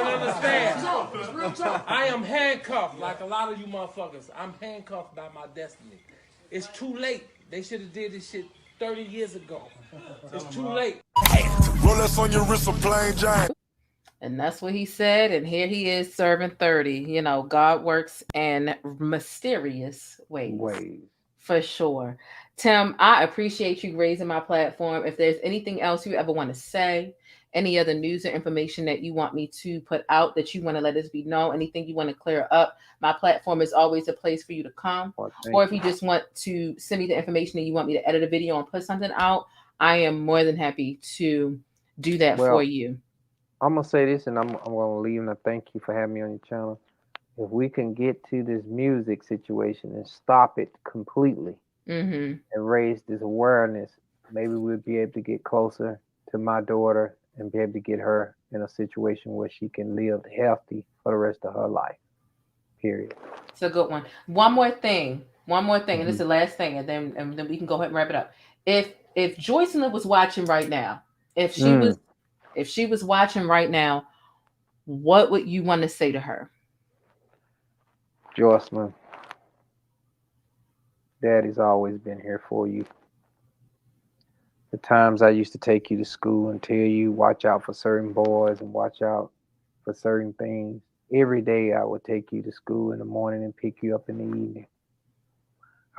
understand. I am handcuffed like a lot of you motherfuckers. I'm handcuffed by my destiny. It's too late. They should have did this shit 30 years ago. It's too late. Rolex on your wrist, a plain giant. And that's what he said. And here he is serving 30. You know, God works in mysterious ways. For sure. Tim, I appreciate you raising my platform. If there's anything else you ever want to say, any other news or information that you want me to put out that you want to let us be known, anything you want to clear up, my platform is always a place for you to come. Or if you just want to send me the information that you want me to edit a video and put something out, I am more than happy to do that for you. I'm going to say this, and I'm going to leave, and I thank you for having me on your channel. If we can get to this music situation and stop it completely and raise this awareness, maybe we'll be able to get closer to my daughter and be able to get her in a situation where she can live healthy for the rest of her life. Period. It's a good one. One more thing, and this is the last thing, and then we can go ahead and wrap it up. If Joycelyn was watching right now, if she was watching right now, what would you want to say to her? Joycelyn, Daddy's always been here for you. The times I used to take you to school and tell you watch out for certain boys and watch out for certain things. Every day I would take you to school in the morning and pick you up in the evening.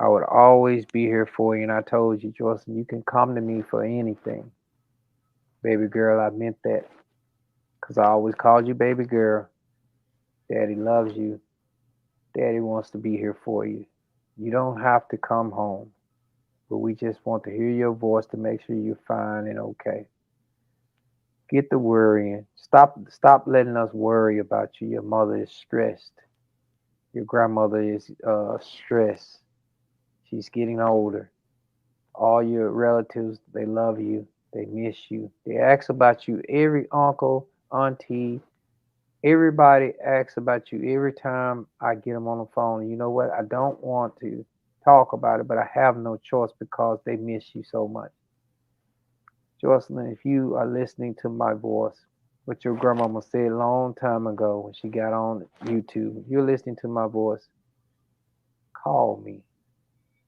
I would always be here for you, and I told you, Joycelyn, you can come to me for anything. Baby girl, I meant that. Because I always called you baby girl. Daddy loves you. Daddy wants to be here for you. You don't have to come home, but we just want to hear your voice to make sure you're fine and okay. Get the worrying. Stop letting us worry about you. Your mother is stressed. Your grandmother is stressed. She's getting older. All your relatives, they love you. They miss you. They ask about you. Every uncle, auntie, everybody asks about you every time I get them on the phone. You know what? I don't want to talk about it, but I have no choice because they miss you so much. Joycelyn, if you are listening to my voice, what your grandmama said a long time ago when she got on YouTube, if you're listening to my voice, call me.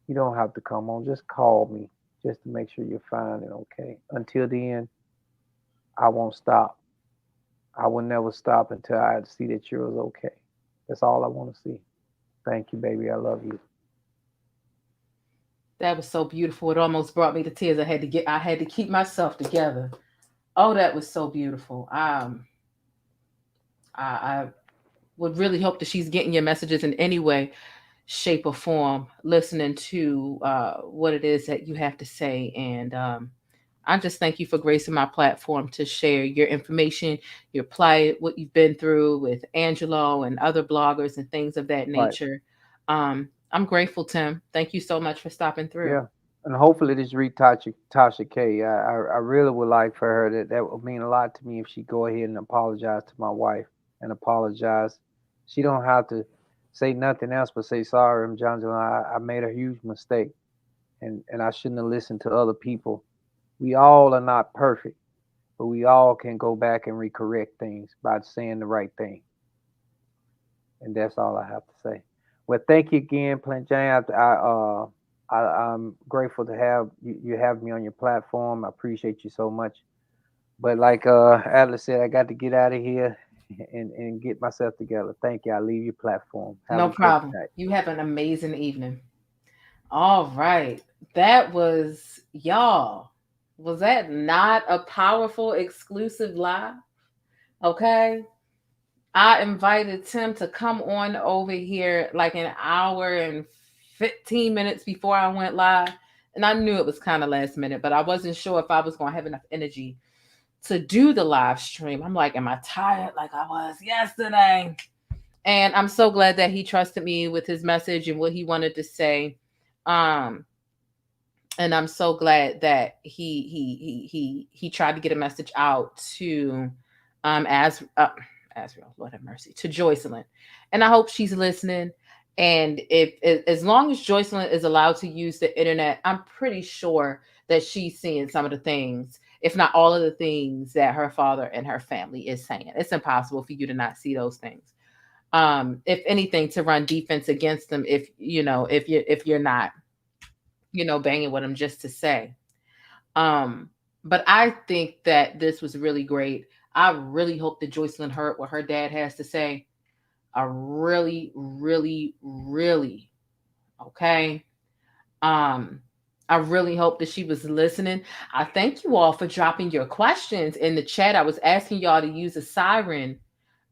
You don't have to come on. Just call me just to make sure you're fine and okay. Until then, I won't stop. I will never stop until I see that you're okay. That's all I want to see. Thank you, baby. I love you. That was so beautiful. It almost brought me to tears. I had to keep myself together. Oh, that was so beautiful. I would really hope that she's getting your messages in any way, shape, or form, listening to what it is that you have to say. And I just thank you for gracing my platform to share your information, your plight, what you've been through with Angelo and other bloggers and things of that nature. Right. I'm grateful, Tim. Thank you so much for stopping through. Yeah, and hopefully this reach Tasha K. I really would like for her that would mean a lot to me if she go ahead and apologize to my wife and apologize. She don't have to say nothing else but say sorry. I'm John. I made a huge mistake, and I shouldn't have listened to other people. We all are not perfect, but we all can go back and recorrect things by saying the right thing. And that's all I have to say. Well, thank you again, Plant Jane. I'm grateful to have you have me on your platform. I appreciate you so much. But like Atlas said, I got to get out of here and get myself together. Thank you. I'll leave your platform. No problem. You have an amazing evening. All right. That was, y'all. Was that not a powerful exclusive live? Okay. I invited Tim to come on over here like an hour and 15 minutes before I went live. And I knew it was kind of last minute, but I wasn't sure if I was going to have enough energy to do the live stream. I'm like, am I tired like I was yesterday? And I'm so glad that he trusted me with his message and what he wanted to say. And I'm so glad that he tried to get a message out to Lord have mercy, to Joycelyn. And I hope she's listening. And if as long as Joycelyn is allowed to use the internet, I'm pretty sure that she's seeing some of the things, if not all of the things that her father and her family is saying. It's impossible for you to not see those things. If anything, to run defense against them if you're not, banging with them just to say. But I think that this was really great. I really hope that Joycelyn heard what her dad has to say. I really, really, really, okay. I really hope that she was listening. I thank you all for dropping your questions in the chat. I was asking y'all to use a siren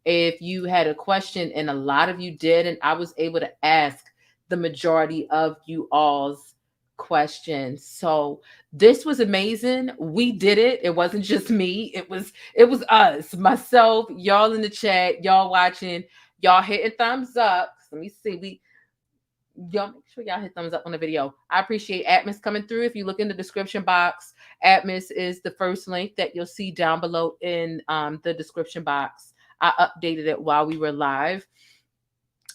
if you had a question, and a lot of you did, and I was able to ask the majority of you all's questions. So this was amazing. We did it. It wasn't just me. It was us, myself, y'all in the chat, y'all watching, y'all hitting thumbs up. Let me see. Y'all make sure y'all hit thumbs up on the video. I appreciate Atmos coming through. If you look in the description box, Atmos is the first link that you'll see down below in the description box. I updated it while we were live.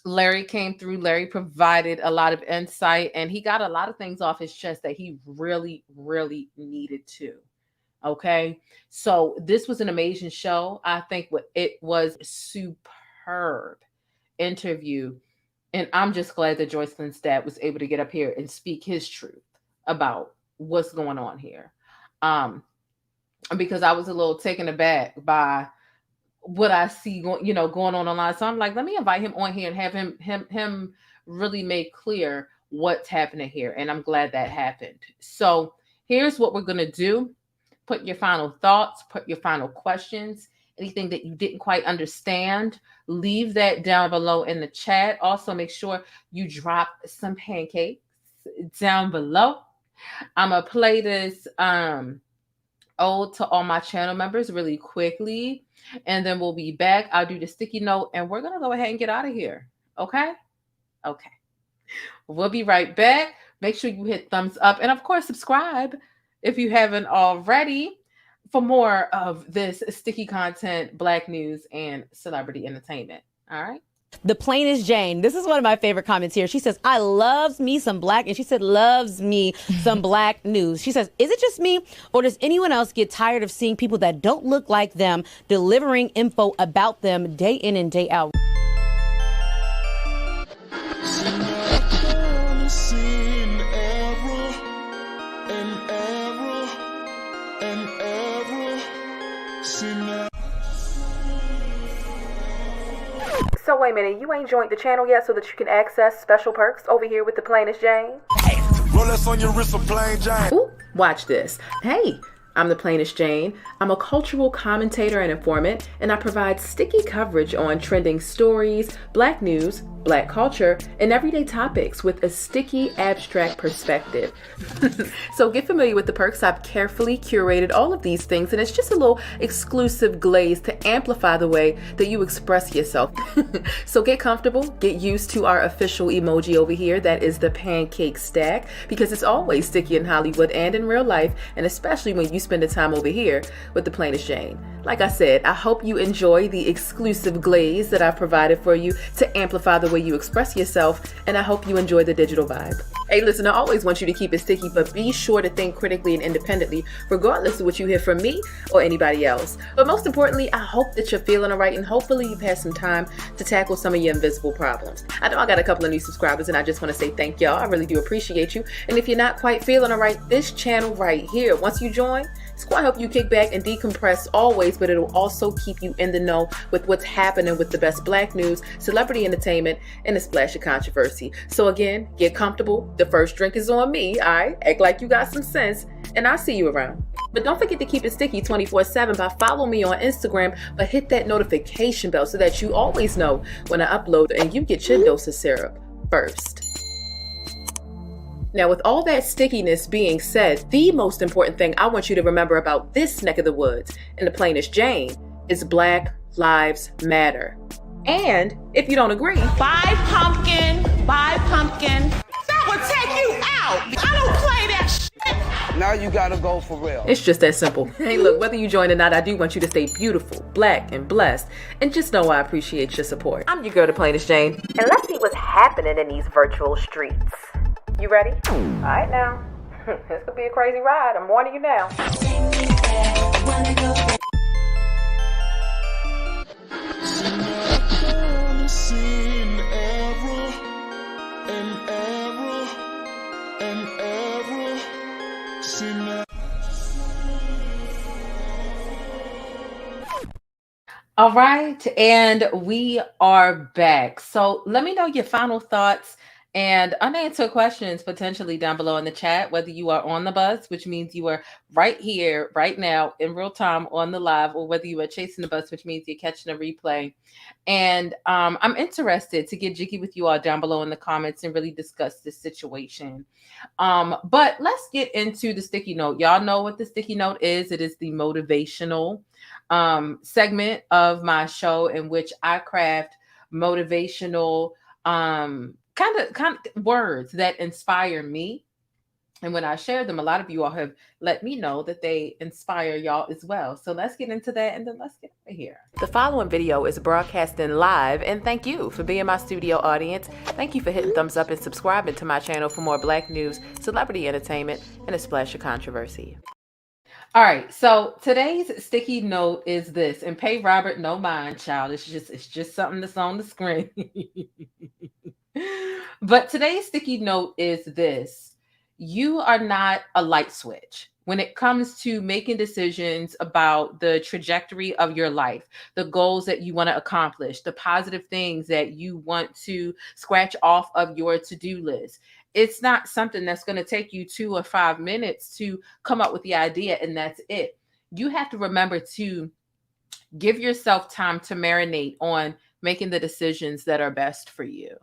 Larry came through. Larry provided a lot of insight, and he got a lot of things off his chest that he really, really needed to. Okay. So this was an amazing show. I think it was superb interview. And I'm just glad that Joycelyn's dad was able to get up here and speak his truth about what's going on here. Because I was a little taken aback by what I see going on online. So I'm like, let me invite him on here and have him really make clear what's happening here. And I'm glad that happened. So here's what we're going to do. Put your final thoughts, put your final questions, anything that you didn't quite understand, leave that down below in the chat. Also, make sure you drop some pancakes down below. I'm going to play this ode to all my channel members really quickly, and then we'll be back. I'll do the sticky note, and we're going to go ahead and get out of here. Okay? Okay. We'll be right back. Make sure you hit thumbs up, and of course, subscribe if you haven't already for more of this sticky content, Black news, and celebrity entertainment. All right. The plainest Jane. This is one of my favorite comments here. She says, I loves me some black, and she said, loves me some black news. She says, is it just me, or does anyone else get tired of seeing people that don't look like them delivering info about them day in and day out? So wait a minute, you ain't joined the channel yet so that you can access special perks over here with the plainest Jane? Rolex on your wrist, a plain Jane. Ooh, watch this. Hey, I'm the plainest Jane. I'm a cultural commentator and informant, and I provide sticky coverage on trending stories, Black news, Black culture, and everyday topics with a sticky, abstract perspective. So get familiar with the perks. I've carefully curated all of these things, and it's just a little exclusive glaze to amplify the way that you express yourself. So get comfortable, get used to our official emoji over here. That is the pancake stack, because it's always sticky in Hollywood and in real life, and especially when you spend the time over here with the plainest Jane. Like I said, I hope you enjoy the exclusive glaze that I've provided for you to amplify the way you express yourself, and I hope you enjoy the digital vibe. Hey, listen, I always want you to keep it sticky, but be sure to think critically and independently, regardless of what you hear from me or anybody else. But most importantly, I hope that you're feeling all right, and hopefully you've had some time to tackle some of your invisible problems. I know I got a couple of new subscribers, and I just want to say thank y'all. I really do appreciate you. And if you're not quite feeling all right, this channel right here, once you join, it's going to help you kick back and decompress always, but it'll also keep you in the know with what's happening with the best Black news, celebrity entertainment, and a splash of controversy. So again, get comfortable. The first drink is on me, all right? Act like you got some sense, and I'll see you around. But don't forget to keep it sticky 24/7 by following me on Instagram, but hit that notification bell so that you always know when I upload and you get your dose of syrup first. Now, with all that stickiness being said, the most important thing I want you to remember about this neck of the woods and the plainest Jane is Black Lives Matter. And if you don't agree, Buy pumpkin. That would take you out. I don't play that shit. Now you gotta go for real. it's just that simple. Hey, look, whether you join or not, I do want you to stay beautiful, Black, and blessed. And just know I appreciate your support. I'm your girl, the plainest Jane. And let's see what's happening in these virtual streets. You ready? All right now. This could be a crazy ride. I'm warning you now. All right, and we are back. So let me know your final thoughts and unanswered questions potentially down below in the chat, whether you are on the bus, which means you are right here, right now, in real time on the live, or whether you are chasing the bus, which means you're catching a replay. And I'm interested to get jiggy with you all down below in the comments and really discuss this situation. But let's get into the sticky note. Y'all know what the sticky note is. It is the motivational segment of my show in which I craft motivational kind of words that inspire me And when I share them, a lot of you all have let me know that they inspire y'all as well. So let's get into that and then let's get out of here. The following video is broadcasting live, and thank you for being my studio audience. Thank you for hitting thumbs up and subscribing to my channel for more Black news, celebrity entertainment, and a splash of controversy. All right, so today's sticky note is this, and pay Robert no mind, child. It's just something that's on the screen. But today's sticky note is this. You are not a light switch when it comes to making decisions about the trajectory of your life, the goals that you want to accomplish, the positive things that you want to scratch off of your to-do list. It's not something that's going to take you 2 or 5 minutes to come up with the idea and that's it. You have to remember to give yourself time to marinate on making the decisions that are best for you.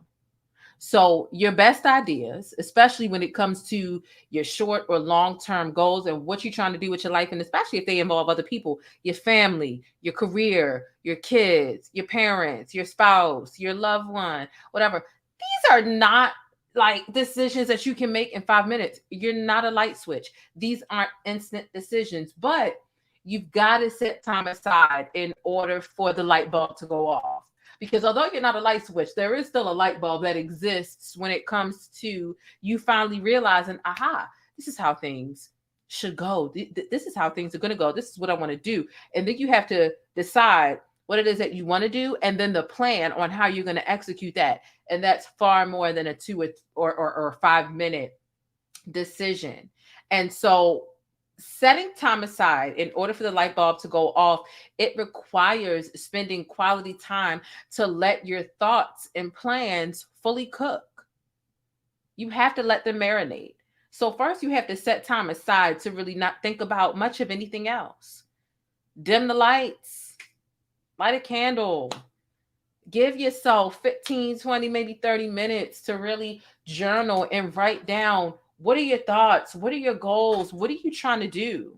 So your best ideas, especially when it comes to your short or long-term goals and what you're trying to do with your life, and especially if they involve other people, your family, your career, your kids, your parents, your spouse, your loved one, whatever. These are not like decisions that you can make in 5 minutes. You're not a light switch. These aren't instant decisions, but you've got to set time aside in order for the light bulb to go off. Because although you're not a light switch, there is still a light bulb that exists when it comes to you finally realizing, aha, this is how things should go. This is how things are going to go. This is what I want to do. And then you have to decide what it is that you want to do and then the plan on how you're going to execute that. And that's far more than a 2 or 5 minute decision. And so setting time aside in order for the light bulb to go off, it requires spending quality time to let your thoughts and plans fully cook. You have to let them marinate. So first you have to set time aside to really not think about much of anything else. Dim the lights, light a candle, give yourself 15, 20, maybe 30 minutes to really journal and write down, what are your thoughts? What are your goals? What are you trying to do?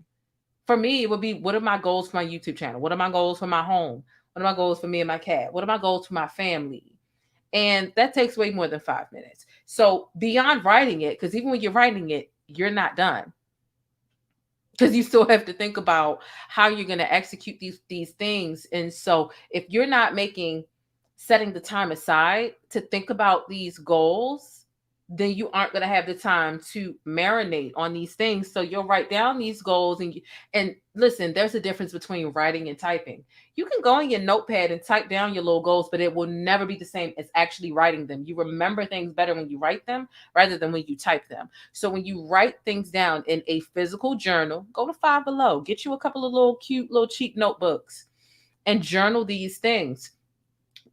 For me, it would be, what are my goals for my YouTube channel? What are my goals for my home? What are my goals for me and my cat? What are my goals for my family? And that takes way more than 5 minutes. So beyond writing it, because even when you're writing it, you're not done. Because you still have to think about how you're going to execute these things. And so if you're not setting the time aside to think about these goals, then you aren't going to have the time to marinate on these things. So you'll write down these goals and listen, there's a difference between writing and typing. You can go in your notepad and type down your little goals, but it will never be the same as actually writing them. You remember things better when you write them rather than when you type them. So when you write things down in a physical journal, go to Five Below, get you a couple of little cute, little cheap notebooks and journal these things.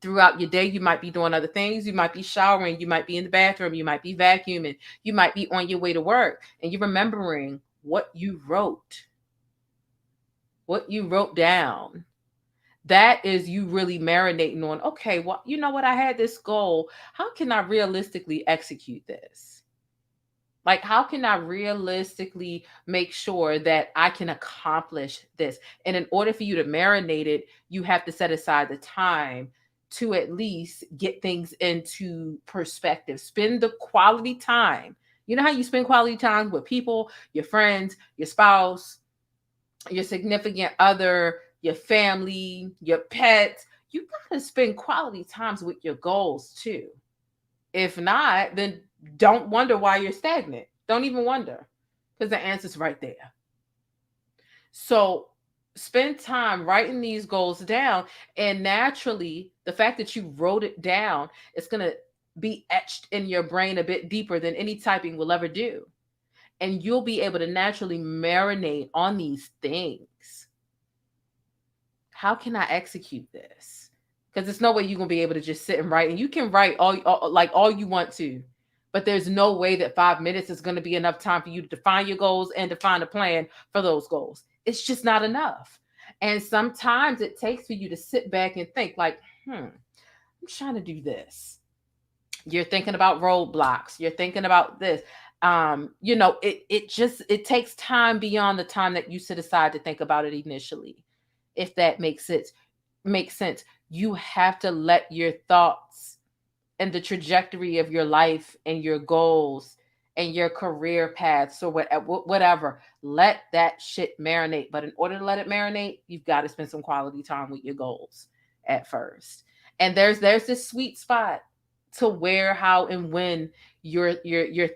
Throughout your day, you might be doing other things. You might be showering. You might be in the bathroom. You might be vacuuming. You might be on your way to work. And you're remembering what you wrote down. That is you really marinating on, okay, well, you know what? I had this goal. How can I realistically execute this? Like, how can I realistically make sure that I can accomplish this? And in order for you to marinate it, you have to set aside the time to at least get things into perspective. Spend the quality time. You know how you spend quality time with people, your friends, your spouse, your significant other, your family, your pets. You gotta spend quality times with your goals too. If not, then don't wonder why you're stagnant. Don't even wonder, because the answer's right there. So spend time writing these goals down, and naturally the fact that you wrote it down is going to be etched in your brain a bit deeper than any typing will ever do, and you'll be able to naturally marinate on these things. How can I execute this? Because there's no way you're going to be able to just sit and write, and you can write all you want to, but there's no way that 5 minutes is going to be enough time for you to define your goals and define a plan for those goals. It's just not enough. And sometimes it takes for you to sit back and think like, I'm trying to do this. You're thinking about roadblocks. You're thinking about this. It takes time beyond the time that you set aside to think about it initially. If that makes sense. You have to let your thoughts and the trajectory of your life and your goals and your career paths or whatever. Let that shit marinate. But in order to let it marinate, you've got to spend some quality time with your goals at first. And there's this sweet spot to where, how, and when your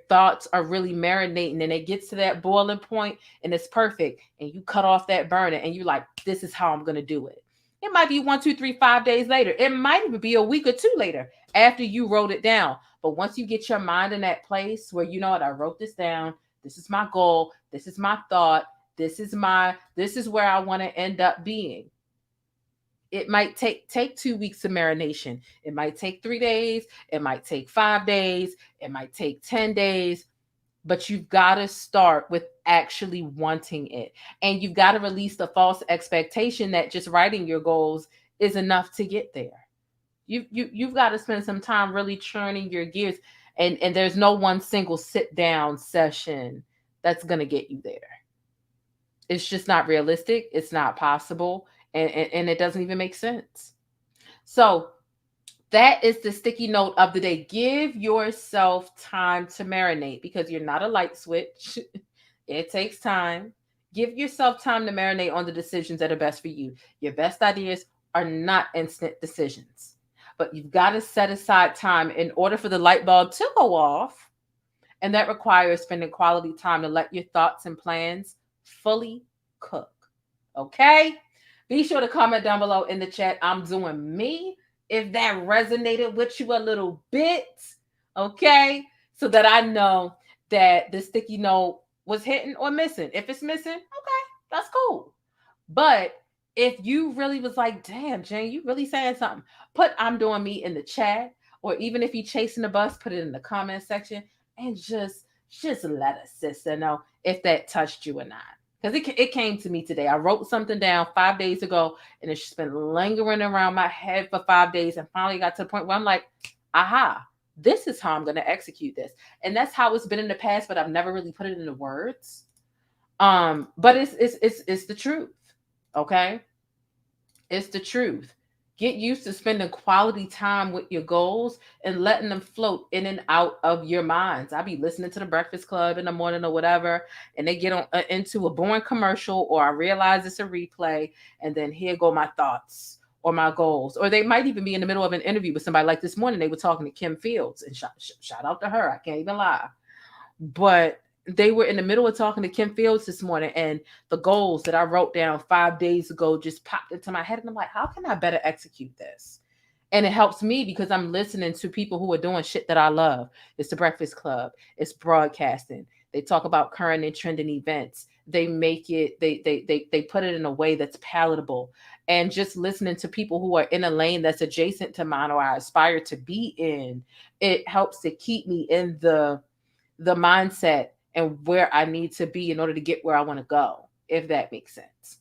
thoughts are really marinating, and it gets to that boiling point and it's perfect, and you cut off that burner and you're like, this is how I'm going to do it. It might be 1, 2, 3, 5 days later. It might even be a week or 2 later after you wrote it down. But once you get your mind in that place where, you know what, I wrote this down. This is my goal. This is my thought. This is where I want to end up being. It might take 2 weeks of marination. It might take 3 days. It might take 5 days. It might take 10 days. But you've got to start with actually wanting it. And you've got to release the false expectation that just writing your goals is enough to get there. You've got to spend some time really churning your gears. And there's no one single sit down session that's going to get you there. It's just not realistic. It's not possible. And it doesn't even make sense. So that is the sticky note of the day. Give yourself time to marinate, because you're not a light switch. It takes time. Give yourself time to marinate on the decisions that are best for you. Your best ideas are not instant decisions, but you've got to set aside time in order for the light bulb to go off. And that requires spending quality time to let your thoughts and plans fully cook. Okay? Be sure to comment down below in the chat, I'm doing me, if that resonated with you a little bit, okay? So that I know that the sticky note was hitting or missing. If it's missing, okay, that's cool. But if you really was like, damn, Jane, you really saying something, put I'm doing me in the chat, or even if you're chasing the bus, put it in the comment section, and just let a sister know if that touched you or not. Because it came to me today. I wrote something down 5 days ago, and it's just been lingering around my head for 5 days, and finally got to the point where I'm like, aha, this is how I'm going to execute this. And that's how it's been in the past, but I've never really put it into words. But it's the truth, okay? It's the truth. Get used to spending quality time with your goals and letting them float in and out of your minds. I be listening to the Breakfast Club in the morning or whatever, and they get on into a boring commercial, or I realize it's a replay, and then here go my thoughts or my goals. Or they might even be in the middle of an interview with somebody. Like this morning, they were talking to Kim Fields, and shout out to her. I can't even lie. But they were in the middle of talking to Kim Fields this morning, and the goals that I wrote down 5 days ago just popped into my head. And I'm like, how can I better execute this? And it helps me because I'm listening to people who are doing shit that I love. It's the Breakfast Club. It's broadcasting. They talk about current and trending events. They make it, they put it in a way that's palatable. And just listening to people who are in a lane that's adjacent to mine, or I aspire to be in, it helps to keep me in the mindset and where I need to be in order to get where I want to go, if that makes sense.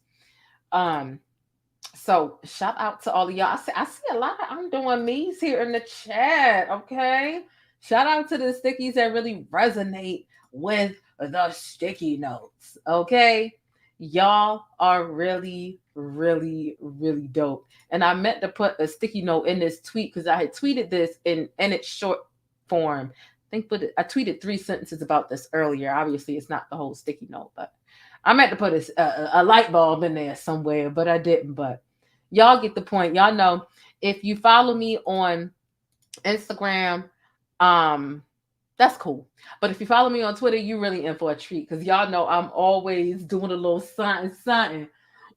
So shout out to all of y'all. I see a lot of I'm doing me's here in the chat, okay? Shout out to the stickies that really resonate with the sticky notes, okay? Y'all are really, really, really dope. And I meant to put a sticky note in this tweet because I had tweeted this in its short form. I tweeted 3 sentences about this earlier. Obviously, it's not the whole sticky note, but I meant to put a light bulb in there somewhere, but I didn't. But y'all get the point. Y'all know if you follow me on Instagram, that's cool. But if you follow me on Twitter, you really in for a treat because y'all know I'm always doing a little something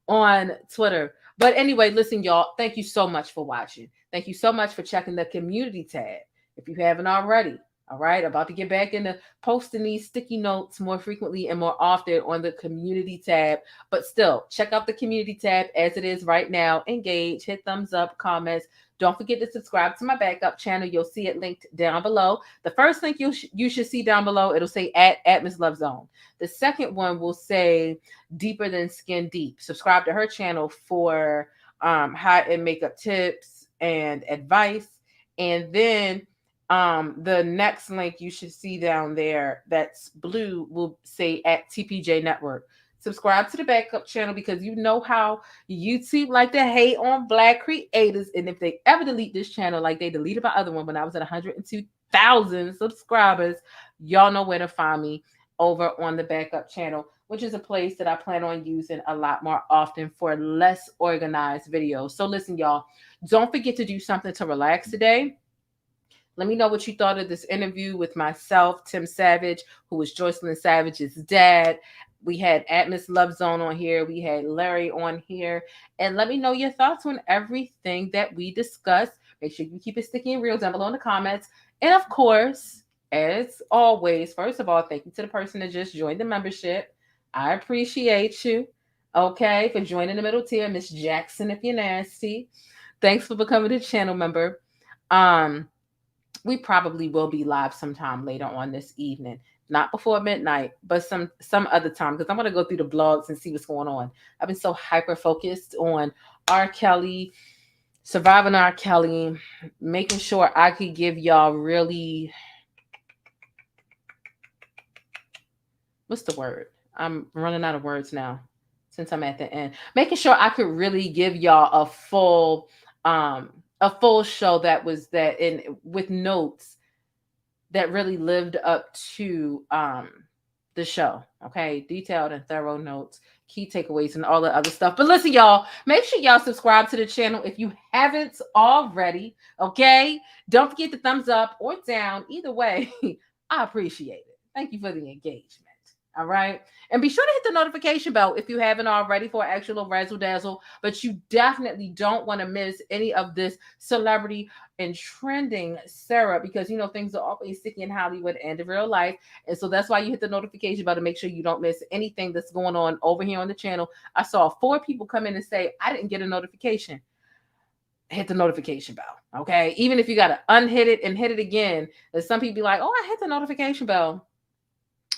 on Twitter. But anyway, listen, y'all, thank you so much for watching. Thank you so much for checking the community tab if you haven't already. All right, about to get back into posting these sticky notes more frequently and more often on the community tab. But still, check out the community tab as it is right now. Engage, hit thumbs up, comments. Don't forget to subscribe to my backup channel. You'll see it linked down below. The first link you should see down below, it'll say at Miss Love Zone. The second one will say Deeper Than Skin Deep. Subscribe to her channel for hair and makeup tips and advice. And then the next link you should see down there that's blue will say at TPJ Network. Subscribe to the backup channel because you know how YouTube like to hate on Black creators. And if they ever delete this channel like they deleted my other one when I was at 102,000 subscribers, y'all know where to find me over on the Backup channel, which is a place that I plan on using a lot more often for less organized videos. So listen, y'all, don't forget to do something to relax today. Let me know what you thought of this interview with myself, Tim Savage, who was Joycelyn Savage's dad. We had Atmos Love Zone on here. We had Larry on here. And let me know your thoughts on everything that we discussed. Make sure you keep it sticky and real down below in the comments. And of course, as always, first of all, thank you to the person that just joined the membership. I appreciate you, okay, for joining the middle tier. Miss Jackson, if you're nasty. Thanks for becoming a channel member. We probably will be live sometime later on this evening. Not before midnight, but some other time, because I'm going to go through the blogs and see what's going on. I've been so hyper-focused on R. Kelly, surviving R. Kelly, making sure I could give y'all really... What's the word? I'm running out of words now since I'm at the end. Making sure I could really give y'all a full show that was with notes that really lived up to the show. Okay, detailed and thorough notes, key takeaways, and all the other stuff. But listen, y'all, make sure y'all subscribe to the channel if you haven't already. Okay, don't forget the thumbs up or down. Either way, I appreciate it. Thank you for the engagement. All right. And be sure to hit the notification bell if you haven't already for actual razzle dazzle. But you definitely don't want to miss any of this celebrity and trending Sarah, because you know things are always sticky in Hollywood and in real life. And so that's why you hit the notification bell to make sure you don't miss anything that's going on over here on the channel. I saw 4 people come in and say, I didn't get a notification. Hit the notification bell. Okay. Even if you got to unhit it and hit it again, there's some people be like, oh, I hit the notification bell,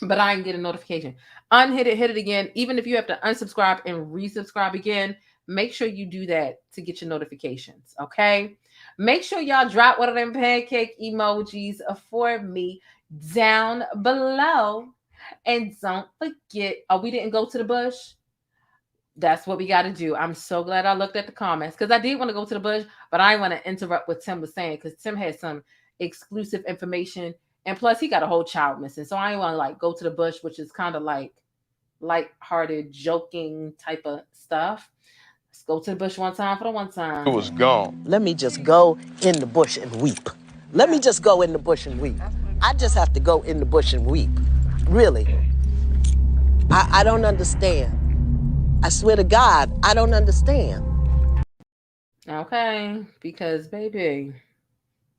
but I didn't get a notification. Unhit it, hit it again. Even if you have to unsubscribe and resubscribe again, make sure you do that to get your notifications, okay? Make sure y'all drop one of them pancake emojis for me down below. And don't forget, we didn't go to the bush. That's what we got to do. I'm so glad I looked at the comments, because I did want to go to the bush, but I didn't want to interrupt what Tim was saying, because Tim had some exclusive information. And plus, he got a whole child missing. So I didn't want to like go to the bush, which is kind of like lighthearted, joking type of stuff. Let's go to the bush one time for the one time. It was gone. Let me just go in the bush and weep. Let me just go in the bush and weep. I just have to go in the bush and weep. Really. I don't understand. I swear to God, I don't understand. Okay, because baby,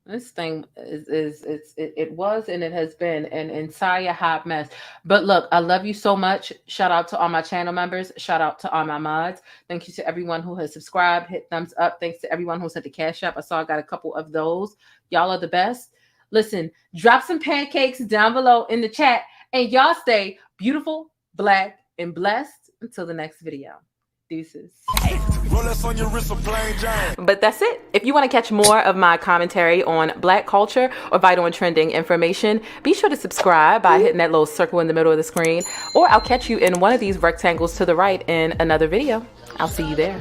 this thing it was and it has been an entire hot mess. But look, I love you so much. Shout out to all my channel members. Shout out to all my mods. Thank you to everyone who has subscribed, hit thumbs up. Thanks to everyone who sent the cash app. I saw I got a couple of those. Y'all are the best. Listen, drop some pancakes down below in the chat, and y'all stay beautiful, black, and blessed until the next video. Deuces. But that's it. If you want to catch more of my commentary on Black culture or vital and trending information, be sure to subscribe by hitting that little circle in the middle of the screen, or I'll catch you in one of these rectangles to the right in another video. I'll see you there.